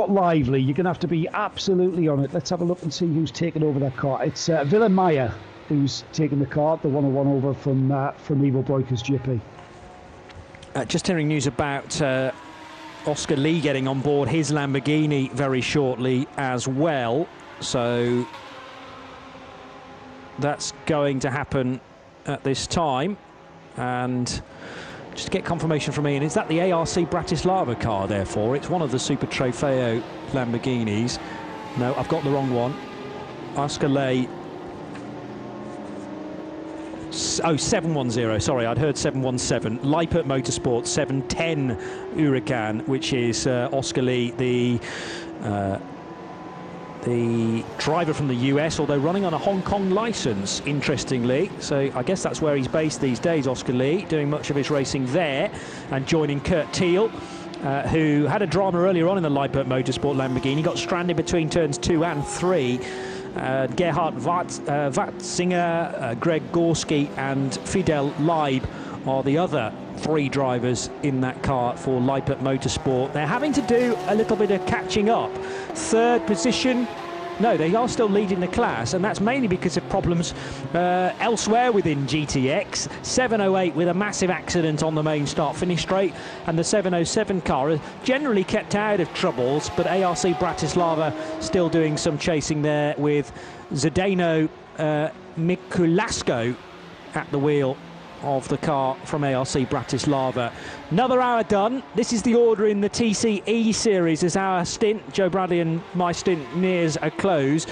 lively. You're going to have to be absolutely on it. Let's have a look and see who's taken over that car. It's Willem Meyer who's taken the car, the 101 over from Ivo Breukers GP. Just hearing news about Oscar Lee getting on board his Lamborghini very shortly as well. So that's going to happen at this time. And just to get confirmation from Ian, is that the ARC Bratislava car, therefore? It's one of the Super Trofeo Lamborghinis. No, I've got the wrong one. Oscar Lee. Oh, 710, sorry, I'd heard 717. Leipert Motorsport 710 Huracan, which is Oscar Lee, the driver from the US, although running on a Hong Kong licence, interestingly. So I guess that's where he's based these days, Oscar Lee, doing much of his racing there and joining Kurt Thiel, who had a drama earlier on in the Leipert Motorsport Lamborghini, got stranded between turns 2 and 3. Gerhard Watzinger, Greg Gorski and Fidel Leib are the other 3 drivers in that car for Leipert Motorsport. They're having to do a little bit of catching up. 3rd position. No, they are still leading the class, and that's mainly because of problems elsewhere within GTX. 708 with a massive accident on the main start-finish straight, and the 707 car is generally kept out of troubles, but ARC Bratislava still doing some chasing there with Zdeno Mikuláško at the wheel of the car from ARC Bratislava. Another hour done. This is the order in the TCE series as our stint, Joe Bradley and my stint, nears a close.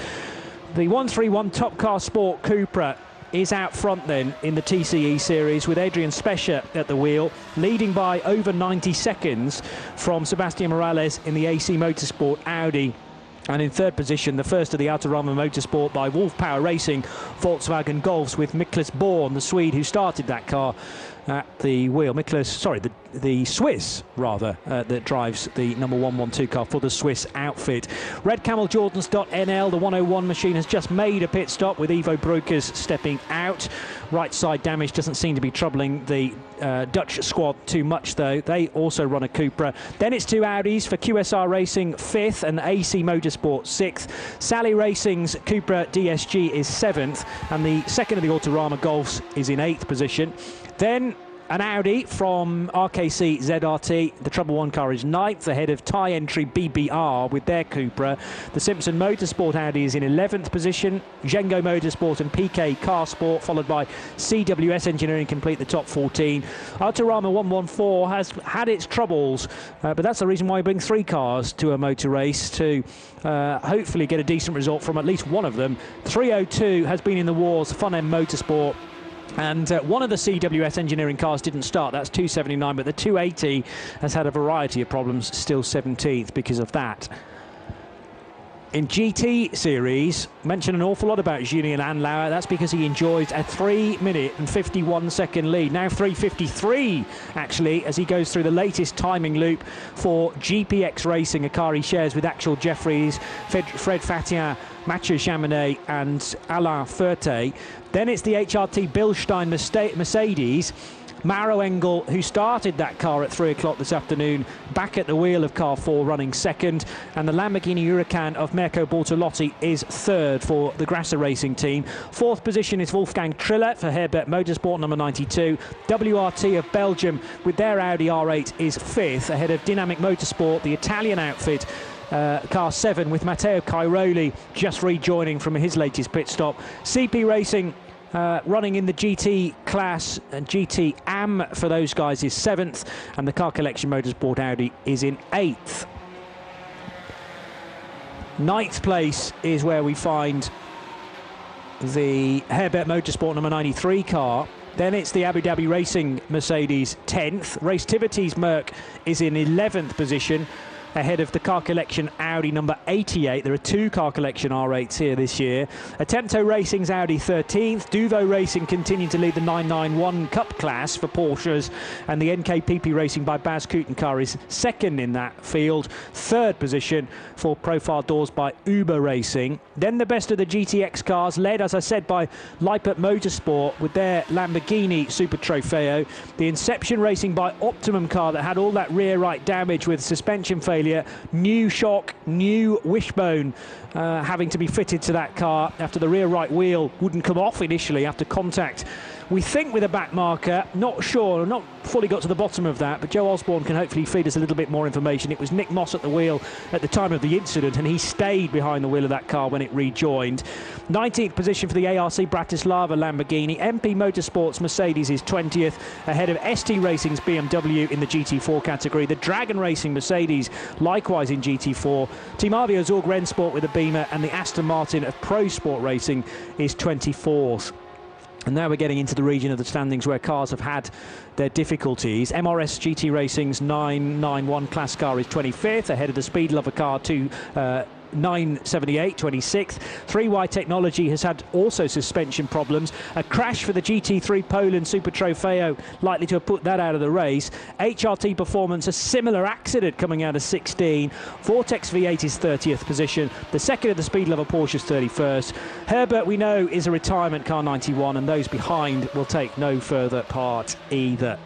The 131 Top Car Sport Cupra is out front then in the TCE series with Adrian Specher at the wheel, leading by over 90 seconds from Sebastian Morales in the AC Motorsport Audi. And in 3rd position, the first of the Autorama Motorsport by Wolf Power Racing Volkswagen Golfs with Miklas Born, the Swede who started that car at the wheel. The Swiss, rather, that drives the number 112 car for the Swiss outfit. Red Camel Jordans.nl, the 101 machine has just made a pit stop with Ivo Breukers stepping out. Right side damage doesn't seem to be troubling the Dutch squad too much, though. They also run a Cupra. Then it's 2 Audis for QSR Racing 5th and AC Motorsport 6th. Sally Racing's Cupra DSG is 7th, and the second of the Autorama Golfs is in 8th position. Then an Audi from RKC ZRT. The Trouble One car is 9th, ahead of Thai entry BBR with their Cupra. The Simpson Motorsport Audi is in 11th position. Zhengo Motorsport and PK Car Sport, followed by CWS Engineering, complete the top 14. Autorama 114 has had its troubles, but that's the reason why we bring 3 cars to a motor race to hopefully get a decent result from at least one of them. 302 has been in the wars, Fun M Motorsport. And one of the CWS Engineering cars didn't start, that's 279, but the 280 has had a variety of problems, still 17th because of that. In GT series, mentioned an awful lot about Julien Andlauer. That's because he enjoys a 3-minute and 51-second lead. Now 3:53, actually, as he goes through the latest timing loop for GPX Racing, a car he shares with Axel Jeffries, Fred Fatien, Mathieu Jaminet and Alain Ferté. Then it's the HRT Bilstein Mercedes. Maro Engel, who started that car at 3 o'clock this afternoon, back at the wheel of car 4, running 2nd. And the Lamborghini Huracan of Mirko Bortolotti is 3rd for the Grasser Racing team. 4th position is Wolfgang Triller for Herbert Motorsport, number 92. WRT of Belgium with their Audi R8 is 5th, ahead of Dynamic Motorsport, the Italian outfit. Car 7 with Matteo Cairoli just rejoining from his latest pit stop. CP Racing running in the GT class, and GT AM for those guys is 7th, and the Car Collection Motorsport Audi is in 8th. 9th place is where we find the Herbert Motorsport number 93 car. Then it's the Abu Dhabi Racing Mercedes 10th. Racetivity's Merc is in 11th position. ahead of the car collection Audi number 88. There are 2 car collection R8s here this year. Attempto Racing's Audi 13th. Duvo Racing continue to lead the 991 Cup class for Porsches, and the NKPP Racing by Baz Kutenkar is second in that field. 3rd position for Profile Doors by Uber Racing. Then the best of the GTX cars, led, as I said, by Lippert Motorsport with their Lamborghini Super Trofeo. The Inception Racing by Optimum car that had all that rear right damage with suspension failure, new shock, new wishbone having to be fitted to that car after the rear right wheel wouldn't come off initially after contact. We think with a back marker, not sure, not fully got to the bottom of that, but Joe Osborne can hopefully feed us a little bit more information. It was Nick Moss at the wheel at the time of the incident, and he stayed behind the wheel of that car when it rejoined. 19th position for the ARC Bratislava Lamborghini. MP Motorsports Mercedes is 20th, ahead of ST Racing's BMW in the GT4 category. The Dragon Racing Mercedes, likewise in GT4. Team Avio Zorg Rennsport with a Beamer, and the Aston Martin of Pro Sport Racing is 24th. And now we're getting into the region of the standings where cars have had their difficulties. MRS GT Racing's 991 class car is 25th, ahead of the Speed Lover car 978, 26th. 3Y Technology has had also suspension problems. A crash for the GT3 Poland Super Trofeo, likely to have put that out of the race. HRT Performance, a similar accident coming out of 16. Vortex V8 is 30th position. The second of the Speed Lover Porsche is 31st. Herbert, we know, is a retirement car 91, and those behind will take no further part either.